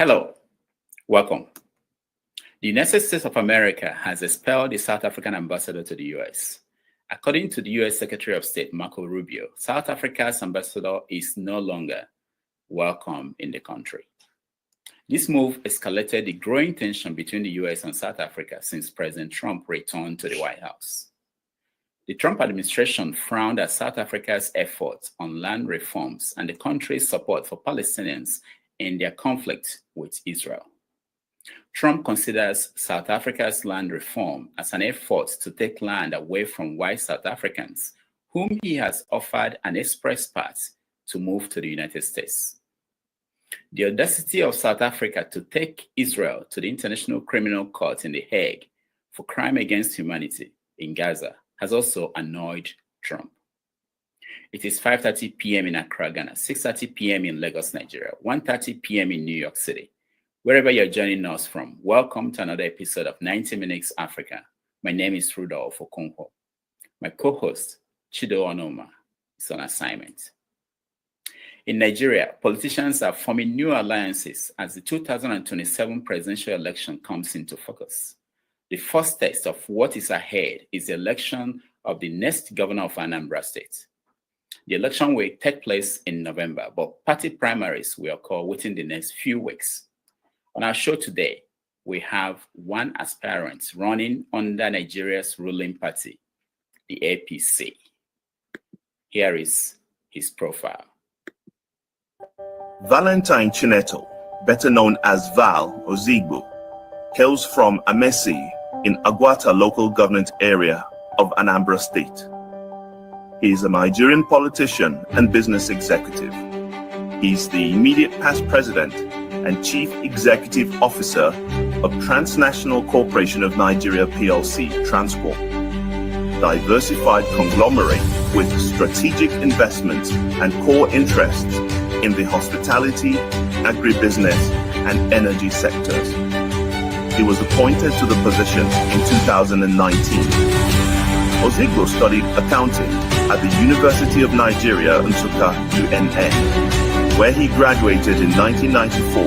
Hello, welcome. The United States of America has expelled the South African ambassador to the US. According to the US Secretary of State, Marco Rubio, South Africa's ambassador is no longer welcome in the country. This move escalated the growing tension between the US and South Africa since President Trump returned to the White House. The Trump administration frowned at South Africa's efforts on land reforms and the country's support for Palestinians in their conflict with Israel. Trump considers South Africa's land reform as an effort to take land away from white South Africans, whom he has offered an express path to move to the United States. The audacity of South Africa to take Israel to the International Criminal Court in The Hague for crime against humanity in Gaza has also annoyed Trump. It is 5:30 p.m. in Accra, Ghana, 6:30 p.m. in Lagos, Nigeria, 1:30 p.m. in New York City. Wherever you're joining us from, welcome to another episode of 90 Minutes Africa. My name is Rudolph Okonkwo. My co-host, Chido Onoma, is on assignment. In Nigeria, politicians are forming new alliances as the 2027 presidential election comes into focus. The first test of what is ahead is the election of the next governor of Anambra State. The election will take place in November, but party primaries will occur within the next few weeks. On our show today, we have one aspirant running under Nigeria's ruling party, the APC. Here is his profile. Valentine Chineto, better known as Val Ozigbo, hails from Amesi in Agwata local government area of Anambra State. He is a Nigerian politician and business executive. He is the immediate past president and chief executive officer of Transnational Corporation of Nigeria PLC, Transcorp, diversified conglomerate with strategic investments and core interests in the hospitality, agribusiness, and energy sectors. He was appointed to the position in 2019. Ozigbo studied accounting at the University of Nigeria, Nsukka, UNN, where he graduated in 1994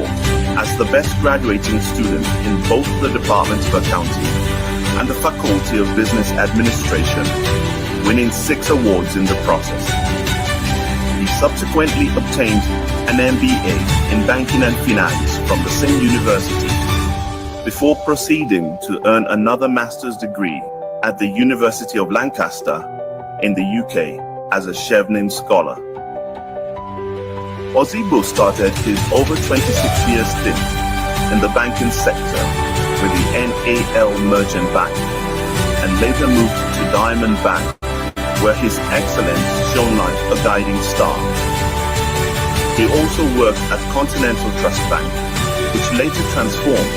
as the best graduating student in both the Department of Accounting and the Faculty of Business Administration, winning 6 awards in the process. He subsequently obtained an MBA in Banking and Finance from the same university before proceeding to earn another master's degree at the University of Lancaster in the UK as a Chevening Scholar. Ozigbo started his over 26-year stint in the banking sector with the NAL Merchant Bank and later moved to Diamond Bank, where his excellence shone like a guiding star. He also worked at Continental Trust Bank, which later transformed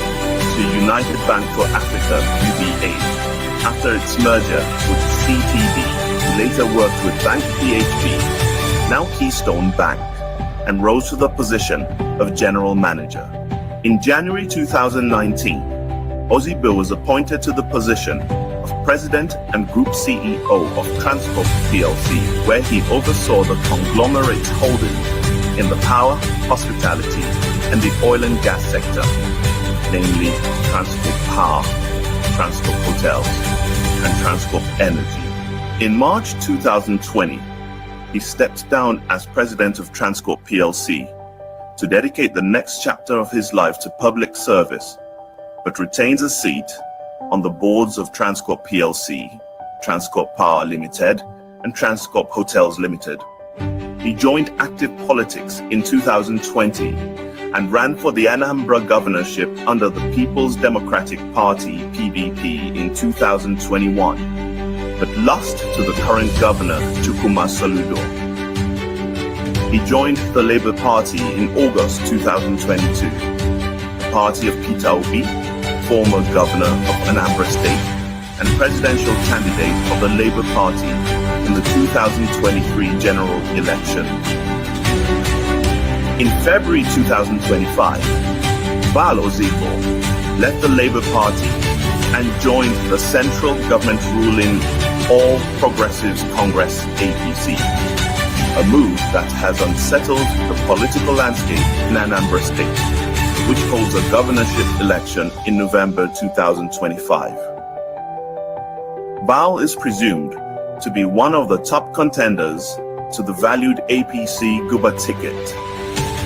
to United Bank for Africa, UBA, after its merger with CTB. He later worked with Bank PHB, now Keystone Bank, and rose to the position of General Manager. In January 2019, Ozigbo was appointed to the position of President and Group CEO of Transcorp PLC, where he oversaw the conglomerate's holdings in the power, hospitality, and the oil and gas sector, namely Transcorp Power, Transcorp Hotels, and Transcorp Energy. In March 2020, he stepped down as president of Transcorp PLC to dedicate the next chapter of his life to public service, but retains a seat on the boards of Transcorp PLC, Transcorp Power Limited, and Transcorp Hotels Limited. He joined active politics in 2020 and ran for the Anambra governorship under the People's Democratic Party, PDP, in 2021, but lost to the current governor, Charles Soludo. He joined the Labour Party in August 2022, the party of Peter Obi, former governor of Anambra State and presidential candidate of the Labour Party in the 2023 general election. In February 2025, Val Ozigbo left the Labour Party and joined the central government ruling All Progressives Congress APC, a move that has unsettled the political landscape in Anambra State. which holds a governorship election in November 2025. Val is presumed to be one of the top contenders to the valued APC Guba ticket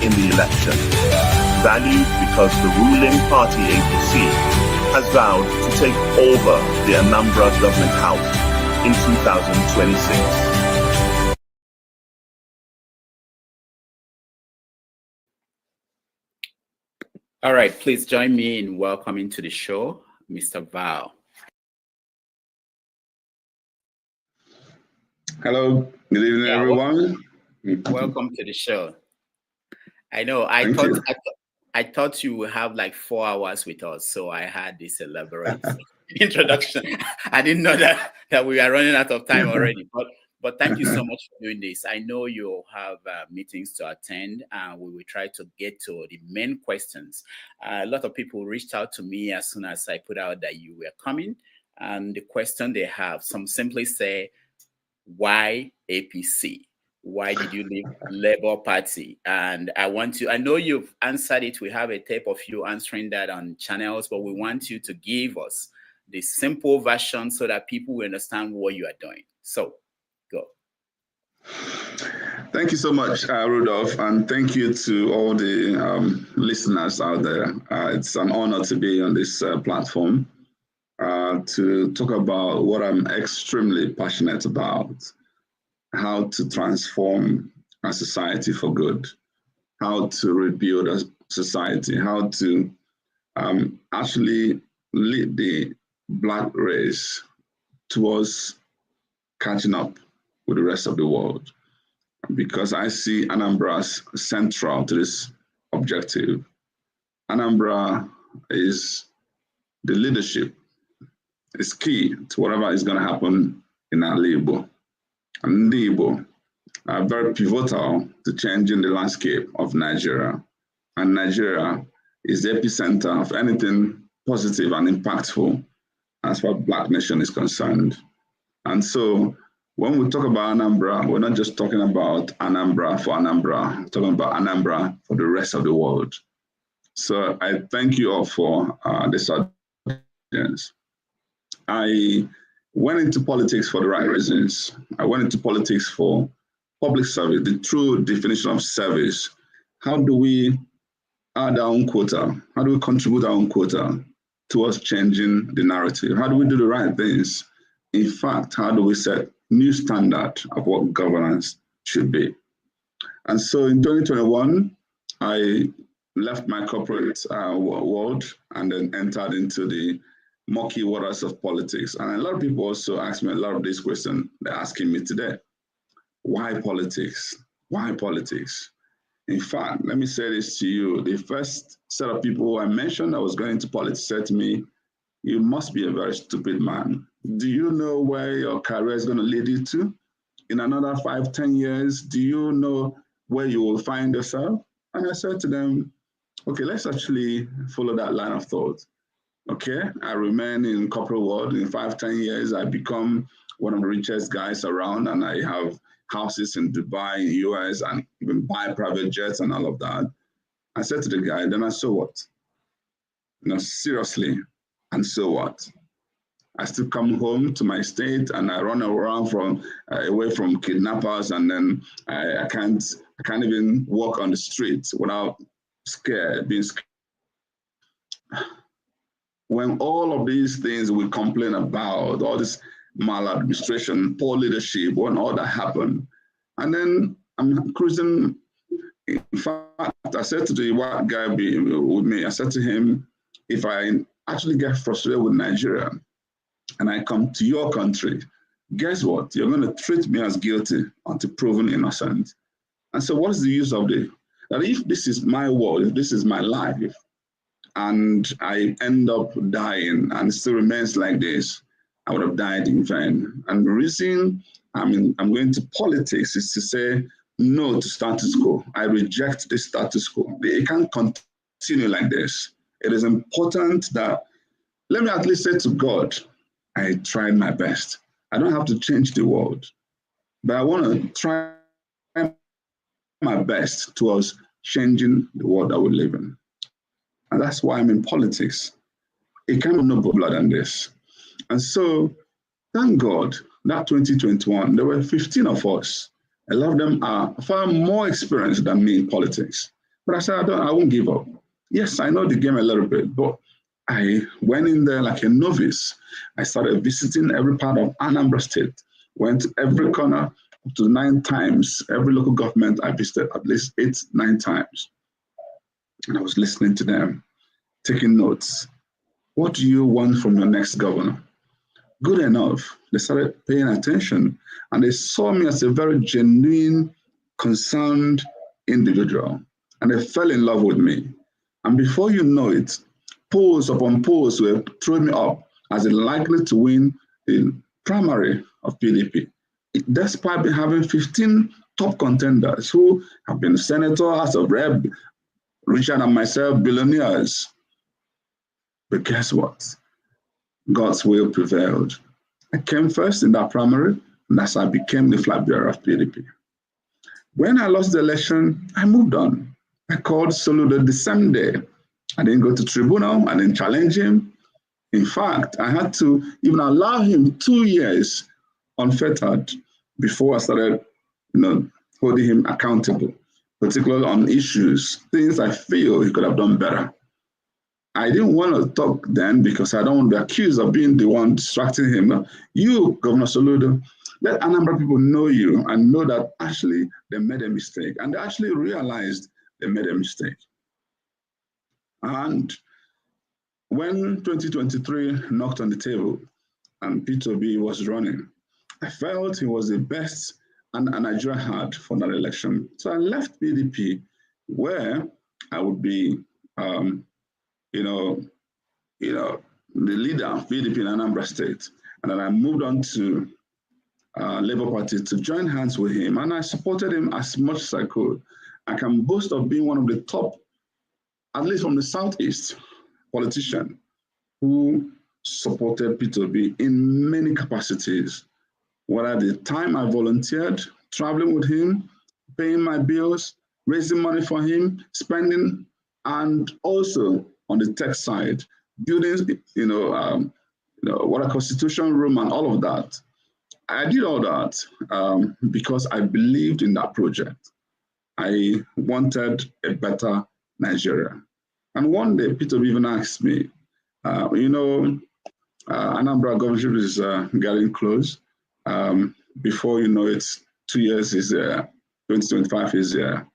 in the election. Valued because the ruling party APC has vowed to take over the Anambra government house in 2026. All right, please join me in welcoming to the show, Mr. Val. Hello, good evening, everyone. Welcome to the show. I know I thought you would have like 4 hours with us, so I had this elaborate introduction. I didn't know that we are running out of time already, but thank you so much for doing this. I know you'll have meetings to attend, and we will try to get to the main questions. A lot of people reached out to me as soon as I put out that you were coming, and the question they have, some simply say, why APC? Why did you leave Labour Party? And I know you've answered it. We have a tape of you answering that on channels, but we want you to give us the simple version so that people will understand what you are doing. So, go. Thank you so much, Rudolph, and thank you to all the listeners out there. It's an honor to be on this platform to talk about what I'm extremely passionate about. How to transform a society for good, how to rebuild a society, how to actually lead the Black race towards catching up with the rest of the world. Because I see Anambra as central to this objective. Anambra is the leadership, is key to whatever is going to happen in our Igbo. And the Igbo are very pivotal to changing the landscape of Nigeria. And Nigeria is the epicenter of anything positive and impactful as far as Black nation is concerned. And so when we talk about Anambra, we're not just talking about Anambra for Anambra, we're talking about Anambra for the rest of the world. So I thank you all for this audience. I went into politics for the right reasons. I went into politics for public service, the true definition of service. How do we add our own quota? How do we contribute our own quota towards changing the narrative? How do we do the right things? In fact, how do we set new standard of what governance should be? And so in 2021, I left my corporate world and then entered into the murky waters of politics. And a lot of people also ask me a lot of these questions they're asking me today. Why politics? Why politics? In fact, let me say this to you. The first set of people who I mentioned that was going into politics said to me, you must be a very stupid man. Do you know where your career is going to lead you to? In another 5, 10 years, do you know where you will find yourself? And I said to them, okay, let's actually follow that line of thought. Okay, I remain in corporate world. In 5, 10 years, I become one of the richest guys around, and I have houses in Dubai, in US, and even buy private jets and all of that. I said to the guy, then so what? Seriously, and so what? I still come home to my state and I run around from away from kidnappers, and then I can't even walk on the street without being scared. When all of these things we complain about, all this maladministration, poor leadership, when all that happened, and then I'm cruising. In fact, I said to the white guy with me, I said to him, if I actually get frustrated with Nigeria and I come to your country, guess what? You're going to treat me as guilty until proven innocent. And so what is the use of this? That if this is my world, if this is my life, and I end up dying and it still remains like this, I would have died in vain. And the reason I'm going to politics is to say no to status quo. I reject the status quo. It can't continue like this. It is important that, let me at least say to God, I tried my best. I don't have to change the world, but I want to try my best towards changing the world that we live in. And that's why I'm in politics. It can't be no popular than this. And so, thank God, that 2021, there were 15 of us. A lot of them are far more experienced than me in politics. But I said, I won't give up. Yes, I know the game a little bit, but I went in there like a novice. I started visiting every part of Anambra State, went to every corner up to 9 times. Every local government I visited at least 8, 9 times. And I was listening to them, taking notes. What do you want from your next governor? Good enough. They started paying attention, and they saw me as a very genuine, concerned individual, and they fell in love with me. And before you know it, polls upon polls were throwing me up as likely to win the primary of PDP, despite having 15 top contenders who have been senator, House of Rep, Richard and myself, billionaires. But guess what? God's will prevailed. I came first in that primary, and that's how I became the flag bearer of PDP. When I lost the election, I moved on. I called Soludo the same day. I didn't go to tribunal, I didn't challenge him. In fact, I had to even allow him 2 years unfettered before I started, holding him accountable, particularly on issues, things I feel he could have done better. I didn't want to talk then because I don't want to be accused of being the one distracting him. You, Governor Soludo, let Anambra people know you and know that actually they made a mistake, and they actually realized they made a mistake. And when 2023 knocked on the table and P2B was running, I felt he was the best and Nigeria had for that election. So I left PDP, where I would be, the leader of PDP in Anambra State. And then I moved on to Labour Party to join hands with him. And I supported him as much as I could. I can boast of being one of the top, at least from the Southeast, politician who supported P2B in many capacities. Whether the time I volunteered, traveling with him, paying my bills, raising money for him, spending, and also on the tech side, building, what a constitution room and all of that. I did all that because I believed in that project. I wanted a better Nigeria. And one day, Peter even asked me, Anambra governorship is getting close. Before you know it, 2 years is 2025 is here.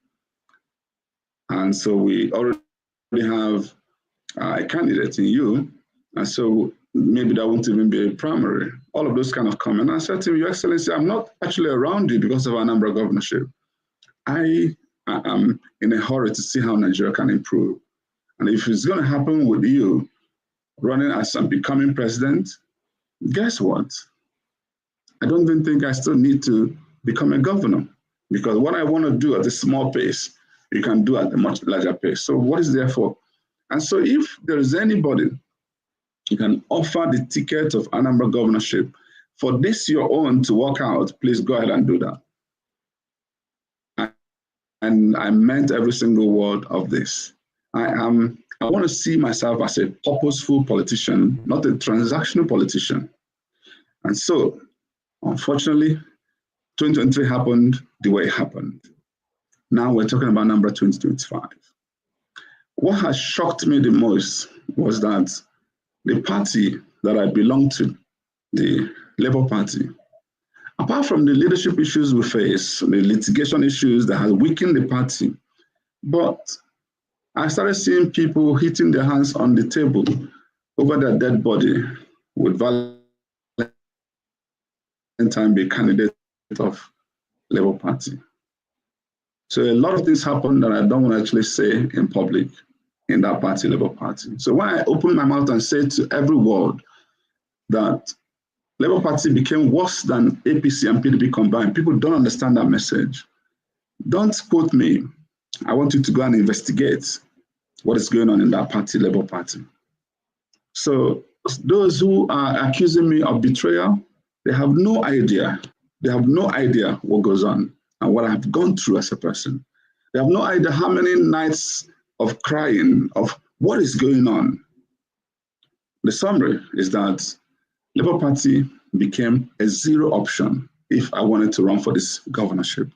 And so we already have a candidate in you. And so maybe that won't even be a primary. All of those kind of comments. I said to him, Your Excellency, I'm not actually around you because of Anambra governorship. I am in a hurry to see how Nigeria can improve. And if it's going to happen with you running as and becoming president, guess what? I don't even think I still need to become a governor, because what I want to do at a small pace, you can do at a much larger pace. So what is there for? And so if there is anybody you can offer the ticket of Anambra governorship for this your own to work out, please go ahead and do that. And I meant every single word of this. I want to see myself as a purposeful politician, not a transactional politician. And so, unfortunately, 2023 happened the way it happened. Now we're talking about Anambra 2025. What has shocked me the most was that the party that I belong to, the Labour Party, apart from the leadership issues we face, the litigation issues that have weakened the party, but I started seeing people hitting their hands on the table over their dead body with Valentine be candidate of Labour Party. So a lot of things happened that I don't want to actually say in public in that party, Labour Party. So when I open my mouth and say to every world that Labour Party became worse than APC and PDP combined, people don't understand that message. Don't quote me. I want you to go and investigate what is going on in that party, Labour Party. So those who are accusing me of betrayal, they have no idea. They have no idea what goes on and what I have gone through as a person. They have no idea how many nights of crying, of What is going on? The summary is that Labour Party became a zero option if I wanted to run for this governorship.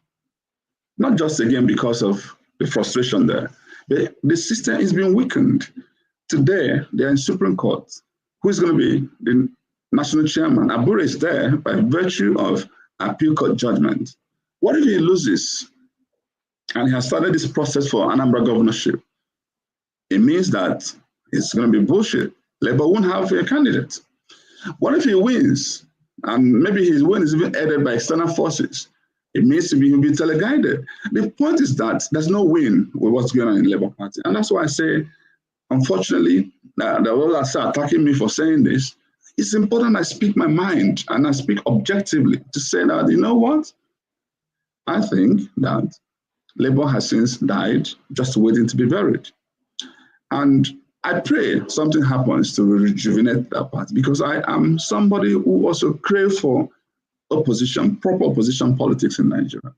Not just again because of the frustration there, but the system is being weakened. Today, they're in Supreme Court. Who is going to be the national chairman? Abure is there by virtue of appeal court judgment. What if he loses and he has started this process for Anambra governorship? It means that it's going to be bullshit. Labour won't have a candidate. What if he wins and maybe his win is even aided by external forces? It means he'll be teleguided. The point is that there's no win with what's going on in the Labour Party. And that's why I say, unfortunately, the others are attacking me for saying this. It's important I speak my mind and I speak objectively to say that, you know what? I think that Labour has since died, just waiting to be buried. And I pray something happens to rejuvenate that party, because I am somebody who also craves for opposition, proper opposition politics in Nigeria.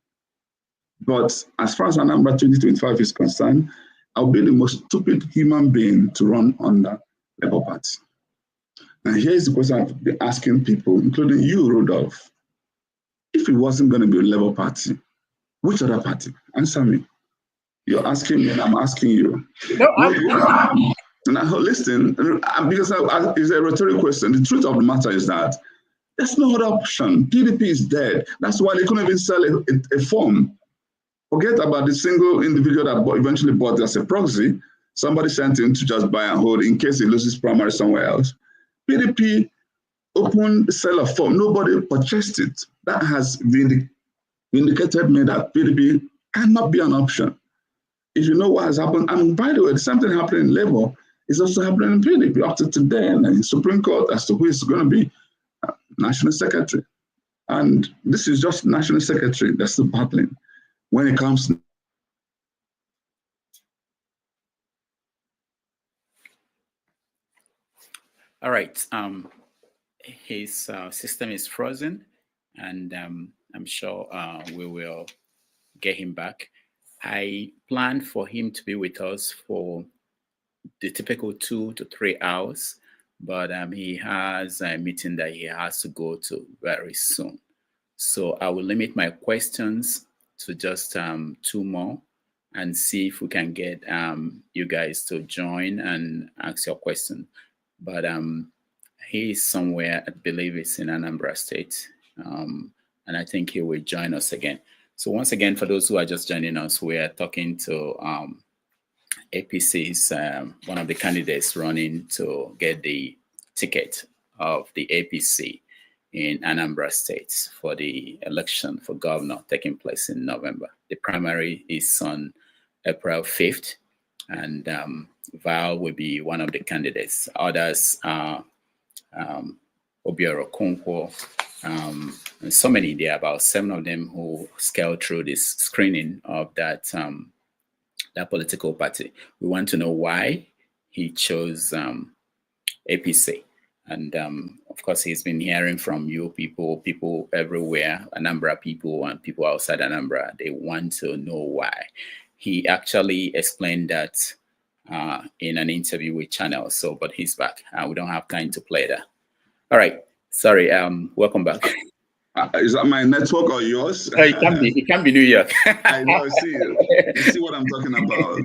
But as far as Anambra 2025 is concerned, I'll be the most stupid human being to run under Labour Party. And here's the question I've been asking people, including you, Rudolph. If it wasn't going to be a Labour Party, which other party? Answer me. You're asking me and I'm asking you. No, listen, because it's a rhetorical question. The truth of the matter is that there's no other option. PDP is dead. That's why they couldn't even sell a form. Forget about the single individual that eventually bought as a proxy. Somebody sent him to just buy and hold in case he loses primary somewhere else. PDP opened sell a form. Nobody purchased it. That has vindicated me that PDP cannot be an option. If you know what has happened, and by the way, something happening in Labour is also happening in PDP up to today, and in Supreme Court as to who is going to be National Secretary. And this is just National Secretary that's still battling when it comes to. All right. His system is frozen, and I'm sure we will get him back. I planned for him to be with us for the typical 2 to 3 hours, but he has a meeting that he has to go to very soon. So I will limit my questions to just 2 more and see if we can get you guys to join and ask your question. But he is somewhere, I believe it's in Anambra State, and I think he will join us again. So once again, for those who are just joining us, we are talking to APC's, one of the candidates running to get the ticket of the APC in Anambra State for the election for governor taking place in November. The primary is on April 5th, and Val will be one of the candidates. Others are Obiora Konkwo, and so many. There are about 7 of them who scaled through this screening of that that political party. We want to know why he chose APC, and of course he's been hearing from you people everywhere, Anambra people and people outside Anambra. They want to know why. He actually explained that in an interview with Channel. So, but he's back. We don't have time to play that. All right. Sorry. Welcome back. Is that my network or yours? It can be New York. I know. You see what I'm talking about.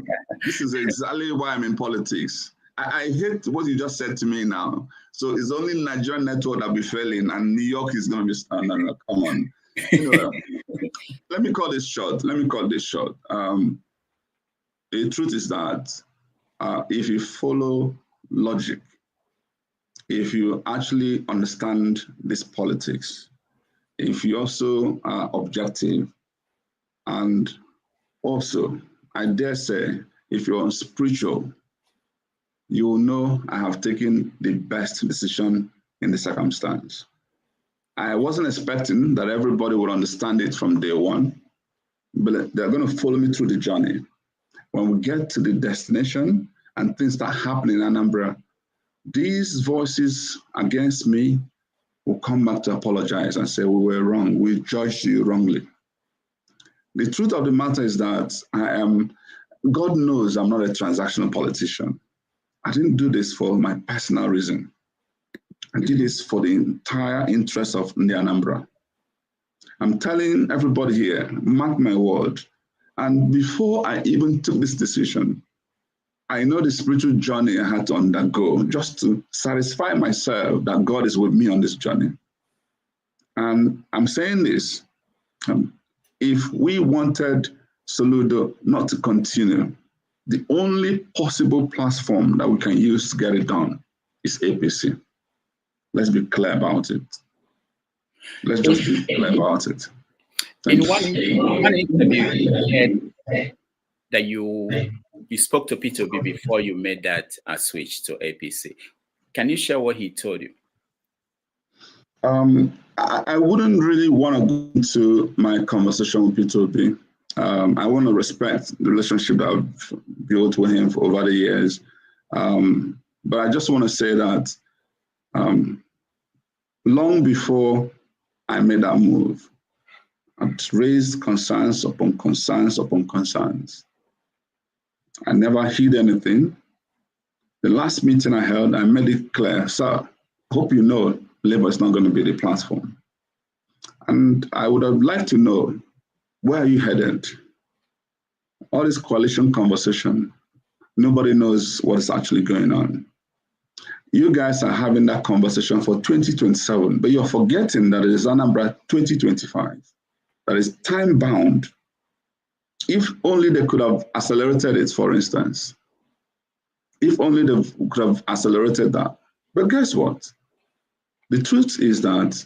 This is exactly why I'm in politics. I hate what you just said to me now. So it's only Nigerian network that will be failing, and New York is going to be standing. Come on. Let me call this short. The truth is that if you follow logic, if you actually understand this politics, if you also are objective, and also, I dare say, if you're spiritual, you will know I have taken the best decision in the circumstance. I wasn't expecting that everybody would understand it from day one, but they're going to follow me through the journey. When we get to the destination and things start happening in Anambra, these voices against me will come back to apologize and say, we were wrong, we judged you wrongly. The truth of the matter is that God knows I'm not a transactional politician. I didn't do this for my personal reason. I did this for the entire interest of the Anambra. I'm telling everybody here, mark my word. And before I even took this decision, I know the spiritual journey I had to undergo just to satisfy myself that God is with me on this journey. And I'm saying this, if we wanted Soludo not to continue, the only possible platform that we can use to get it done is APC. Let's be clear about it. Let's just be clear about it. In one interview, you said that you spoke to P2B before you made that switch to APC. Can you share what he told you? I wouldn't really want to go into my conversation with P2B. I want to respect the relationship that I've built with him for over the years. But I just want to say that long before I made that move, I'd raised concerns upon concerns upon concerns. I never hid anything. The last meeting I held, I made it clear, sir, hope you know Labour is not going to be the platform. And I would have liked to know, where are you headed? All this coalition conversation, nobody knows what is actually going on. You guys are having that conversation for 2027, but you're forgetting that it is Anambra 2025. That is time bound. If only they could have accelerated it, for instance. If only they could have accelerated that. But guess what? The truth is that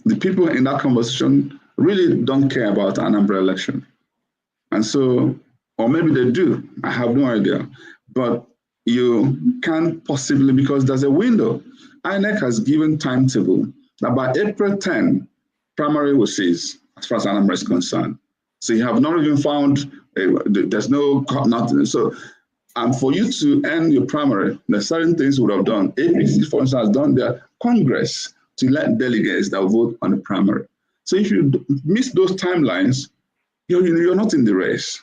the people in that conversation really don't care about the Anambra election. And so, or maybe they do, I have no idea. But you can't possibly, because there's a window. INEC has given timetable that by April 10, primary will cease, as far as Anambra is concerned. So you have not even found, there's no, nothing. So, and for you to end your primary, there's certain things we would have done. APC, for instance, has done their Congress to elect delegates that vote on the primary. So if you miss those timelines, you're not in the race.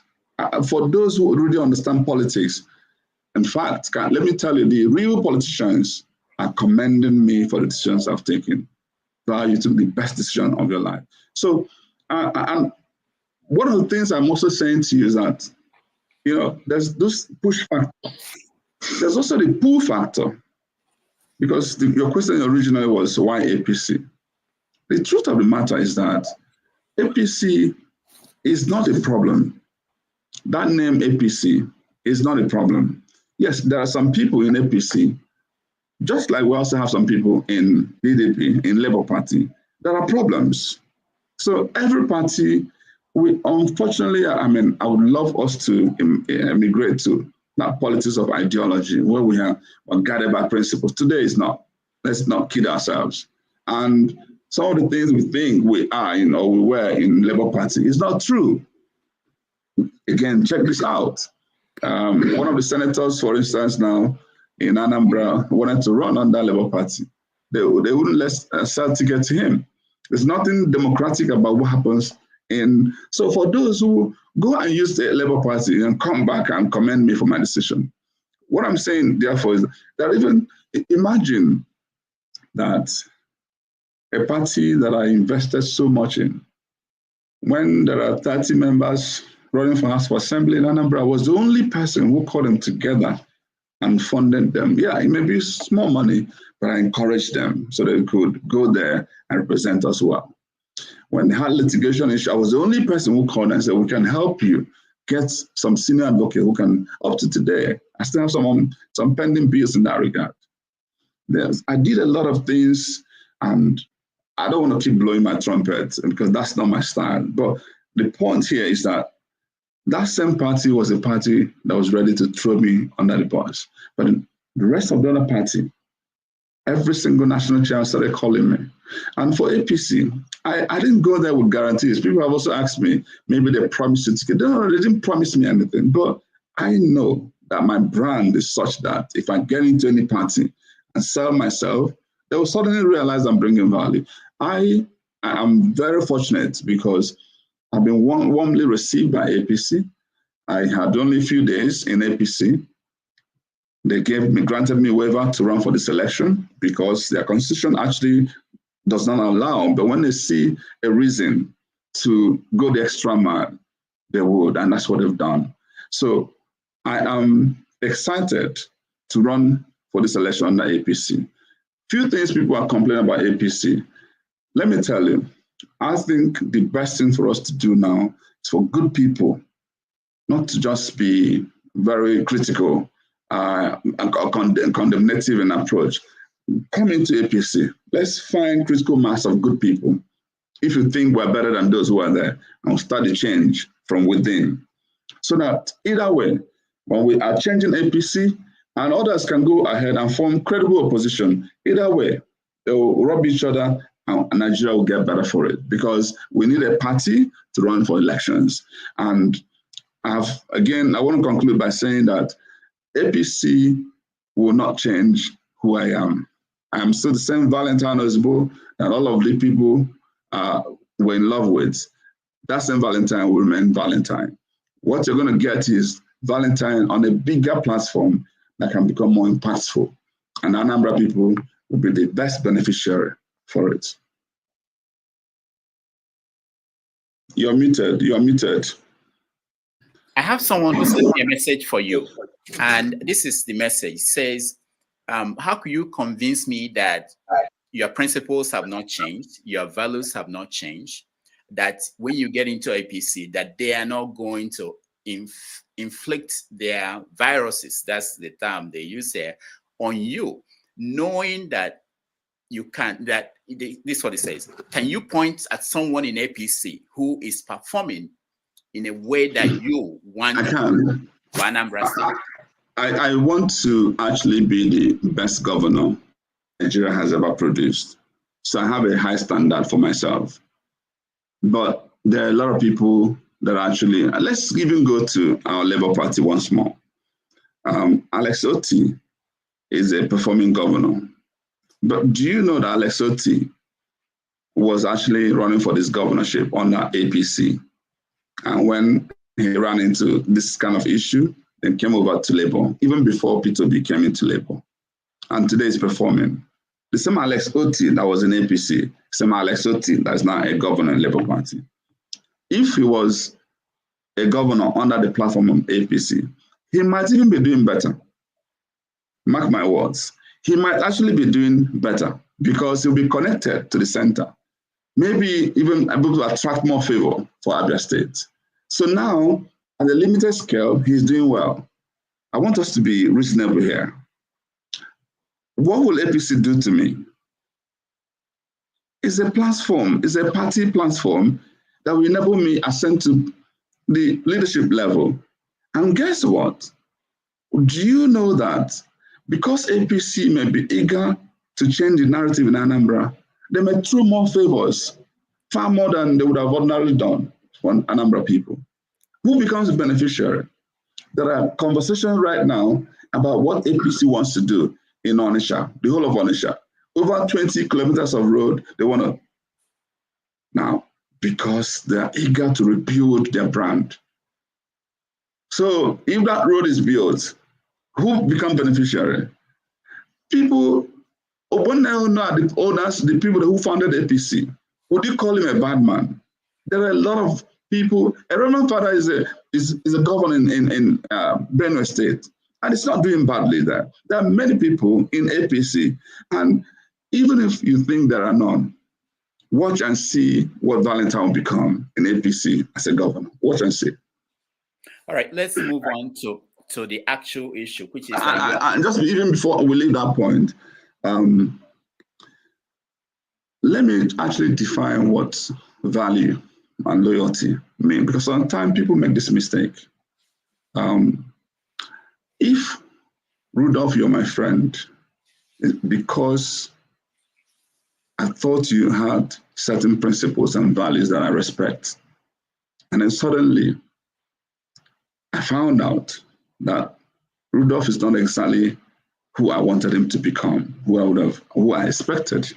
For those who really understand politics, in fact, let me tell you, the real politicians are commending me for the decisions I've taken. You took the best decision of your life. So, and one of the things I'm also saying to you is that, there's this push factor. There's also the pull factor, because your question originally was why APC? The truth of the matter is that APC is not a problem. That name APC is not a problem. Yes, there are some people in APC, just like we also have some people in PDP, in Labour Party, there are problems. So every party, unfortunately, I would love us to emigrate to that politics of ideology where we are guided by principles. Today is not. Let's not kid ourselves. And some of the things we think we are, we were in Labour Party is not true. Again, check this out. One of the senators, for instance, now in Anambra wanted to run on that Labour Party. They wouldn't sell ticket to him. There's nothing democratic about what happens so for those who go and use the Labour Party and come back and commend me for my decision, what I'm saying, therefore, is that even imagine that a party that I invested so much in, when there are 30 members running for House of Assembly in Anambra, I was the only person who called them together and funded them. Yeah, it may be small money, but I encouraged them so they could go there and represent us well. When they had litigation issue, I was the only person who called and said, we can help you get some senior advocate who can, up to today, I still have some pending bills in that regard. I did a lot of things, and I don't want to keep blowing my trumpet because that's not my style. But the point here is that that same party was a party that was ready to throw me under the bus. But the rest of the other party, every single national chair started calling me. And for APC, I didn't go there with guarantees. People have also asked me, maybe they promised you ticket. No, they didn't promise me anything. But I know that my brand is such that if I get into any party and sell myself, they will suddenly realize I'm bringing value. I am very fortunate because I've been warmly received by APC. I had only a few days in APC. They granted me a waiver to run for this election because their constitution actually does not allow, but when they see a reason to go the extra mile, they would, and that's what they've done. So I am excited to run for this election under APC. Few things people are complaining about APC. Let me tell you, I think the best thing for us to do now is for good people not to just be very critical and condemnative in approach. Come into APC. Let's find critical mass of good people. If you think we're better than those who are there, and we'll start the change from within. So that either way, when we are changing APC, and others can go ahead and form credible opposition, either way, they will rub each other and Nigeria will get better for it, because we need a party to run for elections. And I want to conclude by saying that APC will not change who I am. I am still the same Valentine Ozigbo that all of the people were in love with. That same Valentine will remain Valentine. What you're going to get is Valentine on a bigger platform that can become more impactful. And Anambra people will be the best beneficiary for it. You're muted. You're muted. I have someone who sent me a message for you. And this is the message. It says, how could you convince me that your principles have not changed, your values have not changed, that when you get into APC, that they are not going to inflict their viruses, that's the term they use there, on you, knowing that you can, that this is what it says. Can you point at someone in APC who is performing in a way that you want I can. for Anambra State? I want to actually be the best governor Nigeria has ever produced. So I have a high standard for myself. But there are a lot of people that actually, let's even go to our Labour Party once more. Alex Otti is a performing governor. But do you know that Alex Otti was actually running for this governorship under APC? And when he ran into this kind of issue, then came over to Labour, even before P2B came into Labour. And today he's performing. The same Alex Otti that was in APC, same Alex Otti that is now a governor in Labour Party. If he was a governor under the platform of APC, he might even be doing better. Mark my words. He might actually be doing better because he'll be connected to the center. Maybe even able to attract more favor for Abia State. So now, at a limited scale, he's doing well. I want us to be reasonable here. What will APC do to me? It's a platform, it's a party platform that will enable me ascend to the leadership level. And guess what? Do you know that because APC may be eager to change the narrative in Anambra, they may throw more favors, far more than they would have ordinarily done for Anambra people. Who becomes the beneficiary? There are conversations right now about what APC wants to do in Onitsha, the whole of Onitsha. Over 20 kilometers of road, they want to. Now, because they are eager to rebuild their brand. So if that road is built, who become beneficiary? People, when they know the owners, the people who founded APC, would you call him a bad man? There are a lot of people. A Roman father is a governor in Benue State, and it's not doing badly there. There are many people in APC, and even if you think there are none, watch and see what Valentine will become in APC as a governor. Watch and see. All right, let's move on to the actual issue, which is just even before we leave that point, let me actually define what value and loyalty mean, because sometimes people make this mistake. If Rudolph, you're my friend, it's because I thought you had certain principles and values that I respect. And then suddenly I found out that Rudolph is not exactly who I wanted him to become, who I expected.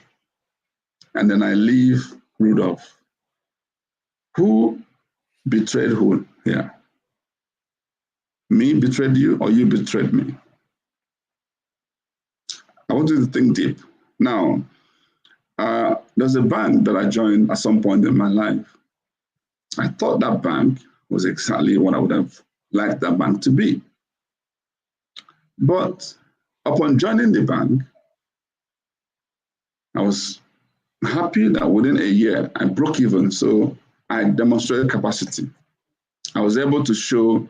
And then I leave Rudolph. Who betrayed who here? Me betrayed you, or you betrayed me? I want you to think deep. Now, there's a bank that I joined at some point in my life. I thought that bank was exactly what I would have liked that bank to be. But upon joining the bank, I was happy that within a year, I broke even. So I demonstrated capacity. I was able to show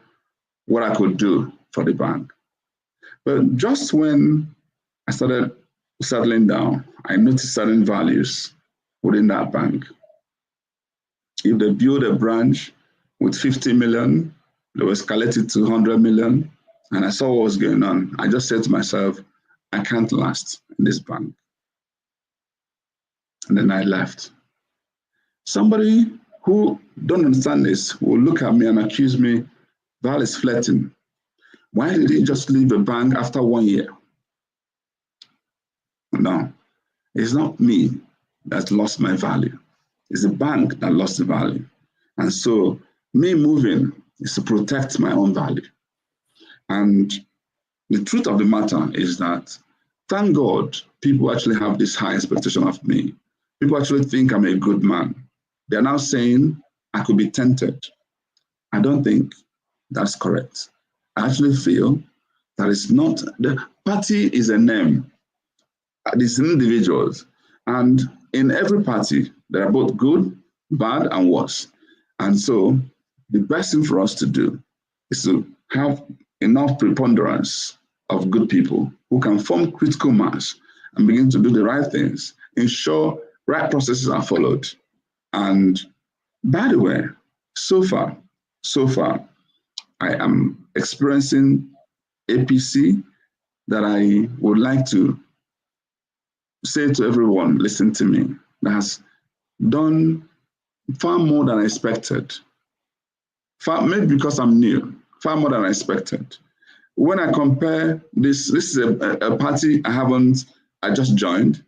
what I could do for the bank. But just when I started settling down, I noticed certain values within that bank. If they build a branch with 50 million, they will escalate it to 100 million. And I saw what was going on. I just said to myself, I can't last in this bank. And then I left. Somebody who don't understand this will look at me and accuse me, Val is flirting. Why did he just leave the bank after 1 year? No, it's not me that lost my value. It's the bank that lost the value. And so me moving is to protect my own value. And the truth of the matter is that, thank God, people actually have this high expectation of me. People actually think I'm a good man. They're now saying I could be tempted. I don't think that's correct. I actually feel that it's not, the party is a name. It's individuals. And in every party, there are both good, bad, and worse. And so the best thing for us to do is to have enough preponderance of good people who can form critical mass and begin to do the right things, ensure right processes are followed. And by the way, so far, I am experiencing APC that I would like to say to everyone, listen to me, that has done far more than I expected. Maybe because I'm new, far more than I expected. When I compare this is a party I just joined,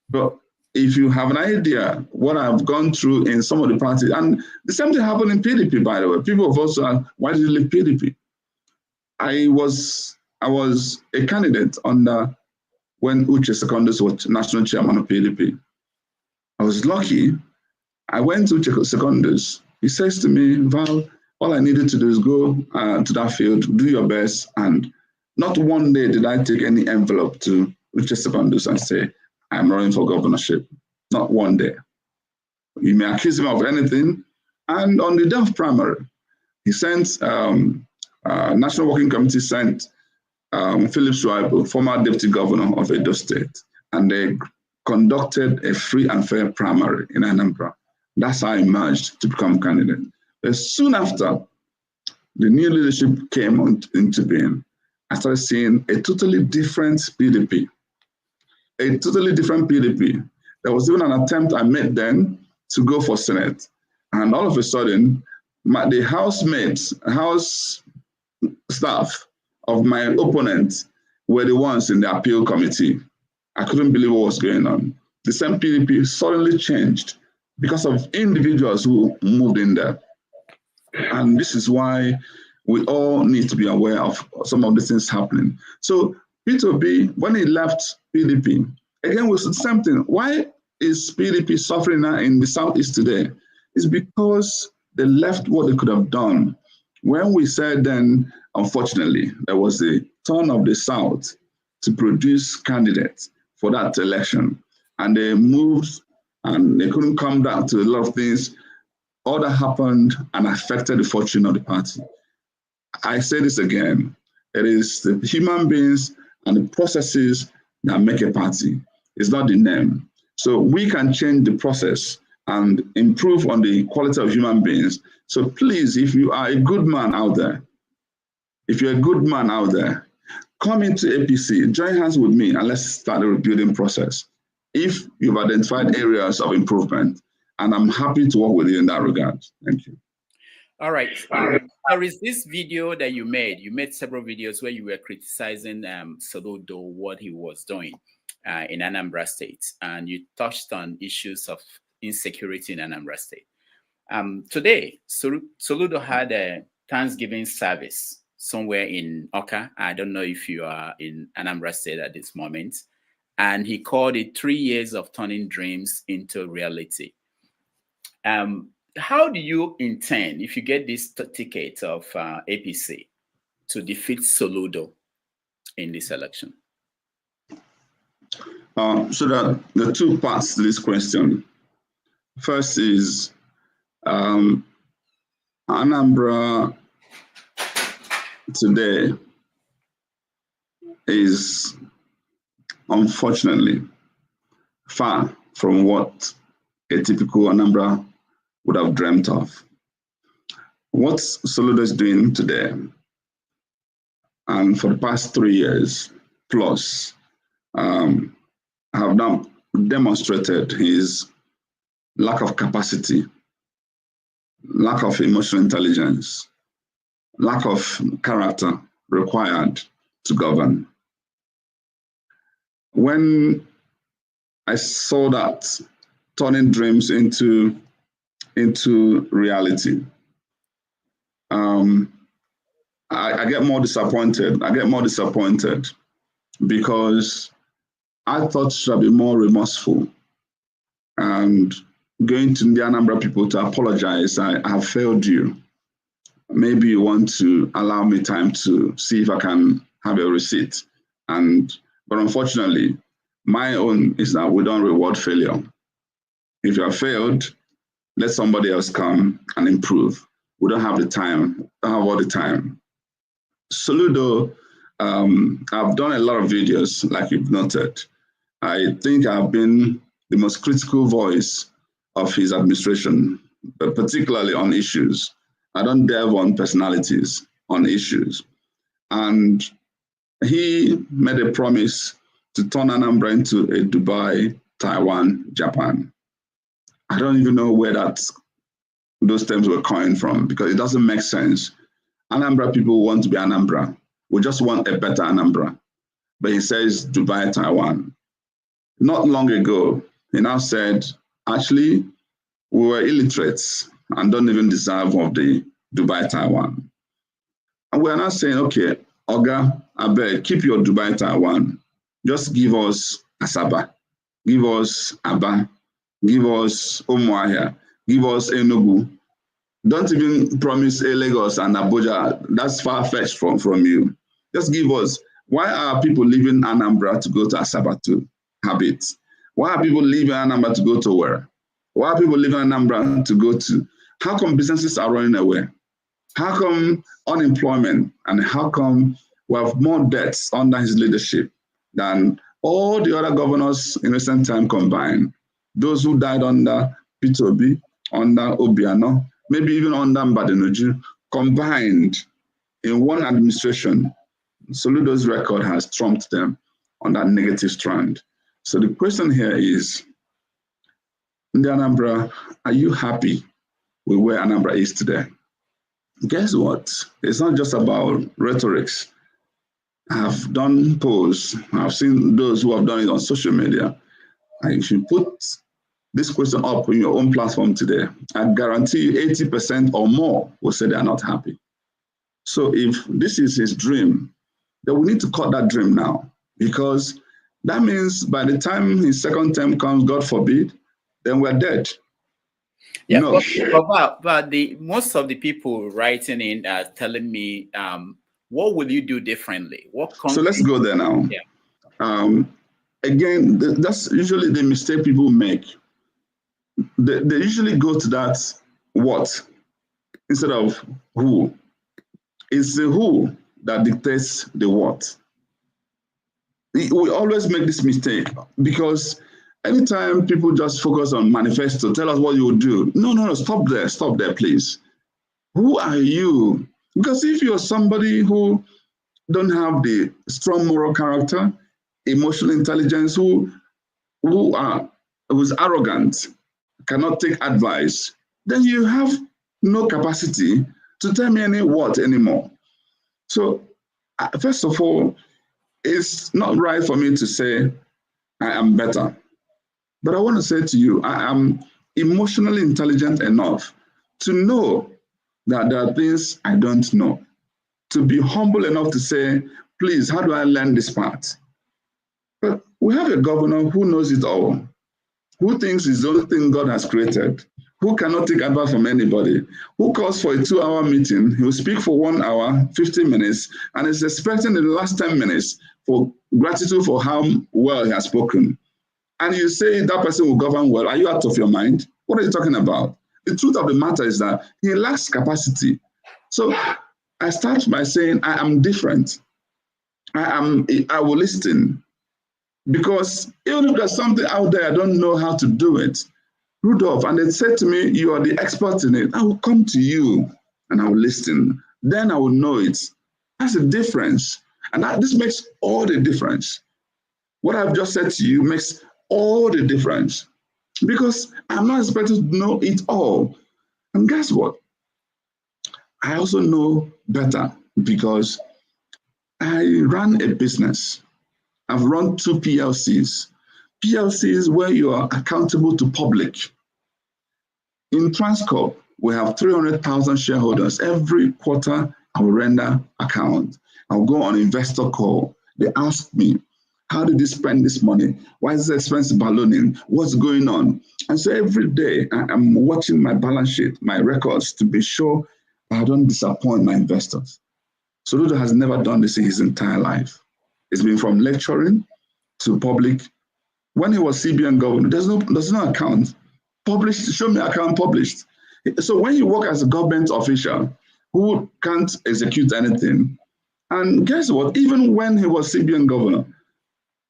but if you have an idea what I've gone through in some of the parties, and the same thing happened in PDP, by the way. People have also asked, why did you leave PDP? I was a candidate under when Uche Secondus was national chairman of PDP. I was lucky. I went to Uche Secondus. He says to me, Val, all I needed to do is go to that field, do your best. And not one day did I take any envelope to Uche Secondus and say, I'm running for governorship. Not one day. You may accuse him of anything. And on the day of primary, he sent, National Working Committee sent Philip Shuaibu, former deputy governor of Edo State, and they conducted a free and fair primary in Anambra. That's how I emerged to become candidate. But soon after, the new leadership came into being. I started seeing a totally different PDP. A totally different PDP. There was even an attempt I made then to go for Senate. And all of a sudden, the house staff of my opponents were the ones in the appeal committee. I couldn't believe what was going on. The same PDP suddenly changed because of individuals who moved in there. And this is why we all need to be aware of some of these things happening. So Peter Obi, when he left PDP, again, was the same thing. Why is PDP suffering now in the Southeast today? It's because they left what they could have done. When we said then, unfortunately, there was a turn of the South to produce candidates for that election. And they moved and they couldn't come down to a lot of things. All that happened and affected the fortune of the party. I say this again, it is the human beings and the processes that make a party. It's not the name. So we can change the process and improve on the quality of human beings. So please, if you are a good man out there, come into APC, join hands with me, and let's start a rebuilding process. If you've identified areas of improvement, and I'm happy to work with you in that regard. Thank you. All right. There is this video that you made. You made several videos where you were criticizing Soludo, what he was doing in Anambra State, and you touched on issues of insecurity in Anambra State. Today, Soludo had a Thanksgiving service somewhere in Oka. I don't know if you are in Anambra State at this moment. and he called it 3 years of turning dreams into reality. How do you intend, if you get this ticket of APC, to defeat Soludo in this election? So there are two parts to this question. First is Anambra today is unfortunately far from what a typical Anambra would have dreamt of. What Soludo is doing today, and for the past 3 years plus, have now demonstrated his lack of capacity, lack of emotional intelligence, lack of character required to govern. When I saw that turning dreams into reality, I get more disappointed. Because I thought should be more remorseful and going to the Anambra people to apologize. I have failed you. Maybe you want to allow me time to see if I can have a receipt. But unfortunately, my own is that we don't reward failure. If you have failed, let somebody else come and improve. We don't have the time, don't have all the time. Soludo, I've done a lot of videos, like you've noted. I think I've been the most critical voice of his administration, but particularly on issues. I don't delve on personalities, on issues. And he made a promise to turn Anambra into a Dubai, Taiwan, Japan. I don't even know where those terms were coined from, because it doesn't make sense. Anambra people want to be Anambra. We just want a better Anambra. But he says Dubai, Taiwan. Not long ago, he now said, actually, we were illiterates and don't even deserve of the Dubai, Taiwan. And we're now saying, okay, Oga, I beg, keep your Dubai, Taiwan. Just give us Asaba, give us Aba, give us Umuahia, give us Enugu. Don't even promise Lagos and Abuja. That's far-fetched from you. Just give us. Why are people leaving Anambra to go to Asaba to have it? Why are people leaving Anambra to go to where? Why are people leaving Anambra to go to? How come businesses are running away? How come unemployment, and how come we have more debts under his leadership than all the other governors in recent time combined? Those who died under Peter Obi, under Obiano, maybe even under Mbadinuju, combined in one administration. Soludo's record has trumped them on that negative strand. So the question here is, Ndi Anambra, are you happy with where Anambra is today? Guess what? It's not just about rhetorics. I've done polls. I've seen those who have done it on social media. And if you put this question up on your own platform today, I guarantee you 80% or more will say they are not happy. So if this is his dream, then we need to cut that dream now, because that means by the time his second term comes, God forbid, then we're dead. Yeah, no. but most of the people writing in are telling me, what will you do differently? So let's go there now. Yeah. Again, that's usually the mistake people make. They usually go to that what instead of who. It's the who that dictates the what. We always make this mistake, because anytime people just focus on manifesto, tell us what you will do. No, stop there, please. Who are you? Because if you're somebody who don't have the strong moral character, emotional intelligence, who's arrogant, cannot take advice, then you have no capacity to tell me what anymore. So first of all, it's not right for me to say I am better. But I want to say to you, I am emotionally intelligent enough to know that there are things I don't know. To be humble enough to say, please, how do I learn this part? But We have a governor who knows it all, who thinks it's the only thing God has created, who cannot take advice from anybody, who calls for a 2-hour meeting. He will speak for 1 hour, 50 minutes, and is expecting in the last 10 minutes for gratitude for how well he has spoken. And you say that person will govern well. Are you out of your mind? What are you talking about? The truth of the matter is that he lacks capacity. So I start by saying I am different. I will listen. Because even if there's something out there, I don't know how to do it. Rudolph, and they said to me, you are the expert in it. I will come to you and I will listen. Then I will know it. That's the difference. And this makes all the difference. What I've just said to you makes all the difference. Because I'm not expected to know it all. And guess what? I also know better because I ran a business. I've run 2 PLCs. PLCs where you are accountable to public. In Transcorp, we have 300,000 shareholders. Every quarter, I will render account. I'll go on investor call. They ask me, how did you spend this money? Why is the expense ballooning? What's going on? And so every day, I'm watching my balance sheet, my records, to be sure I don't disappoint my investors. Soludo has never done this in his entire life. It's been from lecturing to public. When he was CBN governor, there's no account. Published, show me account published. So when you work as a government official who can't execute anything, and guess what? Even when he was CBN governor,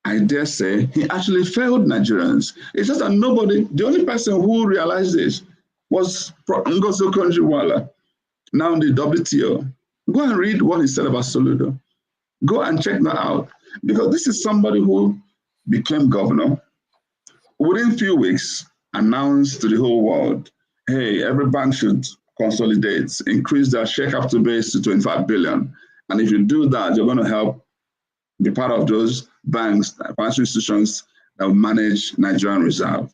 I dare say he actually failed Nigerians. It's just that the only person who realized this was Ngozi Okonjo-Iweala, now the WTO. Go and read what he said about Soludo. Go and check that out. Because this is somebody who became governor, within a few weeks, announced to the whole world, hey, every bank should consolidate, increase their share capital base to 25 billion. And if you do that, you're going to help be part of those banks, financial institutions that will manage Nigerian reserve.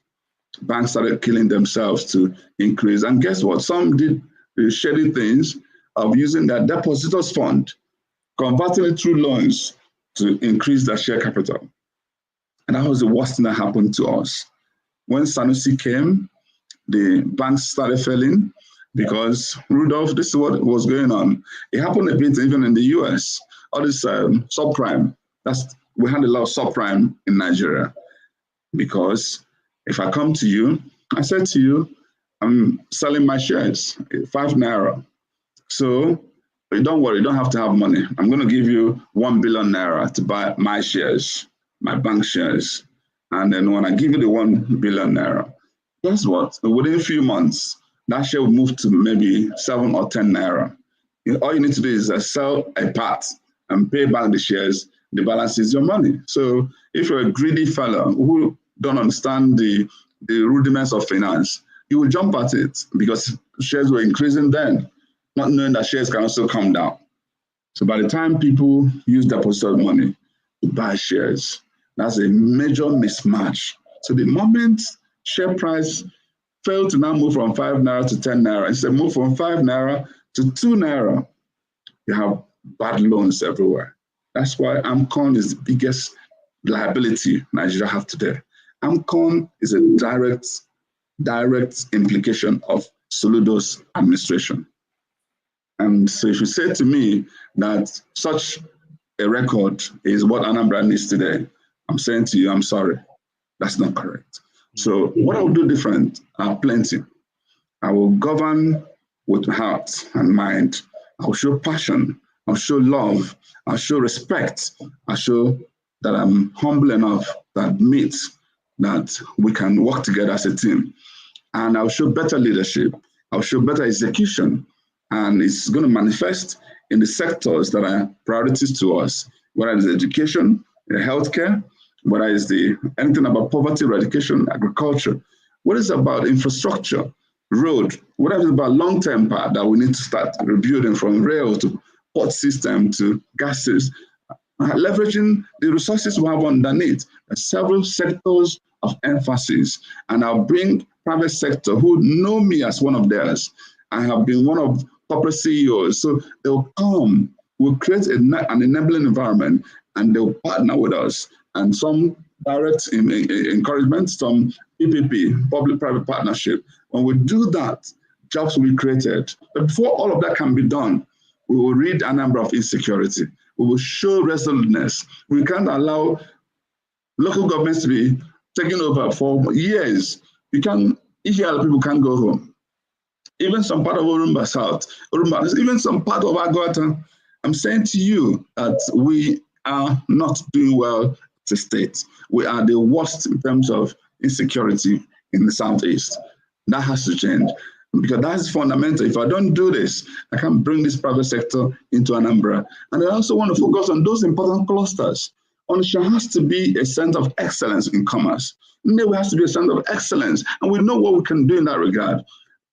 Banks started killing themselves to increase. And guess what? Some did the shady things of using their depositors fund, converting it through loans to increase their share capital. And that was the worst thing that happened to us. When Sanusi came, the banks started failing because Rudolph, this is what was going on. It happened a bit even in the US. All this subprime, we had a lot of subprime in Nigeria. Because if I come to you, I said to you, I'm selling my shares, 5 naira. So don't worry, you don't have to have money. I'm going to give you 1 billion naira to buy my shares, my bank shares. And then when I give you the 1 billion naira, guess what? Within a few months, that share will move to maybe 7 or 10 naira. All you need to do is sell a part and pay back the shares. The balance is your money. So if you're a greedy fellow who don't understand the rudiments of finance, you will jump at it because shares were increasing then, not knowing that shares can also come down. So by the time people use deposited money to buy shares, that's a major mismatch. So the moment share price failed to now move from 5 naira to 10 naira, instead move from 5 naira to 2 naira, you have bad loans everywhere. That's why AMCON is the biggest liability Nigeria have today. AMCON is a direct implication of Soludo's administration. And so if you say to me that such a record is what Anambra needs today, I'm saying to you, I'm sorry, that's not correct. So what I will do different are plenty. I will govern with heart and mind. I will show passion. I'll show love. I'll show respect. I'll show that I'm humble enough to admit that we can work together as a team. And I'll show better leadership. I'll show better execution. And it's going to manifest in the sectors that are priorities to us, whether it's education, healthcare, whether it's anything about poverty eradication, agriculture, what is about infrastructure, road, whatever is about long-term part that we need to start rebuilding from rail to port system to gases, leveraging the resources we have underneath. There's several sectors of emphasis, and I'll bring private sector who know me as one of theirs. I have been one of corporate CEOs, so they'll come, we'll create an enabling environment, and they'll partner with us. And some direct encouragement, some PPP, public-private partnership. When we do that, jobs will be created. But before all of that can be done, we will rid Anambra of insecurity. We will show resoluteness. We can't allow local governments to be taken over for years. Israel people can't go home. Even some part of Orumba South, even some part of Agota, I'm saying to you that we are not doing well as a state. We are the worst in terms of insecurity in the Southeast. That has to change, because that's fundamental. If I don't do this, I can't bring this private sector into Anambra. And I also want to focus on those important clusters. Onitsha has to be a center of excellence in commerce. Nnewi has to be a center of excellence, and we know what we can do in that regard.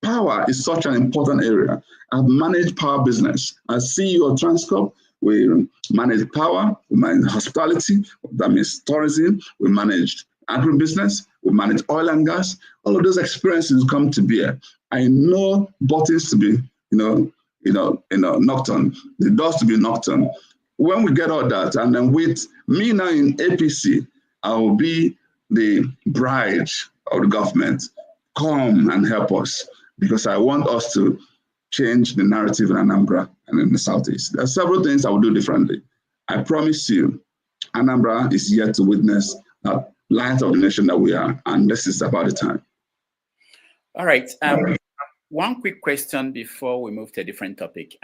Power is such an important area. I've managed power business. As CEO of Transcorp, we manage power, we manage hospitality, that means tourism, we managed agribusiness, we manage oil and gas. All of those experiences come to bear. I know buttons to be, knocked on, the doors to be knocked on. When we get all that, and then with me now in APC, I will be the bride of the government. Come and help us, because I want us to change the narrative in Anambra and in the Southeast. There are several things I will do differently. I promise you, Anambra is yet to witness that light of the nation that we are, and this is about the time. All right. One quick question before we move to a different topic.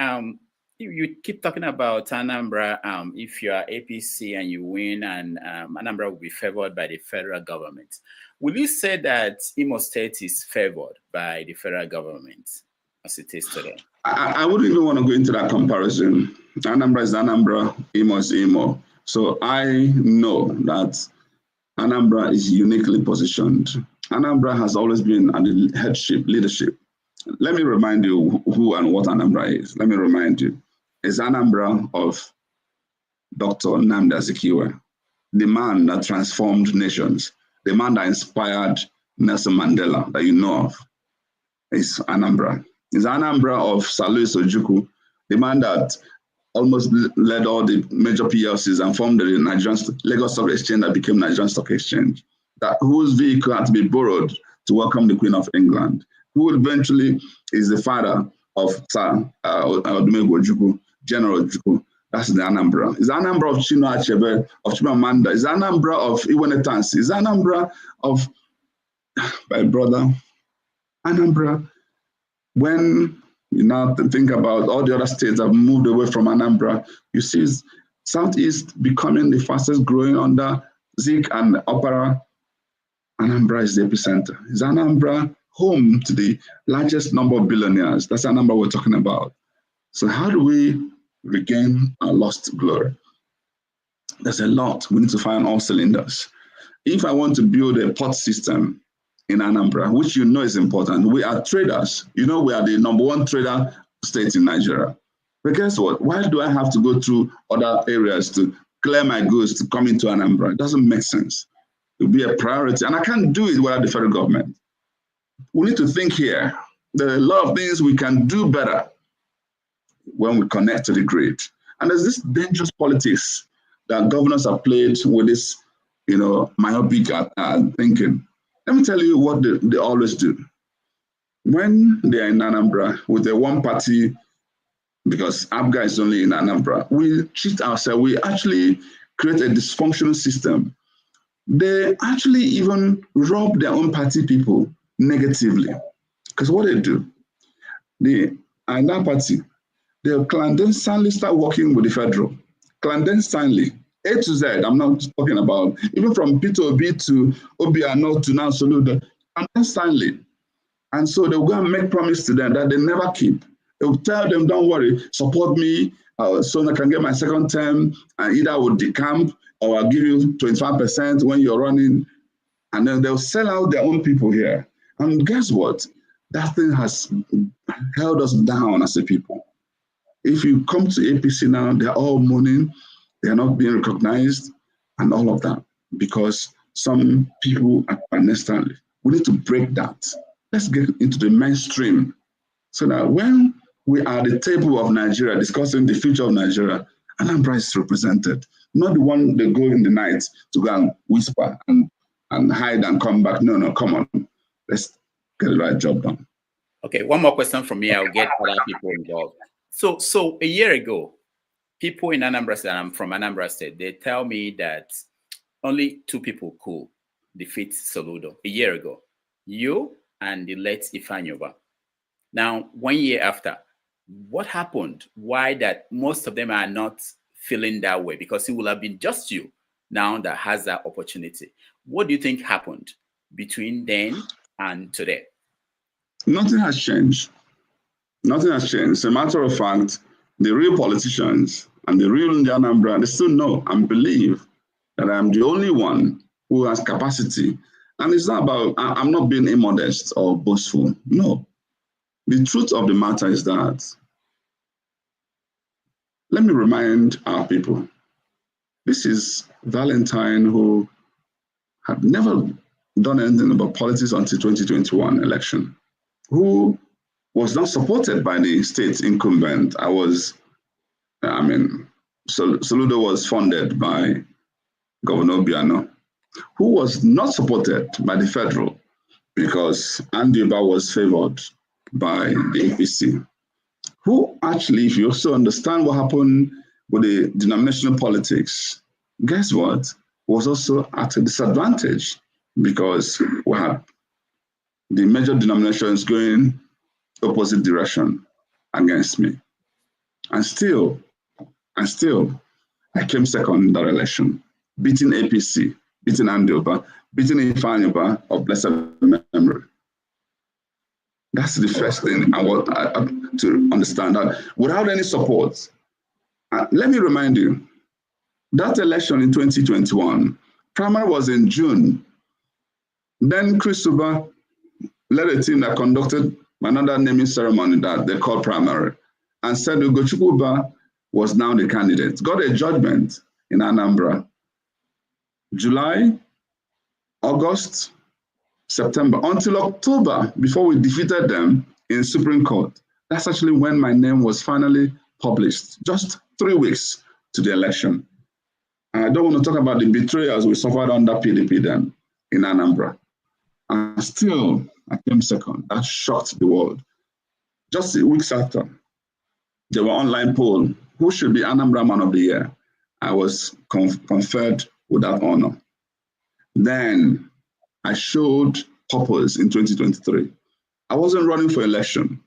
You keep talking about Anambra. If you are APC and you win, and Anambra will be favored by the federal government, will you say that Imo State is favored by the federal government as it is today? I wouldn't even want to go into that comparison. Anambra is Anambra, Imo is Imo. So I know that Anambra is uniquely positioned. Anambra has always been at the headship, leadership. Let me remind you who and what Anambra is. Let me remind you. It's Anambra of Dr. Nnamdi Azikiwe, the man that transformed nations, the man that inspired Nelson Mandela that you know of. It's Anambra. It's Anambra of Salusi Ojukwu, the man that almost led all the major PLCs and formed the Nigerian Lagos Stock Exchange that became Nigerian Stock Exchange, whose vehicle had to be borrowed to welcome the Queen of England, who eventually is the father of Sir Odumegwu Ojukwu, General Ojukwu. That's the Anambra. It's Anambra of Chinua Achebe, of Chimamanda. It's Anambra of Iwenetansi. It's Anambra of my brother. Anambra, when you now think about all the other states that have moved away from Anambra, you see Southeast becoming the fastest growing under Zik and Opera. Anambra is the epicenter. Is Anambra home to the largest number of billionaires? That's the number we're talking about. So how do we regain our lost glory? There's a lot. We need to find all cylinders. If I want to build a port system in Anambra, which you know is important, we are traders. You know, we are the #1 trader state in Nigeria. But guess what? Why do I have to go through other areas to clear my goods to come into Anambra? It doesn't make sense. It will be a priority. And I can't do it without the federal government. We need to think here. There are a lot of things we can do better when we connect to the grid. And there's this dangerous politics that governors have played with this, myopic thinking. Let me tell you what they always do. When they're in Anambra with a one party, because ABGA is only in Anambra, we cheat ourselves. We actually create a dysfunctional system. They actually even rob their own party people negatively. Because what they do, in that party, they'll clandestinely start working with the federal. Clandestinely. A to Z, I'm not talking about, even from P to B to Obiano to now Soludo, clandestinely. And so they'll go and make promise to them that they never keep. They'll tell them, don't worry, support me, so I can get my second term, and either I will decamp or I'll give you 25% when you're running. And then they'll sell out their own people here. And guess what? That thing has held us down as a people. If you come to APC now, they're all mourning. They're not being recognized and all of that because some people are clandestinely. We need to break that. Let's get into the mainstream so that when we are at the table of Nigeria discussing the future of Nigeria, Anambra is represented, not the one they go in the night to go and whisper and hide and come back. No, come on. Let's get the right job done. Okay, one more question from me. I'll get other people involved. So a year ago, people in Anambra State, and I'm from Anambra State, they tell me that only 2 people could defeat Soludo a year ago. You and the late Ifanyoba. Now, 1 year after, what happened? Why that most of them are not feeling that way? Because it will have been just you now that has that opportunity. What do you think happened between then and today? Nothing has changed. Nothing has changed. As a matter of fact, the real politicians and the real Anambra, they still know and believe that I'm the only one who has capacity. And it's not about, I'm not being immodest or boastful. No. The truth of the matter is that, let me remind our people, this is Valentine, who had never done anything about politics until 2021 election, who was not supported by the state incumbent. Soludo was funded by Governor Obiano, who was not supported by the federal because Andiba was favored by the APC, who actually, if you also understand what happened with the denominational politics, guess what, was also at a disadvantage because we had the major denominations going opposite direction against me. And still, I came second in that election, beating APC, beating Andoba, beating Ifanyoba of blessed memory. That's the first thing I want to understand, that without any support. Let me remind you, that election in 2021, primary was in June. Then Chris Uba led a team that conducted another naming ceremony that they called primary, and said Ugochukwu Uba was now the candidate. Got a judgment in Anambra. July, August, September, until October, before we defeated them in Supreme Court. That's actually when my name was finally published, just 3 weeks to the election. And I don't want to talk about the betrayals we suffered under PDP then in Anambra. And still, I came second. That shocked the world. Just weeks after, there were online poll, who should be Anambra Man of the Year? I was conferred with that honor. Then I showed purpose in 2023. I wasn't running for election.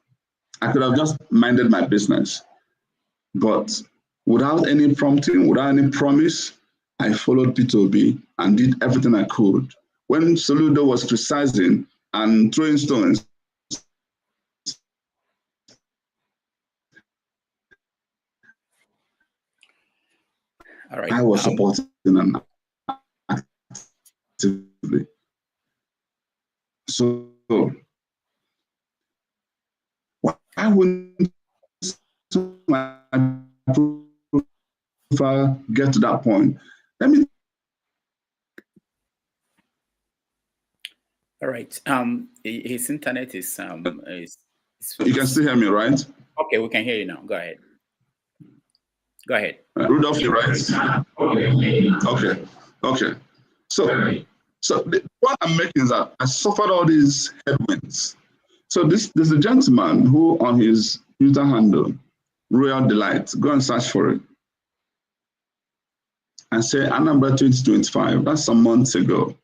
I could have just minded my business. But without any prompting, without any promise, I followed P2B and did everything I could. When Soludo was criticizing and throwing stones, all right. I was supporting them actively. So why wouldn't my profile get to that point? Let me. All right. His internet is You can still hear me, right? Okay, we can hear you now. Go ahead. Go ahead. Rudolph, you're right. Okay. So the point I'm making is that I suffered all these headwinds. So there's a gentleman who on his Twitter handle, Royal Delight, go and search for it, and say Anambra 2025, that's some months ago.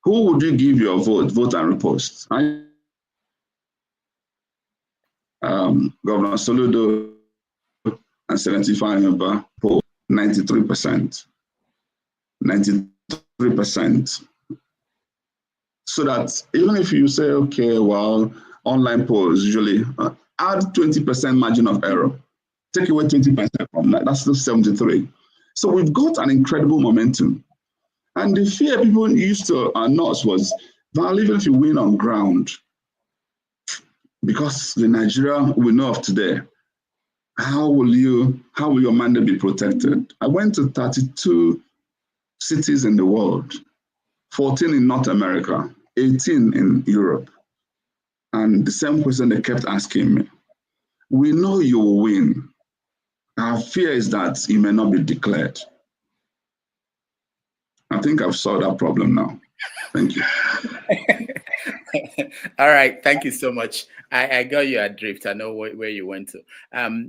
Who would you give your vote and repost? Governor Soludo and 75 poll, 93%. 93%. So that even if you say, okay, well, online polls usually add 20% margin of error, take away 20% from that, that's still 73. So we've got an incredible momentum. And the fear people used to announce was, Val, even if you win on ground, because the Nigeria we know of today, how will your mandate be protected? I went to 32 cities in the world, 14 in North America, 18 in Europe. And the same question they kept asking me. We know you will win. Our fear is that he may not be declared. I think I've solved that problem now. Thank you. All right, thank you so much. I got you adrift. I know where you went to.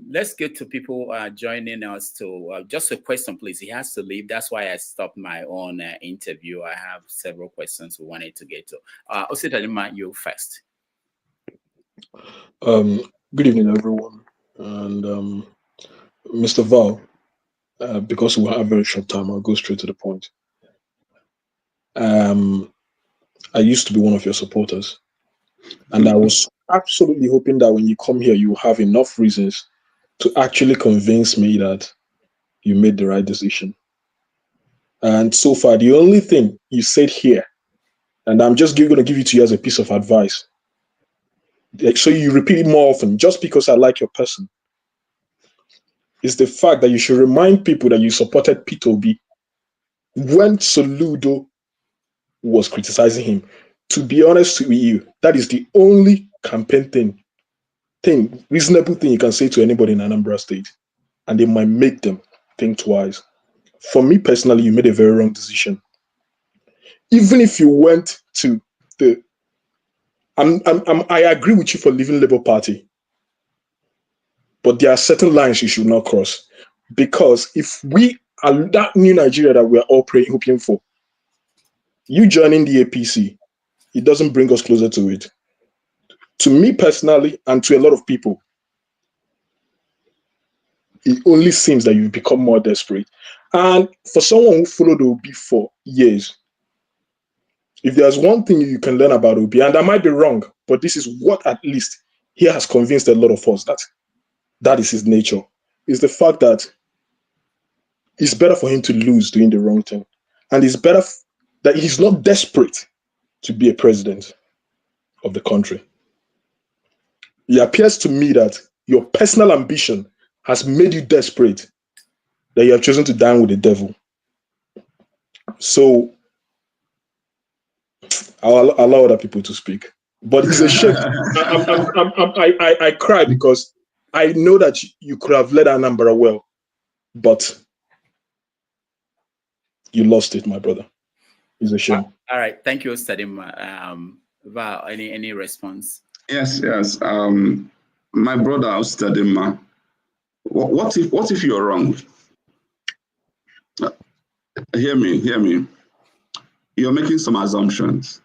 Let's get to people joining us to just a question, please. He has to leave. That's why I stopped my own interview. I have several questions we wanted to get to. Osita, you first. Good evening, everyone. And Mr. Val, because we have a very short time, I'll go straight to the point. I used to be one of your supporters, and I was absolutely hoping that when you come here, you have enough reasons to actually convince me that you made the right decision. And so far, the only thing you said here, and I'm just going to give it to you as a piece of advice, so you repeat it more often, just because I like your person, is the fact that you should remind people that you supported P2B when Soludo was criticizing him. To be honest with you, that is the only campaign reasonable thing you can say to anybody in Anambra State, and they might make them think twice. For me personally, you made a very wrong decision. Even if you went to the, I agree with you for leaving Labour Party, but there are certain lines you should not cross, because if we are that new Nigeria that we are all hoping for, you joining the APC, it doesn't bring us closer to it. To me personally, and to a lot of people, it only seems that you've become more desperate. And for someone who followed Obi for years, if there's one thing you can learn about Obi, and I might be wrong, but this is what at least he has convinced a lot of us that is his nature, is the fact that it's better for him to lose doing the wrong thing. And it's better that he's not desperate to be a president of the country. It appears to me that your personal ambition has made you desperate, that you have chosen to dine with the devil. So I'll allow other people to speak. But it's a shame. I cry because I know that you could have led Anambra well, but you lost it, my brother. It's a shame. All right. Thank you, Stadim. Val, any response? Yes. My brother, Stadim, what if you're wrong? Hear me. You're making some assumptions.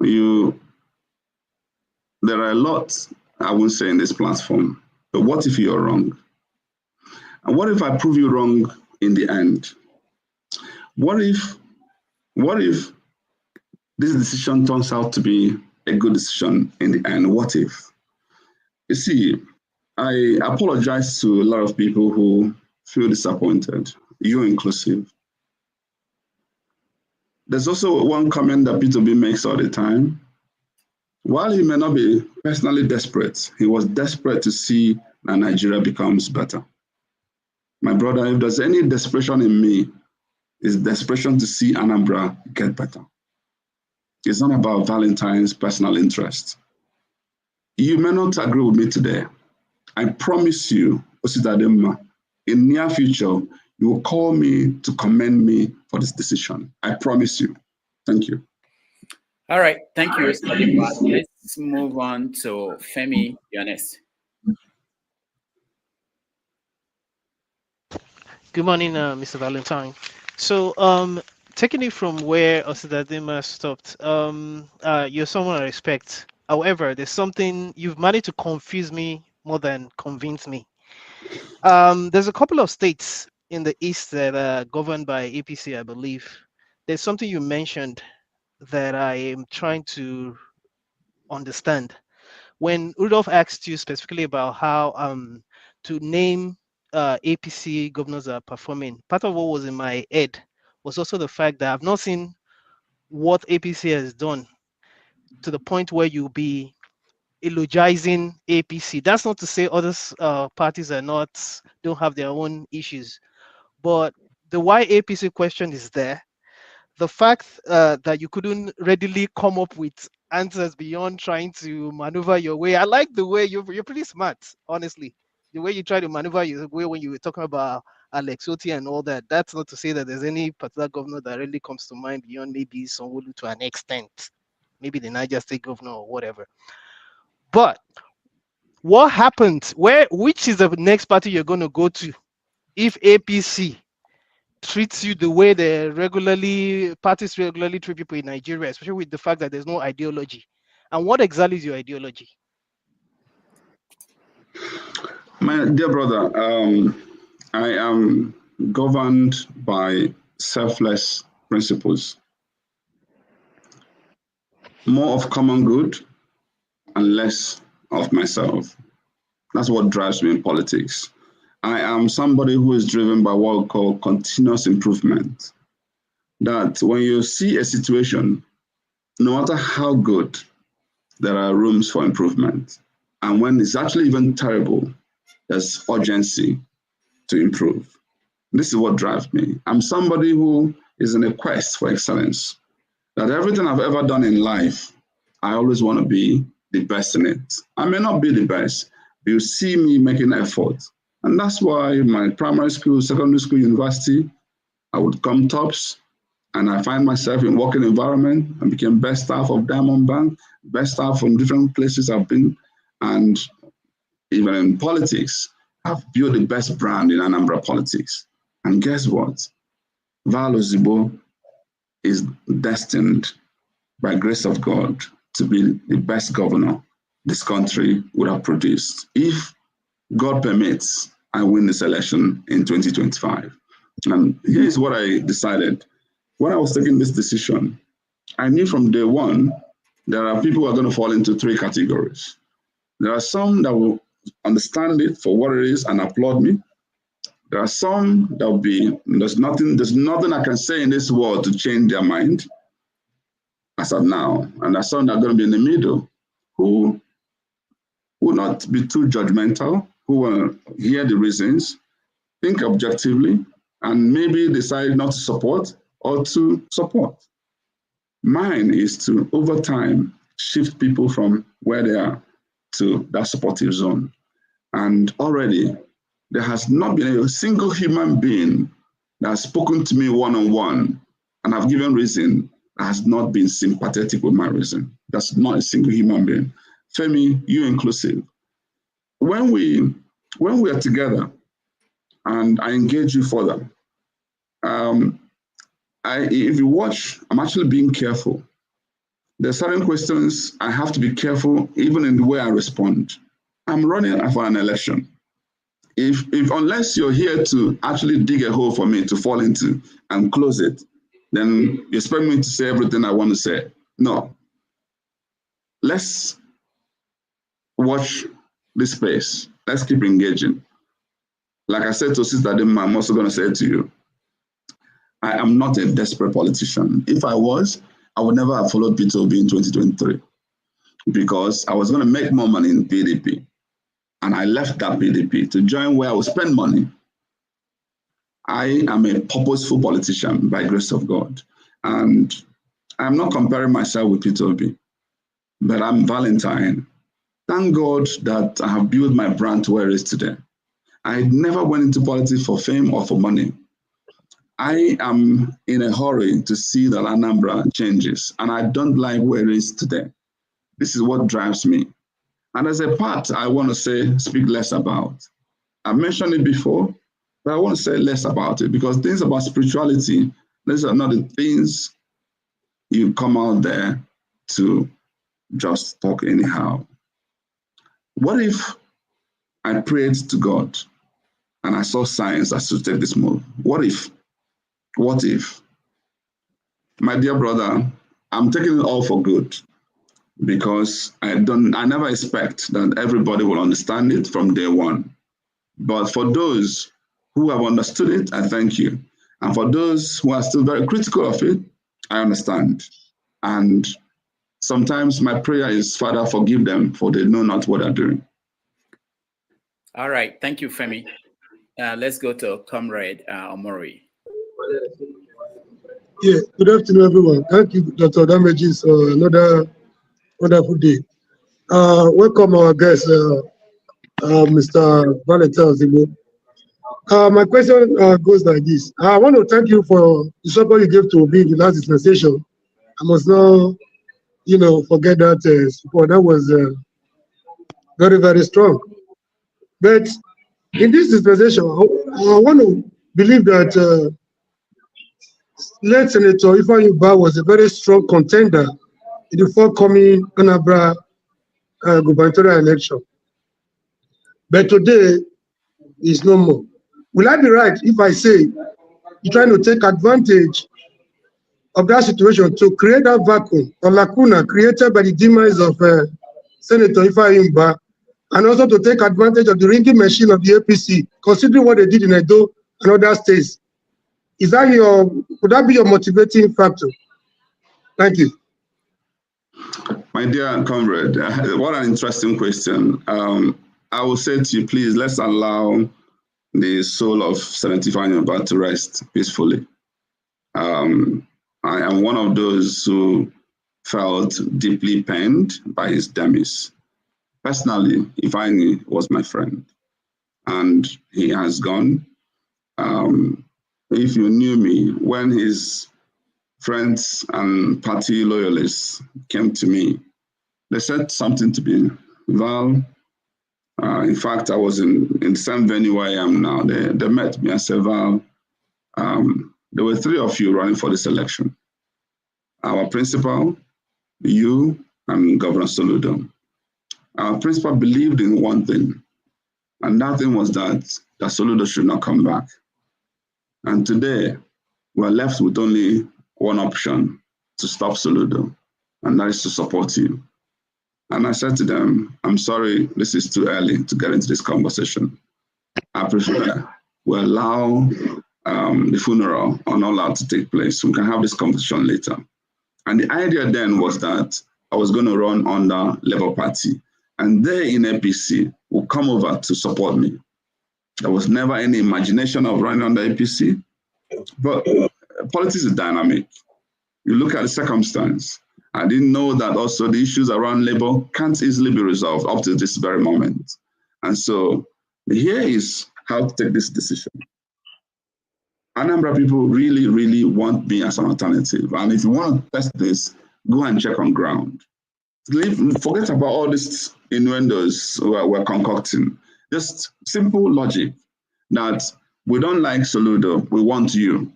There are a lot I won't say in this platform, but what if you're wrong? And what if I prove you wrong in the end? What if this decision turns out to be a good decision in the end? What if? You see, I apologize to a lot of people who feel disappointed, you inclusive. There's also one comment that P2B makes all the time. While he may not be personally desperate, he was desperate to see that Nigeria becomes better. My brother, if there's any desperation in me, it's desperation to see Anambra get better. It's not about Valentine's personal interest. You may not agree with me today. I promise you, Osidadema, in near future, you will call me to commend me for this decision. I promise you. Thank you. All right. Thank you. Let's move on to Femi. Be honest. Good morning, Mr. Valentine. So, taking it from where Osidadema stopped, you're someone I respect. However, there's something you've managed to confuse me more than convince me. There's a couple of states in the East that are governed by APC, I believe. There's something you mentioned that I am trying to understand. When Rudolph asked you specifically about how to name APC governors are performing, part of what was in my head was also the fact that I've not seen what APC has done to the point where you'll be eulogizing APC. That's not to say other parties don't have their own issues, but the why APC question is there. The fact that you couldn't readily come up with answers beyond trying to maneuver your way. I like the way you're pretty smart, honestly. the way you try to maneuver your way when you were talking about Alex Oti and all that, that's not to say that there's any particular governor that really comes to mind beyond maybe Sanwo-Olu to an extent, maybe the Niger State governor or whatever. But what happens? Which is the next party you're going to go to if APC treats you the way parties regularly treat people in Nigeria, especially with the fact that there's no ideology? And what exactly is your ideology? My dear brother, I am governed by selfless principles. More of common good and less of myself. That's what drives me in politics. I am somebody who is driven by what we call continuous improvement. That when you see a situation, no matter how good, there are rooms for improvement. And when it's actually even terrible, there's urgency to improve. This is what drives me. I'm somebody who is in a quest for excellence. That everything I've ever done in life, I always want to be the best in it. I may not be the best, but you see me making effort. And that's why my primary school, secondary school, university, I would come tops, and I find myself in working environment. I became best staff of Diamond Bank, best staff from different places I've been, and even in politics, I've built the best brand in Anambra politics. And guess what? Val Ozigbo is destined, by grace of God, to be the best governor this country would have produced. If God permits, I win this election in 2025. And here's what I decided. When I was taking this decision, I knew from day one, there are people who are going to fall into three categories. There are some that will understand it for what it is and applaud me. There are some that will be, there's nothing I can say in this world to change their mind as of now. And there are some that are going to be in the middle who will not be too judgmental, who will hear the reasons, think objectively, and maybe decide not to support or to support. Mine is to, over time, shift people from where they are to that supportive zone. And already, there has not been a single human being that has spoken to me one-on-one and have given reason that has not been sympathetic with my reason. That's not a single human being. Femi, you inclusive. When we are together and I engage you further, if you watch, I'm actually being careful. There are certain questions I have to be careful even in the way I respond. I'm running for an election. If unless you're here to actually dig a hole for me to fall into and close it, then you expect me to say everything I want to say. No. Let's watch this space. Let's keep engaging. Like I said to Sister Adema, I'm also going to say it to you. I am not a desperate politician. If I was, I would never have followed Peter Obi in 2023 because I was going to make more money in PDP. And I left that PDP to join where I would spend money. I am a purposeful politician by grace of God. And I'm not comparing myself with Peter Obi, but I'm Valentine. Thank God that I have built my brand to where it is today. I never went into politics for fame or for money. I am in a hurry to see that Anambra changes, and I don't like where it is today. This is what drives me. And as a part, I want to speak less about. I mentioned it before, but I want to say less about it because things about spirituality, these are not the things you come out there to just talk anyhow. What if I prayed to God and I saw signs that should take this move? What if? What if? My dear brother, I'm taking it all for good because I never expect that everybody will understand it from day one. But for those who have understood it, I thank you. And for those who are still very critical of it, I understand. And sometimes my prayer is, Father, forgive them, for they know not what they're doing. All right. Thank you, Femi. Let's go to Comrade Omori. Yeah, good afternoon, everyone. Thank you, Dr. Damages, for another wonderful day. Welcome our guest, Mr. Valentine Ozigbo. My question goes like this. I want to thank you for the support you gave to Obi in the last dispensation. I must not, forget that support. That was very, very strong. But in this dispensation, I want to believe that late Senator Ifeanyi Ubah was a very strong contender in the forthcoming Anambra gubernatorial election. But today is no more. Will I be right if I say you're trying to take advantage of that situation to create that vacuum or lacuna created by the demise of Senator Ifeanyi Ubah, and also to take advantage of the ringing machine of the APC, considering what they did in Edo and other states? Would that be your motivating factor? Thank you. My dear comrade, what an interesting question. I will say to you, please, let's allow the soul of Senator Ifeanyi Ubah to rest peacefully. I am one of those who felt deeply pained by his demise. Personally, Ifeanyi was my friend, and he has gone. If you knew me, when his friends and party loyalists came to me, they said something to me. Val, in fact, I was in the same venue where I am now. They met me and said, Val, there were 3 of you running for this election. Our principal, you, and Governor Soludo. Our principal believed in one thing, and that thing was that Soludo should not come back. And today, we're left with only one option to stop Soludo, and that is to support you. And I said to them, I'm sorry, this is too early to get into this conversation. I prefer we allow the funeral and all that to take place. We can have this conversation later. And the idea then was that I was going to run under Labour Party, and they in APC would come over to support me. There was never any imagination of running under APC, but politics is dynamic. You look at the circumstance. I didn't know that also the issues around Labour can't easily be resolved up to this very moment. And so here is how to take this decision. Anambra people really, really want me as an alternative. And if you want to test this, go and check on ground. Forget about all these innuendos we're concocting. Just simple logic that we don't like Soludo, we want you.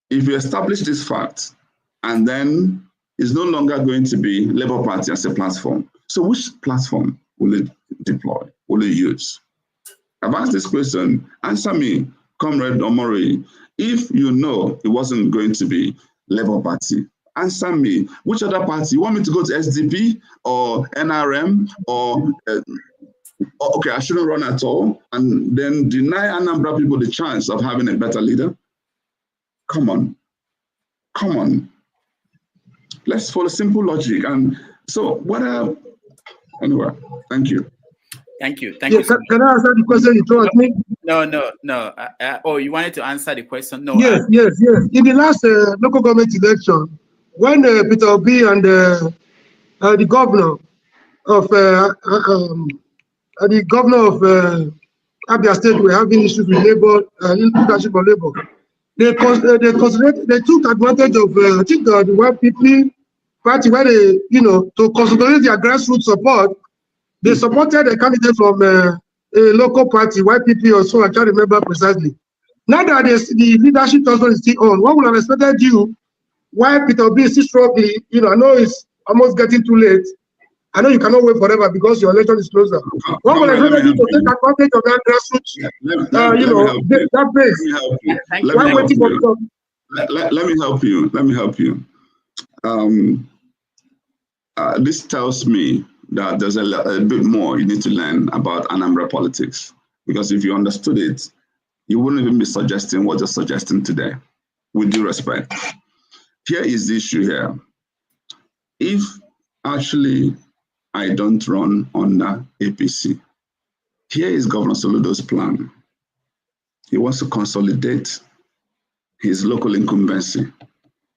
If you establish this fact, and then it's no longer going to be Labour Party as a platform. So which platform will it deploy, will it use? I've asked this question, answer me, Comrade Omori. If you know it wasn't going to be Labour Party, answer me, which other party? You want me to go to SDP or NRM or, okay, I shouldn't run at all, and then deny Anambra people the chance of having a better leader? Come on, come on. Let's follow simple logic. And so anyway, thank you. Thank you. Thank you. Can I answer the question you throw at me? No. Oh, you wanted to answer the question? No. Yes. In the last local government election, when Peter Obi and the governor of Abia State were having issues with labor, leadership of labor, they took advantage of I think the YPP party where they to consolidate their grassroots support. They supported a candidate from a local party, YPP or so, I can't remember precisely. Now that the leadership husband is still on, what would have expected you? Why Peter Obi is still struggling? I know it's almost getting too late. I know you cannot wait forever because your election is closer. What would have expected you to take advantage of that grassroots, that base? Why waiting for the Let me help you. This tells me that there's a bit more you need to learn about Anambra politics. Because if you understood it, you wouldn't even be suggesting what you're suggesting today, with due respect. Here is the issue here. If actually I don't run under APC, here is Governor Soludo's plan. He wants to consolidate his local incumbency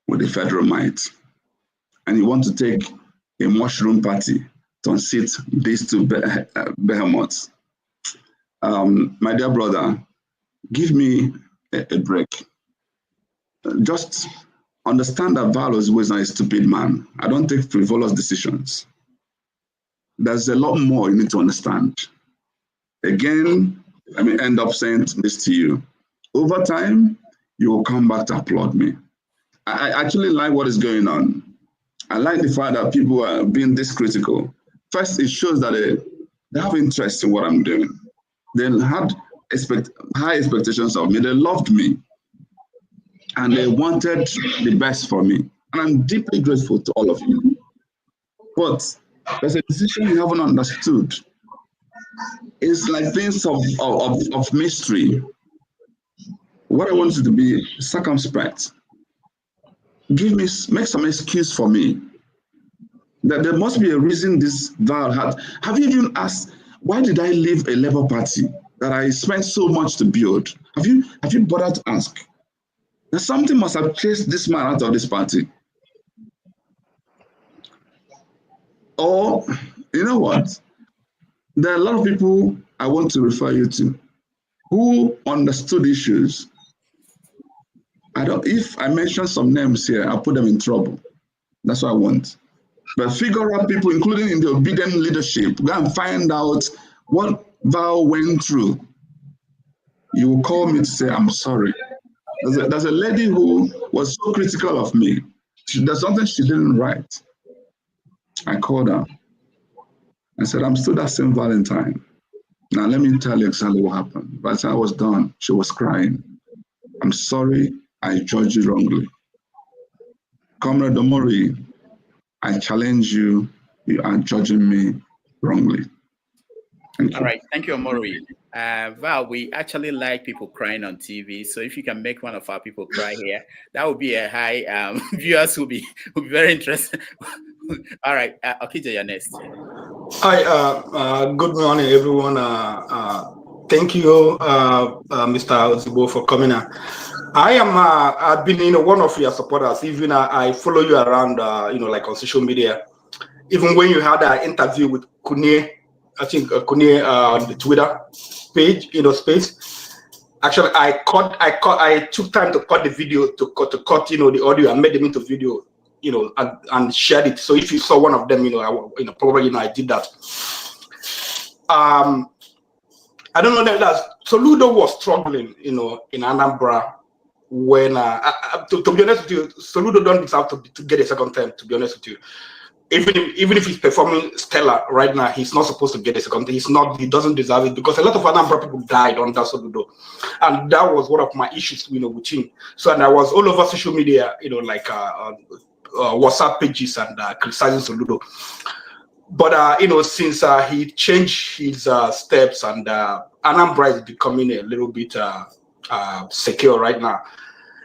with the federal might. And he wants to take a mushroom party to unseat these two behemoths. My dear brother, give me a break. Just understand that Val Ozigbo is not a stupid man. I don't take frivolous decisions. There's a lot more you need to understand. Again, let me end up saying this to you. Over time, you will come back to applaud me. I actually like what is going on. I like the fact that people are being this critical. First, it shows that they have interest in what I'm doing. They had high expectations of me. They loved me. And they wanted the best for me. And I'm deeply grateful to all of you. But there's a decision you haven't understood. It's like things of mystery. What I want you to be circumspect. Make some excuse for me. That there must be a reason this Val had. Have you even asked, why did I leave a Labour Party that I spent so much to build? Have you bothered to ask? That something must have chased this man out of this party. Or, you know what? There are a lot of people I want to refer you to who understood issues. If I mention some names here, I'll put them in trouble. That's what I want. But figure out people, including in the obedient leadership, go and find out what Val went through. You will call me to say, I'm sorry. There's a lady who was so critical of me. There's something she didn't write. I called her. I said, I'm still that same Valentine. Now, let me tell you exactly what happened. By the time I was done, she was crying. I'm sorry, I judged you wrongly. Comrade Omori, I challenge you. You are judging me wrongly. All right, thank you, Omori. Val, we actually like people crying on TV, so if you can make one of our people cry here, that would be a high. Viewers will be very interested. All right, Okija, you're next. Hi, good morning, everyone. Thank you, Mr. Ozigbo, for coming. I've been one of your supporters. Even I follow you around, like on social media. Even when you had an interview with Kune, I think Kune on the Twitter page, space. Actually, I took time to cut the video, to cut the audio, and made them into video, and shared it. So if you saw one of them, probably I did that. I don't know that Soludo was struggling, in Anambra when, to be honest with you, Soludo don't deserve to get a second term, to be honest with you. Even if he's performing stellar right now, he's not supposed to get a second term. He doesn't deserve it, because a lot of Anambra people died under Soludo. And that was one of my issues, with him. So, and I was all over social media, like WhatsApp pages and criticizing Soludo. But since he changed his steps, and Anambra is becoming a little bit secure right now.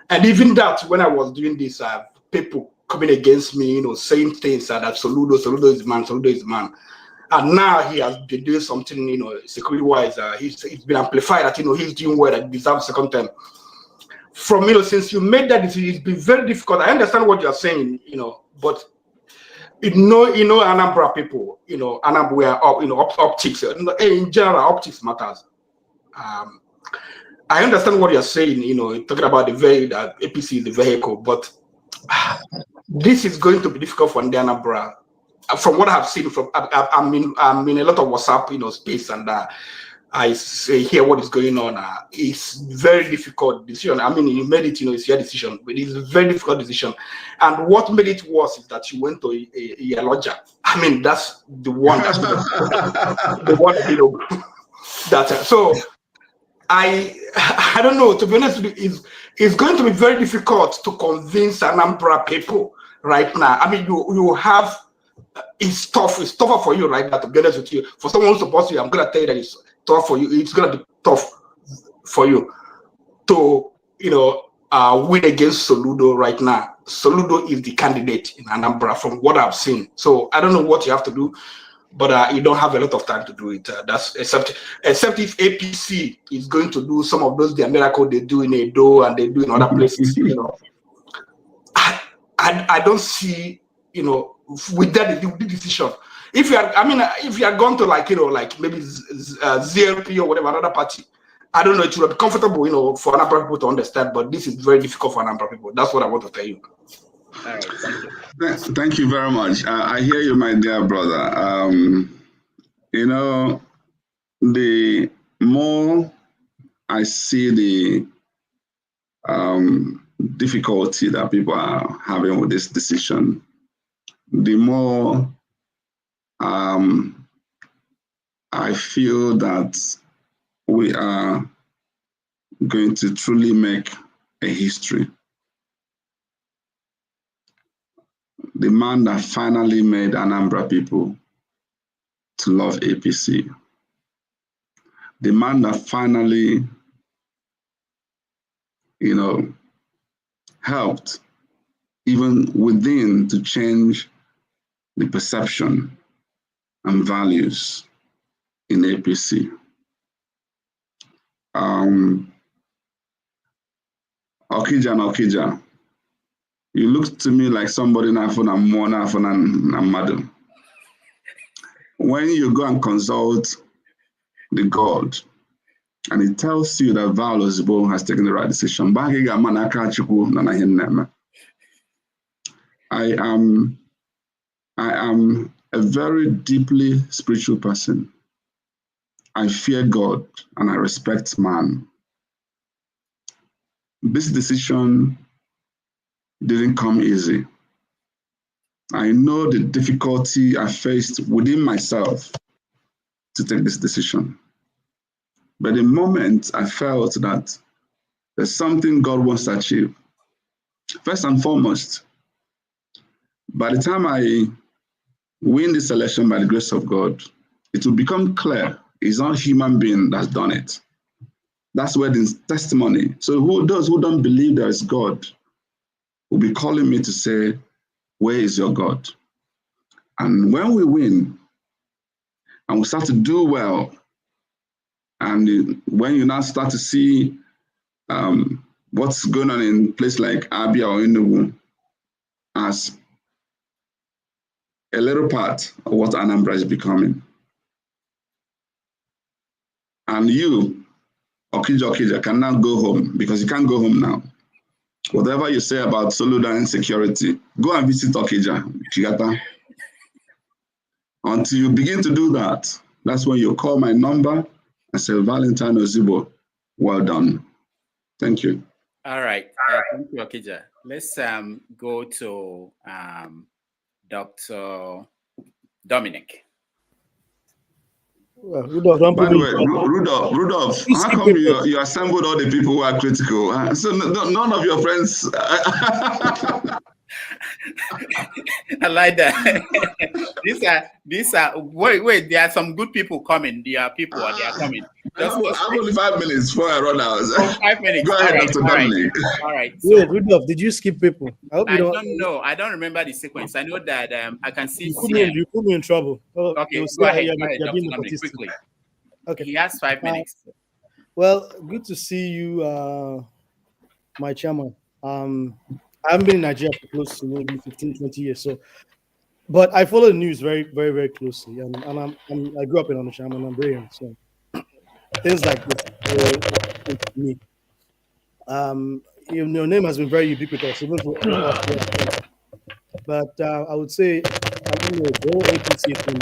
And even that, when I was doing this, people coming against me, saying things that Soludo is man. And now he has been doing something, security-wise. It's been amplified that he's doing well, that deserves second term. From since you made that decision, it's been very difficult. I understand what you're saying, but Anambra people, Anambra we are optics. In general, optics matters. I understand what you're saying, talking about the APC is the vehicle, but this is going to be difficult for the Anambra. From what I've seen, I'm in a lot of WhatsApp, space, and I hear what is going on. It's very difficult decision. I mean, you made it, it's your decision, but it's a very difficult decision. And what made it worse is that you went to a lodger. I mean, that's the one. The one, that. So I don't know. To be honest with you, it's going to be very difficult to convince Anambra people right now. I mean, you have. It's tough. It's tougher for you right now. To be honest with you, for someone who supports you, I'm gonna tell you that it's tough for you. It's gonna be tough for you to win against Soludo right now. Soludo is the candidate in Anambra from what I've seen. So I don't know what you have to do, but you don't have a lot of time to do it. That's except if APC is going to do some of those the miracle they do in Edo and they do in other places. I don't see with that the decision. If you are, I mean, if you are going to like, like maybe ZLP or whatever, another party, I don't know, it will be comfortable, for Anambra people to understand, but this is very difficult for Anambra people. That's what I want to tell you. All right, thank you. Thank you very much. I hear you, my dear brother. The more I see the difficulty that people are having with this decision, the more I feel that we are going to truly make a history. The man that finally made Anambra people to love APC. The man that finally, helped even within to change the perception and values in APC. Okija, you look to me like somebody madu. When you go and consult the God, and he tells you that Val Ozigbo has taken the right decision, I am a very deeply spiritual person. I fear God and I respect man. This decision didn't come easy. I know the difficulty I faced within myself to take this decision. But the moment I felt that there's something God wants to achieve, first and foremost, by the time I win this election by the grace of God, it will become clear it's not a human being that's done it. That's where the testimony. So those who don't believe there is God will be calling me to say, where is your God? And when we win and we start to do well, and when you now start to see what's going on in a place like Abia or Enugu as a little part of what Anambra is becoming. And you, Okija, can now go home, because you can't go home now. Whatever you say about Soludo and insecurity, go and visit Okija, Chigata. Until you begin to do that, that's when you call my number and say, Valentine Ozigbo, well done. Thank you. All right. Thank you, Okija. Let's go to Dr. Dominic. Well, Rudolph, by the way, Rudolph, how come you assembled all the people who are critical? So none of your friends. I like that. these are. Wait. There are some good people coming. There are people. They are coming. I have only 5 minutes before I run out. Oh, 5 minutes. Go ahead, Dr. Dominic. All right. So, wait, Rudolph, did you skip people? I don't know. I don't remember the sequence. I know that I can see. You put me in trouble. Okay, go ahead, Dr. Dominic, quickly. Okay. He has 5 minutes. Well, good to see you, my chairman. I haven't been in Nigeria for close to maybe 15, 20 years. But I follow the news very, very, very closely. And I grew up in Onitsha. I'm an Umbrian, so things like this to me. Your name has been very ubiquitous, even for but I would say, I don't know, the whole APC thing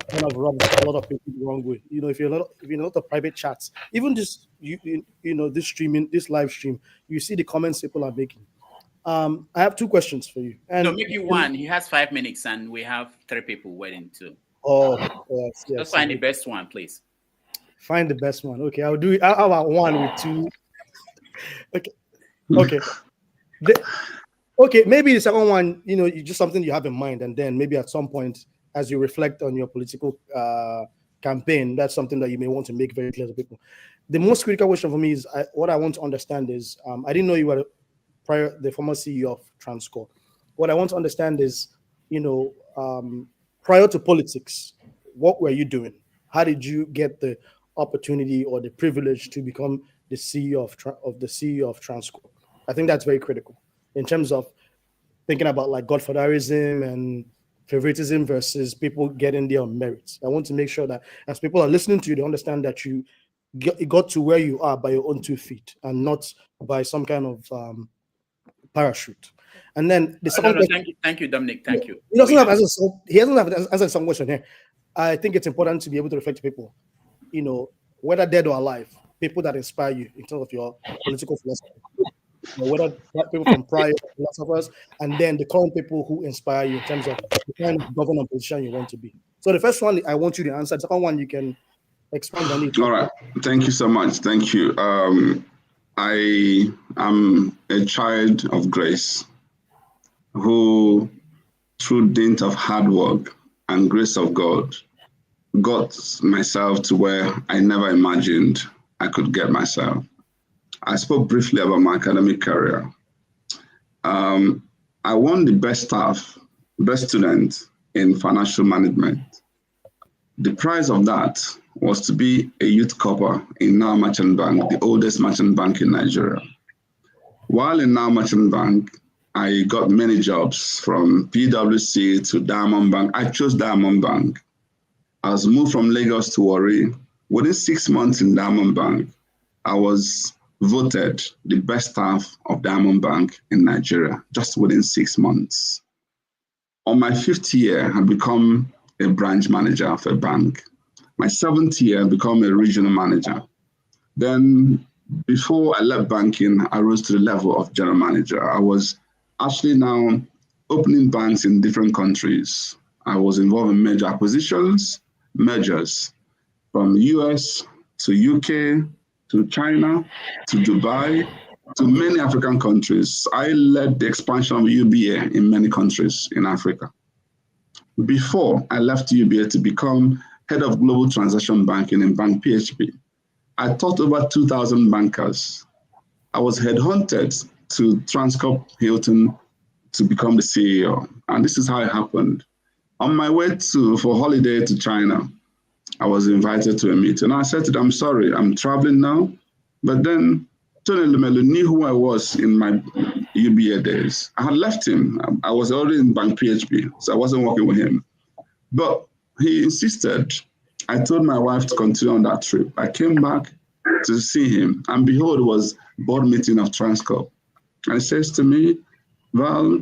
kind of rubs a lot of people the wrong way. If you're in a lot of private chats, even just this streaming, this live stream, you see the comments people are making. I have 2 questions for you. And no, maybe one. He has 5 minutes, and we have 3 people waiting too. Oh, yes. Let's find the best one, please. Find the best one. Okay, I'll do it. How about 1 with 2? Okay. Okay, maybe the second one, just something you have in mind, and then maybe at some point, as you reflect on your political campaign, that's something that you may want to make very clear to people. The most critical question for me is what I want to understand is I didn't know you were the former CEO of Transcorp. What I want to understand is, prior to politics, what were you doing? How did you get the opportunity or the privilege to become the CEO of Transcorp? I think that's very critical in terms of thinking about like godfatherism and favoritism versus people getting there on merits. I want to make sure that as people are listening to you, they understand that you got to where you are by your own 2 feet and not by some kind of parachute. And then the second question, thank you, Dominic. Thank you. He doesn't have answers. He doesn't have answered some question here. I think it's important to be able to reflect to people, whether dead or alive, people that inspire you in terms of your political philosophy. Whether people from prior philosophers and then the current people who inspire you in terms of the kind of government position you want to be. So the first one I want you to answer. The second one you can expand on it. All right. Thank you so much. Thank you. I am a child of grace who, through dint of hard work and grace of God, got myself to where I never imagined I could get myself. I spoke briefly about my academic career. I won the best student in financial management. The prize of that was to be a youth corper in Now Merchant Bank, the oldest merchant bank in Nigeria. While in Now Merchant Bank, I got many jobs from PwC to Diamond Bank. I chose Diamond Bank. I was moved from Lagos to Warri. Within 6 months in Diamond Bank, I was voted the best staff of Diamond Bank in Nigeria, just within 6 months. On my 5th year, I become a branch manager of a bank. My 7th year, I become a regional manager. Then before I left banking, I rose to the level of general manager. I was actually now opening banks in different countries. I was involved in major acquisitions, mergers from US to UK, to China, to Dubai, to many African countries. I led the expansion of UBA in many countries in Africa. Before I left UBA to become head of global transaction banking in Bank PHP, I taught over 2,000 bankers. I was headhunted to Transcorp Hilton to become the CEO. And this is how it happened. On my way for holiday to China, I was invited to a meeting. I said to them, I'm sorry, I'm traveling now. But then Tony Lumelu knew who I was in my UBA days. I had left him. I was already in Bank PHP, so I wasn't working with him. But he insisted. I told my wife to continue on that trip. I came back to see him, and behold, it was board meeting of Transcorp. And he says to me, Val,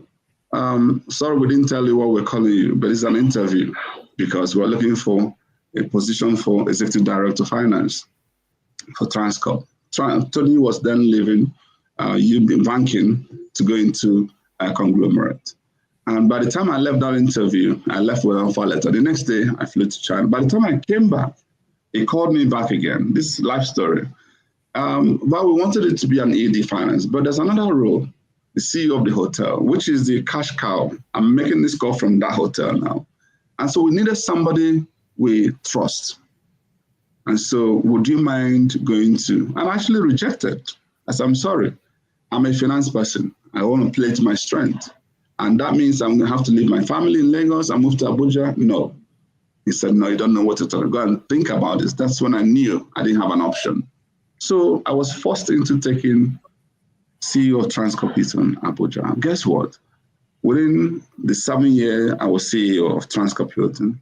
sorry we didn't tell you what we're calling you, but it's an interview because we're looking for a position for Executive Director of Finance for Transcorp. Tony was then leaving UB banking to go into a conglomerate. And by the time I left that interview, I left with an offer letter. The next day, I flew to China. By the time I came back, he called me back again. This life story. But we wanted it to be an ED finance, but there's another role, the CEO of the hotel, which is the cash cow. I'm making this call from that hotel now. And so we needed somebody we trust. And so would you mind going to? I'm actually rejected. I said, I'm sorry. I'm a finance person. I want to play to my strength. And that means I'm going to have to leave my family in Lagos and move to Abuja? No. He said, no, you don't know what to talk. Go and think about this. That's when I knew I didn't have an option. So I was forced into taking CEO of Transcorp Hilton Abuja. And guess what? Within the 7 years I was CEO of Transcorp Hilton,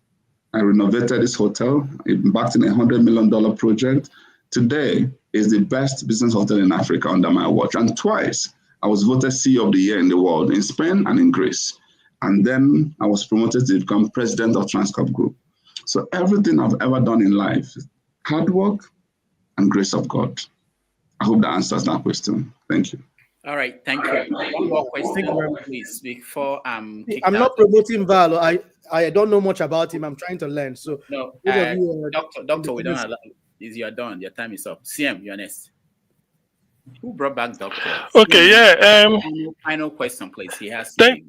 I renovated this hotel, embarked in a $100 million project. Today is the best business hotel in Africa under my watch. And twice I was voted CEO of the Year in the world, in Spain and in Greece. And then I was promoted to become president of Transcorp Group. So everything I've ever done in life, hard work and grace of God. I hope that answers that question. Thank you. All right, thank you. One more question, please, before I'm not promoting Val. I don't know much about him. I'm trying to learn. So no, doctor, we don't allow. You're done. Your time is up. CM, you're next. Who brought back doctor? Okay, yeah. Final question, please. He has. Thank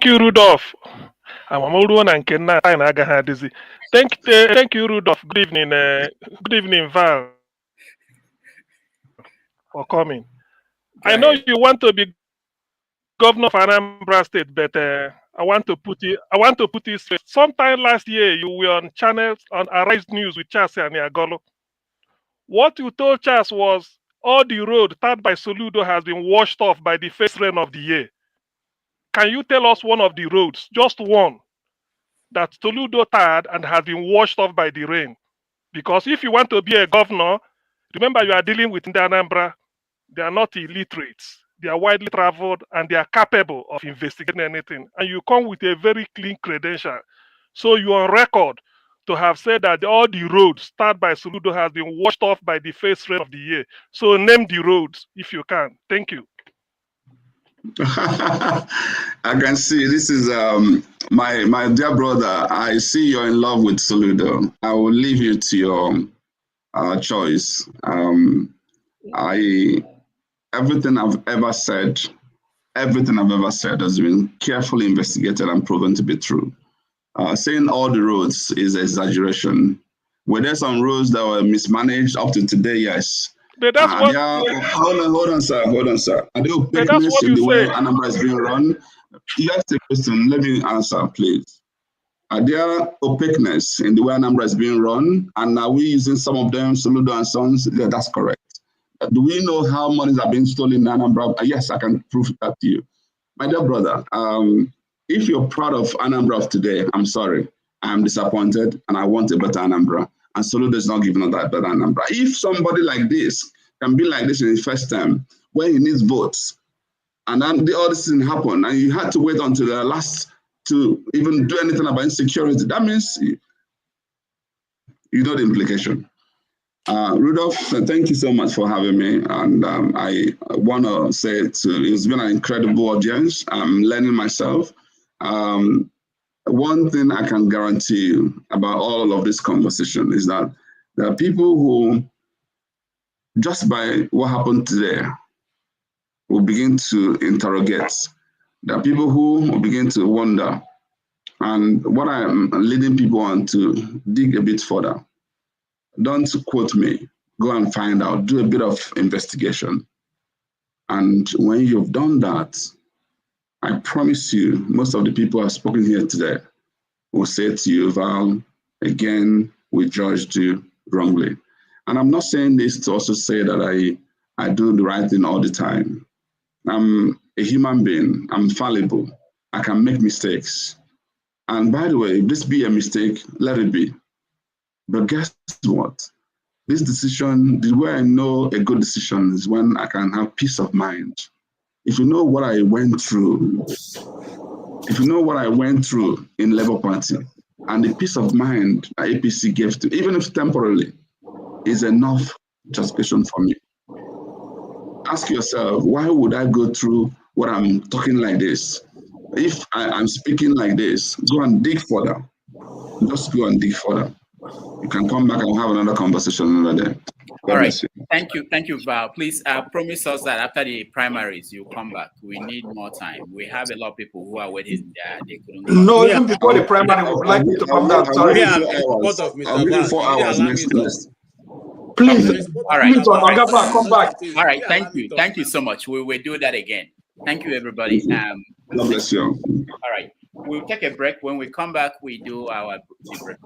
you, Rudolph. Thank you, Rudolph. Good evening. Good evening, Val. For coming. I know you want to be governor of Anambra State, but I want to put it straight. Sometime last year, you were on channels on Arise News with Charles and Agolo. What you told Charles was all the road started by Soludo has been washed off by the first rain of the year. can you tell us one of the roads, just one, that Soludo tired and has been washed off by the rain? Because if you want to be a governor, remember you are dealing with the Anambra. They are not illiterates. They are widely traveled and they are capable of investigating anything. And you come with a very clean credential. So you are on record to have said that all the roads started by Soludo has been washed off by the first rain of the year. So name the roads if you can. Thank you. I can see this is my dear brother. I see you're in love with Soludo. I will leave you to your choice. Everything I've ever said has been carefully investigated and proven to be true. Saying all the roads is exaggeration. Were there some roads that were mismanaged up to today? Yes. But that's what. Hold on, sir. Are there opaqueness in the way Anambra is being run? You asked a question. Let me answer, please. Are there opaqueness in the way Anambra is being run? And are we using some of them, Soludo and Sons? Yeah, that's correct. Do we know how monies are being stolen in Anambra? Yes, I can prove that to you. My dear brother, if you're proud of Anambra of today, I'm sorry. I'm disappointed and I want a better Anambra. And Soludo is not giving us that better Anambra. If somebody like this can be like this in his first term, when he needs votes, and then all this didn't happen, and you had to wait until the last to even do anything about insecurity, that means you know the implication. Rudolph, thank you so much for having me. And I want to say it's been an incredible audience. I'm learning myself. One thing I can guarantee you about all of this conversation is that there are people who, just by what happened today, will begin to interrogate. There are people who will begin to wonder. And what I am leading people on to dig a bit further. Don't quote me. Go and find out. Do a bit of investigation. And when you've done that, I promise you, most of the people who have spoken here today will say to you, Val, again, we judged you wrongly. And I'm not saying this to also say that I do the right thing all the time. I'm a human being. I'm fallible. I can make mistakes. And by the way, if this be a mistake, let it be. But guess what? This decision, the way I know a good decision is when I can have peace of mind. If you know what I went through, in Labour Party, and the peace of mind that APC gave to, even if temporarily, is enough justification for me. Ask yourself, why would I go through what I'm talking like this? If I'm speaking like this, go and dig further. Just go and dig further. You can come back and have another conversation another day. All right. Thank you, Val. Please promise us that after the primaries, you'll come back. We need more time. We have a lot of people who are waiting there. They couldn't come. No, even before the primary, we would like you to come down. Sorry. I'll give you 4 hours next. Please. All right. Come back. All right. Thank you so much. We will do that again. Thank you, everybody. God bless you. All right. We'll take a break. When we come back, we do our break.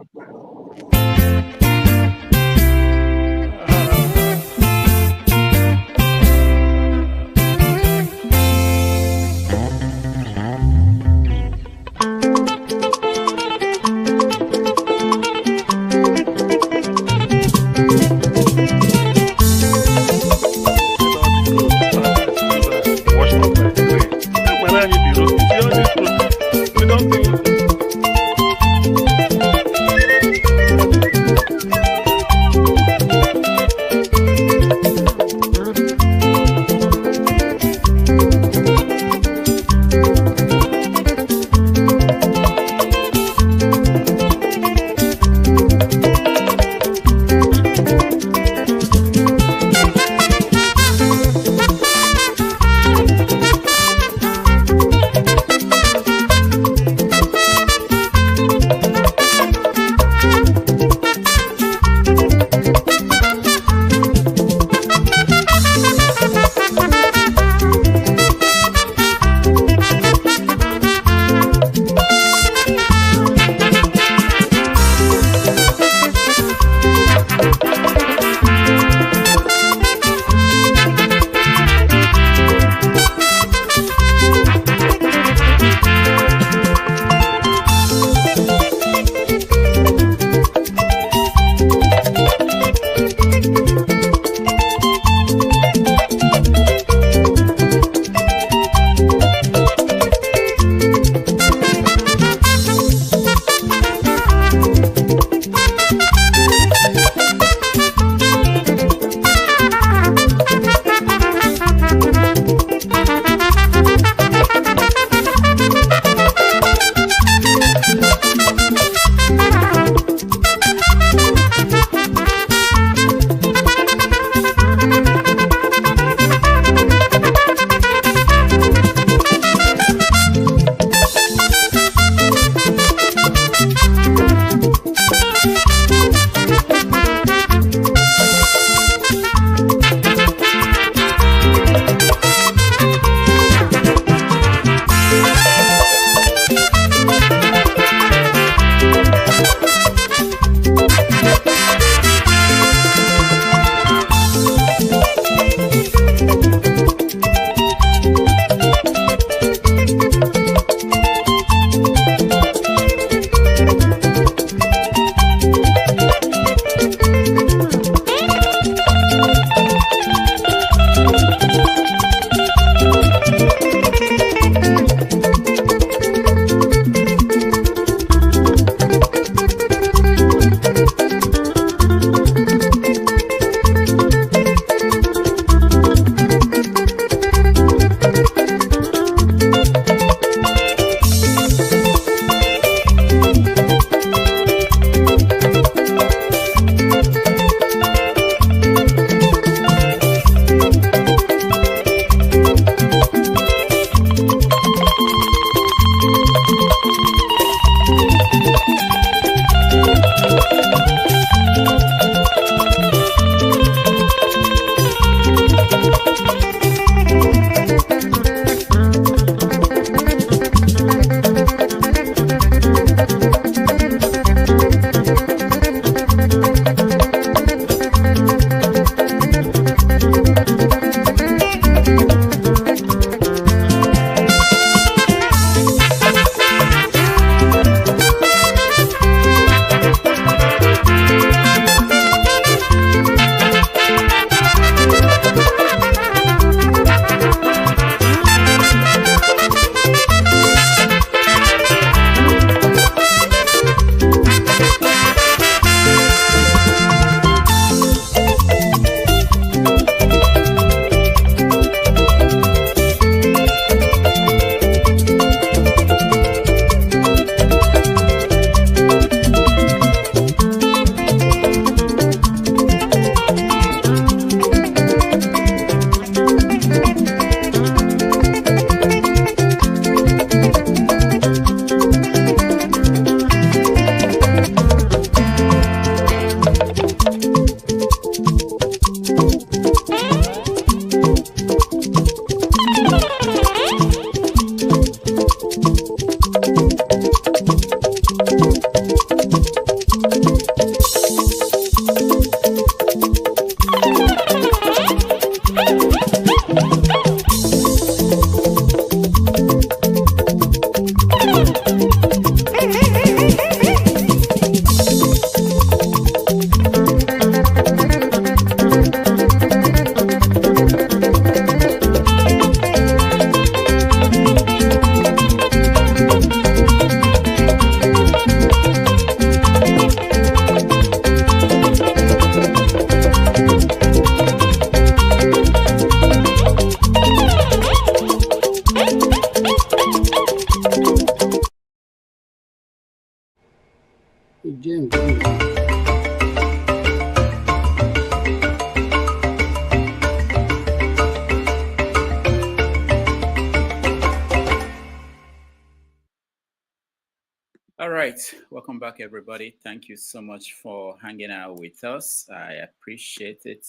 All right, welcome back, everybody. Thank you so much for hanging out with us. I appreciate it.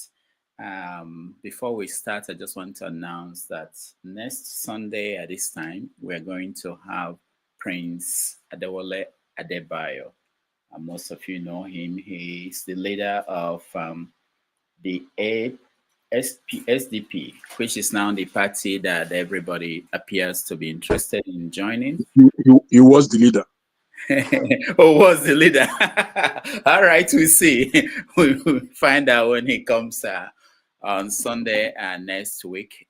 Before we start, I just want to announce that next Sunday at this time, we're going to have Prince Adewale Adebayo. Most of you know him. He is the leader of the SDP, which is now the party that everybody appears to be interested in joining. He was the leader. Or was the leader? All right, we'll see. We'll find out when he comes on Sunday next week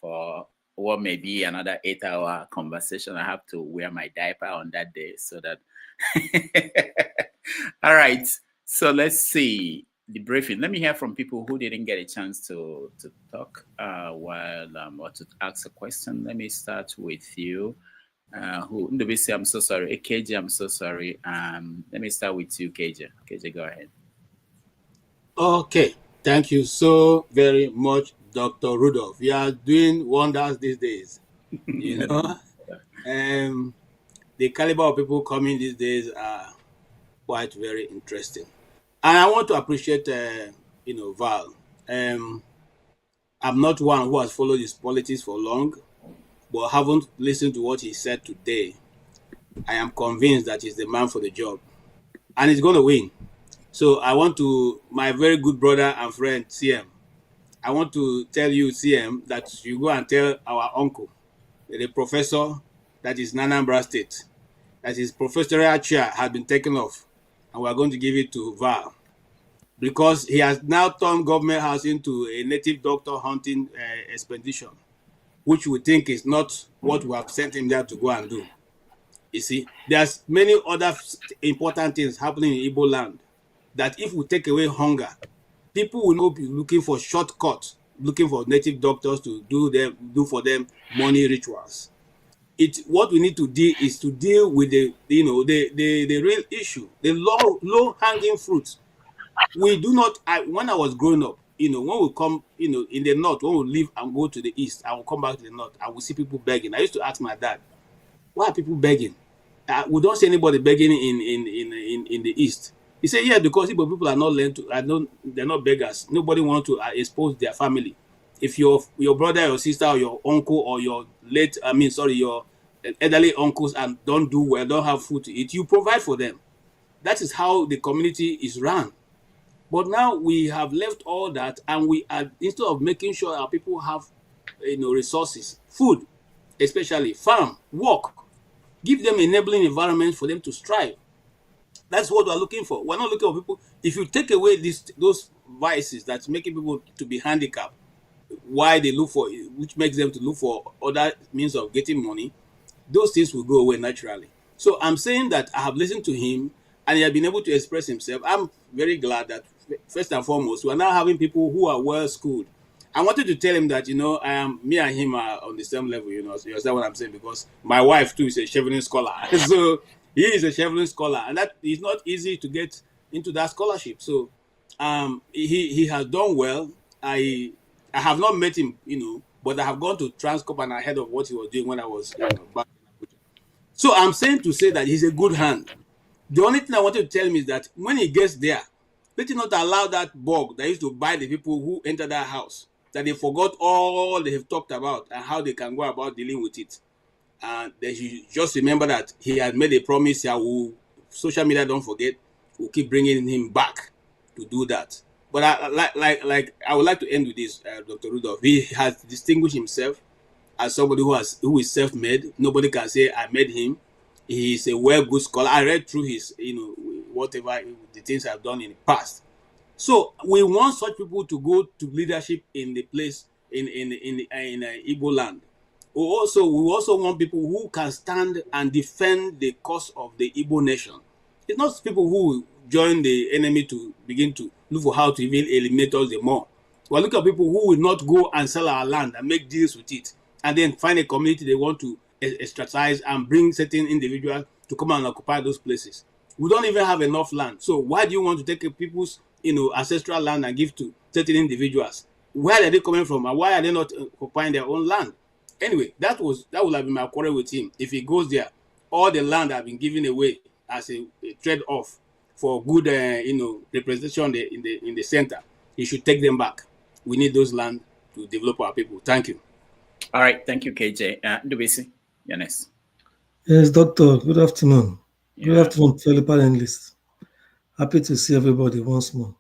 for what may be another 8-hour conversation. I have to wear my diaper on that day so that. All right, so let's see the briefing. Let me hear from people who didn't get a chance to talk or to ask a question. Let me start with you. Who do we say? I'm so sorry. KJ, I'm so sorry. Let me start with you, KJ. KJ, go ahead. Okay, thank you so very much, Dr. Rudolph. You are doing wonders these days. You know, the caliber of people coming these days are quite very interesting. And I want to appreciate, Val. I'm not one who has followed his politics for long, but haven't listened to what he said today. I am convinced that he's the man for the job, and he's going to win. So I want to, my very good brother and friend, CM, I want to tell you, CM, that you go and tell our uncle, the professor that is in Anambra State, that his professorial chair has been taken off, and we're going to give it to Val, because he has now turned government house into a native doctor hunting expedition, which we think is not what we have sent him there to go and do. You see, there's many other important things happening in Igbo land that if we take away hunger, people will not be looking for shortcuts, looking for native doctors to do for them money rituals. What we need to do is to deal with the real issue, the low hanging fruits. We do not. When I was growing up, when we come, in the north, when we leave and go to the east, I will come back to the north, I will see people begging. I used to ask my dad, why are people begging? We don't see anybody begging in the east. He said, yeah, because people are not learned to, they're not beggars. Nobody wants to expose their family. If your brother, your sister, or your uncle, or your your elderly uncles and don't do well, don't have food to eat, you provide for them. That is how the community is run. But now we have left all that, and we are, instead of making sure our people have, resources, food, especially farm, work, give them enabling environment for them to strive. That's what we're looking for. We're not looking for people. If you take away those vices that's making people to be handicapped, why they look for, which makes them to look for other means of getting money, those things will go away naturally. So I'm saying that I have listened to him, and he has been able to express himself. I'm very glad that, first and foremost, we are now having people who are well schooled. I wanted to tell him that, me and him are on the same level, so you understand what I'm saying, because my wife too is a Chevening scholar. So he is a Chevening scholar, and that is not easy to get into that scholarship. So he has done well. I have not met him, but I have gone to Transcorp and I heard of what he was doing when I was back in Abuja. So I'm saying to say that he's a good hand. The only thing I wanted to tell him is that when he gets there, let him not allow that bug that used to bite the people who enter that house, that they forgot all they have talked about and how they can go about dealing with it. And they should just remember that he had made a promise, he will social media, don't forget, will keep bringing him back to do that. But I would like to end with this, Dr. Rudolph. He has distinguished himself as somebody who is self-made. Nobody can say I made him. He is a good scholar. I read through his, whatever the things I've done in the past. So we want such people to go to leadership in the place in Igbo land. We also want people who can stand and defend the cause of the Igbo nation. It's not people who join the enemy to begin to look for how to even eliminate us the more. Well, look at people who will not go and sell our land and make deals with it, and then find a community they want to strategize and bring certain individuals to come and occupy those places. We don't even have enough land. So why do you want to take people's ancestral land and give to certain individuals? Where are they coming from, and why are they not occupying their own land? Anyway, that would have been my quarrel with him. If he goes there, all the land have been given away as a trade-off for good, representation in the center. He should take them back. We need those land to develop our people. Thank you. All right, thank you, KJ. Ndubisi, you're next. Yes, Doctor. Good afternoon. Yeah. Good afternoon, fellow panelists. Happy to see everybody once more.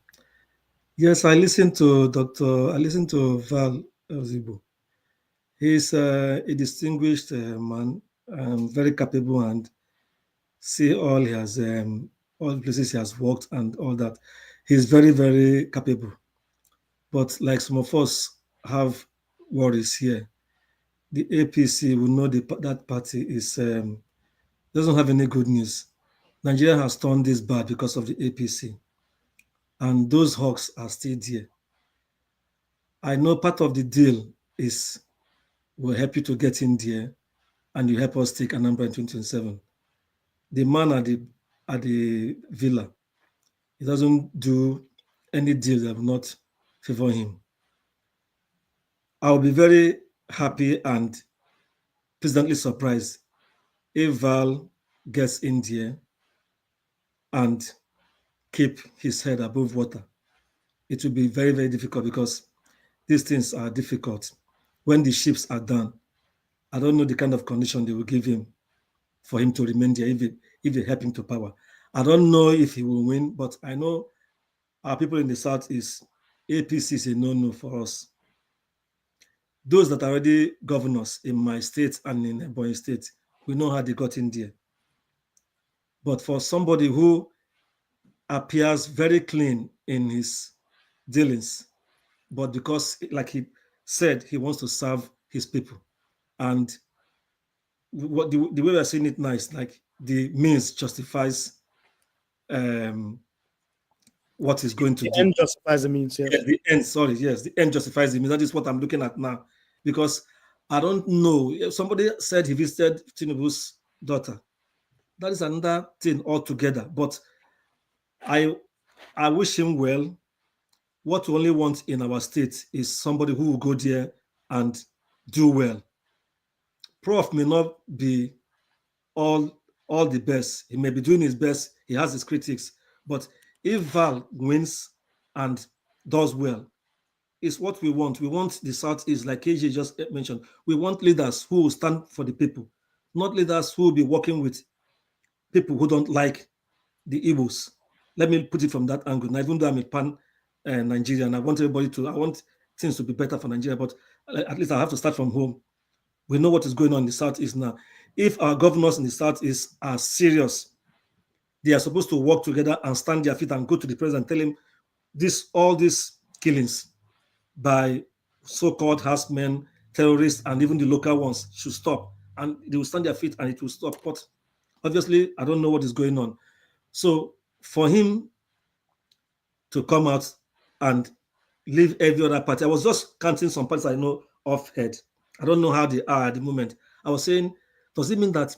Yes, I listened to Val Ozigbo. He's a distinguished man, very capable, and see all he has, all the places he has worked and all that. He's very, very capable. But like some of us have worries here, the APC will know that party is doesn't have any good news. Nigeria has turned this bad because of the APC, and those hawks are still there. I know part of the deal is we'll help you to get in there, and you help us take Anambra in 2027. The man at the villa, he doesn't do any deal that will not favor him. I'll be very happy and pleasantly surprised if Val gets in there and keep his head above water. It will be very, very difficult because these things are difficult. When the ships are done, I don't know the kind of condition they will give him for him to remain there if they help him to power. I don't know if he will win, but I know our people in the South is APC is a no-no for us. Those that are already governors in my state and in Ebonyi State, we know how they got in there. But for somebody who appears very clean in his dealings, but because, like he said, he wants to serve his people. And what the way we're seeing it now is like the means justifies what he's going to do. The end justifies the means, yes. Yeah, the end justifies the means. That is what I'm looking at now. Because I don't know. Somebody said he visited Tinubu's daughter. That is another thing altogether. But I wish him well. What we only want in our state is somebody who will go there and do well. Prof may not be all the best. He may be doing his best. He has his critics. But if Val wins and does well, it's what we want. We want the Southeast, like KJ just mentioned. We want leaders who will stand for the people, not leaders who will be working with people who don't like the Igbos. Let me put it from that angle. Now, even though I'm a pan-Nigerian, I want things to be better for Nigeria, but at least I have to start from home. We know what is going on in the Southeast now. If our governors in the Southeast are serious, they are supposed to work together and stand their feet and go to the president and tell him all these killings by so-called herdsmen, terrorists, and even the local ones should stop. And they will stand their feet and it will stop. But obviously, I don't know what is going on. So for him to come out and leave every other party, I was just counting some parties I know off head. I don't know how they are at the moment. I was saying, does it mean that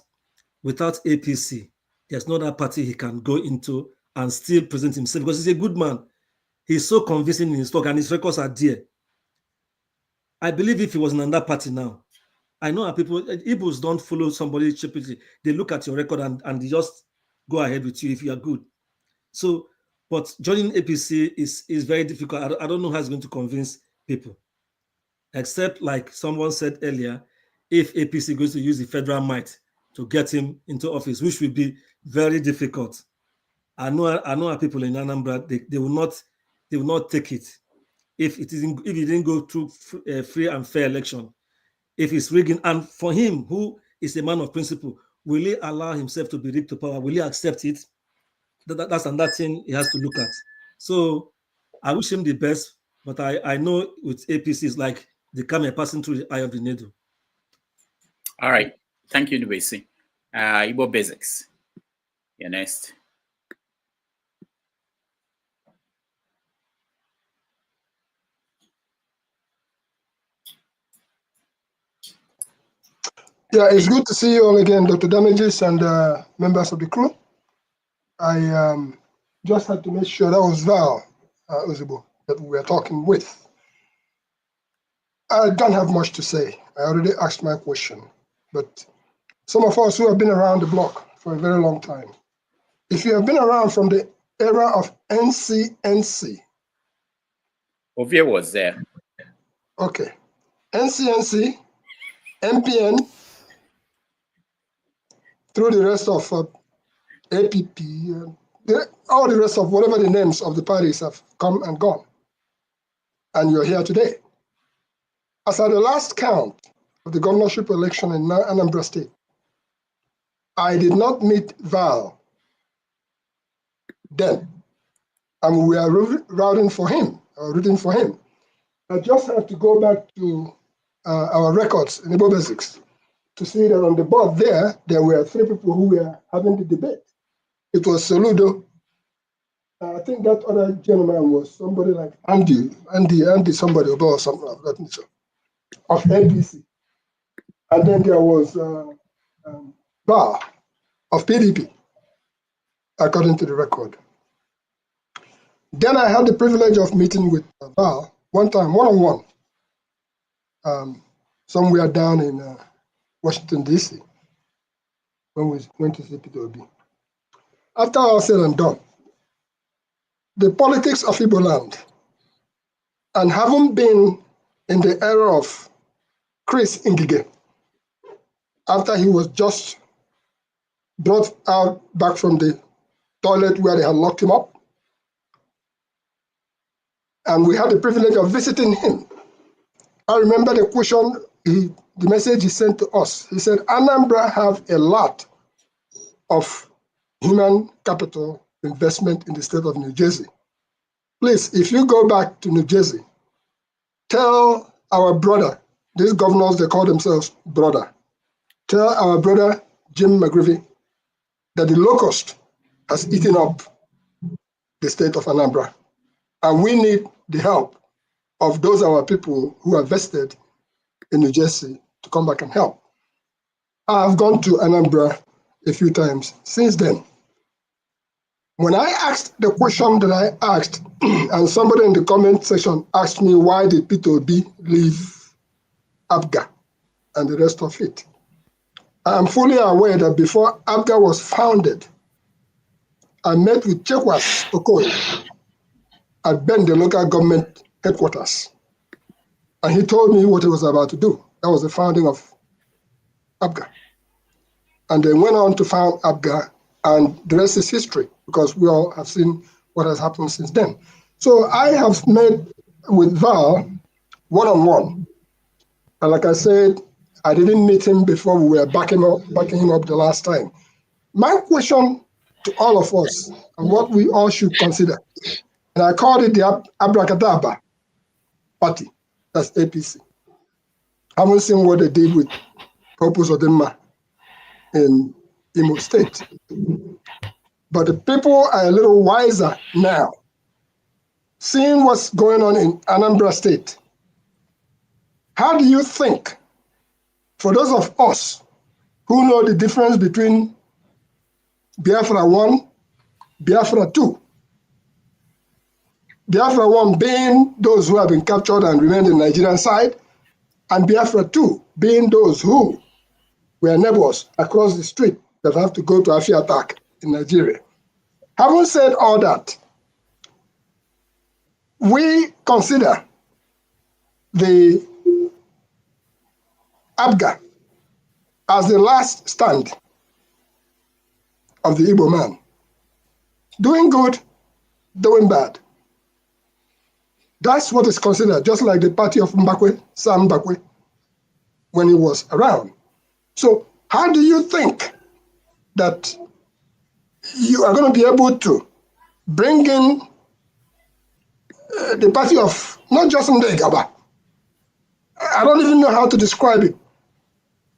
without APC, there's no other party he can go into and still present himself? Because he's a good man. He's so convincing in his talk and his records are there. I believe if he was in another party now, I know people, Igbos don't follow somebody stupidly. They look at your record and they just go ahead with you if you are good. So, but joining APC is very difficult. I don't know how it's going to convince people. Except, like someone said earlier, if APC goes to use the federal might to get him into office, which will be very difficult. I know our people in Anambra, they will not take it if it didn't go through a free and fair election. If it's rigging, and for him, who is a man of principle, will he allow himself to be rigged to power? Will he accept it? That's another thing he has to look at. So I wish him the best, but I know with APC, it's like the camel passing through the eye of the needle. All right. Thank you, Nubesi. Igbo Basics. You're next. Yeah, it's good to see you all again, Dr. Damages and members of the crew. I just had to make sure that was Val Ozigbo that we were talking with. I don't have much to say. I already asked my question, but some of us who have been around the block for a very long time, if you have been around from the era of NCNC. Ovia was there. Okay. NCNC, MPN, through the rest of APP, all the rest of whatever the names of the parties have come and gone. And you're here today. As at the last count of the governorship election in Anambra State, I did not meet Val then. And we are rooting for him. I just have to go back to our records in Igbo Basics to see that on the board there were 3 people who were having the debate. It was Soludo. I think that other gentleman was somebody like Andy somebody or something of that nature, of NBC. And then there was Bar of PDP, according to the record. Then I had the privilege of meeting with Val one time, one-on-one, somewhere down in Washington, D.C., when we went to see Peter Obi. After all said and done, the politics of Igbo land, and having been in the era of Chris Ngige, after he was just brought out back from the toilet where they had locked him up, and we had the privilege of visiting him. I remember the question, the message he sent to us. He said, Anambra have a lot of human capital investment in the state of New Jersey. Please, if you go back to New Jersey, tell our brother, these governors, they call themselves brother, tell our brother Jim McGreevy that the locust has eaten up the state of Anambra. And we need the help of those our people who are vested in New Jersey to come back and help. I've gone to Anambra a few times since then. When I asked the question that I asked, and somebody in the comment section asked me, why did Peter Obi leave ABGA and the rest of it? I'm fully aware that before ABGA was founded, I met with Chekwas Okoye at Ben, the local government headquarters. And he told me what he was about to do. That was the founding of ABGA. And they went on to found ABGA, and the rest is history, because we all have seen what has happened since then. So I have met with Val one-on-one. And like I said, I didn't meet him before we were backing him up the last time. My question to all of us, and what we all should consider, and I called it the Abracadabra Party, that's APC. I haven't seen what they did with Purpose Odema in Imo State. But the people are a little wiser now. Seeing what's going on in Anambra State, how do you think, for those of us who know the difference between Biafra 1, Biafra 2, Biafra 1 being those who have been captured and remained in the Nigerian side, and Biafra 2 being those who were neighbors across the street that have to go to Afia attack in Nigeria. Having said all that, we consider the ABGA as the last stand of the Igbo man. doing good, doing bad. That's what is considered, just like the party of Mbakwe, Sam Mbakwe, when he was around. So how do you think that you are going to be able to bring in the party of not just Ndegaba, I don't even know how to describe it,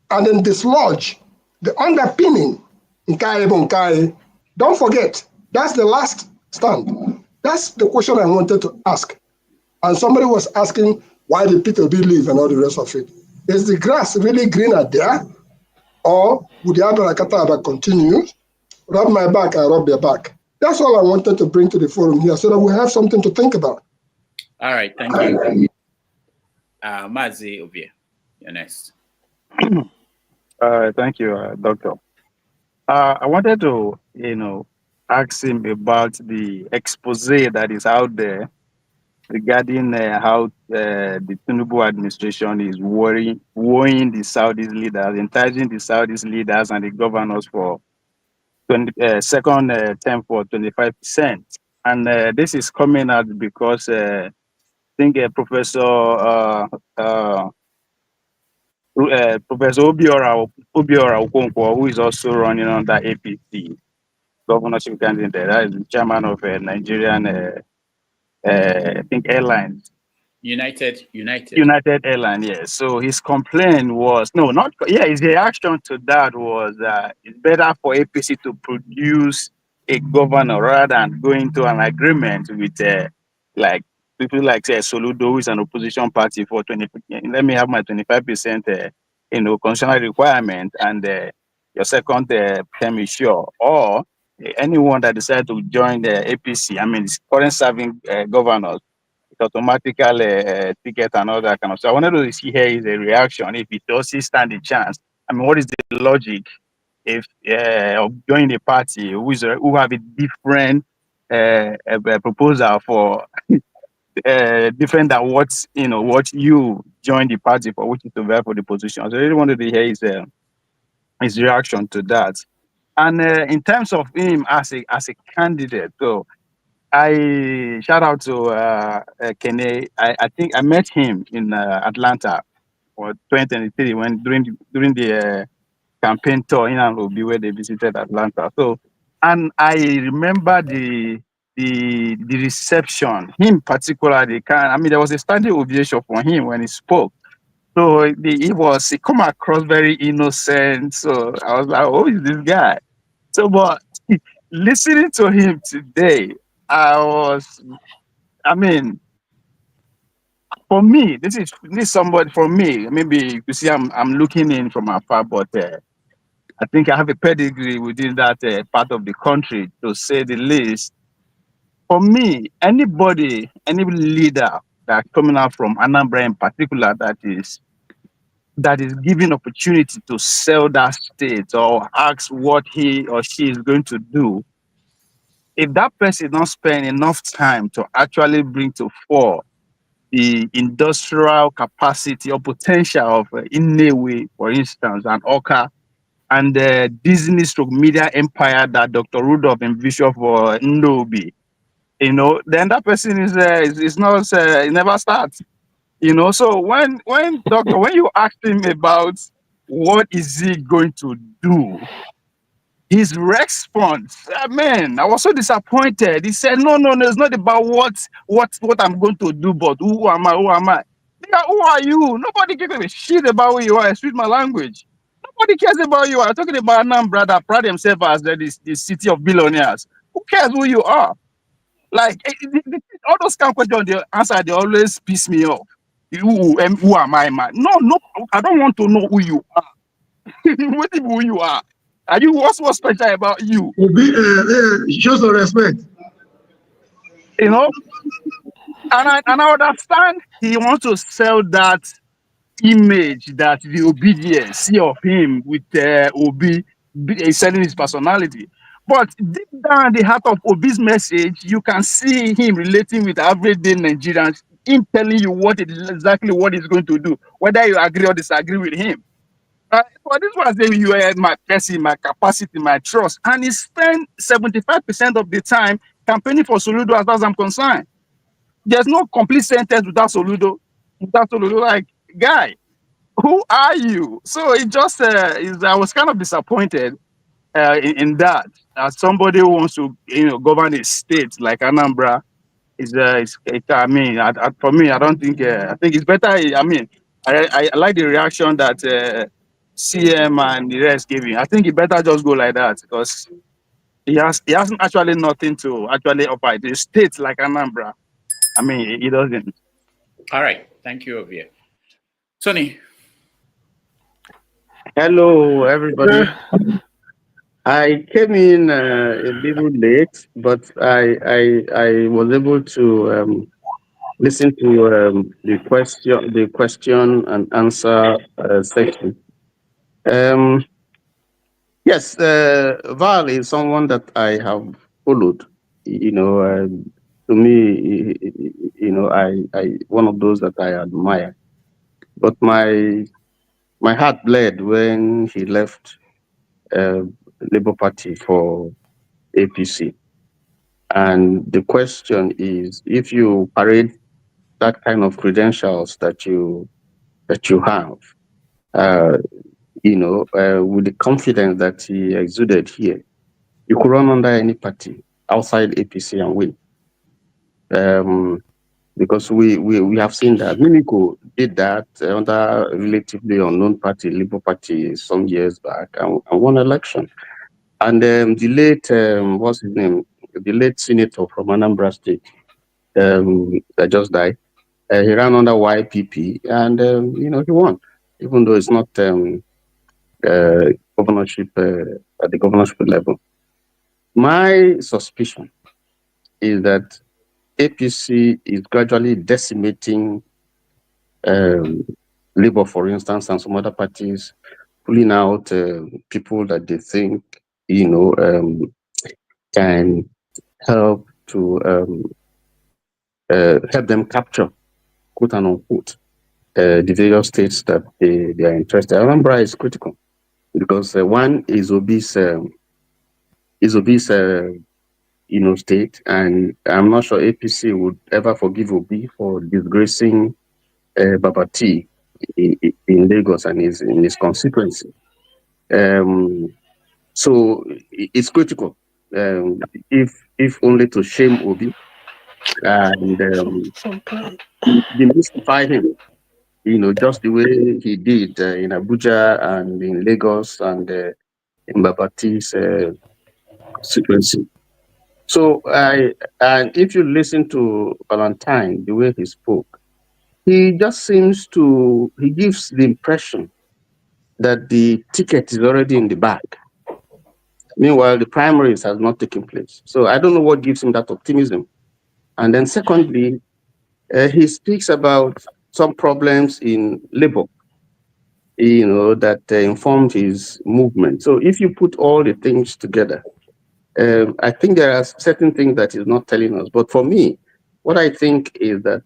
and then dislodge the underpinning Nkai. Don't forget, that's the last stand. That's the question I wanted to ask. And somebody was asking, why did Peter B leave and all the rest of it? Is the grass really greener there? Or would the Abarakataba continue? Rub my back, I rub their back. That's all I wanted to bring to the forum here so that we have something to think about. All right, thank you. Mazi Ovie, you're next. Thank you, Doctor. I wanted to, ask him about the expose that is out there regarding how the Tinubu administration is worrying the Southeast leaders, enticing the Southeast leaders and the governors for second term for 25%. And this is coming out because I think Professor Obiora Okonkwo, who is also running under APC governorship candidate, that is the chairman of Nigerian, I think, airlines. United Airlines, yes. So his complaint was, his reaction to that was it's better for APC to produce a governor rather than go into an agreement with like people like say Soludo, who is an opposition party for 20. Let me have my 25%, constitutional requirement, and your second term is sure, or anyone that decides to join the APC. I mean, current serving governors, automatical ticket and all that kind of stuff. I wanted to see here is a reaction if it does he stand a chance. I mean, what is the logic if of joining the party who have a different proposal for different than what you join the party for, which is to vie for the position. So I really wanted to hear his reaction to that. And in terms of him as a candidate, so I shout out to Kene. I think I met him in Atlanta for 2023 when during the campaign tour in Nairobi where they visited Atlanta. So, and I remember the reception. Him particularly, there was a standing ovation for him when he spoke. So he come across very innocent. So I was like, "Oh, is this guy?" So, but listening to him today, for me, this is somebody, for me, maybe you see I'm looking in from afar, but I think I have a pedigree within that part of the country, to say the least. For me, any leader that coming out from Anambra in particular that is given opportunity to sell that state or ask what he or she is going to do, if that person don't spend enough time to actually bring to fore the industrial capacity or potential of Inewe, for instance, and Oka, and the Disney stroke media empire that Dr. Rudolph envisioned for Ndobi, then that person is not, it never starts. So when you ask him about what is he going to do, his response, man, I was so disappointed. He said, no, it's not about what I'm going to do, but who am I? Nigga, who are you? Nobody gives a shit about who you are. Excuse my language. Nobody cares about you. I'm talking about Anambra that pride themselves as the city of billionaires. Who cares who you are? Like, all those kind of questions, the answer, they always piss me off. Who am I, man? No, I don't want to know who you are. What if who you are? Are you, what's special about you? Show some respect. And I understand he wants to sell that image, that the obedience of him with Obi selling his personality. But deep down the heart of Obi's message, you can see him relating with everyday Nigerians, him telling you exactly what he's going to do, whether you agree or disagree with him. For this one, say you are my person, my capacity, my trust, and he spent 75% of the time campaigning for Soludo, as far as I'm concerned. There's no complete sentence without Soludo. Without Soludo, like, guy, who are you? So it just, I was kind of disappointed in that. As somebody who wants to, govern a state like Anambra, I mean, for me, I don't think, I think it's better. I mean, I like the reaction that CM and the rest giving. I think it better just go like that because he hasn't actually nothing to actually offer. The state like Anambra, I mean, he doesn't. All right, thank you, Ovie. Tony. Hello, everybody. I came in a little late, but I was able to listen to the question and answer section. Yes, Val is someone that I have followed. To me, I one of those that I admire. But my heart bled when he left Labour Party for APC. And the question is, if you parade that kind of credentials that you have, with the confidence that he exuded here, you could run under any party outside APC and win. Because we have seen that Mimiko did that under a relatively unknown party, Labour Party, some years back, and won election. And the late, what's his name? The late senator from Anambra State, that just died. He ran under YPP, and he won, even though it's not governorship at the governorship level. My suspicion is that APC is gradually decimating Labour, for instance, and some other parties, pulling out people that they think can help to help them capture, quote and unquote, the various states that they are interested. Anambra is critical because one is obese, state, and I'm not sure APC would ever forgive Obi for disgracing Babati in Lagos and in his constituency. So it's critical, if only to shame Obi and demystify him, just the way he did in Abuja and in Lagos and in Babati's constituency. So and if you listen to Valentine, the way he spoke, he just gives the impression that the ticket is already in the bag. Meanwhile, the primaries has not taken place. So I don't know what gives him that optimism. And then secondly, he speaks about some problems in Labour, that informed his movement. So if you put all the things together, I think there are certain things that he's not telling us. But for me, what I think is that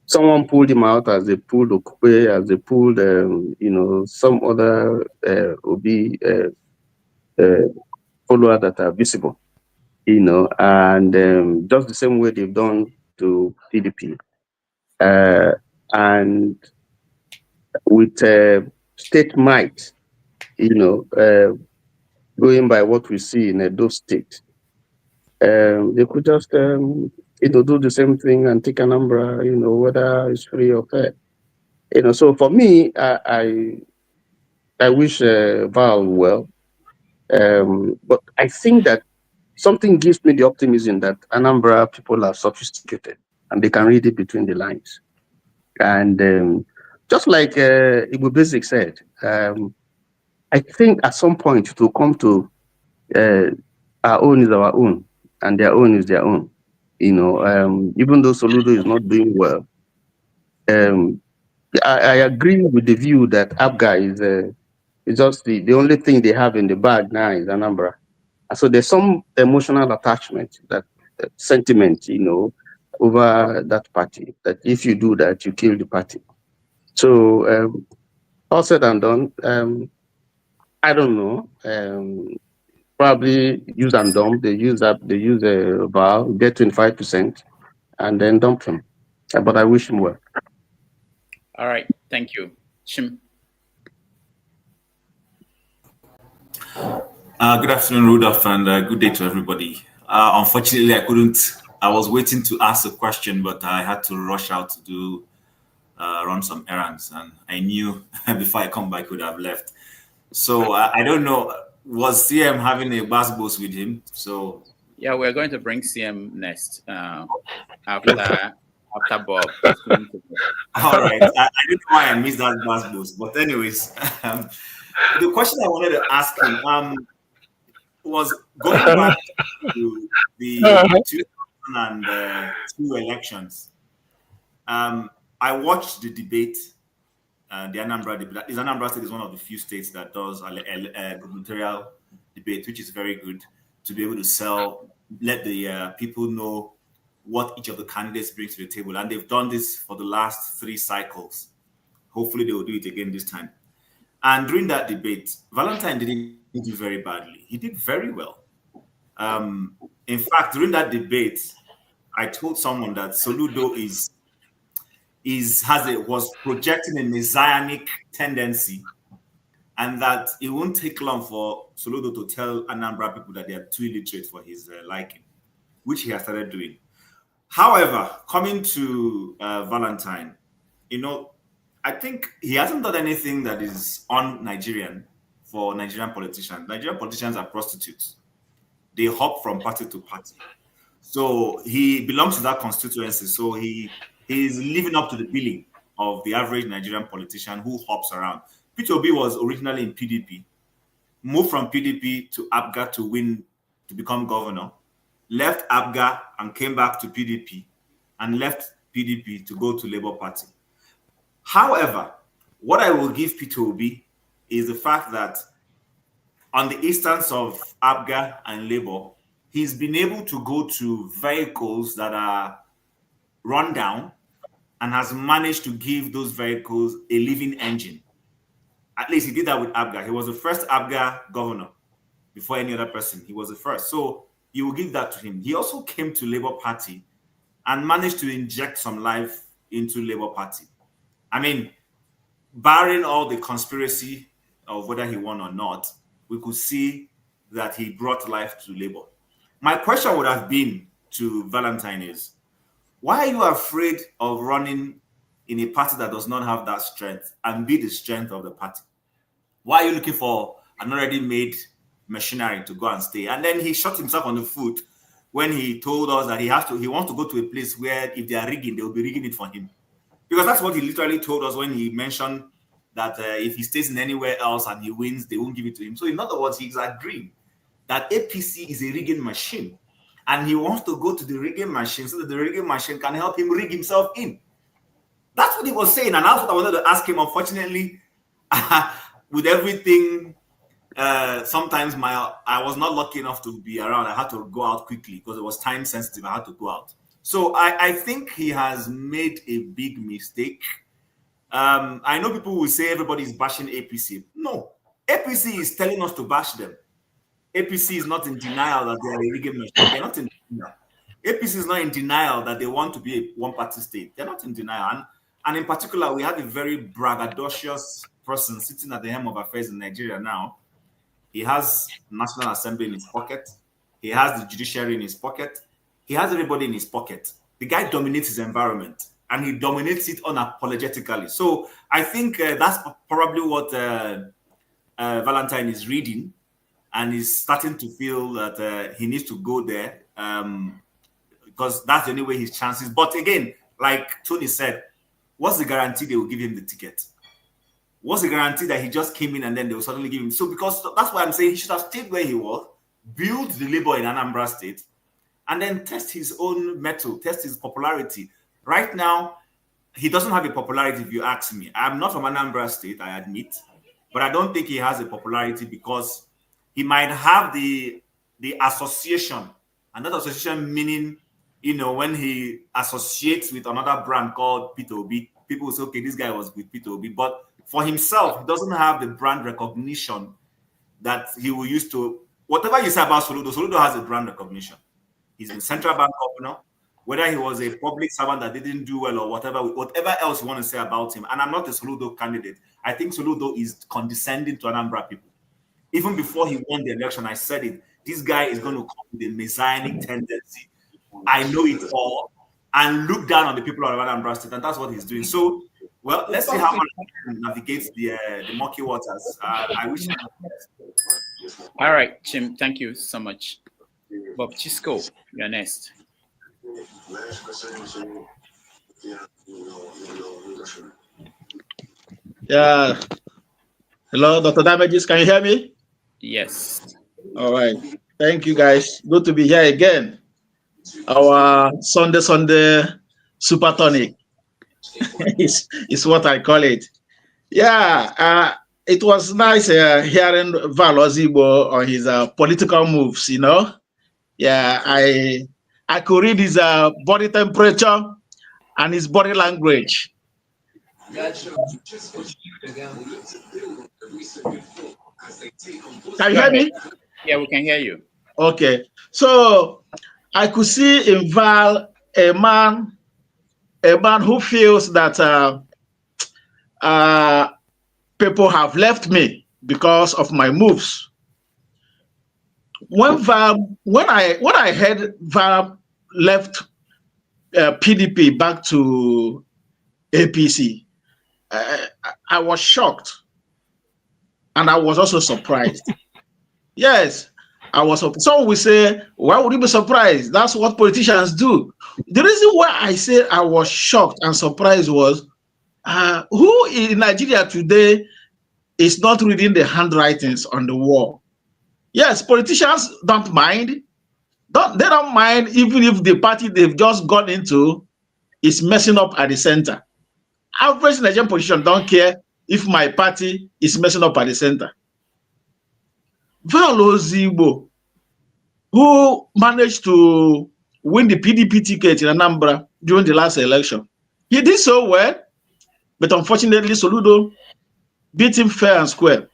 someone pulled him out as they pulled Okupe, as they pulled, some other Obi follower that are visible, and just the same way they've done to PDP. And with state might, going by what we see in Edo State, they could just, do the same thing and take a number, whether it's free or fair. So for me, I wish Val well. But I think that something gives me the optimism that Anambra people are sophisticated and they can read it between the lines. And just like Igbo Basic said, I think at some point it will come to our own is our own and their own is their own. Even though Soludo is not doing well, I agree with the view that ABGA is just the only thing they have in the bag now is Anambra. And so there's some emotional attachment, that sentiment, over that party, that if you do that, you kill the party. So all said and done, I don't know. Probably use and dump. They use a Val, get 25%, and then dump him. But I wish him well. All right, thank you. Shim. Good afternoon, Rudolph, and good day to everybody. Unfortunately, I was waiting to ask a question, but I had to rush out to run some errands, and I knew before I come back, I would have left. So I don't know, was CM having a basketballs with him? So yeah, we're going to bring CM next after Bob. All right, I don't know why I missed that basketballs, but anyways, the question I wanted to ask him was going back to the 2002 elections. I watched the debate, the Anambra debate. Anambra State is one of the few states that does a gubernatorial debate, which is very good to be able to let the people know what each of the candidates brings to the table. And they've done this for the last 3 cycles. Hopefully they will do it again this time. And during that debate, Valentine didn't do very badly. He did very well. In fact, during that debate, I told someone that Soludo was projecting a messianic tendency, and that it won't take long for Soludo to tell Anambra people that they are too illiterate for his liking, which he has started doing. However, coming to Valentine, I think he hasn't done anything that is un-Nigerian for Nigerian politicians. Nigerian politicians are prostitutes. They hop from party to party. So he belongs to that constituency. So he is living up to the billing of the average Nigerian politician who hops around. Peter Obi was originally in PDP, moved from PDP to APGA to become governor, left APGA and came back to PDP, and left PDP to go to Labour Party. However, what I will give Peter Obi is the fact that on the instance of APGA and Labour, he's been able to go to vehicles that are run down and has managed to give those vehicles a living engine. At least he did that with APGA. He was the first APGA governor before any other person. He was the first. So you will give that to him. He also came to Labour Party and managed to inject some life into Labour Party. I mean, barring all the conspiracy of whether he won or not, we could see that he brought life to Labour. My question would have been to Valentine is, why are you afraid of running in a party that does not have that strength and be the strength of the party? Why are you looking for an already made machinery to go and stay? And then he shot himself on the foot when he told us that he wants to go to a place where if they are rigging, they will be rigging it for him. Because that's what he literally told us when he mentioned that if he stays in anywhere else and he wins, they won't give it to him. So in other words, he's agreeing that APC is a rigging machine. And he wants to go to the rigging machine so that the rigging machine can help him rig himself in. That's what he was saying. And that's what I wanted to ask him. Unfortunately, with everything, sometimes I was not lucky enough to be around. I had to go out quickly because it was time sensitive. I had to go out. So I think he has made a big mistake. I know people will say everybody's bashing APC. No, APC is telling us to bash them. APC is not in denial that they are a rigging machine. They're not in denial. APC is not in denial that they want to be a one-party state. They're not in denial. And in particular, we have a very braggadocious person sitting at the helm of affairs in Nigeria now. He has National Assembly in his pocket. He has the judiciary in his pocket. He has everybody in his pocket. The guy dominates his environment, and he dominates it unapologetically. So I think that's probably what Valentine is reading, and he's starting to feel that he needs to go there because that's the only way his chances. But again, like Tony said, what's the guarantee they will give him the ticket? What's the guarantee that he just came in and then they will suddenly give him? So because that's why I'm saying he should have stayed where he was, build the labor in Anambra State, and then test his own mettle, test his popularity. Right now, he doesn't have a popularity if you ask me. I'm not from Anambra State, I admit, but I don't think he has a popularity because he might have the association, and that association meaning, when he associates with another brand called Peter Obi, people will say, okay, this guy was with Peter Obi. But For himself, he doesn't have the brand recognition that he will use to, whatever you say about Soludo, Soludo has a brand recognition. He's a central bank governor, whether he was a public servant that didn't do well or whatever else you want to say about him. And I'm not a Soludo candidate. I think Soludo is condescending to Anambra people. Even before he won the election, I said it. This guy is going to come with a messianic tendency. I know it all. And look down on the people of Anambra State. And that's what he's doing. So, well, let's see how much he navigates the murky waters. I wish him the best. All right, Jim, thank you so much. Bob Chisco, you're next. Yeah. Hello, Dr. Damages, can you hear me? Yes. All right. Thank you, guys. Good to be here again. Our Sunday super tonic is what I call it. Yeah, it was nice hearing Val Ozigbo on his political moves, you know. Yeah, I could read his body temperature and his body language. Can you hear me? Yeah, we can hear you. Okay. So I could see in Val a man who feels that people have left me because of my moves. When I heard Val left PDP back to APC, I was shocked, and I was also surprised. Yes, I was. Some will say, "Why would you be surprised?" That's what politicians do. The reason why I say I was shocked and surprised was, who in Nigeria today is not reading the handwritings on the wall? Yes, politicians don't mind. They don't mind even if the party they've just gone into is messing up at the center. Average Nigerian politician don't care if my party is messing up at the center. Val Ozigbo, who managed to win the PDP ticket in Anambra during the last election, he did so well, but unfortunately Soludo beat him fair and square.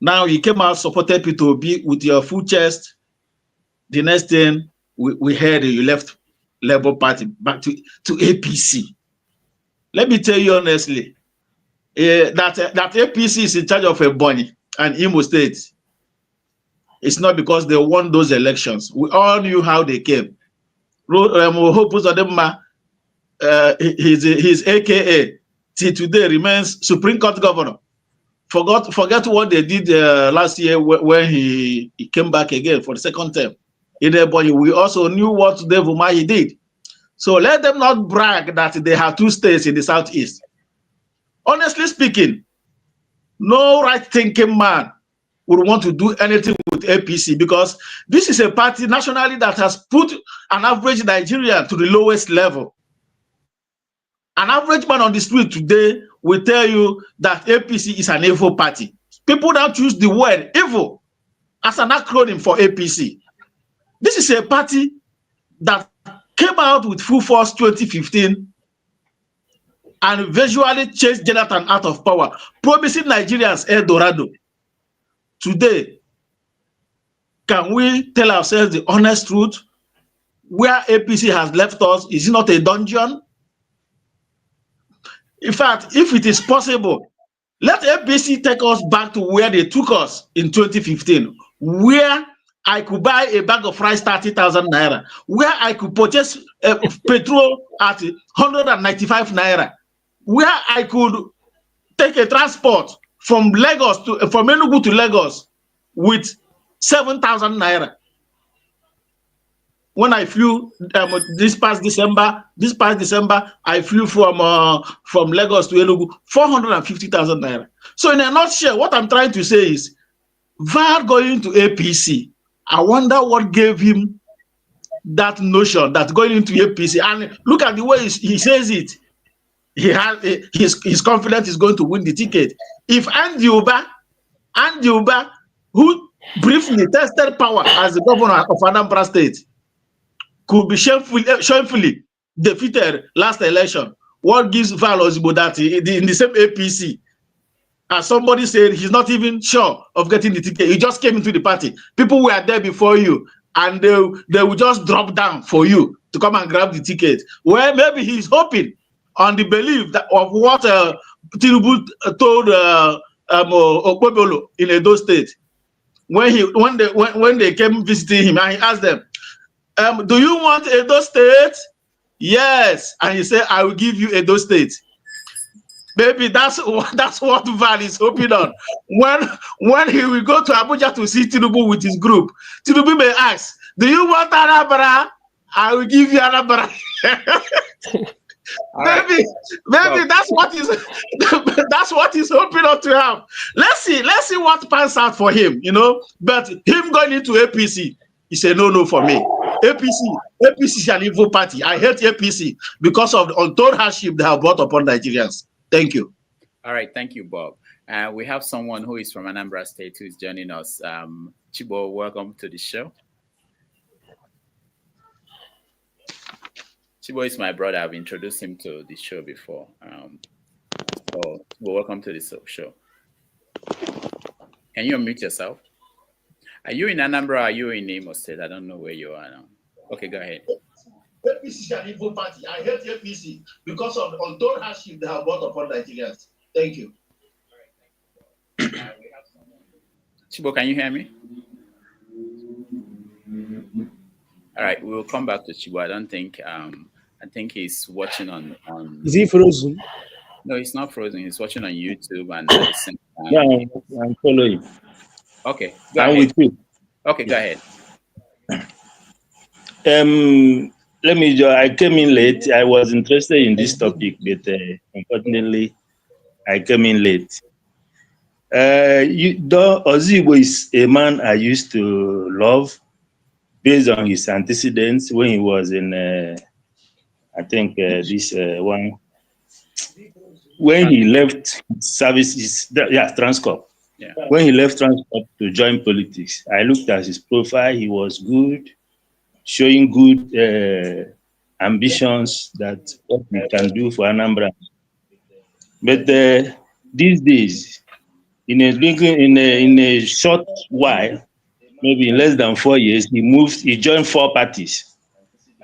Now he came out, supported P2B with your full chest. The next thing we heard, you left Labour Party back to APC. Let me tell you honestly, that APC is in charge of Ebonyi and Imo State. It's not because they won those elections. We all knew how they came. His AKA till today remains Supreme Court governor. Forget what they did last year when he came back again for the second term. In Ebonyi, we also knew what Dave Umahi did. So let them not brag that they have 2 states in the southeast. Honestly speaking, no right-thinking man would want to do anything with APC, because this is a party nationally that has put an average Nigerian to the lowest level. An average man on the street today will tell you that APC is an evil party. People now choose the word evil as an acronym for APC. This is a party that came out with full force 2015 and visually chased Jonathan out of power, promising Nigerians El Dorado. Today, can we tell ourselves the honest truth? Where APC has left us, is it not a dungeon? In fact, if it is possible, let APC take us back to where they took us in 2015, where I could buy a bag of rice 30,000 naira, where I could purchase petrol at 195 naira, where I could take a transport from Enugu to Lagos with 7,000 naira. When I flew this past December, I flew from Lagos to Enugu, 450,000 naira. So in a nutshell, what I'm trying to say is, Val going to APC, I wonder what gave him that notion that going into APC, and look at the way he says it. He has his confidence is going to win the ticket. If Andy Uba, who briefly tested power as the governor of Anambra State, could be shamefully defeated last election, what gives Val Ozigbo that in the same APC, as somebody said, he's not even sure of getting the ticket. He just came into the party. People were there before you, and they will just drop down for you to come and grab the ticket. Well, maybe he's hoping on the belief that of what Tinubu told Okpebolo in Edo State when they came visiting him, and he asked them, do you want Edo State? Yes. And he said, I will give you Edo State. Maybe that's what Val is hoping on. When he will go to Abuja to see Tinubu with his group, Tinubu may ask, do you want Anambra? I will give you Anambra. Maybe that's what he's hoping on to have. Let's see what pans out for him, you know. But him going into APC, he said no for me. APC is an evil party. I hate APC because of the untold hardship they have brought upon Nigerians. Thank you. All right, thank you, Bob. We have someone who is from Anambra State who is joining us. Chibo, welcome to the show. Chibo is my brother. I've introduced him to the show before. So welcome to the show. Can you unmute yourself? Are you in Anambra or are you in Imo State? I don't know where you are now. Okay, go ahead. APC is an evil party. I hate APC because of the untold hardship they have brought upon Nigerians. Thank you. Chibo, can you hear me? All right, we'll come back to Chibo. I think he's watching on. Is he frozen? No, he's not frozen. He's watching on YouTube and at the same time. Yeah, I'm following. Okay, I'm with you. Okay, go ahead. I came in late. I was interested in this topic, but unfortunately, I came in late. Ozigbo is a man I used to love based on his antecedents when he was in, when he left services, Transcorp. Yeah. When he left Transcorp to join politics, I looked at his profile. He was good, showing good ambitions that what we can do for Anambra. But these days, in a short while, maybe in less than 4 years, he joined 4 parties.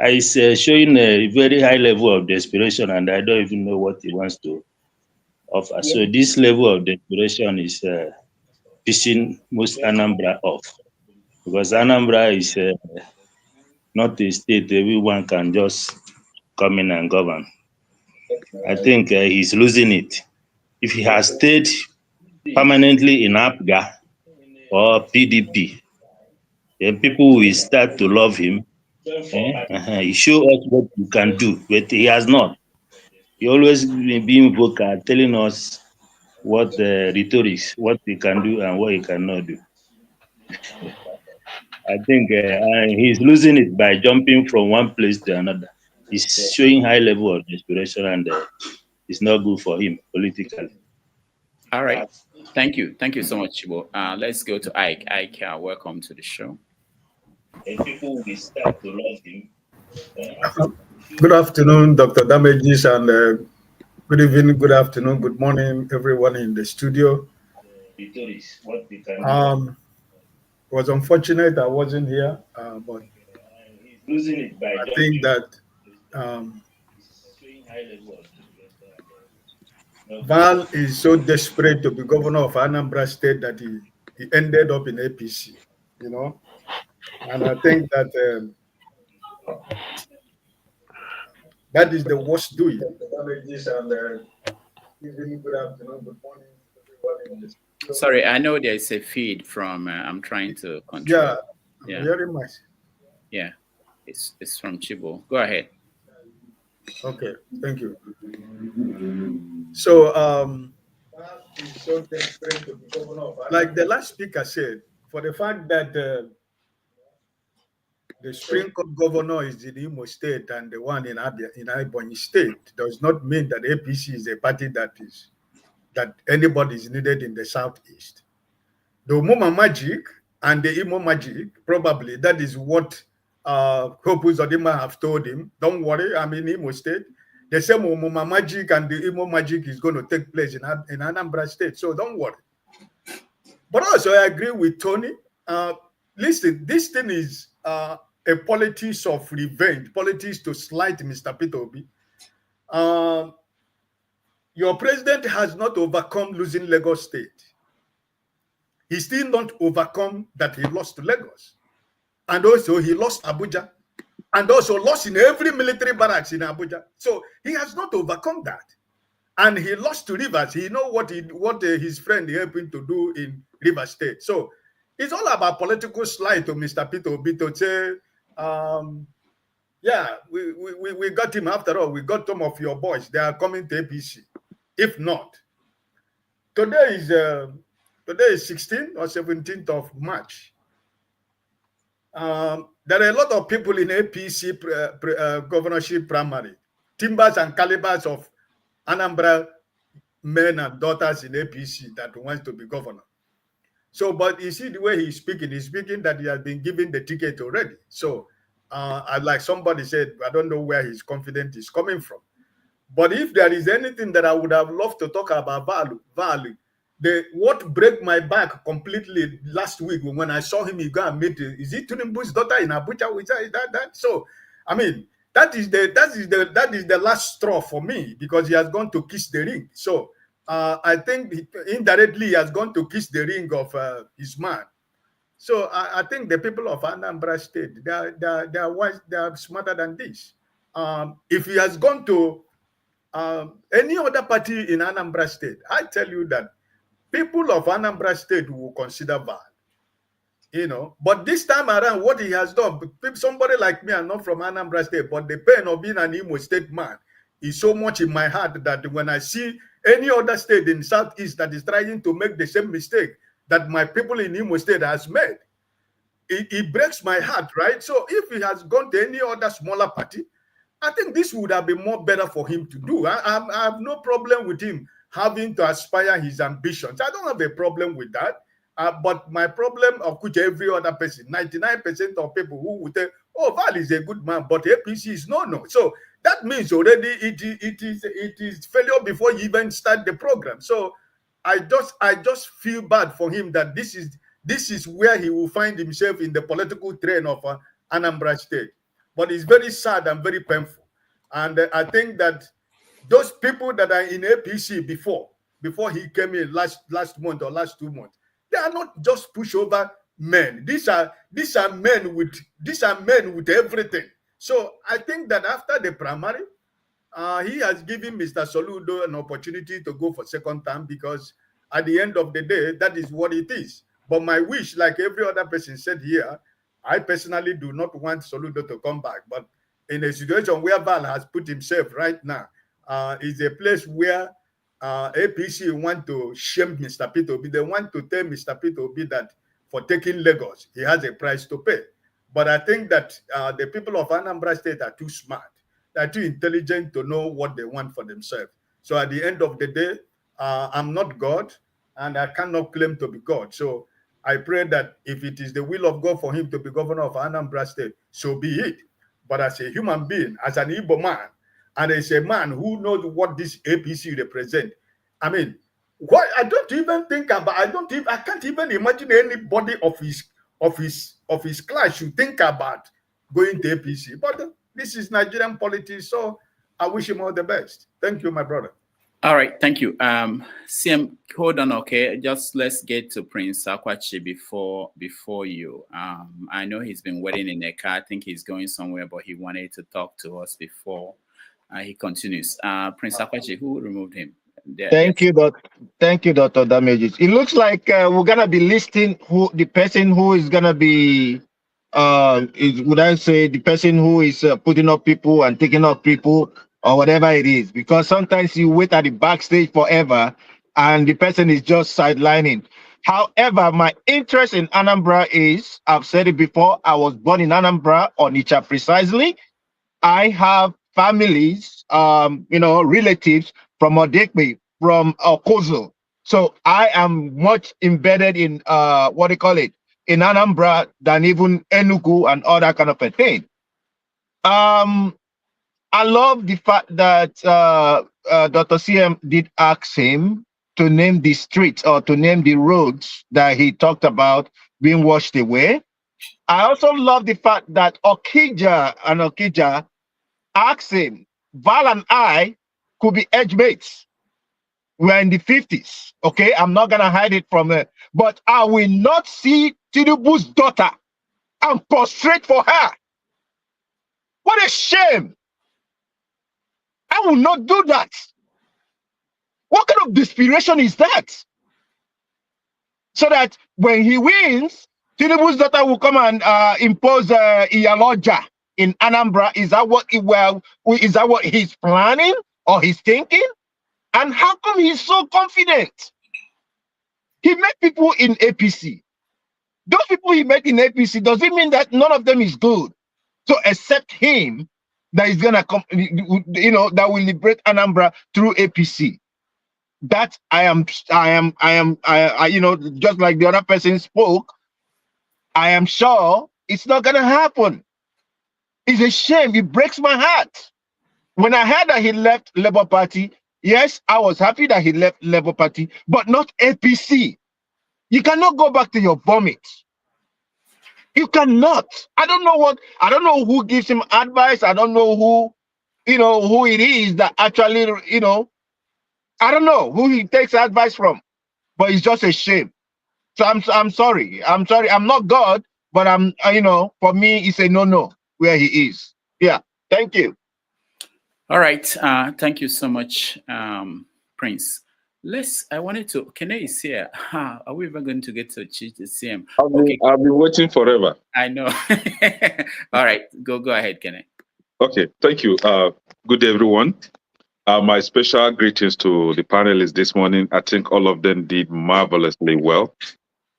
He's showing a very high level of desperation, and I don't even know what he wants to offer. So this level of desperation is pissing most Anambra off, because Anambra is not a state everyone can just come in and govern. I think he's losing it. If he has stayed permanently in APGA or PDP, then people will start to love him. He show us what he can do, but he has not. He always been vocal, telling us what rhetorics, what he can do and what he cannot do. I think he's losing it by jumping from one place to another. He's showing high level of desperation, and it's not good for him politically. All right. Thank you. Thank you so much, Chibo. Let's go to Ike. Ike, welcome to the show. And people will start to love him. Good afternoon, Dr. Damages, and good evening, good afternoon, good morning, everyone in the studio. It was unfortunate I wasn't here, but I think that Val is so desperate to be governor of Anambra State that he ended up in APC, you know. And I think that that is the worst doing. Sorry, I know there is a feed from. I'm trying to control. Yeah, very much. Yeah, it's from Chibo. Go ahead. Okay, thank you. So, like the last speaker said, for the fact that the Supreme Court governor is in Imo State and the one in Ebonyi State does not mean that APC is a party that anybody is needed in the Southeast. The Umuma magic and the Imo magic, probably that is what Hope Uzodimma have told him. Don't worry, I'm in Imo State. the same Omuma magic and the Imo magic is going to take place in Anambra State. So don't worry. But also, I agree with Tony. Listen, this thing is a politics of revenge, politics to slight Mr. Peter Obi. Your president has not overcome losing Lagos State. He still not overcome that he lost to Lagos. And also he lost Abuja. And also lost in every military barracks in Abuja. So he has not overcome that. And he lost to Rivers. He know what his friend helped him to do in Rivers State. So it's all about political slight to Mr. Peter Obi to say, yeah, we got him after all. We got some of your boys. They are coming to APC. If not, today is 16th or 17th of March. There are a lot of people in APC governorship primary, timbers and calibers of Anambra men and daughters in APC that wants to be governor. So, but you see the way he's speaking that he has been given the ticket already. So, like somebody said, I don't know where his confidence is coming from. But if there is anything that I would have loved to talk about value, what broke my back completely last week when I saw him, he go and meet, is it Tinubu's daughter in Abuja? That? So, I mean, that is the last straw for me because he has gone to kiss the ring. So, I think indirectly he has gone to kiss the ring of his man. So, I think the people of Anambra State, they are wise, they are smarter than this. If he has gone to any other party in Anambra State, I tell you that people of Anambra State will consider Val. You know, but this time around, what he has done, somebody like me, I'm not from Anambra State, but the pain of being an Imo State man is so much in my heart that when I see any other state in Southeast that is trying to make the same mistake that my people in Imo State has made, it breaks my heart, right? So if he has gone to any other smaller party, I think this would have been more better for him to do. I have no problem with him having to aspire his ambitions. I don't have a problem with that. But my problem, of which every other person, 99% of people who would say, oh, Val is a good man, but APC is no. So that means already it is failure before you even start the program. So I just feel bad for him that this is where he will find himself in the political train of Anambra State. But it's very sad and very painful. And I think that those people that are in APC before he came in last month or last 2 months, they are not just pushover men. These are men with everything. So I think that after the primary, he has given Mr. Soludo an opportunity to go for second term because at the end of the day, that is what it is. But my wish, like every other person said here, I personally do not want Soludo to come back. But in a situation where Val has put himself right now, is a place where APC want to shame Mr. Peter Obi. They want to tell Mr. Peter Obi that for taking Lagos, he has a price to pay. But I think that the people of Anambra State are too smart. They're too intelligent to know what they want for themselves. So at the end of the day, I'm not God, and I cannot claim to be God. So I pray that if it is the will of God for him to be governor of Anambra State, so be it. But as a human being, as an Igbo man, and as a man who knows what this APC represent, I mean, I don't even think about. I can't even imagine anybody of his class should think about going to APC. But this is Nigerian politics, so I wish him all the best. Thank you, my brother. All right, thank you. CM, hold on, okay? Just let's get to Prince Akwachi before you. I know he's been waiting in a car. I think he's going somewhere, but he wanted to talk to us before he continues. Prince Akwachi, who removed him? Thank you, Dr. Damages. It looks like we're gonna be listing who the person who is gonna be the person who is putting up people and taking up people or whatever it is, because sometimes you wait at the backstage forever and the person is just sidelining. However, my interest in Anambra is, I've said it before, I was born in Anambra, Onitsha precisely. I have families, relatives from Odekbe, from Okozo. So I am much embedded in in Anambra than even Enugu and all that kind of a thing. I love the fact that Dr. CM did ask him to name the streets or to name the roads that he talked about being washed away. I also love the fact that Okija asked him, Val and I could be edge mates. We're in the 50s, okay? I'm not going to hide it from her. But I will not see Tinubu's daughter and prostrate for her. What a shame. I will not do that. What kind of desperation is that? So that when he wins, Tinubu's daughter will come and impose Iyaloja in Anambra. Is that what he's planning or he's thinking? And how come he's so confident? He met people in APC. Those people he met in APC, does it mean that none of them is good? So except him, that is gonna come, that will liberate Anambra through APC. That I am, just like the other person spoke, I am sure it's not gonna happen. It's a shame. It breaks my heart. When I heard that he left Labour Party, yes, I was happy that he left Labour Party, but not APC. You cannot go back to your vomit. You cannot. I don't know who gives him advice. I don't know who it is that actually, I don't know who he takes advice from, but it's just a shame. So I'm sorry. I'm sorry. I'm not God, but for me, it's a no where he is. Yeah. Thank you. All right. Thank you so much, Prince. I wanted to, Kene is here. Are we ever going to get to achieve the CM? I'll be waiting forever. I know. All right. Go ahead, Kene. Okay. Thank you. Good day, everyone. My special greetings to the panelists this morning. I think all of them did marvelously well,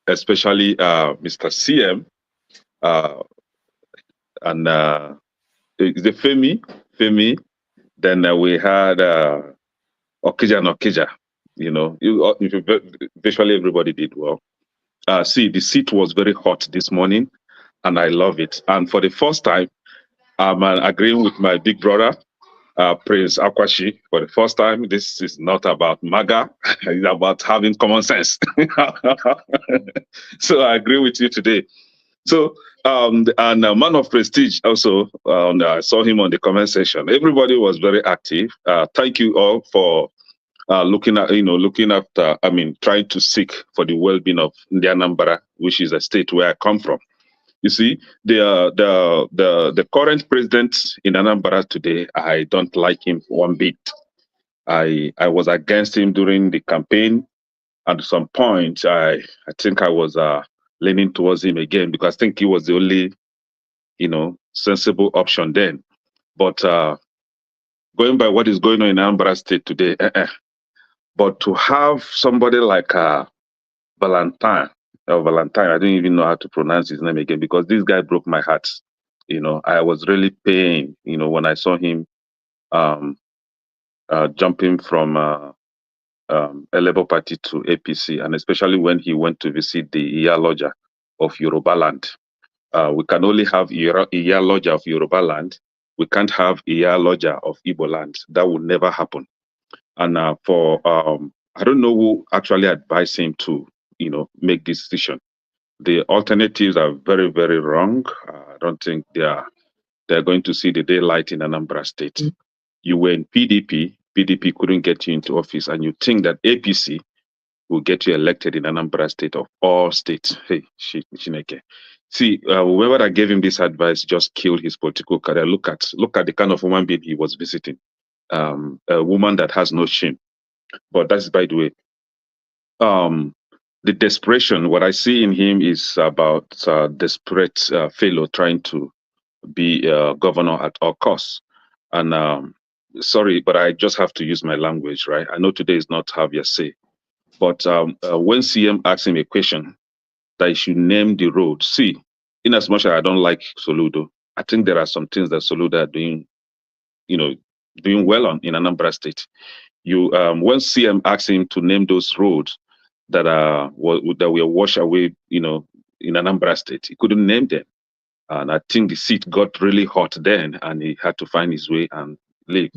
especially Mr. CM and the Femi. Then we had Okija and Okija. Visually everybody did well. See, the seat was very hot this morning, and I love it. And for the first time, I'm agreeing with my big brother, Prince Akwashi. For the first time, this is not about MAGA, it's about having common sense. So I agree with you today. So, and Man of Prestige also, I saw him on the comment section. Everybody was very active. Thank you all for trying to seek for the well-being of Anambra, which is a state where I come from. You see, the current president in Anambra today, I don't like him one bit. I was against him during the campaign. At some point, I think I was leaning towards him again because I think he was the only, sensible option then. But going by what is going on in Anambra State today, But to have somebody like Valentine, I don't even know how to pronounce his name again because this guy broke my heart. I was really pained, when I saw him jumping from a Labour Party to APC, and especially when he went to visit the Iyaloja of Yoruba land. We can only have Iyaloja of Yoruba land. We can't have Iyaloja of Igbo land. That would never happen. And I don't know who actually advised him to, make this decision. The alternatives are very, very wrong. I don't think they're going to see the daylight in Anambra State. You were in PDP couldn't get you into office, and you think that APC will get you elected in Anambra State of all states. Hey, Chineke. See, whoever that gave him this advice just killed his political career. Look at the kind of woman being he was visiting. A woman that has no shame. But that's by the way. The desperation, what I see in him is about desperate fellow trying to be governor at all costs. And sorry, but I just have to use my language, right? I know today is not have your say. But when CM asked him a question that he should name the road, see, in as much as I don't like Soludo, I think there are some things that Soludo are doing, doing well on in Anambra State. When CM asked him to name those roads that were washed away, in Anambra State, he couldn't name them. And I think the seat got really hot then, and he had to find his way and leave.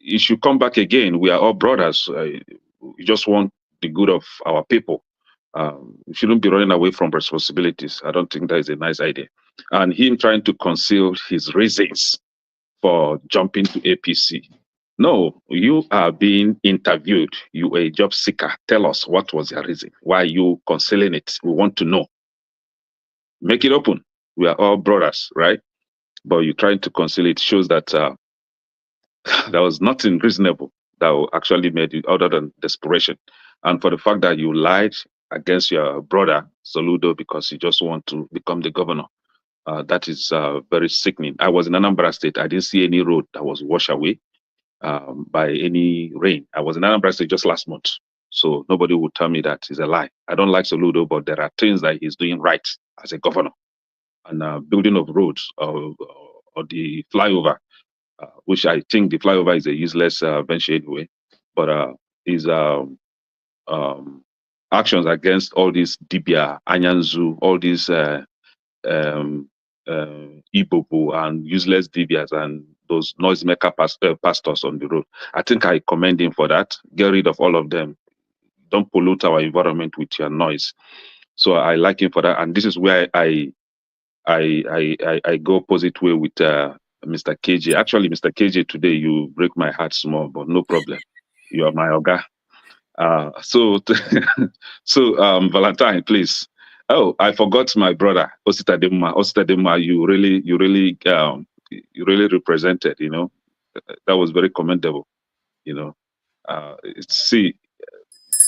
He should come back again. We are all brothers. We just want the good of our people. We shouldn't be running away from responsibilities. I don't think that is a nice idea. And him trying to conceal his reasons for jumping to APC. No, you are being interviewed. You are a job seeker. Tell us, what was your reason? Why are you concealing it? We want to know. Make it open. We are all brothers, right? But you trying to conceal it shows that there was nothing reasonable that actually made it other than desperation. And for the fact that you lied against your brother, Soludo, because you just want to become the governor, that is very sickening. I was in Anambra State. I didn't see any road that was washed away by any rain. I was in Anambra State just last month. So nobody would tell me that is a lie. I don't like Soludo, but there are things that he's doing right as a governor. And building of roads or the flyover, which I think the flyover is a useless venture anyway, but his actions against all these Dibia, Anyanzu, all these Ibobu and useless Dibias and those noisemaker pastors on the road. I think I commend him for that. Get rid of all of them. Don't pollute our environment with your noise. So I like him for that. And this is where I go opposite way with Mr. KJ. Actually, Mr. KJ, today you break my heart small, but no problem. You are my oga. So Valentine, please. Oh, I forgot my brother, Osita Demma. Osita Demma, you really represented. You know, that was very commendable. You know, see,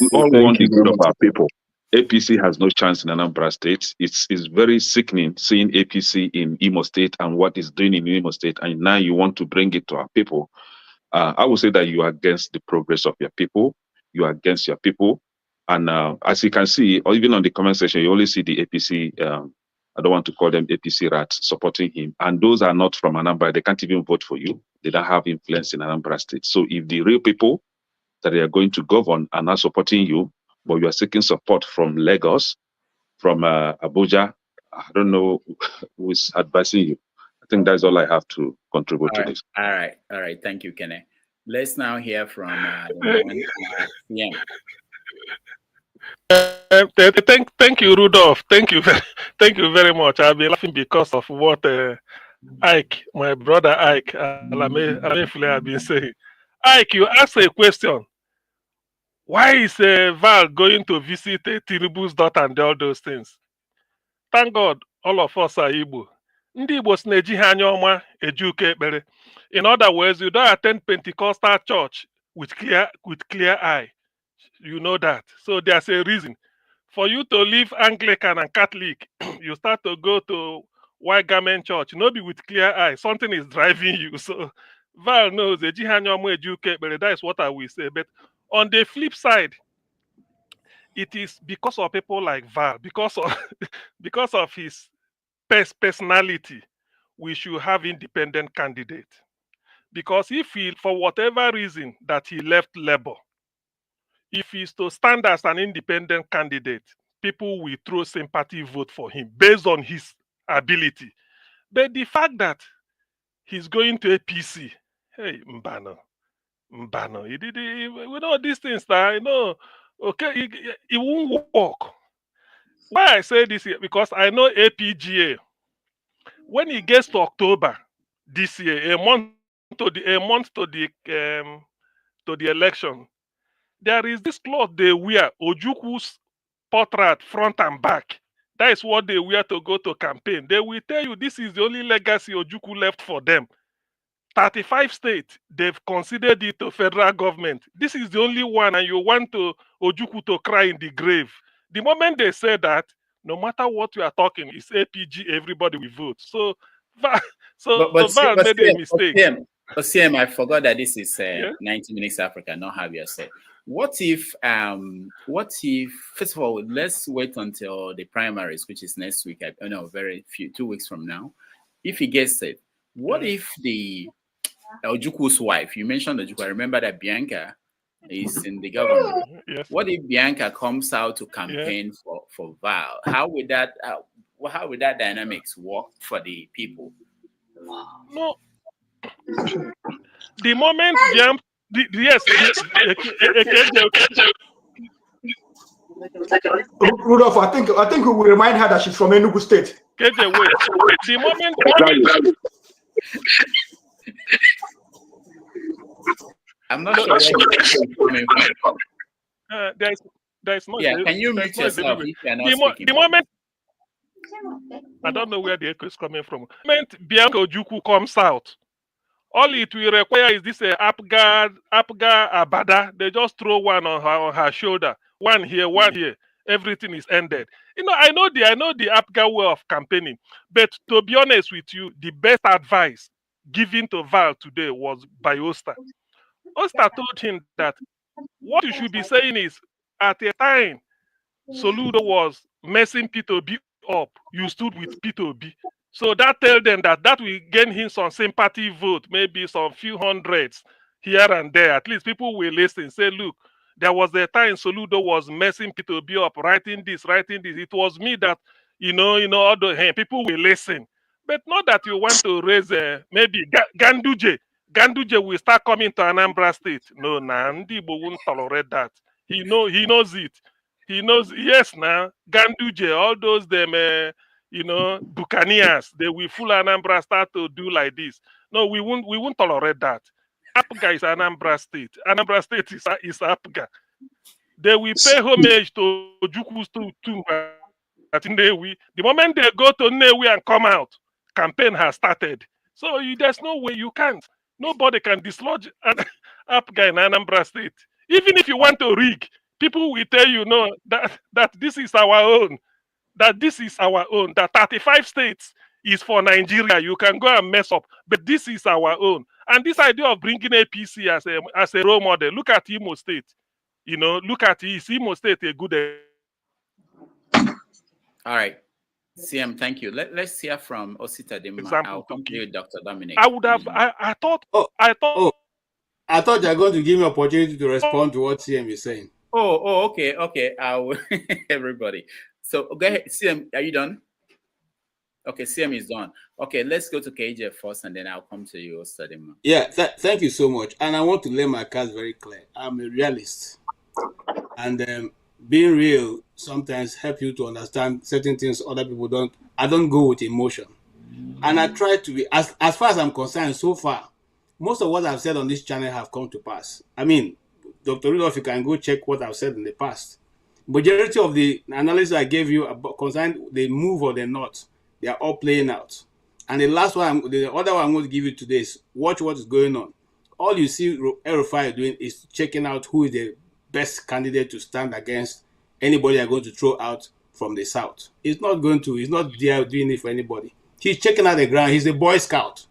we all want the good of our people. APC has no chance in Anambra State. It's very sickening seeing APC in Imo State and what it's doing in Imo State, and now you want to bring it to our people. I would say that you are against the progress of your people. You are against your people. And as you can see, or even on the comment section, you only see the APC, I don't want to call them APC rats, supporting him. And those are not from Anambra. They can't even vote for you. They don't have influence in Anambra State. So if the real people that they are going to govern are not supporting you, but you are seeking support from Lagos, from Abuja, I don't know who is advising you. I think that's all I have to contribute to this. All right. Thank you, Kene. Let's now hear from PM. Thank you, Rudolph. Thank you very much. I've been laughing because of what Ike, my brother Ike, Alamefule have been saying. Ike, you asked a question. Why is Val going to visit Tinubu's daughter and all those things? Thank God, all of us are Igbo. Ndị Igbo si na-eji ha anya ọma eji ụka ekpere. In other words, you don't attend Pentecostal church with clear eye. You know that. So there's a reason. For you to leave Anglican and Catholic, you start to go to white garment church. Not be with clear eye. Something is driving you. So Val knows eji ha anya ọma eji ụka ekpere. That is what I will say. But on the flip side, it is because of people like Val, because of his personality, we should have independent candidate. Because if he, for whatever reason that he left Labour, if he's to stand as an independent candidate, people will throw sympathy vote for him based on his ability. But the fact that he's going to APC, hey, Mbano, we know these things that, okay, it won't work. Why I say this here? Because I know APGA, when it gets to October this year, a month to the election, there is this cloth they wear, Ojuku's portrait front and back. That is what they wear to go to campaign. They will tell you this is the only legacy Ojuku left for them. 35 states, they've considered it to federal government. This is the only one, and you want Ojuku to cry in the grave. The moment they say that, no matter what you are talking, it's APG, everybody will vote. So Val made a mistake. OCM, I forgot that this is 90 Minutes Africa, not have your say. What if, first of all, let's wait until the primaries, which is next week, 2 weeks from now. If he gets it, what if the Ojuku's wife, you mentioned Ojuku, I remember that Bianca is in the government. Yes. What if Bianca comes out to campaign for Val? How would that, how would that dynamics work for the people? No, the moment Biam, yes, Rudolph, I think we will remind her that she's from Enugu State. KJ, wait. The moment I'm not sure where it's coming from. There's no. Yeah, can you mute yourself if you're not speaking? The moment I don't know where the echo is coming from. The moment Bianca Ojukwu comes out, all it will require is this Apga Abada. They just throw one on her shoulder, one here. Everything is ended. You know, I know the Apga way of campaigning, but to be honest with you, the best advice given to Val today was by Oster. Oster told him that what you should be saying is, at a time, Soludo was messing P2B up, you stood with P2B. So that tells them that will gain him some sympathy vote, maybe some few hundreds here and there. At least people will listen, say, look, there was a time Soludo was messing P2B up, writing this. It was me that, all the people will listen. But not that you want to raise maybe Ganduje. Ganduje will start coming to Anambra State. No, Ndibo won't tolerate that. He knows it. He knows, yes, now, Ganduje, all those Buccaneers, they will full Anambra start to do like this. No, we won't tolerate that. Apga is Anambra State. Anambra State is Apga. They will pay homage to Ojukwu too. At Nnewi. The moment they go to Nnewi and come out, campaign has started. So there's no way you can't. Nobody can dislodge Apga in Anambra State. Even if you want to rig, people will tell you, no, that this is our own. That this is our own. That 35 states is for Nigeria. You can go and mess up, but this is our own. And this idea of bringing APC as a role model, look at Imo State. Look at Imo State a good. All right. CM, thank you. Let's hear from Osita Dima. I'll come to you, Dr. Dominic. I would have, I thought you're going to give me opportunity to respond to what CM is saying. Okay. Everybody. So go ahead, CM, are you done? Okay, CM is done. Okay, let's go to KJ first, and then I'll come to you, Osita Dima. Yeah, thank you so much. And I want to lay my cards very clear. I'm a realist. And being real sometimes help you to understand certain things other people don't. I don't go with emotion. And I try to be, as far as I'm concerned, so far, most of what I've said on this channel have come to pass. I mean, Dr. Rudolph, you can go check what I've said in the past. Majority of the analysis I gave you about concerning the move or the not, they are all playing out. And the other one I'm going to give you today is watch what is going on. All you see El-Rufai doing is checking out who is the best candidate to stand against anybody are going to throw out from the south. He's not there doing it for anybody. He's checking out the ground. He's a Boy Scout,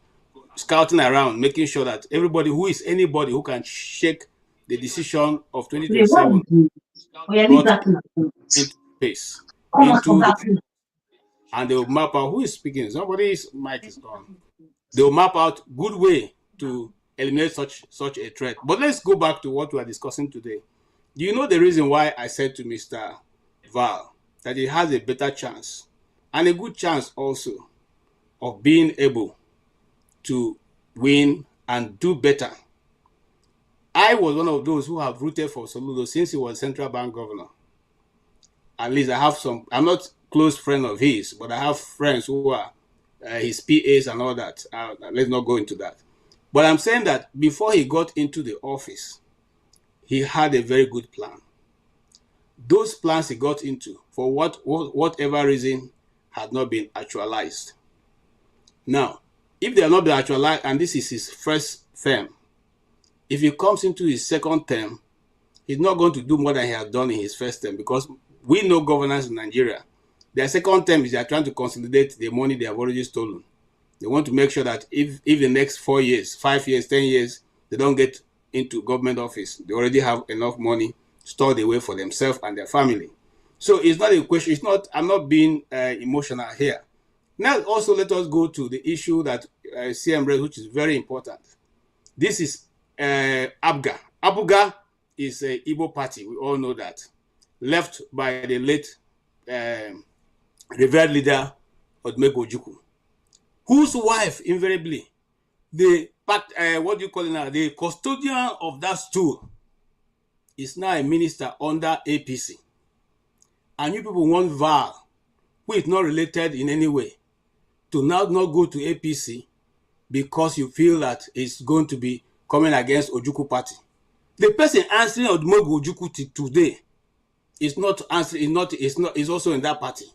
scouting around, making sure that anybody who can shake the decision of 2027 into space, and they will map out who is speaking. Somebody's mic is gone. They will map out good way to eliminate such a threat. But let's go back to what we are discussing today. Do you know the reason why I said to Mr. Val that he has a better chance and a good chance also of being able to win and do better? I was one of those who have rooted for Soludo since he was central bank governor. At least I have some, I'm not close friend of his, but I have friends who are his PAs and all that. Let's not go into that. But I'm saying that before he got into the office, he had a very good plan. Those plans he got into, for whatever reason, had not been actualized. Now, if they are not been actualized, and this is his first term, if he comes into his second term, he's not going to do more than he has done in his first term, because we know governance in Nigeria. Their second term is they are trying to consolidate the money they have already stolen. They want to make sure that if the next 4 years, 5 years, 10 years, they don't get into government office, they already have enough money stored away for themselves and their family. So it's not a question. It's not. I'm not being emotional here. Now, also let us go to the issue that CM raised, which is very important. This is Abga. Abuga is a Igbo party. We all know that, left by the late revered leader Odumegwu Ojukwu, whose wife invariably, the what do you call it now, the custodian of that stool is now a minister under APC. And you people want Val, who is not related in any way, to now not go to APC because you feel that it's going to be coming against Ojukwu party. The person answering Odumegwu Ojukwu today is not answering, is also in that party.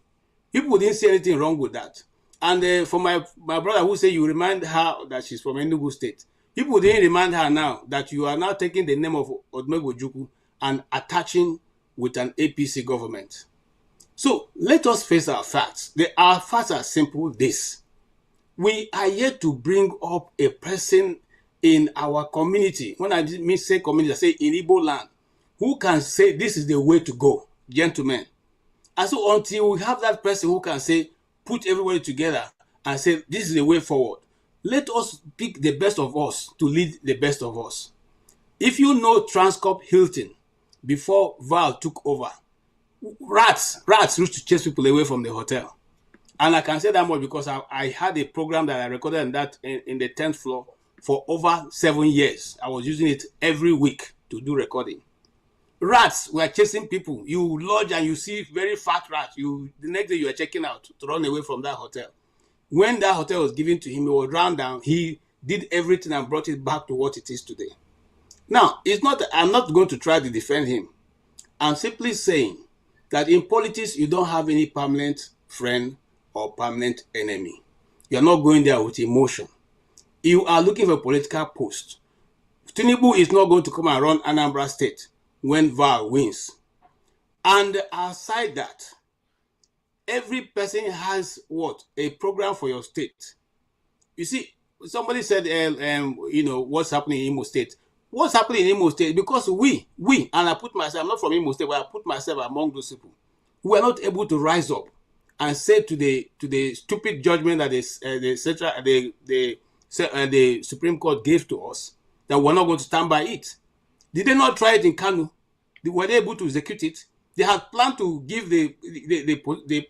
People didn't see anything wrong with that. And for my brother who say you remind her that she's from Enugu State, people didn't remind her now that you are now taking the name of Odumegwu Ojukwu and attaching with an APC government. So let us face our facts. Our facts are simple this. We are yet to bring up a person in our community. When I mean say community, I say in Igbo land, who can say this is the way to go, gentlemen. And so until we have that person who can say, put everybody together and say, this is the way forward, let us pick the best of us to lead the best of us. If you know Transcorp Hilton, before Val took over, rats used to chase people away from the hotel. And I can say that much because I had a program that I recorded in the 10th floor for over 7 years. I was using it every week to do recording. Rats were chasing people. You lodge and you see very fat rats. The next day you are checking out to run away from that hotel. When that hotel was given to him, he was run down. He did everything and brought it back to what it is today. Now, I'm not going to try to defend him. I'm simply saying that in politics, you don't have any permanent friend or permanent enemy. You're not going there with emotion. You are looking for a political post. Tinubu is not going to come and run Anambra State when Val wins. And aside that, every person has what? A program for your state. You see, somebody said, what's happening in Imo State. What's happening in Imo State? Because we, and I put myself, I'm not from Imo State, but I put myself among those people who are not able to rise up and say to the stupid judgment that the Supreme Court gave to us that we're not going to stand by it. Did they not try it in Kanu? Were they able to execute it? They had planned to give the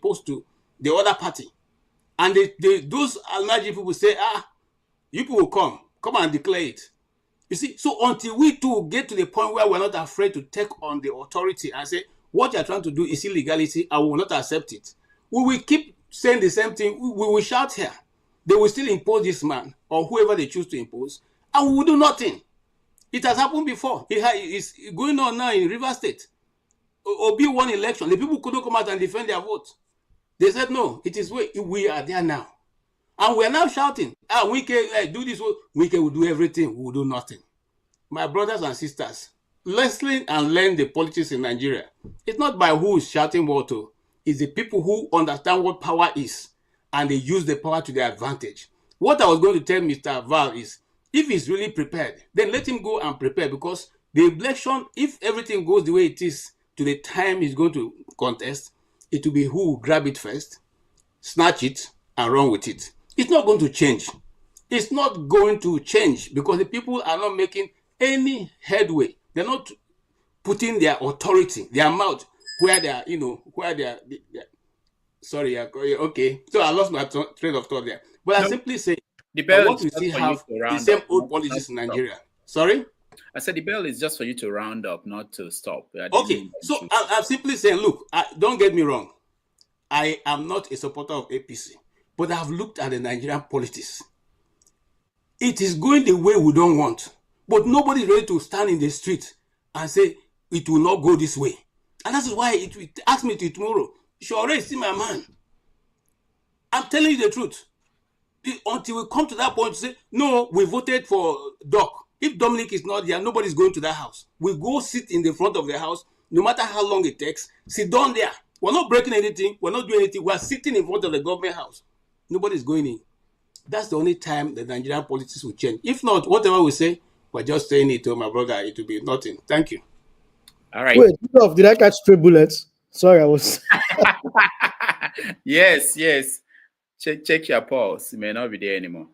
post to the other party. And those Almaji people say, you people will come and declare it. You see, so until we too get to the point where we're not afraid to take on the authority and say, what you're trying to do is illegality, I will not accept it. We will keep saying the same thing. We will shout here. They will still impose this man or whoever they choose to impose, and we will do nothing. It has happened before. It's going on now in River State. Obi won election. The people couldn't come out and defend their vote. They said, no, it is we are there now. And we are now shouting, we can do this. We will do everything. We will do nothing. My brothers and sisters, listen and learn the politics in Nigeria. It's not by who is shouting what to. It's the people who understand what power is and they use the power to their advantage. What I was going to tell Mr. Val is, if he's really prepared, then let him go and prepare, because the election, if everything goes the way it is to the time he's going to contest, it will be who will grab it first, snatch it, and run with it. It's not going to change. It's not going to change because the people are not making any headway. They're not putting their authority, their mouth, where they are, sorry, okay. So I lost my train of thought there. But I simply say, I want to still have the same old policies in Nigeria. Sorry? I said the bell is just for you to round up, not to stop. Okay, so I'm simply saying, look, don't get me wrong. I am not a supporter of APC, but I've looked at the Nigerian politics. It is going the way we don't want, but nobody is ready to stand in the street and say it will not go this way. And that's why it will ask me to tomorrow. You should already see my man. I'm telling you the truth. Until we come to that point to say, no, we voted for Doc. If Dominic is not there, nobody's going to that house. We go sit in the front of the house, no matter how long it takes, sit down there. We're not breaking anything. We're not doing anything. We're sitting in front of the government house. Nobody's going in. That's the only time the Nigerian politics will change. If not, whatever we say, we're just saying it to my brother. It will be nothing. Thank you. All right. Wait, did I catch 3 bullets? Sorry, I was. Yes. Check your pulse. It may not be there anymore.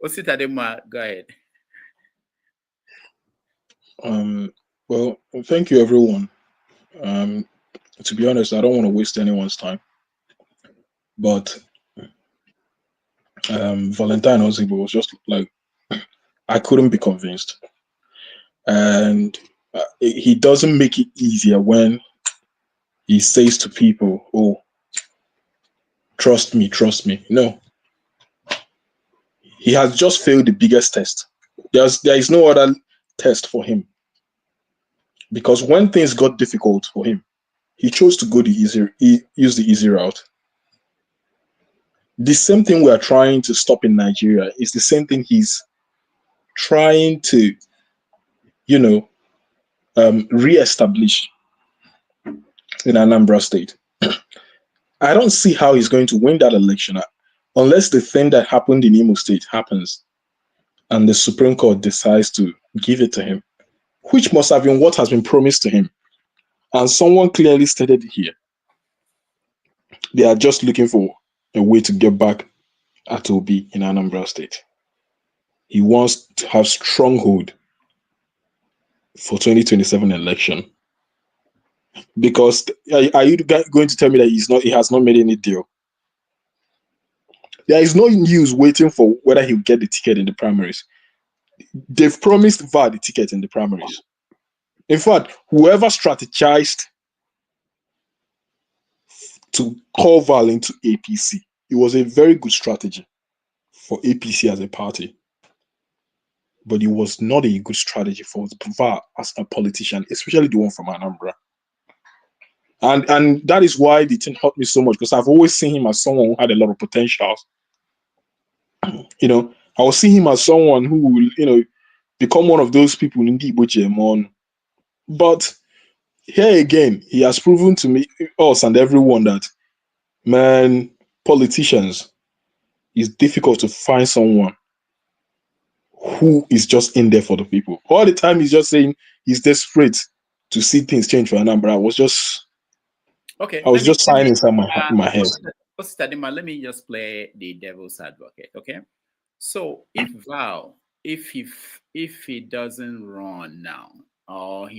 Osita, go ahead. Well, thank you, everyone. To be honest, I don't want to waste anyone's time. But Valentine Ozigbo was just like, I couldn't be convinced. And he doesn't make it easier when he says to people, oh, trust me, trust me. No. He has just failed the biggest test. There is no other test for him. Because when things got difficult for him, he chose to go use the easy route. The same thing we are trying to stop in Nigeria is the same thing he's trying to, re-establish in Anambra State. I don't see how he's going to win that election unless the thing that happened in Imo State happens and the Supreme Court decides to give it to him, which must have been what has been promised to him. And someone clearly stated here, they are just looking for a way to get back at Obi in Anambra State. He wants to have stronghold for 2027 election. Because are you going to tell me that he has not made any deal? There is no news waiting for whether he'll get the ticket in the primaries. They've promised Val the ticket in the primaries. In fact, whoever strategized to call Val into APC, it was a very good strategy for APC as a party. But it was not a good strategy for Val as a politician, especially the one from Anambra. And that is why the thing hurt me so much, because I've always seen him as someone who had a lot of potential. I was seeing him as someone who will, become one of those people in the Igbo. But here again, he has proven to me, us and everyone, that, man, politicians, it's difficult to find someone who is just in there for the people. All the time he's just saying he's desperate to see things change for Anambra. I was just sighing inside my head. Let me just play the devil's advocate, okay? So if Val, if he doesn't run now, or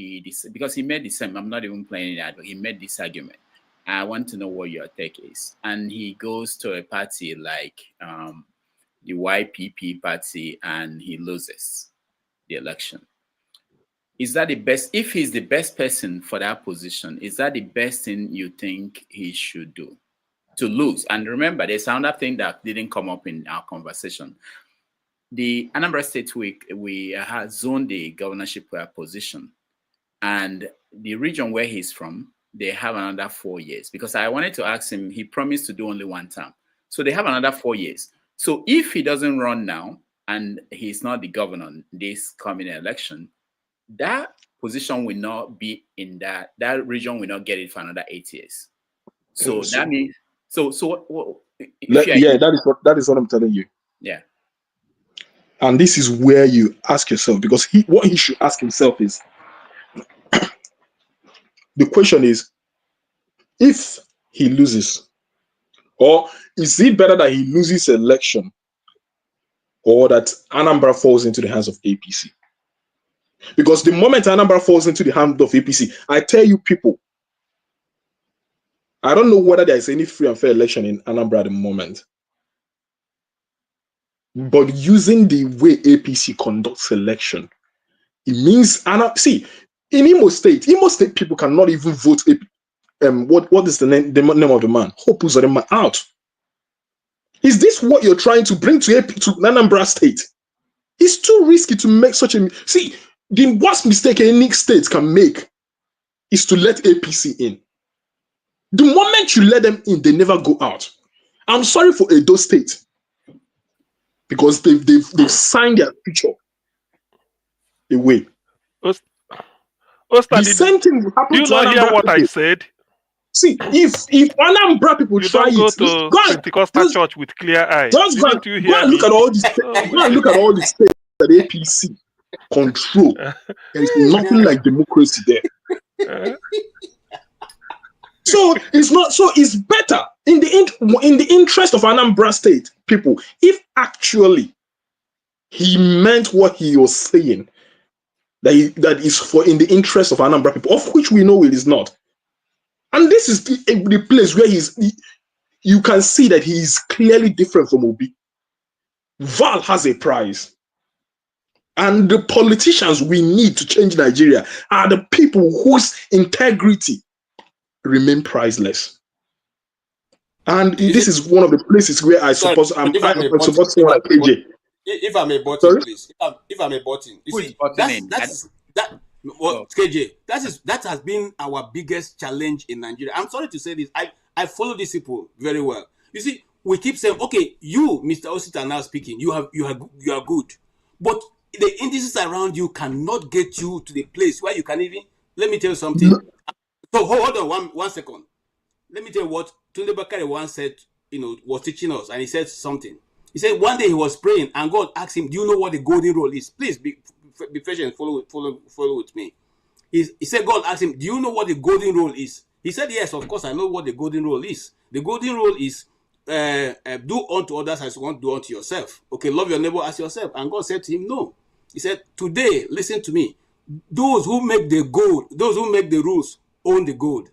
because he made the same, I'm not even playing that, but he made this argument. I want to know what your take is. And he goes to a party like the YPP party and he loses the election. Is that the best? If he's the best person for that position, is that the best thing you think he should do? To lose. And remember, there's another thing that didn't come up in our conversation. The Anambra State week, we have zoned the governorship position, and the region where he's from, they have another 4 years. Because I wanted to ask him, he promised to do only one term. So they have another 4 years. So if he doesn't run now, and he's not the governor in this coming election, that position will not be in that region will not get it for another 8 years. So that means that is what I'm telling you. Yeah. And this is where you ask yourself, because what he should ask himself is, the question is, if he loses, or is it better that he loses election, or that Anambra falls into the hands of APC? Because the moment Anambra falls into the hands of APC, I tell you people, I don't know whether there is any free and fair election in Anambra at the moment. But using the way APC conducts election, it means, in Imo State people cannot even vote. What is the name of the man? Hope Uzodinma out. Is this what you're trying to bring to Anambra State? It's too risky to make such a... See, the worst mistake any state can make is to let APC in. The moment you let them in, they never go out. I'm sorry for Edo State, because they've signed their future away. The same thing will happen to Anambra. Do you not hear what I said? See, if Anambra people try it, go to Pentecostal church with clear eyes. Just go and look at all these. Go and look at all the states that APC control. There is nothing like democracy there. So it's not. So it's better in the interest of Anambra State people, if actually he meant what he was saying, that is for in the interest of Anambra people, of which we know it is not. And this is the place where you can see that he is clearly different from Obi. Val has a prize. And the politicians we need to change Nigeria are the people whose integrity remain priceless. And this is one of the places where I suppose I'm supposed to like AJ. If I may button, please. If I may button. You see, KJ, that has been our biggest challenge in Nigeria. I'm sorry to say this. I follow these people very well. You see, we keep saying, okay, you, Mr. Osita, are now speaking. You are good. But the indices around you cannot get you to the place where you can even. Let me tell you something. So hold on one second. Let me tell you what Tunde Bakare once said, was teaching us, and he said something. He said one day he was praying, and God asked him, "Do you know what the golden rule is?" Please be patient, follow with me. He said God asked him, "Do you know what the golden rule is?" He said, "Yes, of course I know what the golden rule is. The golden rule is do unto others as you want to do unto yourself. Okay, love your neighbor as yourself." And God said to him, "No." He said, "Today, listen to me. Those who make the gold, those who make the rules, own the gold.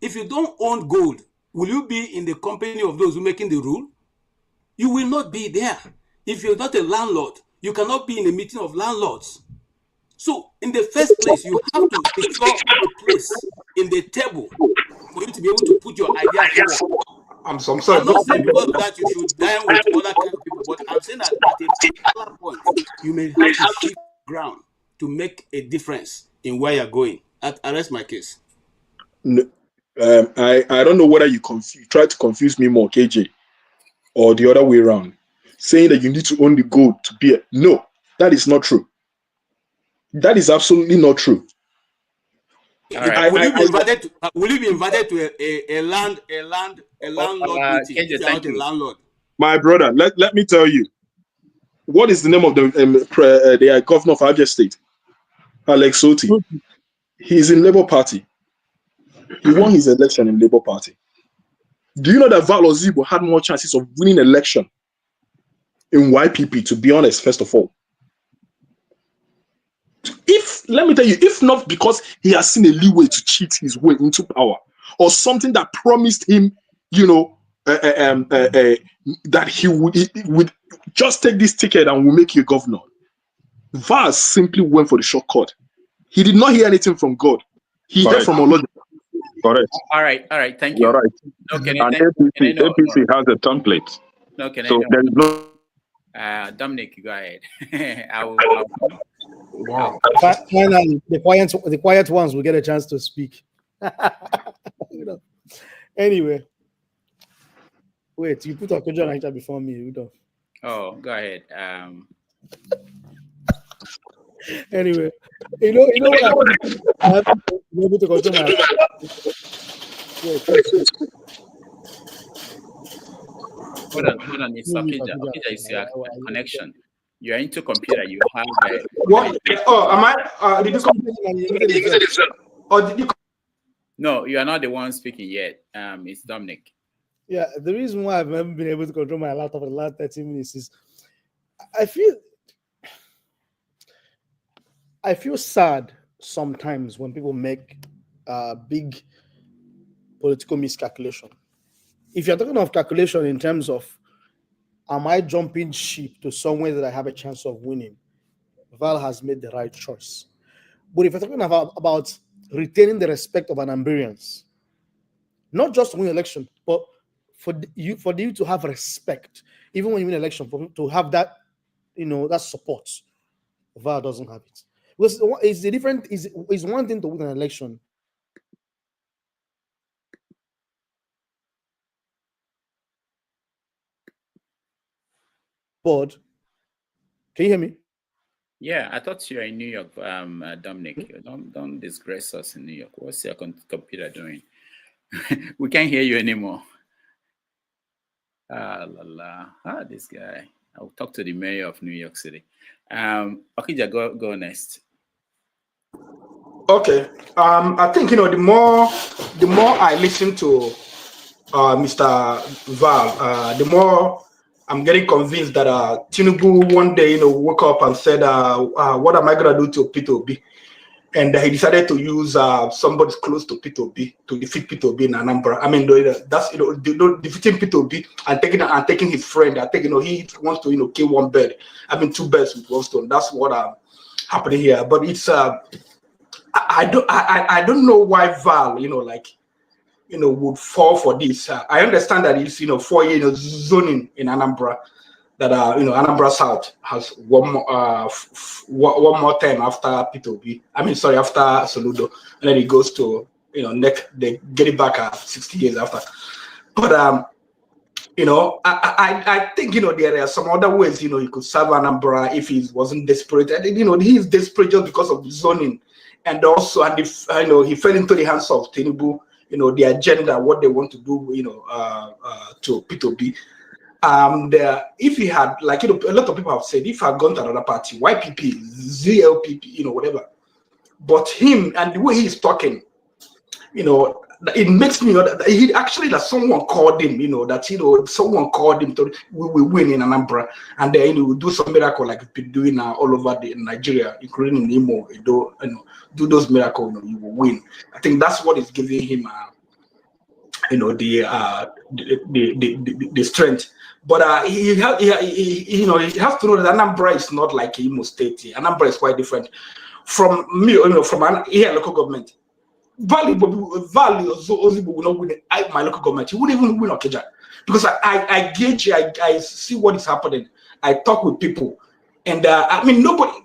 If you don't own gold, will you be in the company of those who are making the rule? You will not be there. If you're not a landlord, you cannot be in a meeting of landlords. So, in the first place, you have to secure a place in the table for you to be able to put your ideas forward. I'm sorry. I'm not saying because of that you should dine with other kind of people, but I'm saying that at a particular point, you may have to shift ground to make a difference in where you're going. I rest my case. No, I don't know whether you try to confuse me more, KJ, or the other way around, saying that you need to own the gold to be no, that is not true. That is absolutely not true. Right. Will you be invited to a landlord meeting if you're not a landlord? My brother, let me tell you, what is the name of the governor of Abia State? Alex Soti. He's in Labour Party. He won his election in Labour Party. Do you know that Val Ozigbo had more chances of winning election in YPP, to be honest, first of all? Let me tell you, if not because he has seen a leeway to cheat his way into power, or something that promised him, that he would just take this ticket and will make you governor. Val simply went for the shortcut. He did not hear anything from God. He heard from Allah. Correct. All right. Thank you. You're right. And APC has a template. No, so there is no. Dominic, go ahead. Wow. Finally, the quiet ones will get a chance to speak. Anyway, wait, you put Okojo Naija before me, Oh, go ahead. Anyway, you know what? I have to be able to control my. Hold on. It's Okija. Okija is your connection. You are into computer. You have what? Oh, am I? Did you come? No, you are not the one speaking yet. It's Dominic. Yeah, the reason why I've never been able to control my laptop for the last 30 minutes is I feel sad sometimes when people make big political miscalculation. If you're talking of calculation in terms of, am I jumping ship to somewhere that I have a chance of winning? Val has made the right choice. But if you're talking about retaining the respect of Anambrians, not just to win election, but for you to have respect, even when you win election, to have that, that support, Val doesn't have it. Because it's one thing to win an election. Board. Can you hear me? Yeah, I thought you were in New York, Dominic. Don't disgrace us in New York. What's your computer doing? We can't hear you anymore. This guy. I'll talk to the mayor of New York City. Okija, go next. Okay. I think the more I listen to Mr. Val, the more I'm getting convinced that Tinubu one day, woke up and said, "What am I gonna do to P2B?" and he decided to use somebody close to Peter Obi to defeat Peter Obi in Anambra. I mean, that's defeating Peter Obi and taking his friend. I think he wants to kill one bird. I mean, two birds with one stone. That's what happening here. But it's I don't know why Val would fall for this. I understand that it's 4 years zoning in Anambra. That Anambra South has one more time after Peter Obi. I mean, sorry, after Soludo, and then it goes to they get it back 60 years after. But I think there are some other ways you could serve Anambra if he wasn't desperate. And he is desperate just because of the zoning, and also if he fell into the hands of Tinubu. The agenda, what they want to do, to Peter Obi. If he had, a lot of people have said, if he had gone to another party, YPP, ZLPP, whatever, but him and the way he's talking, it makes me know that he actually that someone called him, someone called him to we win in Anambra, and then he will do some miracle like he's been doing all over Nigeria, including in Imo, do those miracles, you will win. I think that's what is giving him, the strength. But he has to know that Anambra is not like Imo State. Anambra is quite different from me, from local government. Val Ozigbo will not win my local government. He wouldn't even win Okija because I gauge, I see what is happening. I talk with people, and I mean nobody.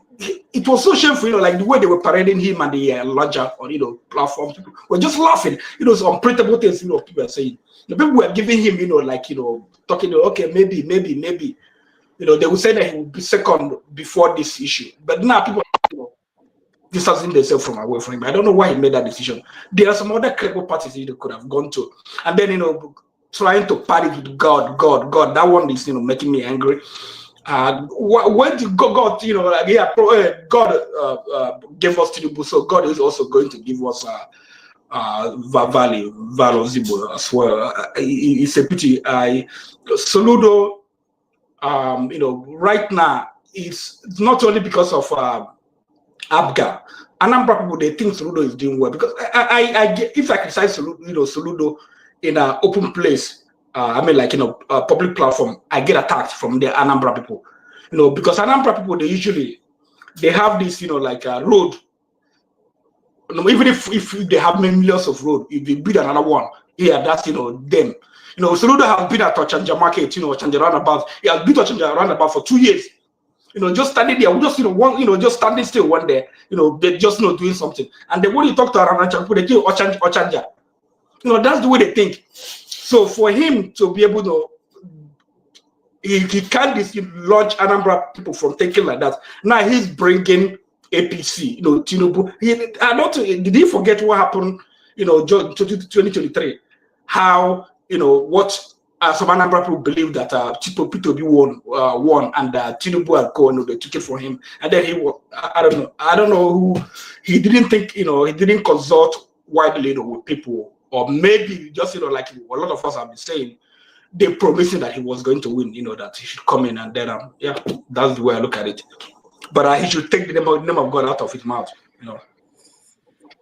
It was so shameful, like the way they were parading him and the larger on platforms. People were just laughing. Some unprintable things people are saying. The people were giving him talking. Okay, maybe. They would say that he would be second before this issue, but now people distancing themselves from away from him. I don't know why he made that decision. There are some other credible parties he could have gone to, and then trying to party with God. That one is making me angry. When God, God gave us Tinubu, so God is also going to give us Val Ozigbo as well. It's a pity. Soludo, right now, it's not only because of Abga. Anambra people, they think Soludo is doing well because if I criticize Soludo in an open place, a public platform, I get attacked from the Anambra people. Because Anambra people, they have this, road. Even if they have millions of road, if they build another one, that's them. Soludo has been at Ochanja Market, Ochanja Roundabout. He has built Ochanja Roundabout for 2 years. Just standing there, just standing still one day, they're just doing something. And then when you talk to Aranacha people, they kill Ochanja. That's the way they think. So for him to be able to, he can't dislodge Anambra people from thinking like that. Now he's bringing APC, Tinubu. Did he forget what happened, 2023? How, what some Anambra people believe that Peter Obi won, and Tinubu had gone, they took it from him. And then I don't know who, he didn't think, he didn't consult widely with people. Or maybe just like a lot of us have been saying, they promising that he was going to win. That he should come in and then that's the way I look at it. But he should take the name of God out of his mouth.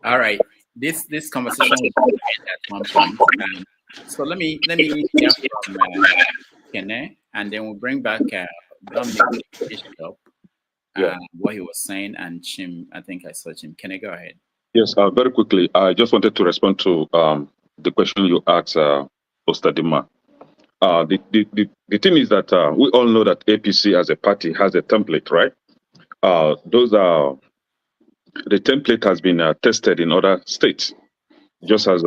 All right, this conversation will end at one point. So let me hear from Kene, and then we'll bring back Dominic Bishop, what he was saying, and Chim. I think I saw Chim. Can I go ahead? Yes, very quickly. I just wanted to respond to the question you asked, Ostadima. The thing is that we all know that APC as a party has a template, right? The template has been tested in other states, just as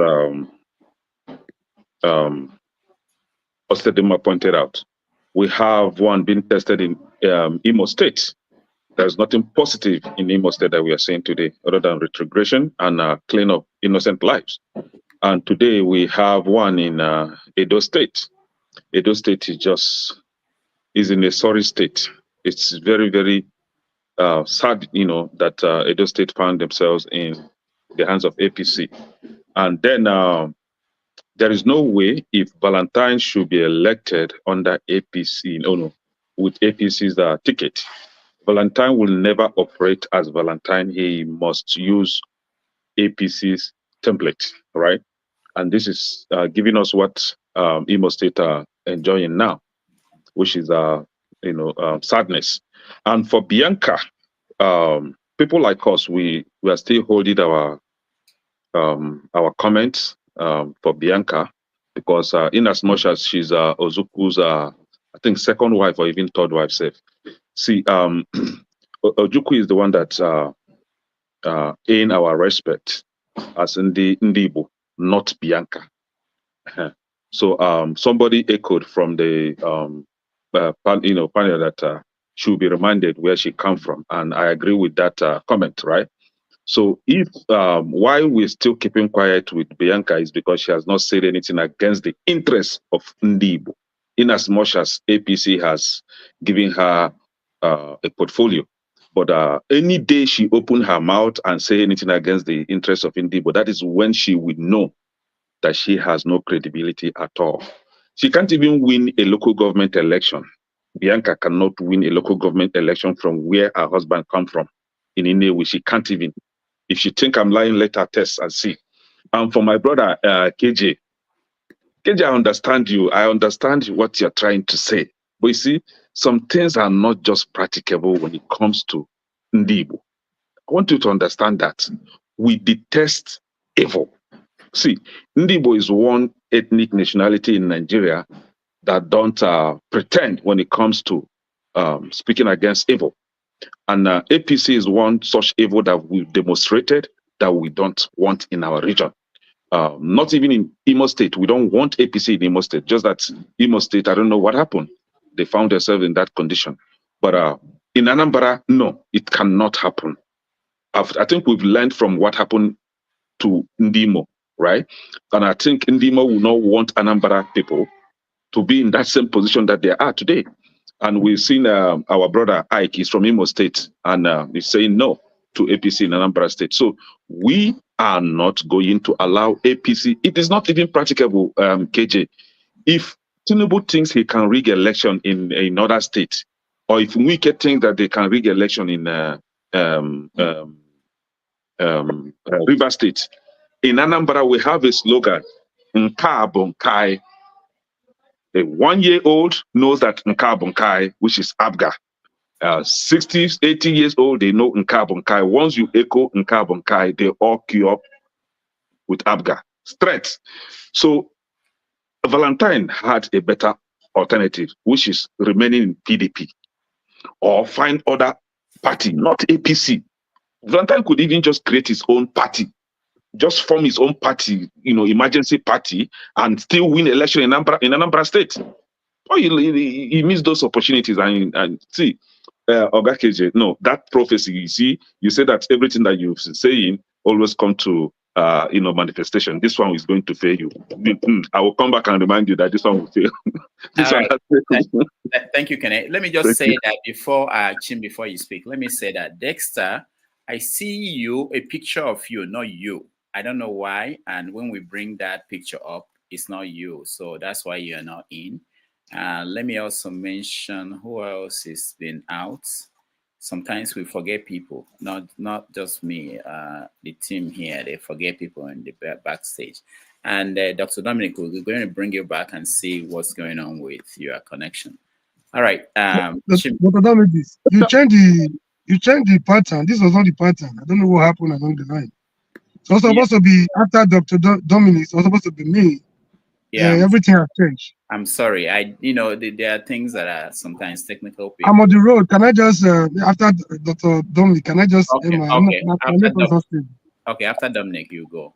Ostadima pointed out. We have one being tested in Imo State. There's nothing positive in Imo State that we are saying today, other than retrogression and clean up innocent lives. And today we have one in Edo State. Edo State is in a sorry state. It's very, very sad, that Edo State found themselves in the hands of APC. And then there is no way if Valentine should be elected under APC, with APC's ticket. Valentine will never operate as Valentine. He must use APC's template, right? And this is giving us what Imo State are enjoying now, which is sadness. And for Bianca, people like us, we are still holding our comments for Bianca, because in as much as she's Ozuku's, I think, second wife or even third wife, safe. See, Ojuku is the one that in our respect as in the Igbo, not Bianca. So somebody echoed from the panel that she will be reminded where she come from, and I agree with that comment, right? So if why we're still keeping quiet with Bianca is because she has not said anything against the interests of Ndibo, in as much as APC has given her a portfolio. But any day she open her mouth and say anything against the interests of Ndibo, that is when she would know that she has no credibility at all. She can't even win a local government election. Bianca cannot win a local government election from where her husband come from. In any way, she can't even. If she think I'm lying, let her test and see. And for my brother, KJ, I understand you. I understand what you're trying to say. But you see, some things are not just practicable when it comes to Ndibo. I want you to understand that we detest evil. See, Ndibo is one ethnic nationality in Nigeria that don't pretend when it comes to speaking against evil. And APC is one such evil that we've demonstrated that we don't want in our region. Not even in Imo State. We don't want APC in Imo State. Just that Imo State, I don't know what happened. They found themselves in that condition. But in Anambra, no, it cannot happen. I think we've learned from what happened to Ndimo, right? And I think Ndimo will not want Anambra people to be in that same position that they are today. And we've seen our brother Ike is from Imo State, and he's saying no to APC in Anambra State. So we are not going to allow APC. It is not even practicable, KJ. If Tinubu thinks he can rig election in another state, or if Wike thinks that they can rig election in River State, in Anambra we have a slogan, Nka Bonkai. A 1-year-old knows that Nka Bonkai, which is Abga. 60, 80 years old, they know Nka Bonkai. Once you echo Nka Bonkai, they all queue up with Abga. Straight. So Valentine had a better alternative, which is remaining in PDP or find other party, not APC. Valentine could even just create his own party, just form his own party, emergency party, and still win election in Anambra State. Oh, he missed those opportunities. And see, Oga KJ, no, that prophecy, you see, you say that everything that you're saying always come to manifestation. This one is going to fail you. I will come back and remind you that this one will fail. Thank you, Kenneth. Let me just say that before Chim, before you speak, let me say that Dexter, I see you, a picture of you, not you. I don't know why. And when we bring that picture up, it's not you. So that's why you're not in. Let me also mention who else has been out. Sometimes we forget people, not just me, the team here, they forget people in the backstage. And Dr. Dominic, we're going to bring you back and see what's going on with your connection. All right. Dr. Dominic, you changed the pattern. This was not the pattern. I don't know what happened along the line. So it's supposed to be after Dr. Dominic, it's supposed to be me. Yeah, everything has changed. I'm sorry. There are things that are sometimes technical. I'm on the road. Can I just after Dr. Dominic? Can I just? Okay. After Dominic, you go.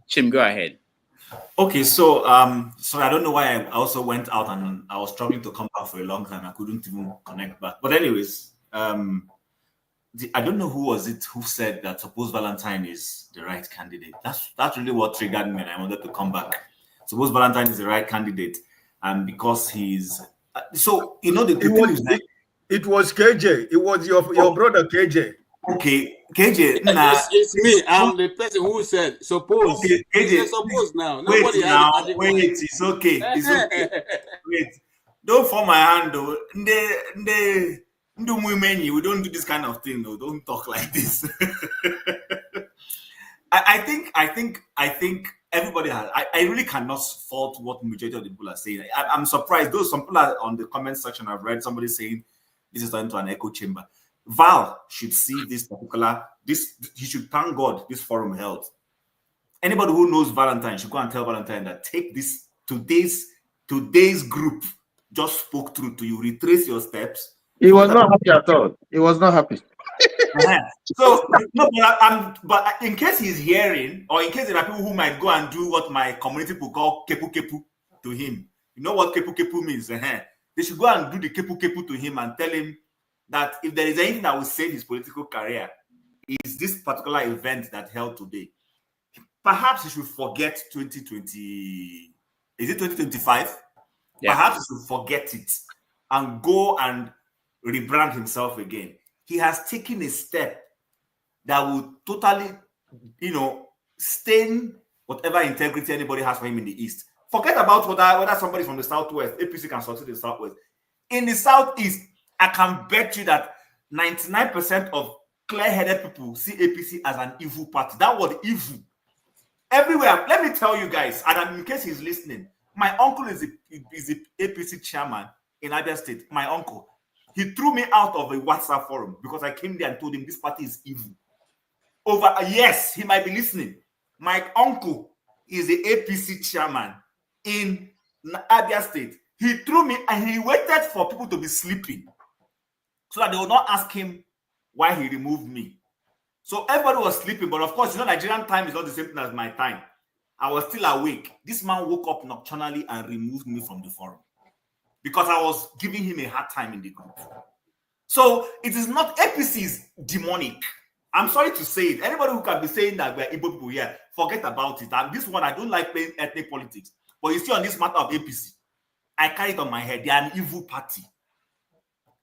Chim, go ahead. Okay, so sorry, I don't know why I also went out and I was struggling to come back for a long time. I couldn't even connect back. But anyways, I don't know who was it who said that suppose Valentine is the right candidate. That's really what triggered me, and I wanted to come back. Suppose Valentine is the right candidate, and because he's so the thing is like, it was KJ. It was your brother KJ. Okay, KJ. It's me. I'm the person who said suppose. Okay, KJ. Suppose now. Wait, it's okay. It's okay. Wait, don't form my hand though. We don't do this kind of thing. No, don't talk like this. I think everybody has. I really cannot fault what majority of the people are saying. I'm surprised. Though some people are on the comment section, I've read somebody saying this is turning to an echo chamber. Val should see this particular. He should thank God this forum held. Anybody who knows Valentine should go and tell Valentine that take this today's group just spoke through to you. Retrace your steps. He was not happy at all. He was not happy. So no, but in case he's hearing, or in case there are people who might go and do what my community people call kepu kepu to him. You know what kepu kepu means? They should go and do the kepu kepu to him and tell him that if there is anything that will save his political career, is this particular event that held today. Perhaps he should forget 2020. Is it 2025? Yeah. Perhaps he should forget it and go and rebrand himself again. He has taken a step that will totally, stain whatever integrity anybody has for him in the East. Forget about whether somebody from the Southwest, APC can succeed in the Southwest. In the Southeast, I can bet you that 99% of clear-headed people see APC as an evil party. That was evil. Everywhere. Let me tell you guys, and in case he's listening, my uncle is the APC chairman in Anambra State. My uncle. He threw me out of a WhatsApp forum because I came there and told him this party is evil. Yes, he might be listening. My uncle is the APC chairman in Anambra State. He threw me and he waited for people to be sleeping so that they would not ask him why he removed me. So everybody was sleeping, but of course, Nigerian time is not the same thing as my time. I was still awake. This man woke up nocturnally and removed me from the forum because I was giving him a hard time in the group. So it is not APC is demonic. I'm sorry to say it. Anybody who can be saying that we're Igbo people here, forget about it. And this one, I don't like playing ethnic politics. But you see on this matter of APC, I carry it on my head. They are an evil party.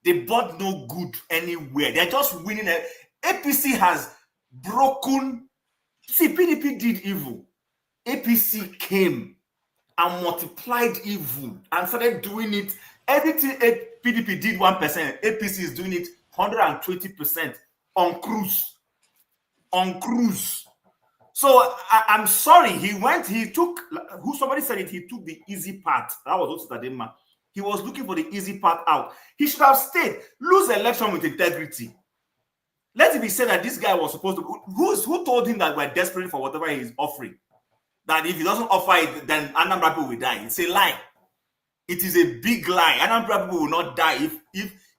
They brought no good anywhere. They're just winning. APC has broken. See, PDP did evil. APC came and multiplied evil and started doing it. Everything PDP did 1%, APC is doing it 120% on cruise. On cruise. So I'm sorry, he took, somebody said it, he took the easy part. That was also Tadema. He was looking for the easy part out. He should have stayed, lose the election with integrity. Let it be said that this guy was supposed to, who told him that we're desperate for whatever he's offering? That if he doesn't offer it, then Anambra people will die. It's a lie. It is a big lie. Anambra people will not die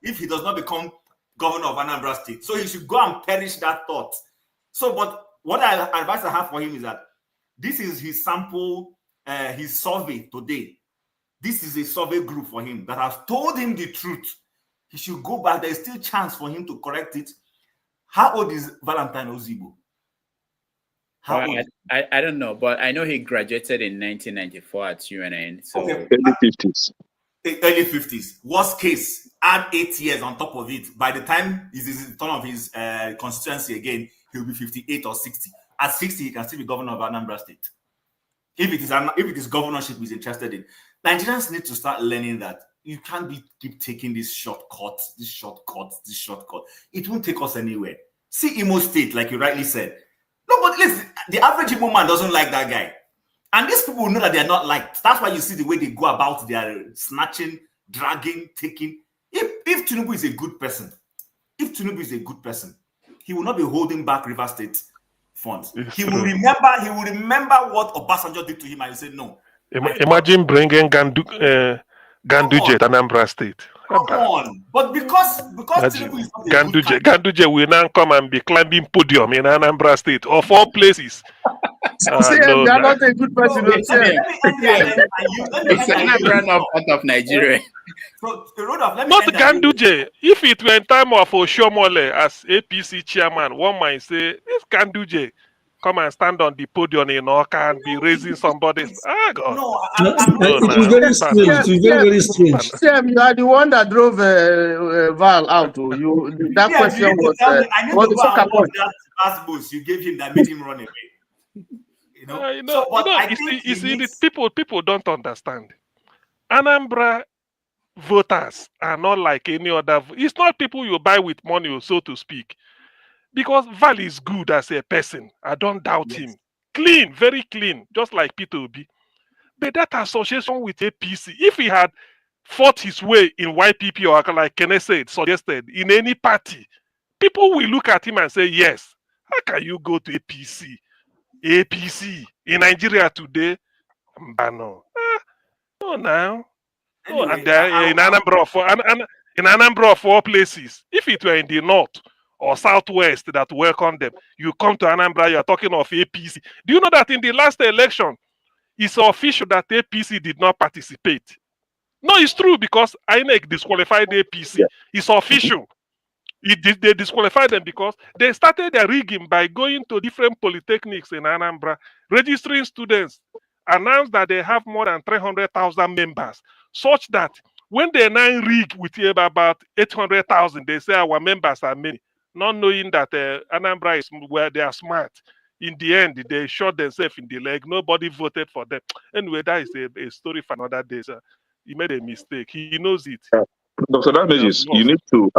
if he does not become governor of Anambra State. So he should go and perish that thought. So, but what advice I have for him is that this is his sample, his survey today. This is a survey group for him that has told him the truth. He should go back. There's still chance for him to correct it. How old is Valentine Ozigbo? I don't know, but I know he graduated in 1994 at UNN. So okay. Early 50s. Early 50s. Worst case, add 8 years on top of it. By the time it's the turn of his constituency again, he'll be 58 or 60. At 60, he can still be governor of Anambra State. If it is governorship he's interested in. Nigerians need to start learning that you can't keep taking this shortcut. It won't take us anywhere. See Imo State, like you rightly said. No, but listen, the average Igbo man doesn't like that guy. And these people know that they are not liked. That's why you see the way they go about their snatching, dragging, taking. If Tinubu is a good person, he will not be holding back River State funds. He will remember what Obasanjo did to him and he said no. Imagine bringing Ganduje to Anambra State. Come on. But because Tinubu is not Ganduje will now come and be climbing podium in Anambra State of all places. They are not a good person. It's an part of Nigeria. So, Rodolph, not Ganduje. If it were in time of Oshomole as APC chairman, one might say, this Ganduje come and stand on the podium in Oka and be raising somebody's. Ah, God. It was very strange. It was very strange. Sam, you are the one that drove Val out. That question was. I need to go and watch that last boost you gave him that made him run away. People don't understand. Anambra voters are not like any other. It's not people you buy with money, or so to speak. Because Val is good as a person. I don't doubt him. Clean, very clean, just like Peter Obi. But that association with APC, if he had fought his way in YPP or like Kenneth said, suggested, in any party, people will look at him and say, yes, how can you go to APC? APC in Nigeria today? No. No, now. No, Anyway, and in Anambra of all places, if it were in the north or southwest that welcome them, you come to Anambra, you're talking of APC. Do you know that in the last election, it's official that APC did not participate? No, it's true because INEC disqualified APC. It's official. They disqualified them because they started their rigging by going to different polytechnics in Anambra, registering students, announced that they have more than 300,000 members, such that when they now rig with about 800,000, they say our members are many, not knowing that Anambra is where they are smart. In the end, they shot themselves in the leg. Nobody voted for them. Anyway, that is a story for another day. So he made a mistake. He knows it. Dr. Damages, you need to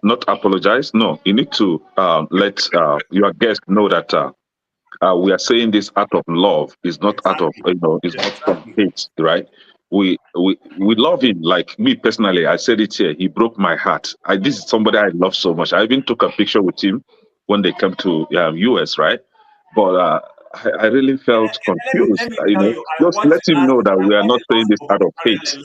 not apologize. No, you need to let your guest know that we are saying this out of love. It's not out of it's not from hate, right? We love him. Like me personally, I said it here. He broke my heart. This is somebody I love so much. I even took a picture with him when they came to US, right? But I really felt confused. Just let him know that we are not saying this out of hate.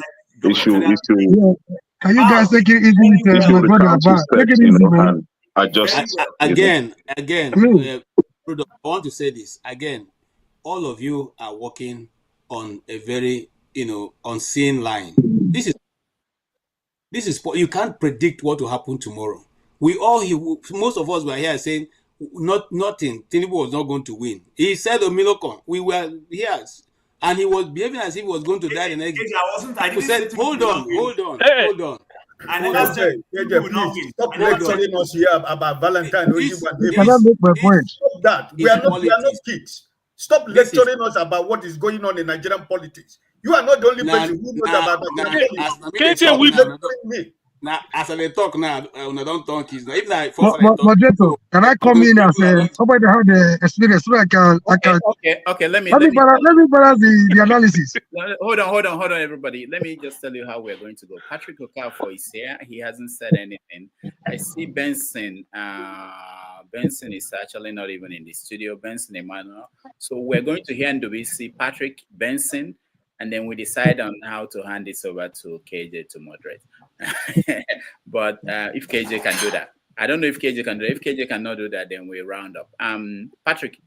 Issue. Can you guys take it easy with my brother? Take it easy, man. Again, I want to say this again. All of you are working on a very unseen line. This is you can't predict what will happen tomorrow. Most of us were here saying nothing. Tinubu was not going to win. He said Omilokon. We were here. And he was behaving as if he was going to die the next day. He said, hold on. I never said stop lecturing us here about Valentine. Cannot make my point. Stop that. We are not kids. Stop lecturing us about what is going on in Nigerian politics. You are not the only person who knows about Nigerian politics. Now, as I talk now, I don't talk. Moderator, can I come in as somebody that had the experience so I can? Okay. Let me balance the analysis. Hold on, everybody. Let me just tell you how we're going to go. Patrick Okafor is here. He hasn't said anything. I see Benson. Benson is actually not even in the studio. Benson Emmanuel. So we're going to hear NWC, Patrick, Benson, and then we decide on how to hand this over to KJ to moderate. But if KJ can do that, I don't know if KJ can do it. If KJ cannot do that, then we round up. Patrick,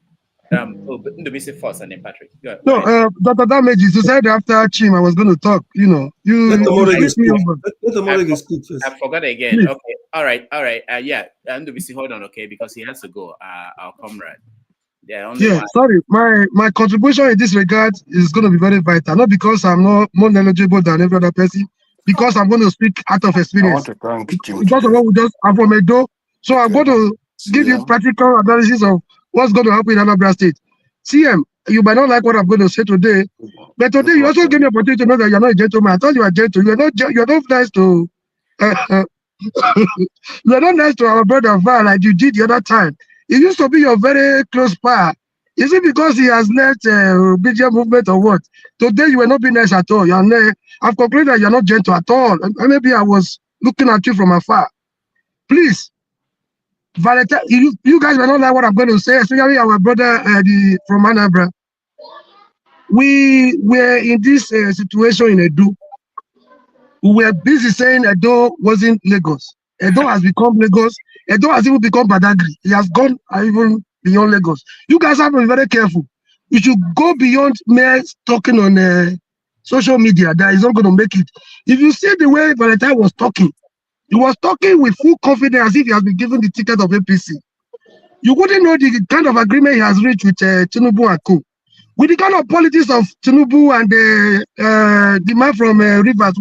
NWC first, and then Patrick. Go no, Dr. Damages, you said after Chim, I was going to talk. Let the moderate speak first. I forgot again. Please. Okay, all right. Yeah, NWC, hold on, okay, because he has to go. Our comrade. Sorry. My contribution in this regard is going to be very vital. Not because I'm not more knowledgeable than every other person, because I'm going to speak out of experience. Because of what we just have from Edo. So I'm going to give you practical analysis of what's going to happen in Anambra State. CM, you might not like what I'm going to say today, but today you also give me an opportunity to know that you're not a gentleman. I thought you are gentle. You're not nice to you're not nice to our brother Val like you did the other time. He used to be your very close pal. Is it because he has left BGM movement or what? Today you were not being nice at all. I've concluded that you're not gentle at all. Maybe I was looking at you from afar. Please, Valentine, you guys may not like what I'm going to say, especially our brother from Anambra. We were in this situation in Edo. We were busy saying Edo wasn't Lagos. Edo has become Lagos. Edo has even become Badagry. He has gone even beyond Lagos. You guys have to be very careful. You should go beyond mere talking on social media. That is not going to make it. If you see the way Valentine was talking, he was talking with full confidence as if he has been given the ticket of APC. You wouldn't know the kind of agreement he has reached with Tinubu and co. With the kind of politics of Tinubu and the man from Rivers,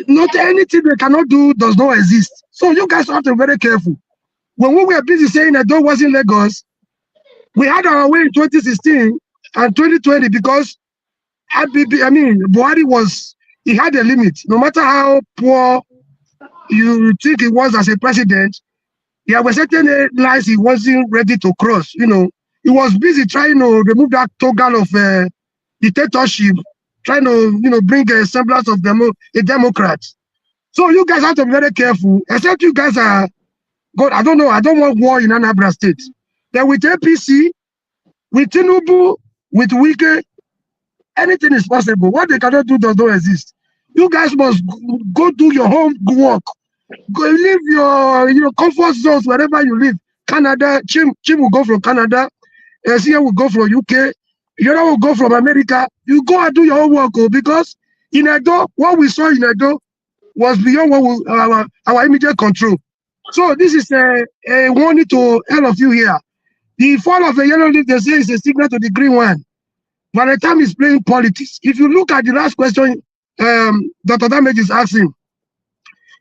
not anything they cannot do does not exist. So you guys have to be very careful. When we were busy saying that Edo wasn't Lagos, we had our way in 2016 and 2020 because Buhari was he had a limit. No matter how poor you think he was as a president, there were certain lines he wasn't ready to cross. You know, he was busy trying to remove that togal of dictatorship, trying to, you know, bring a semblance of a democrat. So you guys have to be very careful, except you guys are good. I don't know. I don't want war in Anambra State. Then with APC, with Tinubu, with Wike, anything is possible. What they cannot do does not exist. You guys must go do your homework. Go live your comfort zones wherever you live. Canada, Chim will go from Canada. SCA will go from UK. Yoda will go from America. You go and do your homework, because in Edo, what we saw in Edo was beyond what our immediate control. So this is a warning to all of you here. The fall of a yellow leaf, they say, is a signal to the green one. By the time he's playing politics, if you look at the last question Dr. Damage is asking,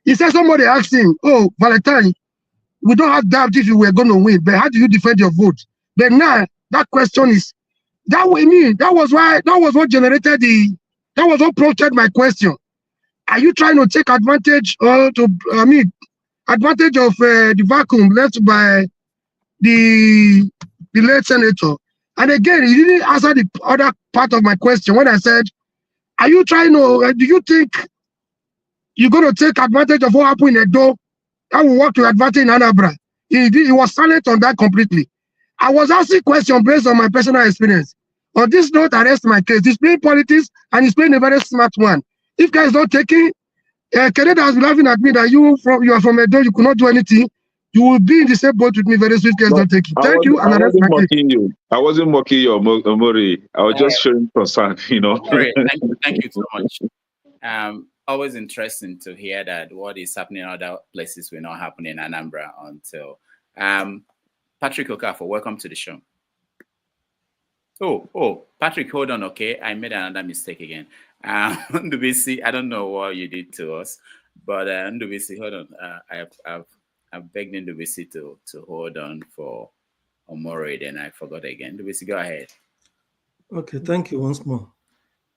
he said somebody asked him, oh, Valentine, we don't have doubt if you were going to win, but how do you defend your vote? But now, that question is, that was what generated that was what prompted my question. Are you trying to take advantage advantage of the vacuum left by the late senator? And again, he didn't answer the other part of my question when I said, are you trying to, do you think you're going to take advantage of what happened in Edo that will work to advantage in Anambra? He was silent on that completely. I was asking questions based on my personal experience. On this note, I rest my case. He's playing politics and he's playing a very smart one. If guys don't take it, Canada has been laughing at me that you are from Edo, you could not do anything. You will be in the same boat with me very soon if guys don't take it. Thank you. And I rest my case. I wasn't mocking you, Omori. I was just showing concern, you know. Great. Thank you so much. Always interesting to hear that what is happening in other places will not happen in Anambra until. Patrick Okafor, welcome to the show. Oh, Patrick, hold on, okay? I made another mistake again. Ndubisi, I don't know what you did to us, but Ndubisi, hold on. I've begged Ndubisi to hold on for Omori, then I forgot again. Ndubisi, go ahead. Okay, thank you once more.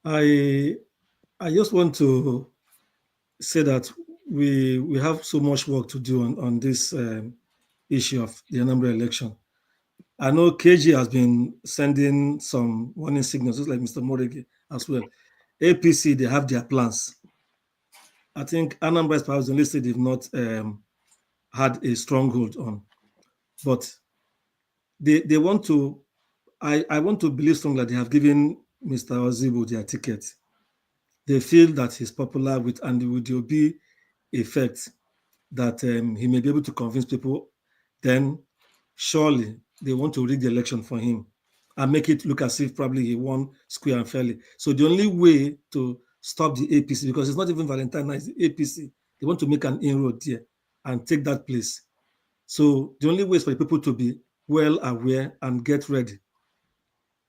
I just want to say that we have so much work to do on this issue of the Anambra election. I know KG has been sending some warning signals, just like Mr. Moregi as well. APC, they have their plans. I think Anambra is perhaps the only state they've not had a stronghold on. But they want to, I want to believe strongly that they have given Mr. Ozigbo their ticket. They feel that he's popular and with the OB effect, that he may be able to convince people. Then surely they want to rig the election for him and make it look as if probably he won square and fairly. So the only way to stop the APC, because it's not even Valentine, it's the APC, they want to make an inroad there and take that place. So the only way is for the people to be well aware and get ready.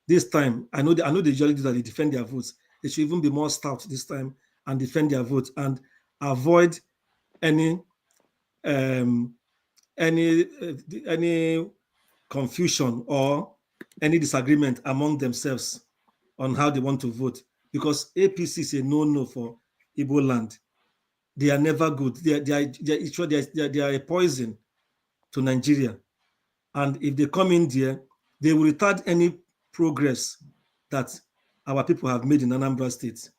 This time, I know they usually do that, they defend their votes. They should even be more stout this time and defend their votes and avoid any confusion or any disagreement among themselves on how they want to vote, because APC is a no-no for Igbo land. They are never good. They are a poison to Nigeria, and if they come in there, they will retard any progress that our people have made in Anambra State.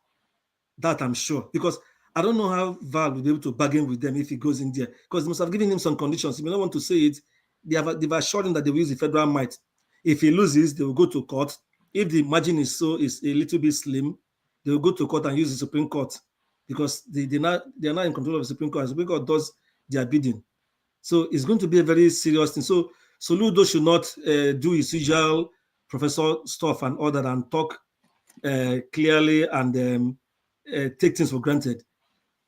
That I'm sure, because I don't know how Val will be able to bargain with them if he goes in there, because they must have given him some conditions. He may not want to say it. They've assured him that they will use the federal might. If he loses, they will go to court. If the margin is a little bit slim, they will go to court and use the Supreme Court, because they are not in control of the Supreme Court. The Supreme Court does their bidding. So it's going to be a very serious thing. So Soludo should not do his usual professor stuff and all that and talk clearly and take things for granted.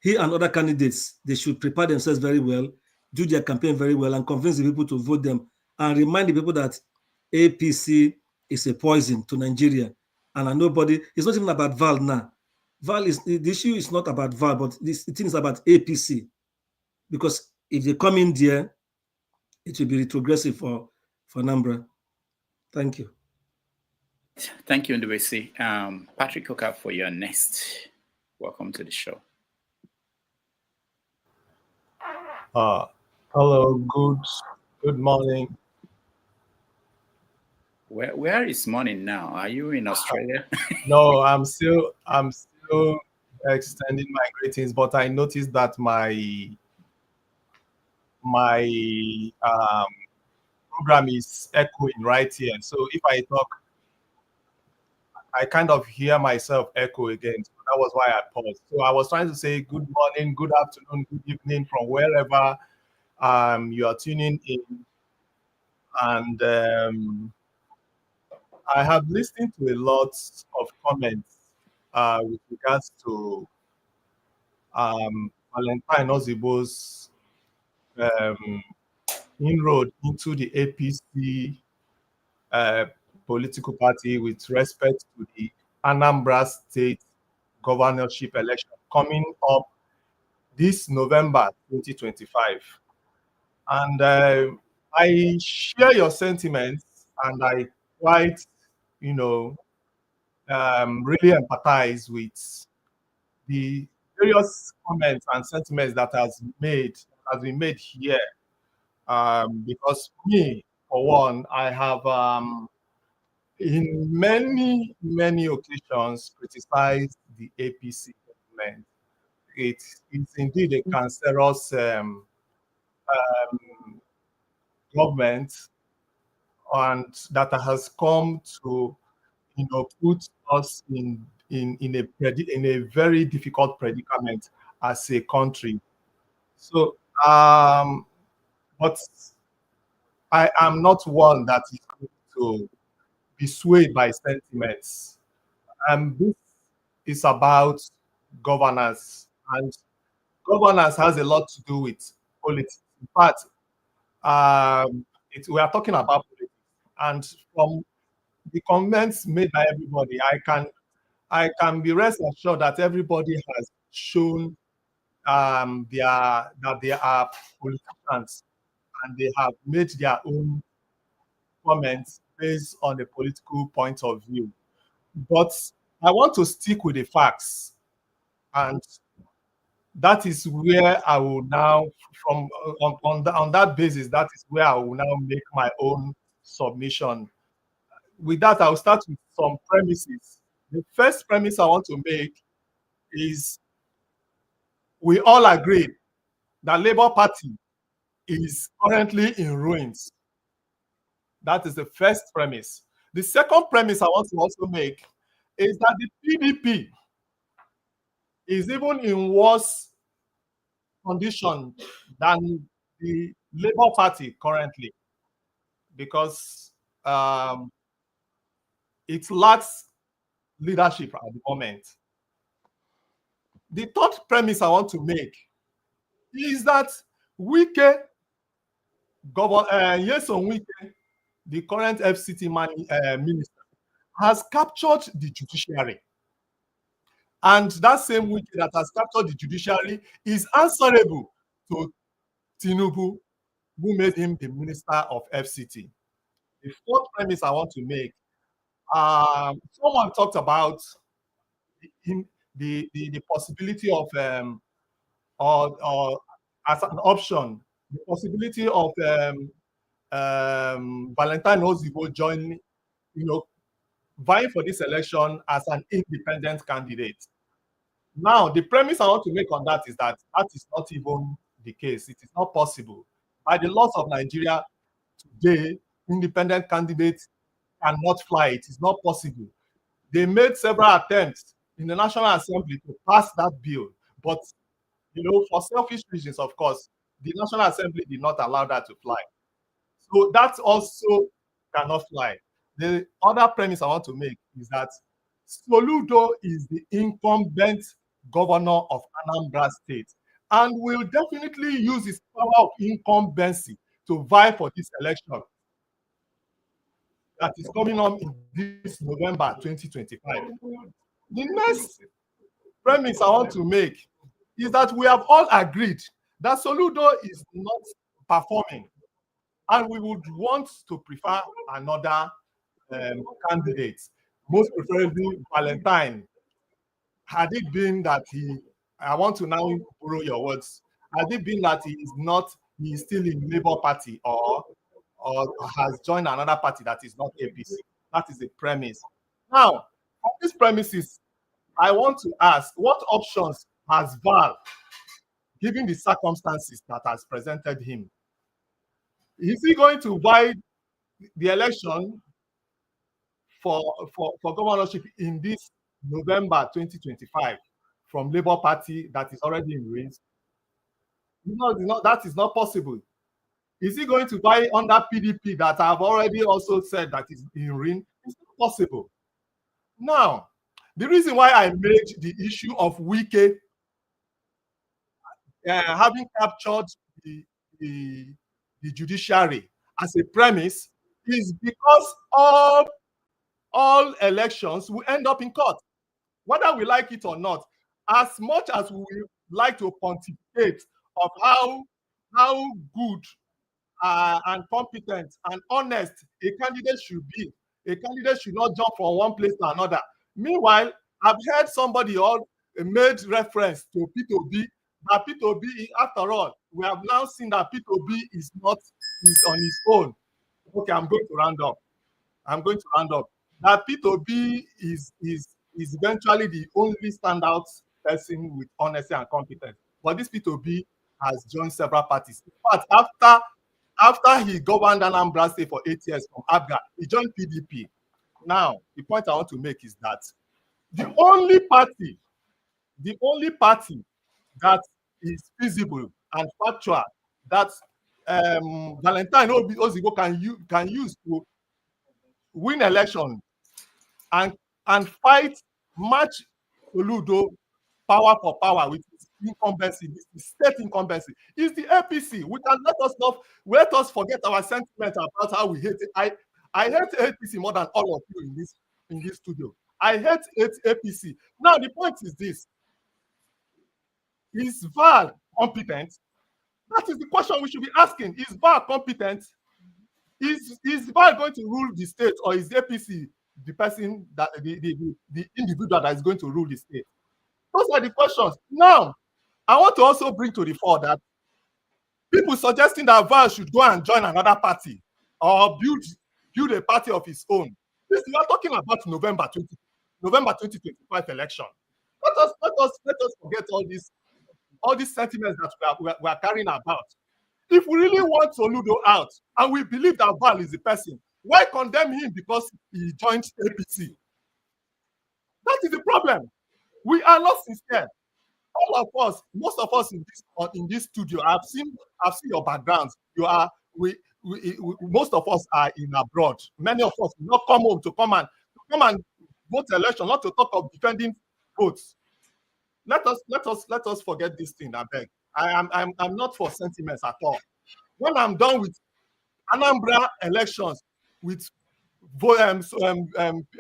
He and other candidates, they should prepare themselves very well, do their campaign very well, and convince the people to vote them, and remind the people that APC is a poison to Nigeria. And it's not even about Val now. The issue is not about Val, but the thing is about APC. Because if they come in there, it will be retrogressive for Anambra. Thank you. Thank you, Ndubisi. Patrick Okafor, you're next. Welcome to the show. Hello, good morning. Where is morning now? Are you in Australia? No, I'm still extending my greetings, but I noticed that my program is echoing right here. So if I talk, I kind of hear myself echo again. So that was why I paused. So I was trying to say good morning, good afternoon, good evening from wherever you are tuning in. And I have listened to a lot of comments with regards to Valentine Ozigbo's inroad into the APC political party with respect to the Anambra State governorship election coming up this November 2025. And I share your sentiments, and I quite, really empathize with the various comments and sentiments that has been made here. Because me, for one, I have in many occasions criticized the APC government. It's indeed a cancerous government, and that has come to put us in a very difficult predicament as a country. So but I am not one that is going to be swayed by sentiments. This is about governance, and governance has a lot to do with politics. In fact, we are talking about politics, and from the comments made by everybody, I can be rest assured that everybody has shown that they are politicians, and they have made their own comments based on a political point of view. But I want to stick with the facts, and that is where I will now, from on that basis, that is where I will now make my own submission. With that, I'll start with some premises. The first premise I want to make is we all agree that Labour Party is currently in ruins. That is the first premise. The second premise I want to also make is that the PDP is even in worse condition than the Labour Party currently, because it lacks leadership at the moment. The third premise I want to make is that Wike, Nyesom Wike, the current FCT minister, has captured the judiciary. And that same Wike that has captured the judiciary is answerable to Tinubu, who made him the minister of FCT. The fourth premise I want to make, someone talked about the possibility of, or as an option, the possibility of Valentine Ozigbo joining, vying for this election as an independent candidate. Now, the premise I want to make on that is that is not even the case. It is not possible. By the laws of Nigeria today, independent candidates cannot fly. It is not possible. They made several attempts in the National Assembly to pass that bill, but for selfish reasons, of course, the National Assembly did not allow that to fly. So that also cannot fly. The other premise I want to make is that Soludo is the incumbent governor of Anambra State and will definitely use his power of incumbency to vie for this election that is coming up in this November 2025. The next premise I want to make is that we have all agreed that Soludo is not performing, and we would want to prefer another candidate, most preferably Valentine. had it been that I want to now borrow your words, had it been that he is still in Labour Party or has joined another party that is not APC. That is the premise. Now, on these premises, I want to ask, what options has Val, given the circumstances that has presented him? Is he going to buy the election for governorship in this November 2025 from Labour Party that is already in reigns? That is not possible. Is he going to buy under PDP that I've already also said that is in reign? It's not possible. Now, the reason why I made the issue of Wike having captured the judiciary as a premise is because all elections will end up in court, whether we like it or not. As much as we like to pontificate of how good and competent and honest a candidate should be, a candidate should not jump from one place to another. Meanwhile, I've heard somebody made reference to P2B, that P2B, after all, we have now seen that P2B is on his own. Okay, I'm going to round up. That P2B is eventually the only standout person with honesty and competence. But this P2B has joined several parties. In fact, after he governed Anambra State for 8 years from Abga, he joined PDP. Now, the point I want to make is that the only party that is feasible and factual that Valentine Ozigbo can use to win election and match Soludo power for power with his incumbency, his state incumbency, is the APC. Let us forget our sentiment about how we hate it. I hate APC more than all of you in this studio. I hate APC. Now the point is this: is Val competent? That is the question we should be asking. Is Val competent? Is Val going to rule the state, or is APC the person that the individual that is going to rule the state? Those are the questions. Now, I want to also bring to the fore that people suggesting that Val should go and join another party or build a party of his own. We are talking about November 2025 election. Let us forget all these sentiments that we are carrying about. If we really want Soludo out and we believe that Val is the person, why condemn him because he joined APC? That is the problem. We are not sincere. All of us, most of us in this studio, I've seen your backgrounds. Most of us are in abroad. Many of us will not come home to come and vote election, not to talk of defending votes. Let us forget this thing, I beg. I'm not for sentiments at all. When I'm done with Anambra elections, with Valentine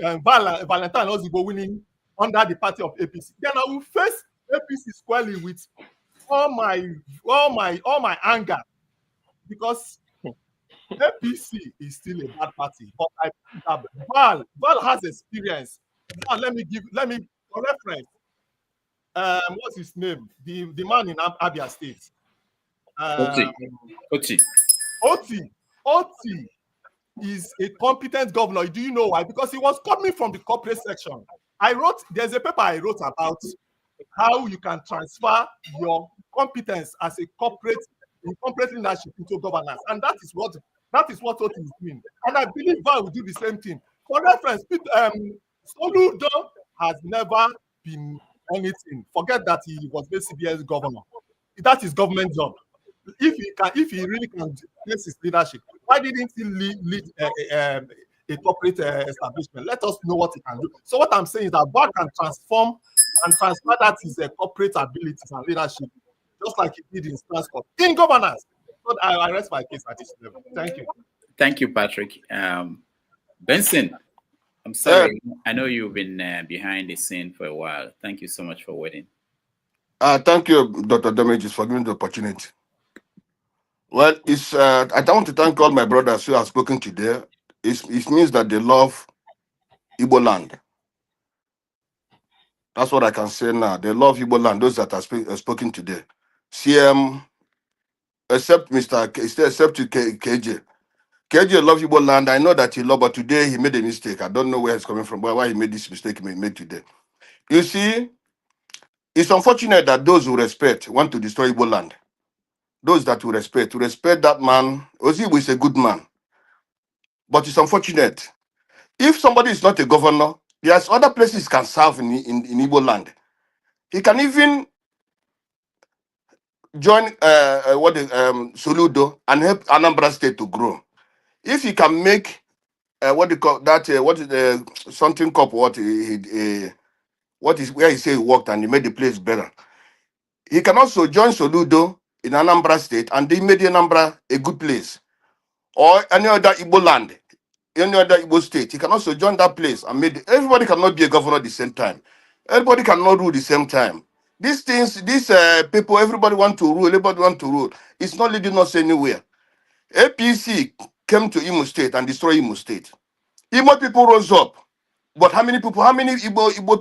Ozigbo winning under the party of APC, then I will face APC squarely with all my anger, because APC is still a bad party. But I think that Val has experience. Now let me for reference. What's his name? The man in Abia State. Oti is a competent governor. Do you know why? Because he was coming from the corporate section. There's a paper I wrote about how you can transfer your competence as a corporate leadership into governance, and that is what Oti is doing. And I believe Val will do the same thing. For reference, Soludo has never been anything. Forget that he was made CBS governor. That is government job. If he really can place his leadership, why didn't he lead a corporate establishment? Let us know what he can do. So what I'm saying is that Val can transform and transfer that his corporate abilities and leadership, just like he did in transport, in governance. So I rest my case at this level. Thank you. Thank you, Patrick. Benson, I'm sorry. I know you've been behind the scene for a while. Thank you so much for waiting. Thank you, Dr. Damages, for giving the opportunity. Well, I want to thank all my brothers who have spoken today. It means that they love Igbo land. That's what I can say now. They love Igbo land, those that are spoken today. CM, except Mr. except KJ. KJ love Igbo land. I know that he love, but today he made a mistake. I don't know where he's coming from, but why he made this mistake he made today. You see, it's unfortunate that those who respect want to destroy Igbo land. Those that will respect that man. Ozigbo is a good man. But it's unfortunate. If somebody is not a governor, there's other places he can serve in Igbo land. He can even join Soludo and help Anambra State to grow. If he can make what they call that what is the something cup what is where he say he worked and he made the place better. He can also join Soludo in Anambra State and they made Anambra a good place. Or any other Igbo land, any other Igbo state. He can also join that place and everybody cannot be a governor at the same time. Everybody cannot rule at the same time. These things, these people, everybody want to rule, everybody want to rule. It's not leading us anywhere. APC came to Imo State and destroyed Imo State. Imo people rose up. But how many Igbo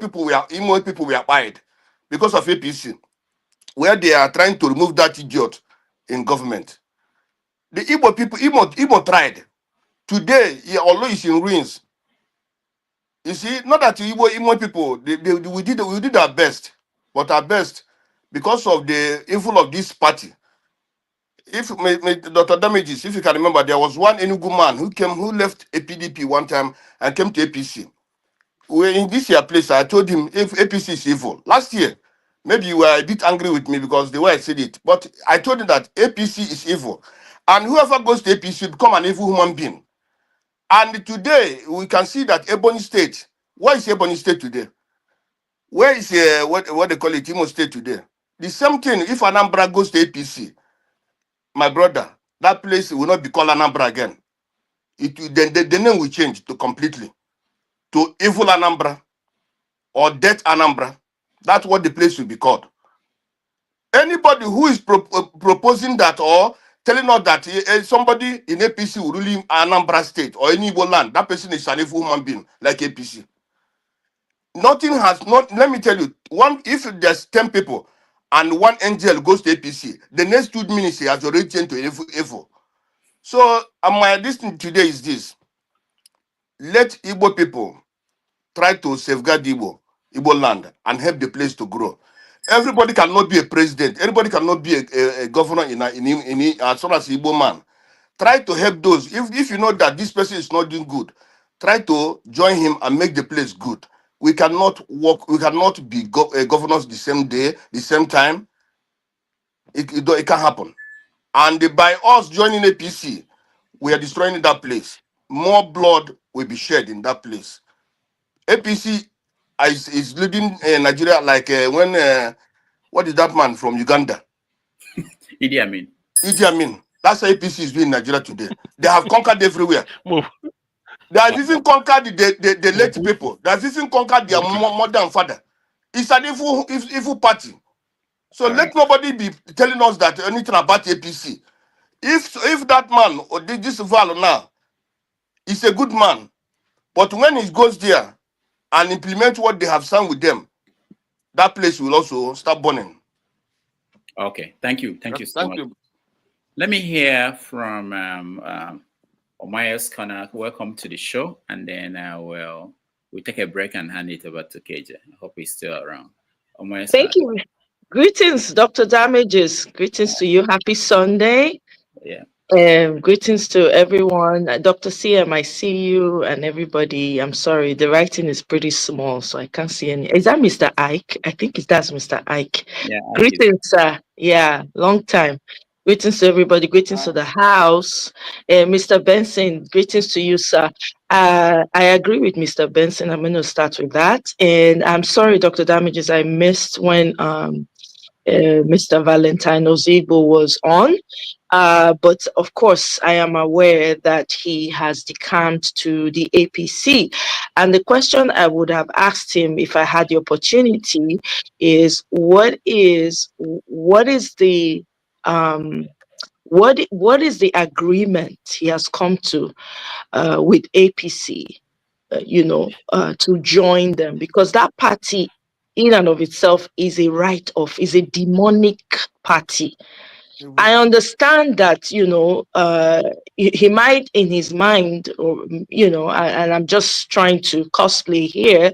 people were fired because of APC? Where they are trying to remove that idiot in government. The Igbo people, Igbo tried. Today, although it's in ruins, you see, not that Igbo people, we did our best, but our best, because of the evil of this party. If Dr. Damages, if you can remember, there was one Enugu man who left a PDP one time and came to APC. In this year place, I told him if APC is evil. Last year, maybe you were a bit angry with me because the way I said it, but I told him that APC is evil. And whoever goes to APC become an evil human being. And today, we can see that Ebony State, where is Ebony State today? Where is what they call it, Imo State today? The same thing, if Anambra goes to APC, my brother, that place will not be called Anambra again. The name will change to completely to Evil Anambra or Death Anambra. That's what the place will be called. Anybody who is proposing that or telling us that somebody in APC will rule Anambra State or any Igbo land, that person is an evil human being like APC. Nothing has not. Let me tell you, if there's 10 people and one angel goes to APC, the next 2 minutes he has already changed to evil. So my thing today is this: let Igbo people try to safeguard Igbo land and help the place to grow. Everybody cannot be a president. Everybody cannot be a governor in as far as Igbo man. Try to help those. If you know that this person is not doing good, try to join him and make the place good. We cannot work. We cannot be governors the same day, the same time. It can't happen. And by us joining APC, we are destroying that place. More blood will be shed in that place. APC is leading Nigeria like when what is that man from Uganda? Idi Amin. Idi Amin. That's how APC is doing Nigeria today. They have conquered everywhere. They have even conquered the late people. They have even conquered their mother and father. It's an evil party. So let nobody be telling us that anything about APC. If that man or this Val now is a good man, but when he goes there and implement what they have signed with them, that place will also start burning. Okay, thank you so much. Thank you. Let me hear from Omaya's Corner. Welcome to the show, and then we'll take a break and hand it over to KJ. I hope he's still around. Omaya's Thank you. Greetings, Dr. Damages. Greetings to you. Happy Sunday. Yeah. Greetings to everyone. Dr. CM, I see you and everybody. I'm sorry, the writing is pretty small, so I can't see any. Is that Mr. Ike? I think that's Mr. Ike. Yeah. Greetings, sir. Yeah, long time. Greetings to everybody. Greetings to the house. Mr. Benson, greetings to you, sir. I agree with Mr. Benson. I'm going to start with that. And I'm sorry, Dr. Damages, I missed when Mr. Valentine Ozigbo was on. But of course, I am aware that he has decamped to the APC. And the question I would have asked him if I had the opportunity is what is the agreement he has come to with APC, to join them? Because that party in and of itself is a write-off, is a demonic party. I understand that, you know, he might in his mind, or, you know, and I'm just trying to cosplay here,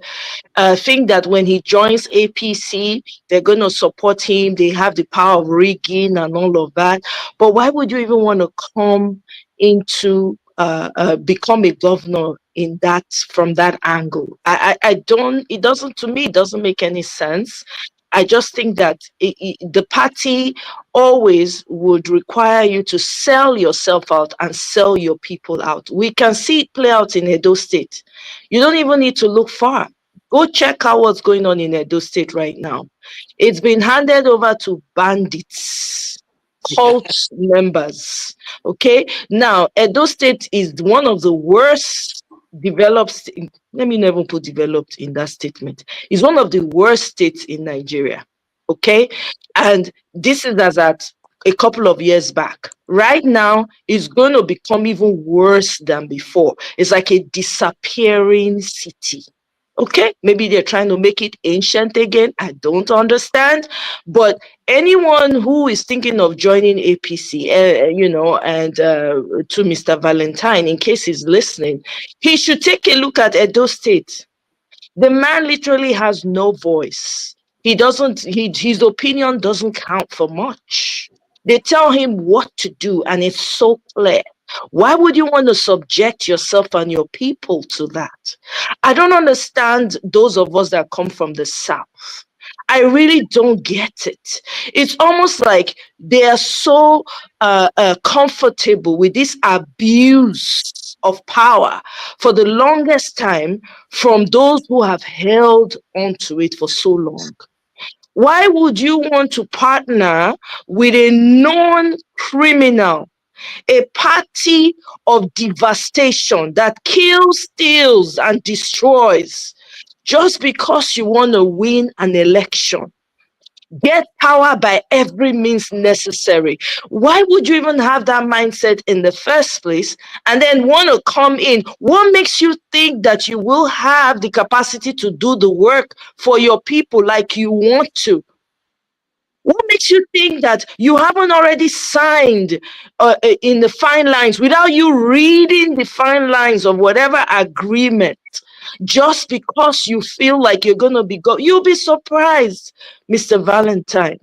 think that when he joins APC, they're going to support him. They have the power of rigging and all of that. But why would you even want to come into become a governor in that, from that angle? I don't, it doesn't, to me, it doesn't make any sense. I just think that the party always would require you to sell yourself out and sell your people out. We can see it play out in Edo State. You don't even need to look far. Go check out what's going on in Edo State right now. It's been handed over to bandits, cult members. Okay, now Edo State is one of the worst developed, let me never put developed in that statement. It's one of the worst states in Nigeria. Okay, and this is as at a couple of years back. Right now, it's going to become even worse than before. It's like a disappearing city. Okay, maybe they're trying to make it ancient again. I don't understand. But anyone who is thinking of joining APC, you know, and to Mr. Valentine, in case he's listening, he should take a look at Edo State. The man literally has no voice. He doesn't, his opinion doesn't count for much. They tell him what to do, and it's so clear. Why would you want to subject yourself and your people to that? I don't understand those of us that come from the South. I really don't get it. It's almost like they are so comfortable with this abuse of power for the longest time from those who have held onto it for so long. Why would you want to partner with a known criminal, a party of devastation that kills, steals, and destroys, just because you want to win an election? Get power by every means necessary. Why would you even have that mindset in the first place and then want to come in? What makes you think that you will have the capacity to do the work for your people like you want to? What makes you think that you haven't already signed in the fine lines without you reading the fine lines of whatever agreement? Just because you feel like you're going to be you'll be surprised, Mr. Valentine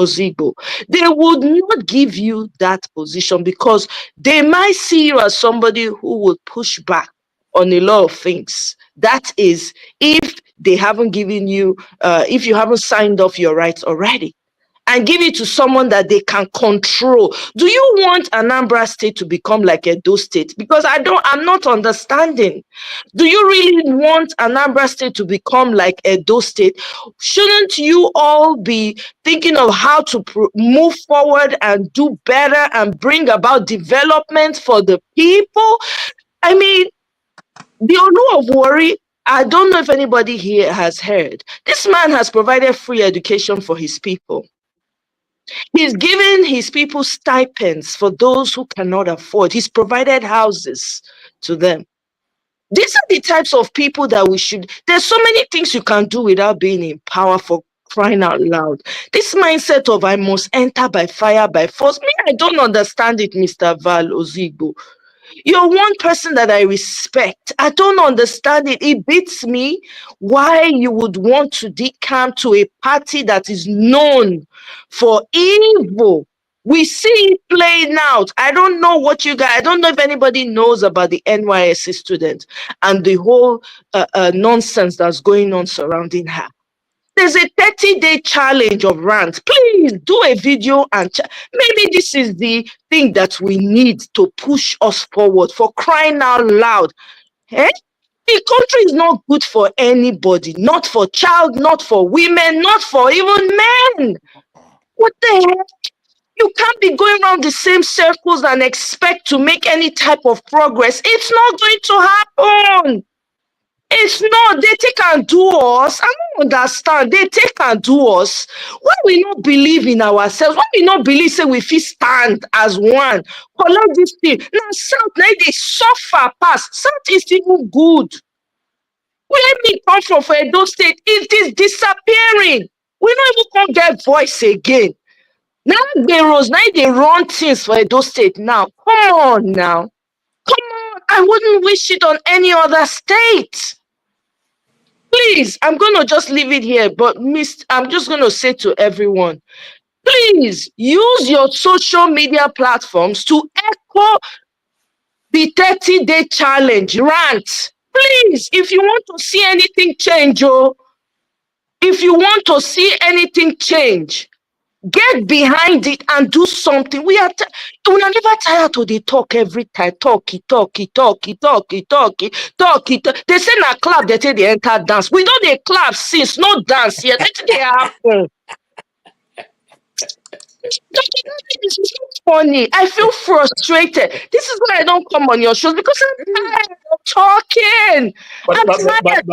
Ozigbo. They would not give you that position because they might see you as somebody who would push back on a lot of things. That is, if they haven't given you, if you haven't signed off your rights already, and give it to someone that they can control. Do you want Anambra State to become like Edo State? Because I'm not understanding. Do you really want Anambra State to become like Edo State? Shouldn't you all be thinking of how to move forward and do better and bring about development for the people? I mean, the Olu of Worry, I don't know if anybody here has heard. This man has provided free education for his people. He's given his people stipends for those who cannot afford. He's provided houses to them. These are the types of people that we should. There's so many things you can do without being in power, for crying out loud. This mindset of I must enter by fire, by force. Me, I don't understand it, Mr. Val Ozigbo. You're one person that I respect. I don't understand it. It beats me why you would want to decamp to a party that is known for evil. We see it playing out. I don't know what you guys, I don't know if anybody knows about the NYSC student and the whole nonsense that's going on surrounding her. There's a 30-day challenge of rants. Please do a video and maybe this is the thing that we need to push us forward, for crying out loud. Eh? The country is not good for anybody, not for child, not for women, not for even men. What the heck? You can't be going around the same circles and expect to make any type of progress. It's not going to happen. It's not. They take and do us. I don't understand. They take and do us. Why we not believe in ourselves? Why we not believe, say we fit stand as one? Collect this thing. Now South, now they suffer past. South is even good. Where me come from for Edo State, it is disappearing. We don't even come get voice again. Now they run things for Edo State now. Come on now. Come on. I wouldn't wish it on any other state. Please, I'm going to just leave it here, but I'm just going to say to everyone, please use your social media platforms to echo the 30-day challenge rant. Please, if you want to see anything change, get behind it and do something. We are never tired to talk every time. Talk. They say na clap, they say they enter dance. We know they clap since no dance yet. What they happen? This is not funny. I feel frustrated. This is why I don't come on your shows, because I'm tired of talking. I'm tired.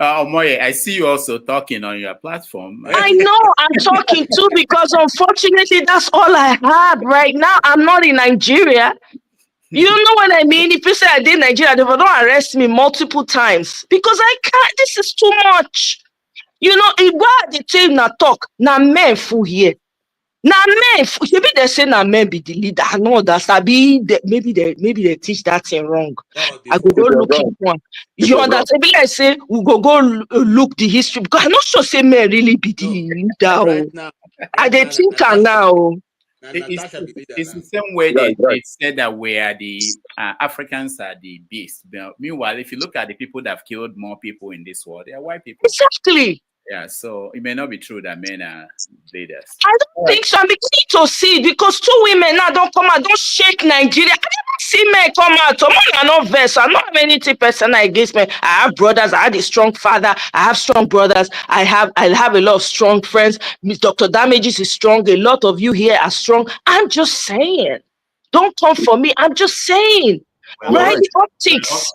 Omoye, I see you also talking on your platform. I know I'm talking too, because unfortunately that's all I have right now. I'm not in Nigeria. You know what I mean? If you say I did Nigeria, they will not arrest me multiple times, because I can't. This is too much. You know, if God the team na talk, na men full here. Now men, maybe they say now men be the leader. I know that maybe they teach that thing wrong. I go look it one. You understand? Maybe I say we go look the history, because I'm not sure say men really be the leader. Right now, I they think now. It's the same way they said that we are the Africans are the beast. Meanwhile, if you look at the people that have killed more people in this world, they are white people. Exactly. Yeah, so it may not be true that men are leaders. I don't think so. I'm beginning to see it, because 2 women now don't come out, don't shake Nigeria. I never see men come out. I'm not verse. I don't have anything personal against men. I have brothers. I had a strong father. I have strong brothers. I have a lot of strong friends. Dr. Damages is strong. A lot of you here are strong. I'm just saying. Don't come for me. I'm just saying. Right? Optics.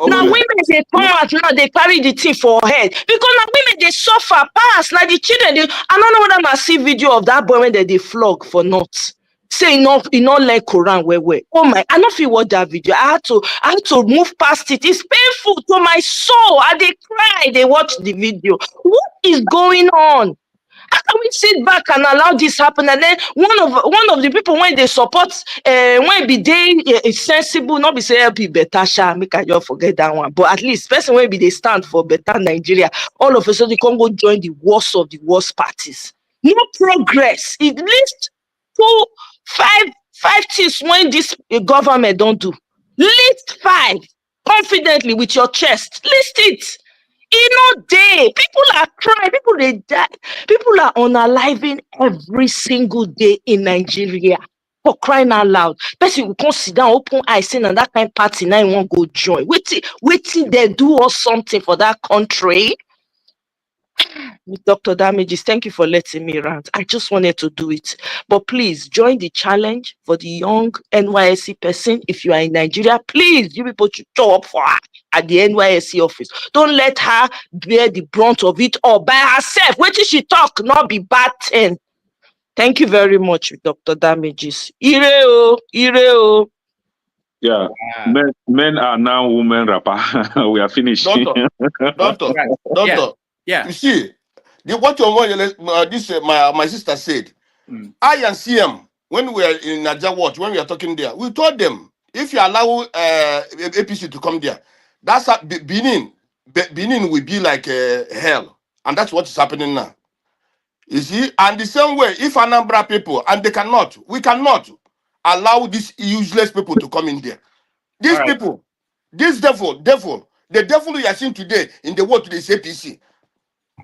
Now women they come out now, they carry the thing for head, because now women they suffer pass. Now the children, I don't know whether I see video of that boy when they flog for not saying not like Quran where. Oh my, I don't feel what that video. I had to move past it. It's painful to my soul. And they cry, they watch the video. What is going on? How can we sit back and allow this happen? And then one of the people, when they support, when be they sensible, not be say help better, make I just forget that one. But at least person when be they stand for better Nigeria, all of a sudden they can go join the worst of the worst parties. No progress. At least 5 things when this government don't do. List 5 confidently with your chest. List it. Day, people are crying, people they die, people are unaliving every single day in Nigeria, for crying out loud. Person will come sit down, open eyes, saying and that kind of party now you won't go join. Wait they do us something for that country. Dr. Damages, thank you for letting me rant. I just wanted to do it. But please join the challenge for the young NYSC person. If you are in Nigeria, please, you people should show up for her at the NYSC office. Don't let her bear the brunt of it all by herself. Wait till she talk, not be bad thing. Thank you very much, Dr. Damages. Ireo. Yeah, men are now women rapper. We are finished. Doctor. Yeah. You see, what my sister said. I and CM, when we were in Nigeria Watch, when we are talking there, we told them, if you allow APC to come there, that's Benin will be like hell, and that's what is happening now. You see, and the same way, if Anambra people, and we cannot allow these useless people to come in there. These people, this devil, the devil you are seeing today in the world today is APC.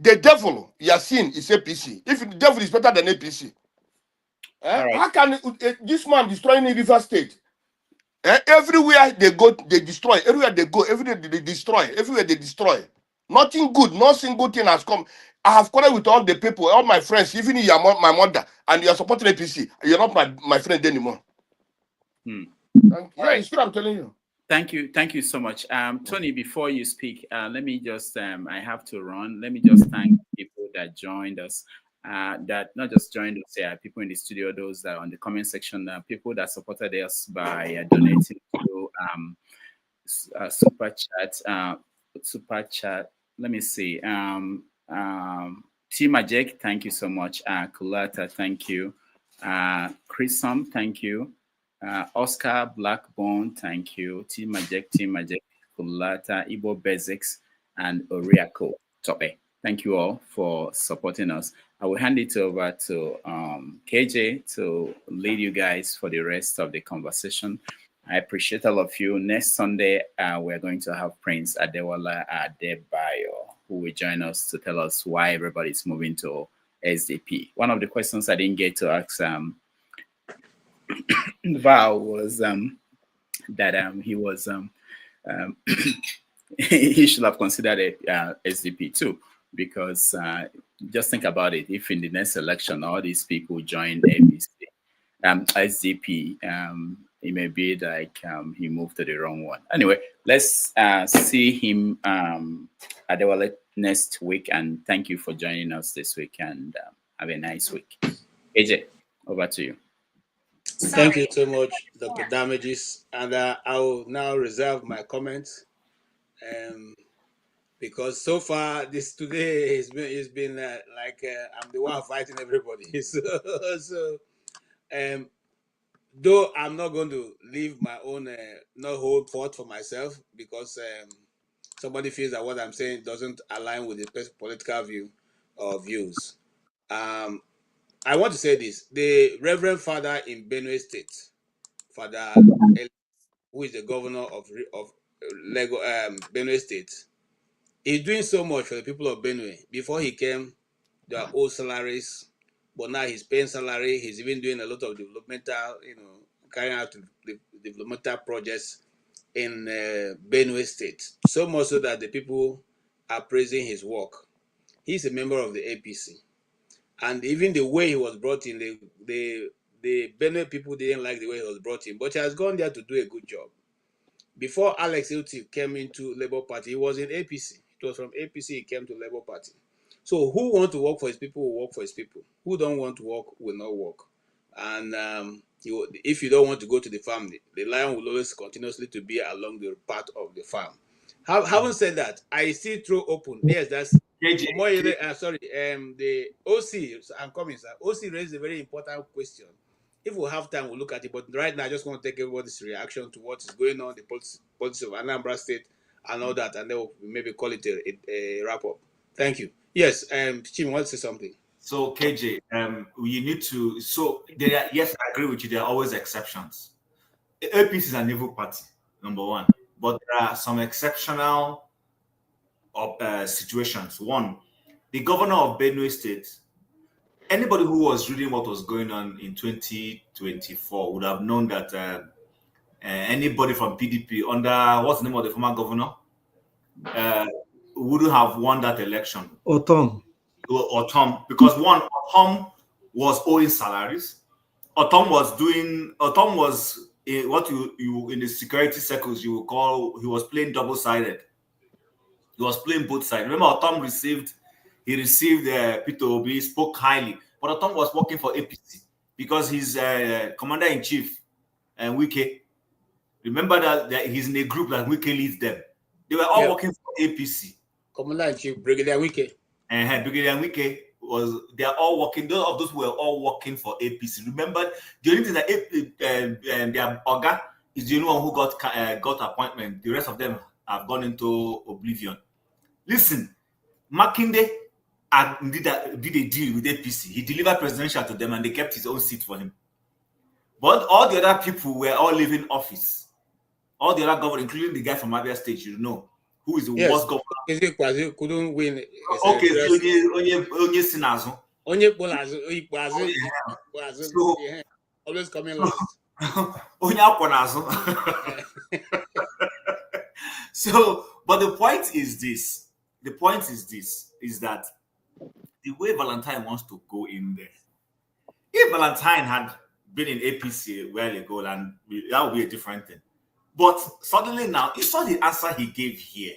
The devil you are seeing is APC. If the devil is better than APC, how can this man destroy any River State? Everywhere they go, they destroy. Everywhere they go, everywhere they destroy. Everywhere they destroy. Nothing good, no single thing has come. I have quarreled with all the people, all my friends, even you are my mother, and you are supporting APC. You're not my friend anymore. It's true, I'm telling you. Thank you so much. Tony, before you speak, let me just, I have to run. Let me just thank people that joined us, that not just joined us, people in the studio, those that are on the comment section, people that supported us by donating to super chat. super chat. Let me see. T Majek, thank you so much. Kulata, thank you. Chrisom, thank you. Oscar Blackbone, thank you. T Majek, Kulata, Ibo Basics, and Oriako Tope. Thank you all for supporting us. I will hand it over to KJ to lead you guys for the rest of the conversation. I appreciate all of you. Next Sunday, we're going to have Prince Adewale Adebayo, who will join us to tell us why everybody's moving to SDP. One of the questions I didn't get to ask Val was that he was he should have considered SDP too, because just think about it. If in the next election all these people join SDP, it may be like he moved to the wrong one. Anyway, let's see him Adewale next week, and thank you for joining us this week, and have a nice week. AJ, over to you. Thank you so much, Dr. Damages, and I will now reserve my comments because so far this today has been like I'm the one fighting everybody. So though I'm not going to leave my own not hold forth for myself because somebody feels that what I'm saying doesn't align with the political view or views. I want to say this: the Reverend Father in Benue State, Father, who is the governor of Benue State, is doing so much for the people of Benue. Before he came, there are old salaries, but now he's paying salary. He's even doing a lot of developmental, carrying out the developmental projects in Benue State. So much so that the people are praising his work. He's a member of the APC. And even the way he was brought in, the Benue people didn't like the way he was brought in, but he has gone there to do a good job. Before Alex Uti came into Labour Party, he was in APC. It was from APC he came to Labour Party. So who want to work for his people will work for his people. Who don't want to work will not work. And if you don't want to go to the farm, the lion will always continuously to be along the path of the farm. Having said that, I still throw open. Yes, that's sorry. The OC, I'm coming, sir. OC raised a very important question. If we have time, we'll look at it. But right now, I just want to take everybody's reaction to what is going on, the politics of Anambra State and all that, and then we'll maybe call it a wrap up. Thank you. Yes, Chim, want to say something? So KJ, you need to. So there are, yes, I agree with you. There are always exceptions. APC is an evil party, number one, but there are some exceptional situations. One, the governor of Benue State. Anybody who was reading what was going on in 2024 would have known that anybody from PDP under what's the name of the former governor wouldn't have won that election. Otom, because one, Otom was owing salaries. Otom was what you in the security circles you would call, he was playing double-sided. He was playing both sides. Remember, Otom received Peter Obi, spoke highly, but Otom was working for APC because he's commander-in-chief and Wike. Remember that he's in a group that Wike leads them. They were all working for APC. Commander-in-chief Brigadier Wike. Brigadier Wike they are all working. Those were all working for APC. Remember, the only thing that their Oga is the only one who got appointment. The rest of them have gone into oblivion. Listen, Makinde did a deal with APC. He delivered presidential to them and they kept his own seat for him. But all the other people were all leaving office. All the other governors, including the guy from Anambra State, you know, who is the worst governor. He couldn't win. Okay, Onye Sinazo. Onye Bolazo. Always coming last. Onye Akwonazo. So, but the point is this. Is that the way Valentine wants to go in there. If Valentine had been in APC a while ago, and that would be a different thing. But suddenly now, you saw the answer he gave here.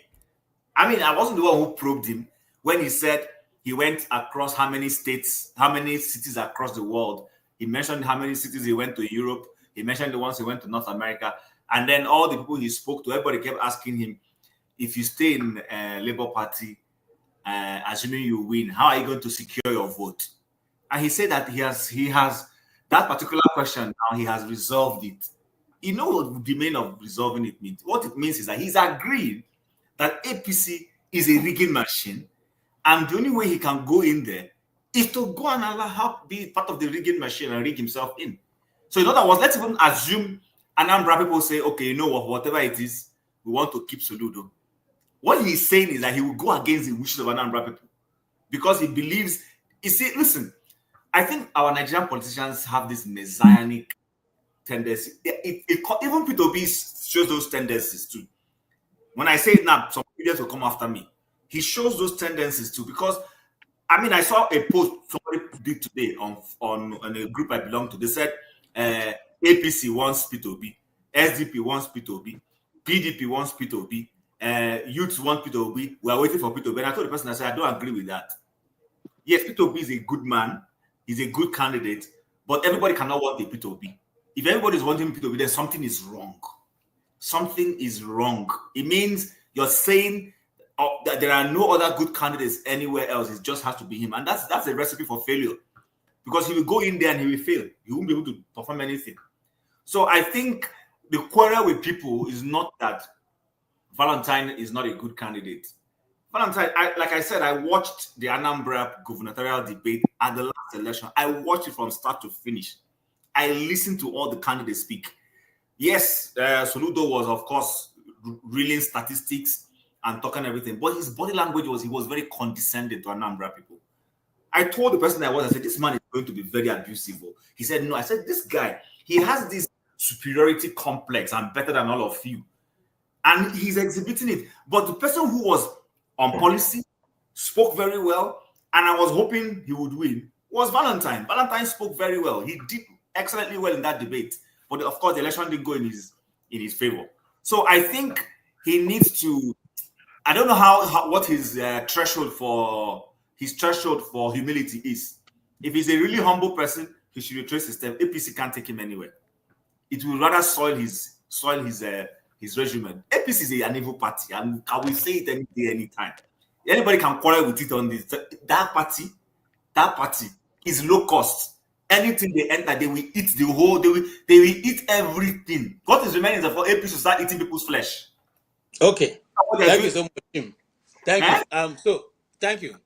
I mean, I wasn't the one who probed him when he said he went across how many states, how many cities across the world. He mentioned how many cities he went to Europe. He mentioned the ones he went to North America. And then all the people he spoke to, everybody kept asking him, if you stay in Labour Party, assuming you win, how are you going to secure your vote? And he said that he has that particular question now, he has resolved it. You know what the meaning of resolving it means? What it means is that he's agreed that APC is a rigging machine, and the only way he can go in there is to go and help be part of the rigging machine and rig himself in. So in other words, let's even assume Anambra people say, okay, you know what, whatever it is, we want to keep Soludo. What he's saying is that he will go against the wishes of Anambra people because he believes, you see, listen, I think our Nigerian politicians have this messianic tendency. Even P2B shows those tendencies too. When I say it now, some idiots will come after me. He shows those tendencies too because, I mean, I saw a post somebody did today on a group I belong to. They said APC wants P2B, SDP wants P2B, PDP wants P2B, youth want P2B. We are waiting for P2B. And I told the person, I said, I don't agree with that. Yes, P2B is a good man. He's a good candidate, but everybody cannot want a P2B. If everybody is wanting P2B, then something is wrong. Something is wrong. It means you're saying that there are no other good candidates anywhere else. It just has to be him. And that's a recipe for failure. Because he will go in there and he will fail. He won't be able to perform anything. So I think the quarrel with people is not that Valentine is not a good candidate. Valentine, like I said, I watched the Anambra gubernatorial debate at the last election. I watched it from start to finish. I listened to all the candidates speak. Yes, Soludo was, of course, reeling statistics and talking everything, but his body language was very condescending to Anambra people. I told the person I said, this man is going to be very abusive. He said, no. I said, this guy, he has this superiority complex. I'm better than all of you. And he's exhibiting it. But the person who was on policy, spoke very well, and I was hoping he would win, was Valentine. Valentine spoke very well. He did excellently well in that debate. But of course, the election didn't go in his favor. So I think he needs to, I don't know what his threshold for humility is. If he's a really humble person, he should retrace his step. APC can't take him anywhere. It will rather soil his regimen. APC is an evil party, and I will say it any day, anytime. Anybody can quarrel with it on this. That party is low cost. Anything they enter, they will eat the whole. They will eat everything. What is remaining is for APC to start eating people's flesh. Okay. Thank you so much, Tim. Thank you. So thank you.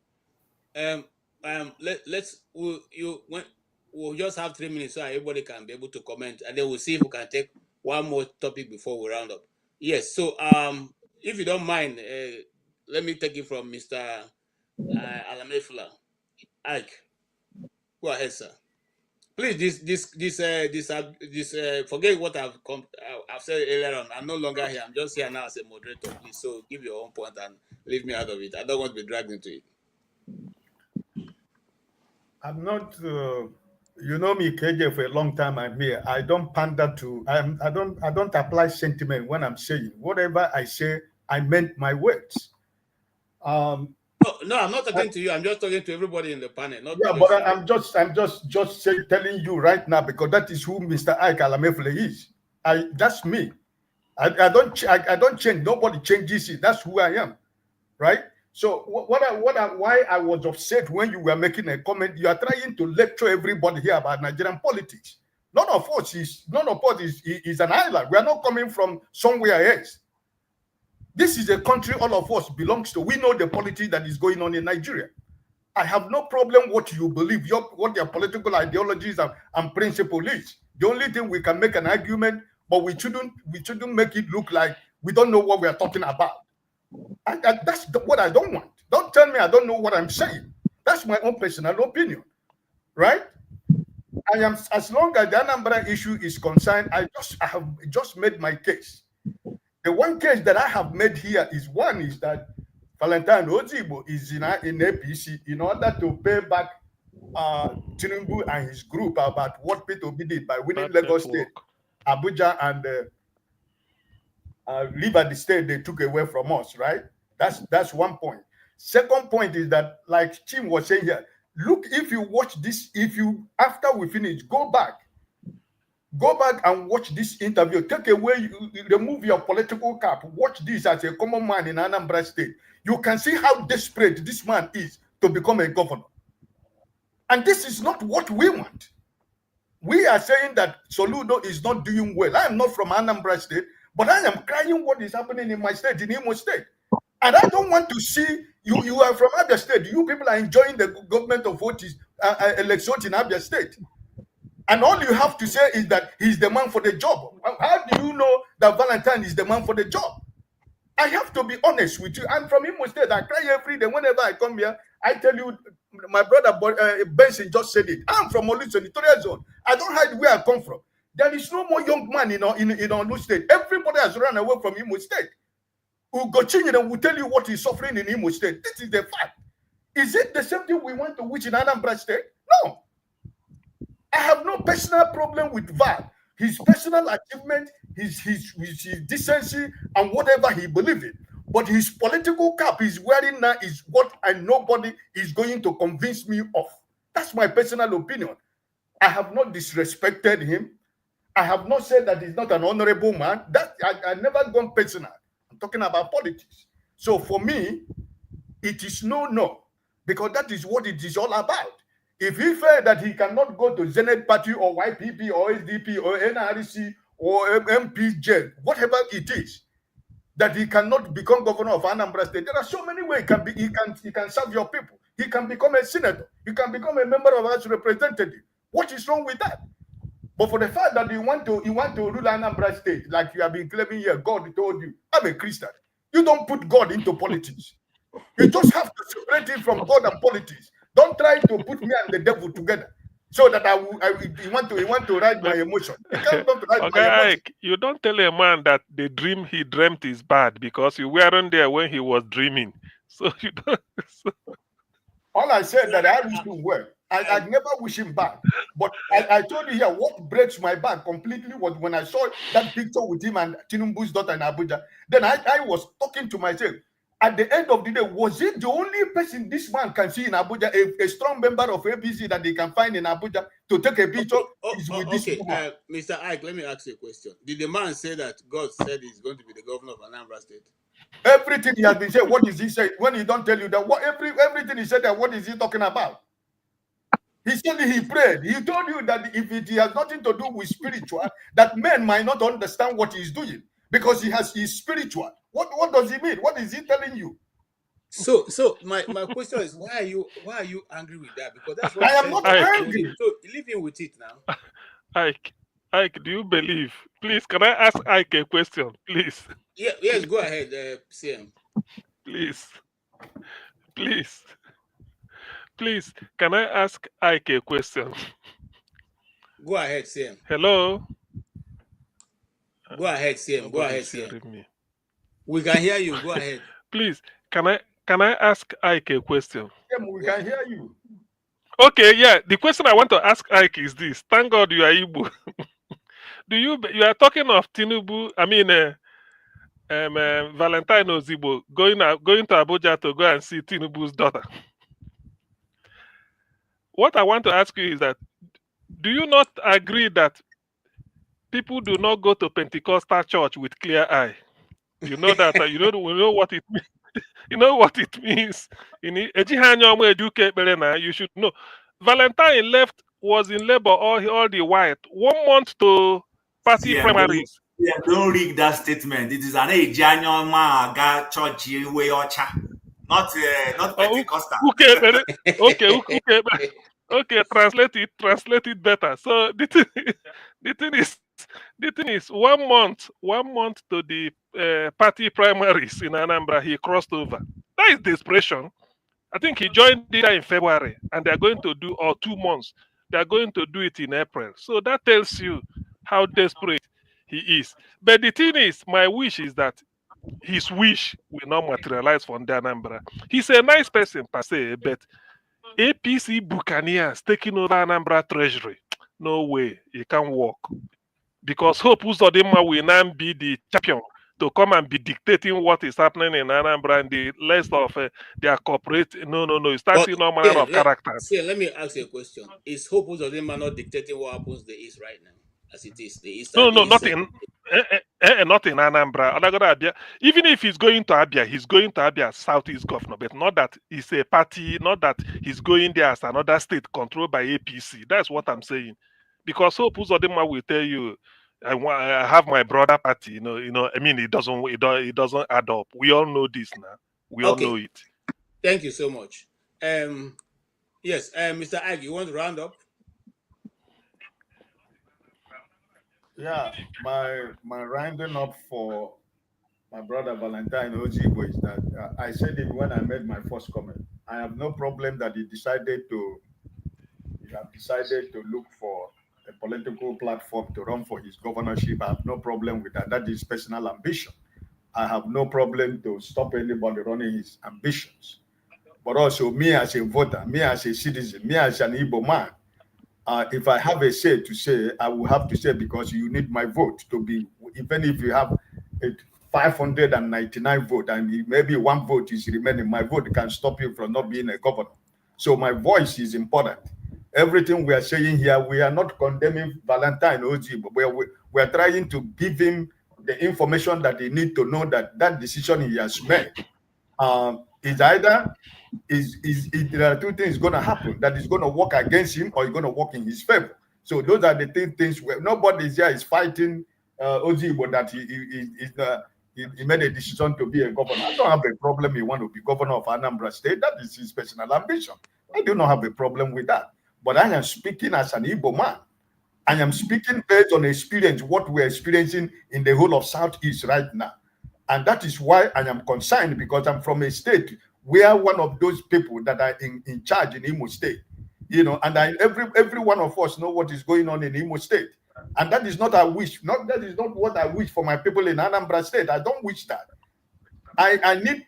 We'll just have 3 minutes so everybody can be able to comment, and then we'll see if we can take one more topic before we round up. Yes. So if you don't mind, let me take it from Mr. Alamefula. Ike, go ahead, sir. Please, this forget what I've said earlier on. I'm no longer here. I'm just here now as a moderator. Please, so give your own point and leave me out of it. I don't want to be dragged into it. I'm not. You know me, KJ, for a long time. I'm here. I don't pander to. I don't apply sentiment when I'm saying whatever I say. I meant my words. No, I'm not talking to you. I'm just talking to everybody in the panel. But I'm just telling you right now because that is who Mr. Ike Alamefule is. That's me. I don't change. Nobody changes it. That's who I am, right? So why I was upset when you were making a comment. You are trying to lecture everybody here about Nigerian politics. None of us is an island. We are not coming from somewhere else. This is a country all of us belongs to. We know the politics that is going on in Nigeria. I have no problem what you believe, what your political ideologies and principle is. The only thing we can make an argument, but we shouldn't make it look like we don't know what we are talking about. That's what I don't want. Don't tell me I don't know what I'm saying. That's my own personal opinion, right? I am, as long as the Anambra issue is concerned, I have just made my case. The one case that I have made here is that Valentine Ozigbo is in APC in order to pay back Tinubu and his group about what P2B did by winning Lagos State, Abuja, and Liberty State they took away from us, right? That's one point. Second point is that, like Tim was saying here, look, if you watch this, after we finish, go back. Go back and watch this interview. Take away, remove your political cap. Watch this as a common man in Anambra State. You can see how desperate this man is to become a governor. And this is not what we want. We are saying that Soludo is not doing well. I am not from Anambra State, but I am crying what is happening in my state, in Imo State. And I don't want to see, you are from Abia State. You people are enjoying the government of what is elections in Abia State. And all you have to say is that he's the man for the job. How do you know that Valentine is the man for the job? I have to be honest with you. I'm from Imo State. I cry every day. Whenever I come here, I tell you, my brother Benson just said it. I'm from Olu Senatorial Zone. I don't hide where I come from. There is no more young man in Olu State. Everybody has run away from Imo State. Ugochinyere will tell you what he's suffering in Imo State. This is the fact. Is it the same thing we want to witch in Anambra State? No. I have no personal problem with Val. His personal achievement, his decency, and whatever he believes in. But his political cap he's wearing now is what nobody is going to convince me of. That's my personal opinion. I have not disrespected him. I have not said that he's not an honorable man. That I never gone personal. I'm talking about politics. So for me, it is no, because that is what it is all about. If he felt that he cannot go to Zenith Party or YPP or SDP or NRC or MPJ, whatever it is, that he cannot become governor of Anambra State, there are so many ways he can serve your people. He can become a senator. He can become a member of House Representative. What is wrong with that? But for the fact that you want to rule Anambra State, like you have been claiming here, God told you, I'm a Christian. You don't put God into politics. You just have to separate it from God and politics. Don't try to put me and the devil together so that you want to ride my emotion. You can't ride my emotion. You don't tell a man that the dream he dreamt is bad because you weren't there when he was dreaming. So you don't. All I said that I wish him well. I never wish him bad. But I told you here, what breaks my back completely was when I saw that picture with him and Tinubu's daughter in Abuja. Then I was talking to myself. At the end of the day, was it the only person this man can see in Abuja, a strong member of APC that they can find in Abuja to take a picture? Mr. Ike, let me ask you a question. Did the man say that God said he's going to be the governor of Anambra State? Everything he has been saying, what is he saying? When he don't tell you that, everything he said, that what is he talking about? He said he prayed. He told you that if it has nothing to do with spiritual, that men might not understand what he's doing because he's spiritual. What does he mean? What is he telling you? So my question is, why are you angry with that? Because that's what I am not angry. So leave him with it now. Ike, do you believe? Please, can I ask Ike a question, please? Yeah, yes, go ahead, CM. Please, can I ask Ike a question? Go ahead, CM. Hello? Go ahead, CM. Go ahead, CM. We can hear you. Go ahead. Please, can I ask Ike a question? Yeah, we can hear you. Okay, yeah. The question I want to ask Ike is this. Thank God you are Igbo. You are talking of Tinubu, Valentine Ozigbo going to Abuja to go and see Tinubu's daughter. What I want to ask you is that, do you not agree that people do not go to Pentecostal church with clear eye? You know that we know what it means. You know what it means. You should know. Valentine was in labor all the while. 1 month to party primaries. Yeah, don't read that statement. It is an Ejanian man church in way not Pentecostal. Okay, translate it better. So the thing is 1 month to the party primaries in Anambra, he crossed over. That is desperation. I think he joined it in February, and they're going to do, or 2 months, they're going to do it in April. So that tells you how desperate he is. But the thing is, my wish is that his wish will not materialize from the Anambra. He's a nice person per se, but APC Buccaneers taking over Anambra Treasury, no way, it can't work. Because Hope Uzodinma will now be the champion to come and be dictating what is happening in Anambra and the rest of their corporate. No. It's starting no manner of character. See, let me ask you a question. Is Hope Uzodinma not dictating what happens in the East right now? as it is. The Eastern, not in Anambra. Even if he's going to Abia, he's going to Abia as Southeast governor, but not that he's a party, not that he's going there as another state controlled by APC. That's what I'm saying. Because Hope Uzodinma will tell you, I have my brother party. I mean, it doesn't add up. We all know this now. We all know it. Thank you so much. Yes, Mr. Ag, you want to round up? Yeah, my rounding up for my brother Valentine Ozigbo is that I said it when I made my first comment. I have no problem that he decided to look for a political platform to run for his governorship. I have no problem with that. That is personal ambition. I have no problem to stop anybody running his ambitions. But also me as a voter, me as a citizen, me as an Igbo man, if I have a say to say, I will have to say, because you need my vote to be, even if you have a 599 vote and maybe one vote is remaining, my vote can stop you from not being a governor. So my voice is important. Everything we are saying here, we are not condemning Valentine Ozigbo, but we are trying to give him the information that he needs to know that that decision he has made is either there are two things going to happen, that is going to work against him or it's going to work in his favor. So those are the things where nobody here is fighting Ozigbo that he made a decision to be a governor. I don't have a problem he want to be governor of Anambra State. That is his personal ambition. I do not have a problem with that. But I am speaking as an Igbo man. I am speaking based on experience, what we're experiencing in the whole of Southeast right now. And that is why I am concerned, because I'm from a state where one of those people that are in charge in Imo State, and every one of us know what is going on in Imo State. And that is not a wish. That is not what I wish for my people in Anambra State. I don't wish that. I need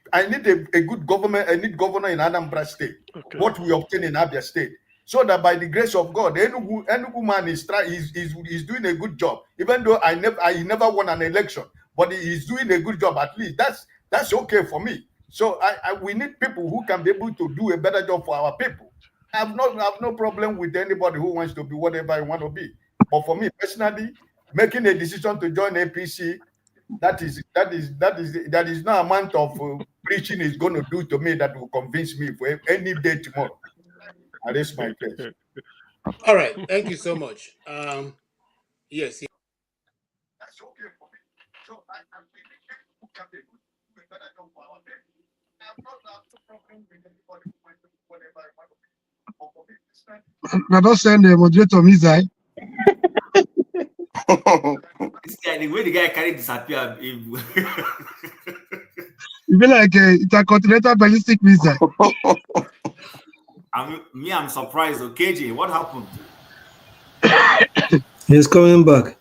a good government. I need governor in Anambra State. Okay. What we obtain in Abia State, so that by the grace of God, Enugu man is doing a good job. Even though I never won an election, but he is doing a good job. At least that's okay for me. So we need people who can be able to do a better job for our people. I have no problem with anybody who wants to be whatever he want to be. But for me personally, making a decision to join APC, that is no amount of preaching is going to do to me that will convince me for any day tomorrow. And that's my case. All right, thank you so much. Yes. That's okay for me. So I who can be a better job for our people. I have no problem with anybody who wants to do whatever I want to be. But for me, I don't send the moderator Mizai. This guy, the way the guy carry disappear, You be like intercontinental ballistic missile. I'm surprised. KJ, what happened? He's coming back.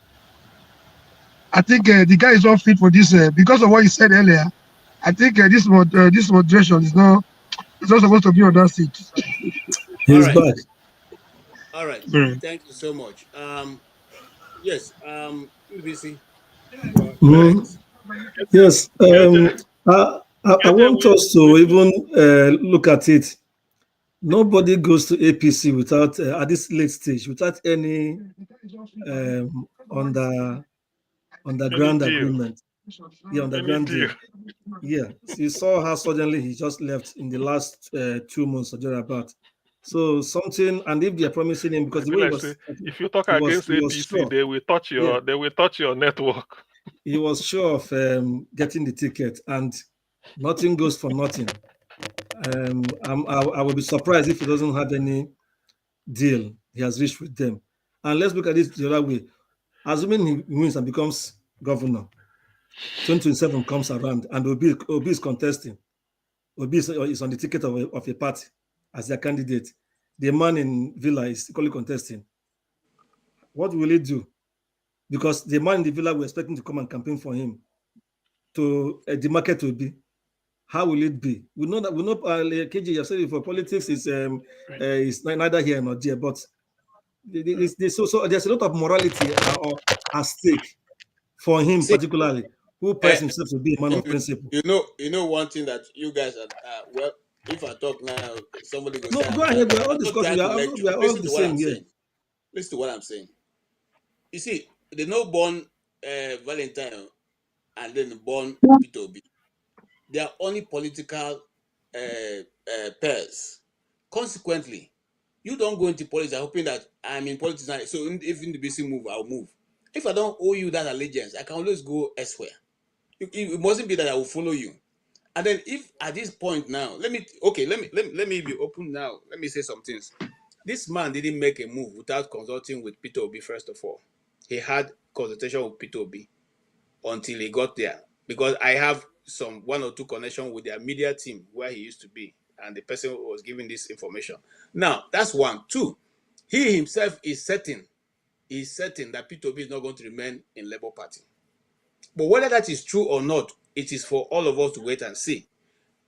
I think the guy is not fit for this because of what he said earlier. I think this moderation is not supposed to be on that seat. He's back. All right. Thank you so much. Yes. BBC. Yes. I want us to even look at it. Nobody goes to APC without at this late stage without any underground agreement. Yeah, underground deal. Yeah, so you saw how suddenly he just left in the last 2 months or thereabout. So something, and if they are promising him, because the way was, if you talk against APC, sure. They will touch your network. He was sure of getting the ticket, and nothing goes for nothing. I will be surprised if he doesn't have any deal he has reached with them. And let's look at this the other way. Assuming he wins and becomes governor, 2027 comes around, and Obi is contesting. Obi is on the ticket of a party as their candidate. The man in Villa is equally contesting. What will he do? Because the man in the Villa we're expecting to come and campaign for him to demarcate Obi. How will it be? We know that KJ, you have said it for politics is neither here nor there, but there's a lot of morality at stake for him, particularly, who prides himself to be a man of principle. You know one thing that you guys are well. If I talk now, somebody goes. No, go ahead. We're all discussing. We are all the same here. Listen to what I'm saying. You see, they no born Valentine and then born Peter Obi. They are only political pairs. Consequently, you don't go into politics hoping that I'm in politics now. So if in the BC move, I'll move. If I don't owe you that allegiance, I can always go elsewhere. It mustn't be that I will follow you. And then if at this point now, let me be open now. Let me say some things. This man didn't make a move without consulting with Peter Obi first of all. He had consultation with Peter Obi until he got there. Because I have some 1 or 2 connections with their media team where he used to be, and the person who was giving this information. Now, that's 1. 2, he himself is certain that Peter Obi is not going to remain in Labour Party. But whether that is true or not, it is for all of us to wait and see.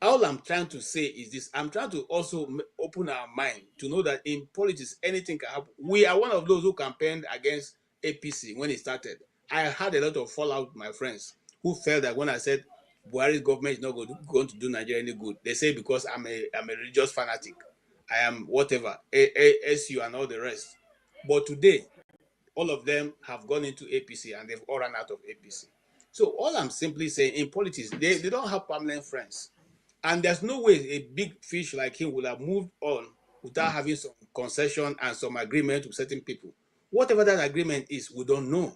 All I'm trying to say is this. I'm trying to also open our mind to know that in politics, anything can happen. We are one of those who campaigned against APC when it started. I had a lot of fallout with my friends who felt that when I said Buhari's government is not going to do Nigeria any good, they say because I'm a religious fanatic. I am whatever, SU and all the rest. But today, all of them have gone into APC and they've all run out of APC. So all I'm simply saying, in politics, they don't have permanent friends. And there's no way a big fish like him would have moved on without having some concession and some agreement with certain people. Whatever that agreement is, we don't know.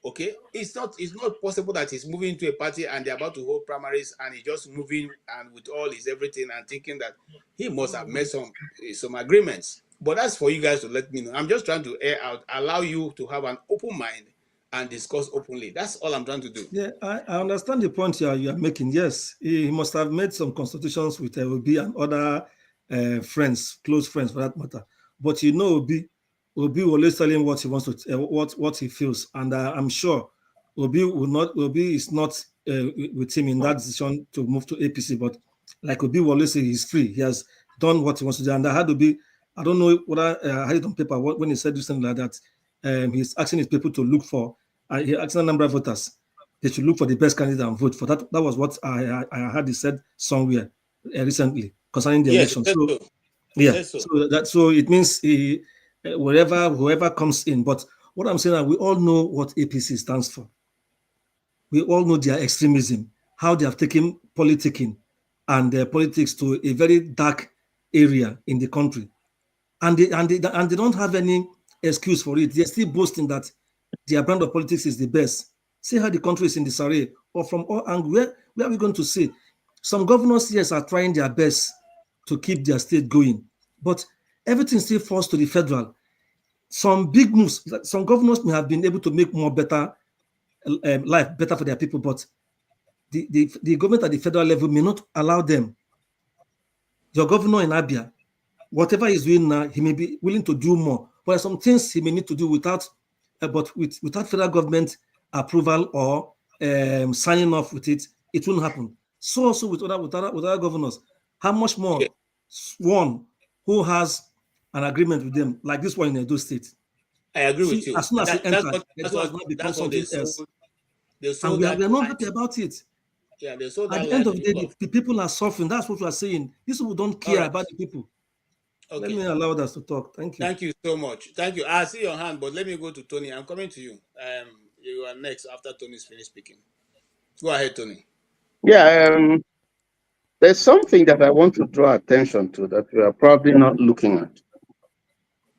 Okay? It's not possible that he's moving to a party and they're about to hold primaries and he's just moving and with all his everything and thinking that he must have made some agreements. But that's for you guys to let me know. I'm just trying to air out, allow you to have an open mind and discuss openly. That's all I'm trying to do. Yeah, I understand the point you are making. Yes, he must have made some consultations with Obi and other friends, close friends for that matter. But you know, Obi will always tell him what he wants to, what he feels, and I'm sure Obi is not with him in that decision to move to APC. But like Obi will always say, he's free. He has done what he wants to do, and I had to be. I don't know whether I had it on paper when he said something like that. He's asking his people to look for. He asked a number of voters. They should look for the best candidate and vote for that. That was what I heard he said somewhere recently concerning the election. So, yeah. So it means whoever comes in. But what I'm saying is we all know what APC stands for. We all know their extremism, how they have taken politicking and their politics to a very dark area in the country, and they don't have any excuse for it. They're still boasting that their brand of politics is the best. See how the country is in disarray. Or from all angles, where are we going to see? Some governors, yes, are trying their best to keep their state going, but everything still falls to the federal. Some big moves, some governors may have been able to make more better life better for their people, but the government at the federal level may not allow them. Your governor in Abia, whatever he's doing now, he may be willing to do more. But there are some things he may need to do without federal government approval or signing off with it, it won't happen. So also with other governors, how much more one who has an agreement with them, like this one in Edo State. I agree with you. As soon as he enters, Edo has not become something else. And we are not happy about it. Yeah, they sold at the end of the day, the people are suffering. That's what we are saying. These people don't care about the people. Okay. Let me allow us to talk. Thank you. Thank you so much. Thank you. I see your hand, but let me go to Tony. I'm coming to you. You are next after Tony's finished speaking. Go ahead, Tony. Yeah, there's something that I want to draw attention to that we are probably not looking at.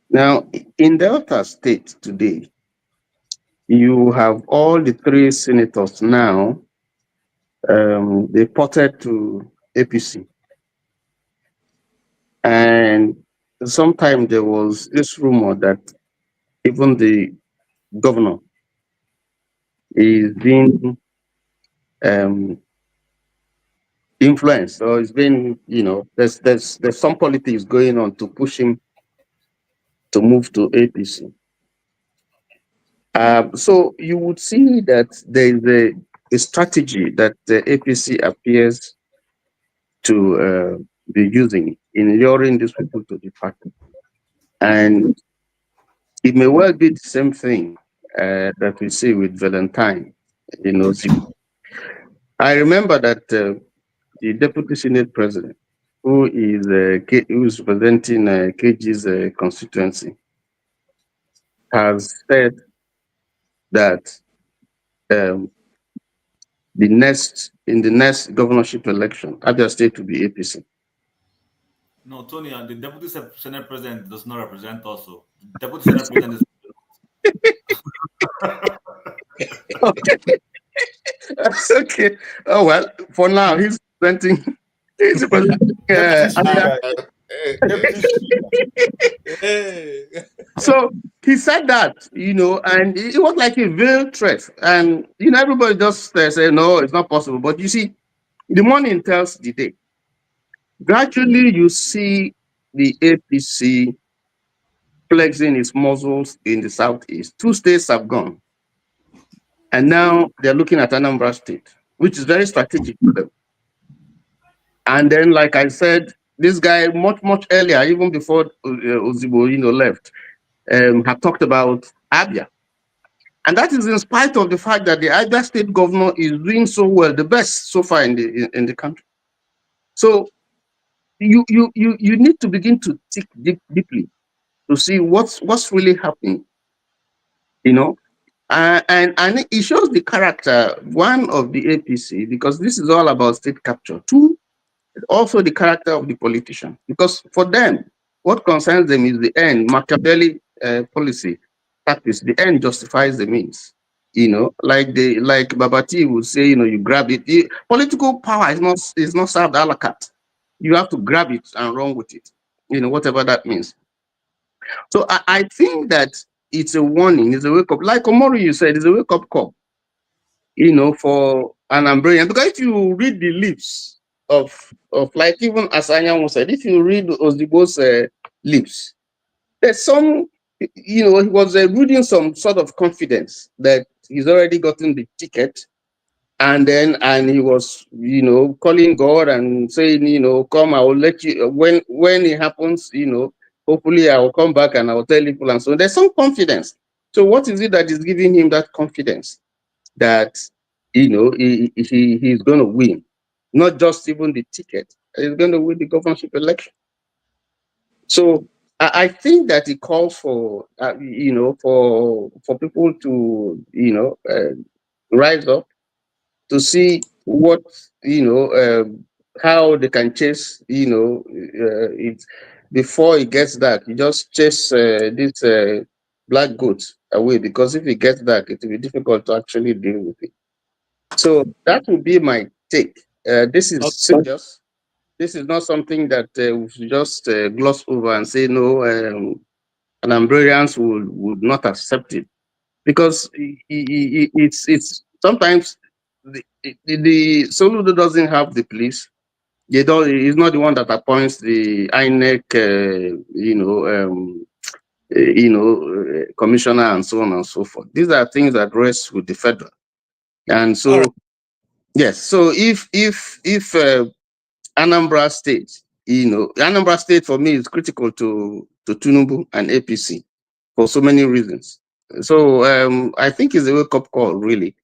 Now, in Delta State today, you have all the 3 senators now deported to APC. And sometime there was this rumor that even the governor is being influenced, or it's been, there's some politics going on to push him to move to APC. So you would see that there is a strategy that the APC appears to be using in luring these people to the party. And it may well be the same thing that we see with Valentine in Ozigbo. I remember that the Deputy Senate President, who is representing KG's constituency, has said that in the next governorship election, Abia State will be APC. No, Tony, and the deputy senate president does not represent us. So the deputy senate president is. Okay. That's okay. Oh well, for now he's presenting. He's presenting. So he said that, and it was like a veiled threat, and everybody just said no, it's not possible. But you see, the morning tells the day. Gradually, you see the APC flexing its muscles in the southeast. 2 states have gone. And now they're looking at Anambra State, which is very strategic for them. And then, like I said, this guy much earlier, even before Ozigbo, left, had talked about Abia. And that is in spite of the fact that the Abia State governor is doing so well, the best so far in the country. So you need to begin to think deeply to see what's really happening, and it shows the character, one, of the APC, because this is all about state capture. Two, also the character of the politician, because for them, what concerns them is the end. Machiavelli policy practice. The end justifies the means. Like Babati would say, you grab it. Political power is not served a la carte. You have to grab it and run with it. Whatever that means. So I think that it's a warning, it's a wake up. Like Omori, you said, it's a wake up call, for Anambrian. Because if you read the lips of like even as Anyanwu said, if you read Ozigbo's lips, there's some, he was reading some sort of confidence that he's already gotten the ticket. And he was, calling God and saying, come, I will let you, when it happens, hopefully I will come back and I will tell people. And so there's some confidence. So what is it that is giving him that confidence that, he's going to win? Not just even the ticket, he's going to win the governorship election. So I think that it calls for, for people to, rise up, to see what, how they can chase, it before it gets dark. You just chase this black goat away, because if it gets dark, it will be difficult to actually deal with it. So that would be my take. This is serious. This is not something that we should just gloss over and say no, Anambrians would not accept it, because it's sometimes the Soludo doesn't have the police. He's not the one that appoints the INEC, commissioner and so on and so forth. These are things that rest with the federal. And so, yes. So if Anambra State, Anambra State for me is critical to Tinubu and APC for so many reasons. So I think it's a wake-up call, really,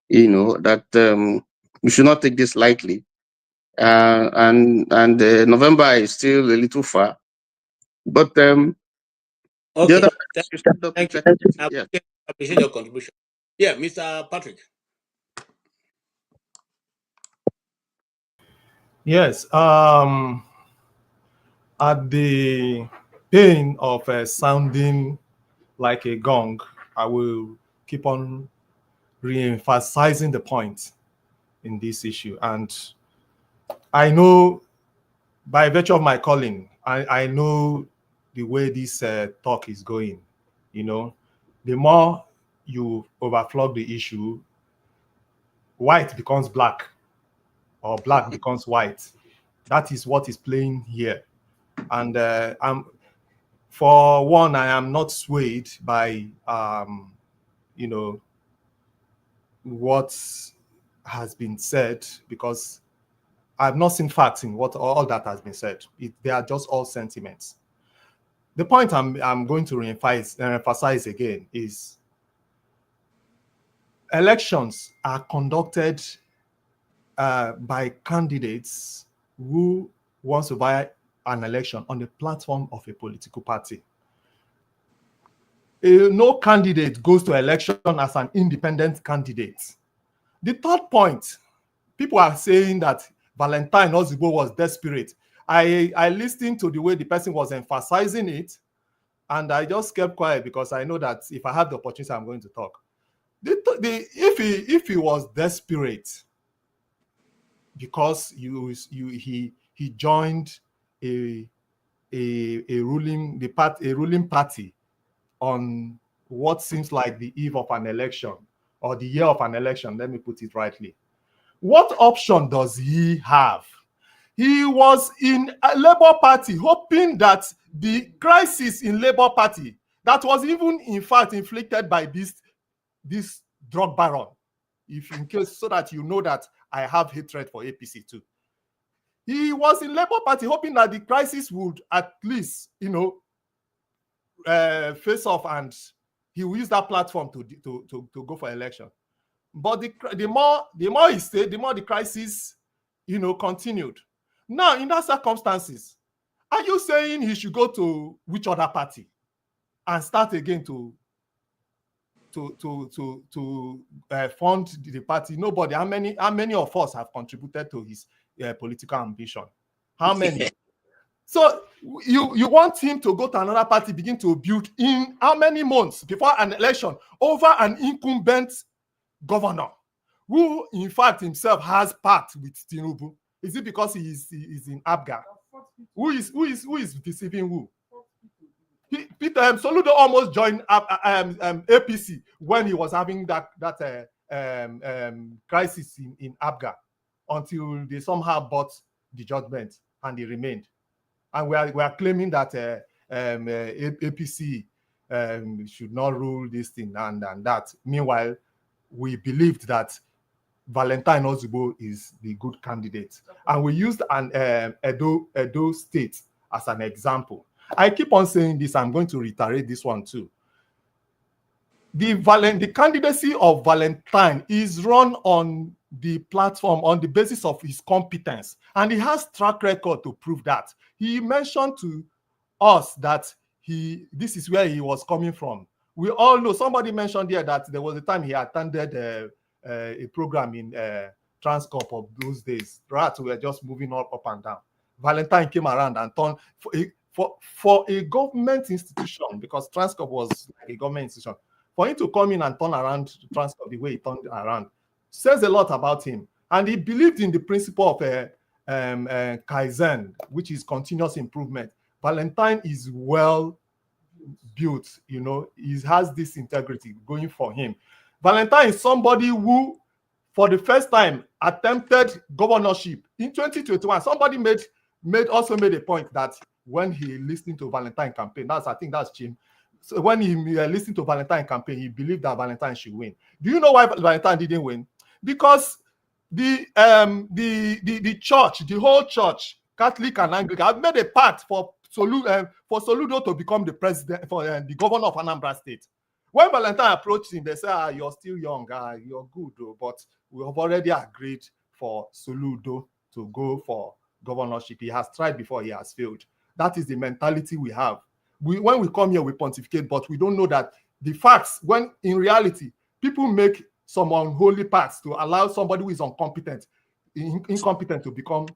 that we should not take this lightly. And November is still a little far, but okay, thank you. Yeah. I appreciate your contribution. Yeah, Mr. Patrick. Yes. At the pain of sounding like a gong, I will keep on re-emphasizing the point in this issue. And I know, by virtue of my calling, I know the way this talk is going. The more you overflog the issue, white becomes black, or black becomes white. That is what is playing here. And for one, I am not swayed by what has been said, because I've not seen facts in what all that has been said. They are just all sentiments. The point I'm going to emphasize again is elections are conducted by candidates who wants to buy an election on the platform of a political party. no candidate goes to election as an independent candidate. The third point, people are saying that Valentine Ozigbo was desperate. I listened to the way the person was emphasizing it, and I just kept quiet because I know that if I have the opportunity, I'm going to talk. If he was desperate because he joined a ruling party on what seems like the eve of an election or the year of an election, let me put it rightly. What option does he have? He was in a Labour Party hoping that the crisis in Labour Party that was even in fact inflicted by this drug baron, if in case, so that you know that I have hatred for APC too. He was in Labour Party hoping that the crisis would at least, face off, and he will use that platform to go for election. But the more he stayed, the more the crisis, continued. Now, in that circumstances, are you saying he should go to which other party and start again to fund the party? Nobody. How many of us have contributed to his political ambition? How many? So you want him to go to another party, begin to build in how many months before an election over an incumbent governor who, in fact, himself has pact with Tinubu? Is it because he is in Abga? Who is deceiving who? Peter Soludo almost joined APC when he was having that crisis in Abga, until they somehow bought the judgment and he remained. And we are claiming that APC should not rule this thing and that. Meanwhile, we believed that Valentine Ozigbo is the good candidate. And we used an Edo State as an example. I keep on saying this. I'm going to reiterate this one too. The candidacy of Valentine is run on the platform, on the basis of his competence. And he has track record to prove that. He mentioned to us that this is where he was coming from. We all know, somebody mentioned here that there was a time he attended a program in Transcorp of those days. Right, we were just moving up and down. Valentine came around and turned for a government institution, because Transcorp was like a government institution. For him to come in and turn around Transcorp the way he turned around says a lot about him. And he believed in the principle of Kaizen, which is continuous improvement. Valentine is well built, he has this integrity going for him. Valentine is somebody who, for the first time, attempted governorship in 2021. Somebody also made a point that when he listened to Valentine campaign, I think that's Jim. So when he listened to Valentine campaign, he believed that Valentine should win. Do you know why Valentine didn't win? Because the church, the whole church, Catholic and Anglican, have made a pact for Soludo to become the president, for the governor of Anambra State. When Valentine approached him, they said, you're still young, you're good, but we have already agreed for Soludo to go for governorship. He has tried before, he has failed. That is the mentality we have. When we come here, we pontificate, but we don't know that the facts, when in reality, people make some unholy pacts to allow somebody who is incompetent to become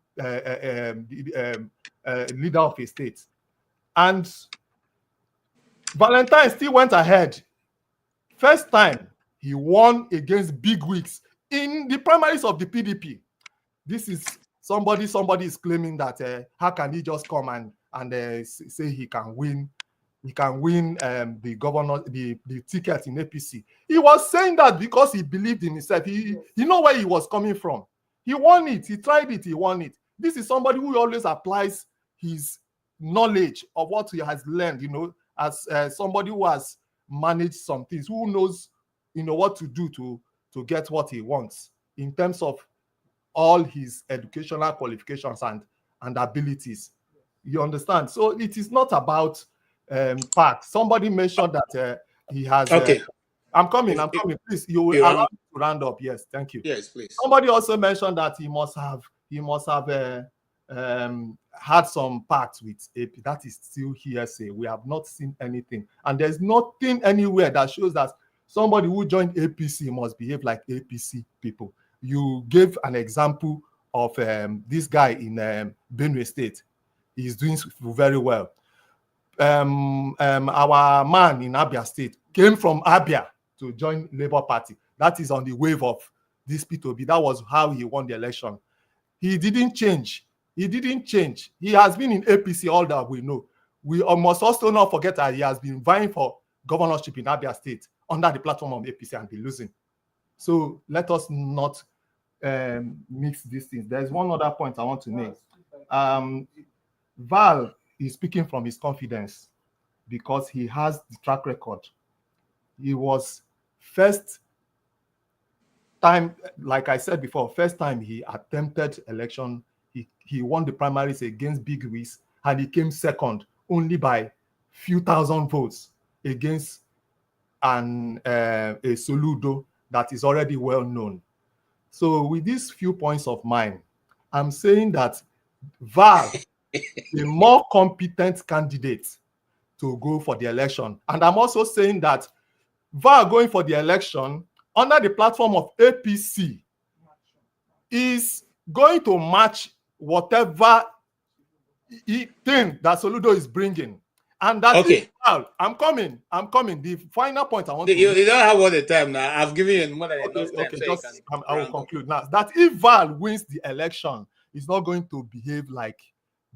leader of a state. And Valentine still went ahead. First time, he won against big wigs in the primaries of the PDP. This is somebody is claiming that how can he just come and say he can win? He can win the governor, the ticket in APC. He was saying that because he believed in himself. He know where he was coming from. He won it. He tried it. He won it. This is somebody who always applies his knowledge of what he has learned, as somebody who has managed some things, who knows, what to do to get what he wants in terms of all his educational qualifications and abilities. You understand? So it is not about facts. Somebody mentioned that he has. Okay. I'm coming. Please, you will allow me to round up. Yes, thank you. Yes, please. Somebody also mentioned that he must have had some pact with AP. That is still hearsay. We have not seen anything. And there's nothing anywhere that shows that somebody who joined APC must behave like APC people. You gave an example of this guy in Benue State. He's doing very well. Our man in Abia State came from Abia to join Labour Party. That is on the wave of this P2B. That was how he won the election. He didn't change. He didn't change. He has been in APC all that we know. We must also not forget that he has been vying for governorship in Abia State under the platform of APC and be losing. So let us not mix these things. There's one other point I want to make. Val is speaking from his confidence because he has the track record. He was first time, like I said before, first time he attempted election, he won the primaries against Big Wiz, and he came second only by few thousand votes against a Soludo that is already well known. So with these few points of mine, I'm saying that Val, a more competent candidate to go for the election. And I'm also saying that Val going for the election under the platform of APC is going to match whatever thing that Soludo is bringing. And that is Val. I'm coming. The final point I want to make. You don't have all the time now. I've given you more than enough time. Okay, I will conclude now. That if Val wins the election, he's not going to behave like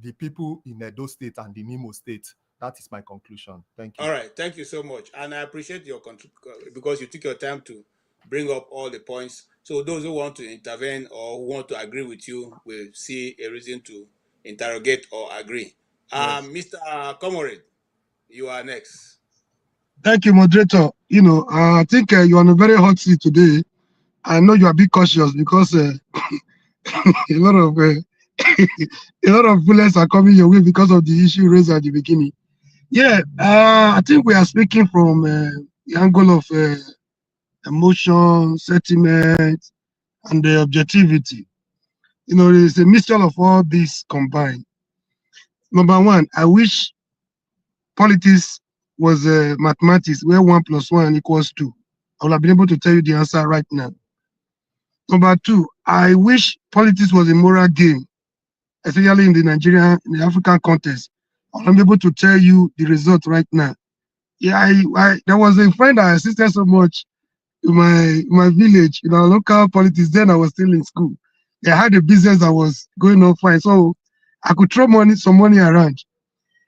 the people in Edo State and the Nimo State. That is my conclusion. Thank you. All right. Thank you so much. And I appreciate your contribution because you took your time to bring up all the points. So those who want to intervene or who want to agree with you will see a reason to interrogate or agree. Yes. Mr. Comrade, you are next. Thank you, moderator. I think you're on a very hot seat today. I know you are a bit cautious because a lot of bullets are coming your way because of the issue raised at the beginning. Yeah, I think we are speaking from the angle of emotion, sentiment, and the objectivity. It's a mixture of all these combined. Number one, I wish politics was mathematics where 1 + 1 = 2. I would have been able to tell you the answer right now. Number two, I wish politics was a moral game, especially in the African context. I would be able to tell you the result right now. Yeah, there was a friend I assisted so much in my village, local politics. Then I was still in school. They had a business that was going on fine, so I could throw some money around.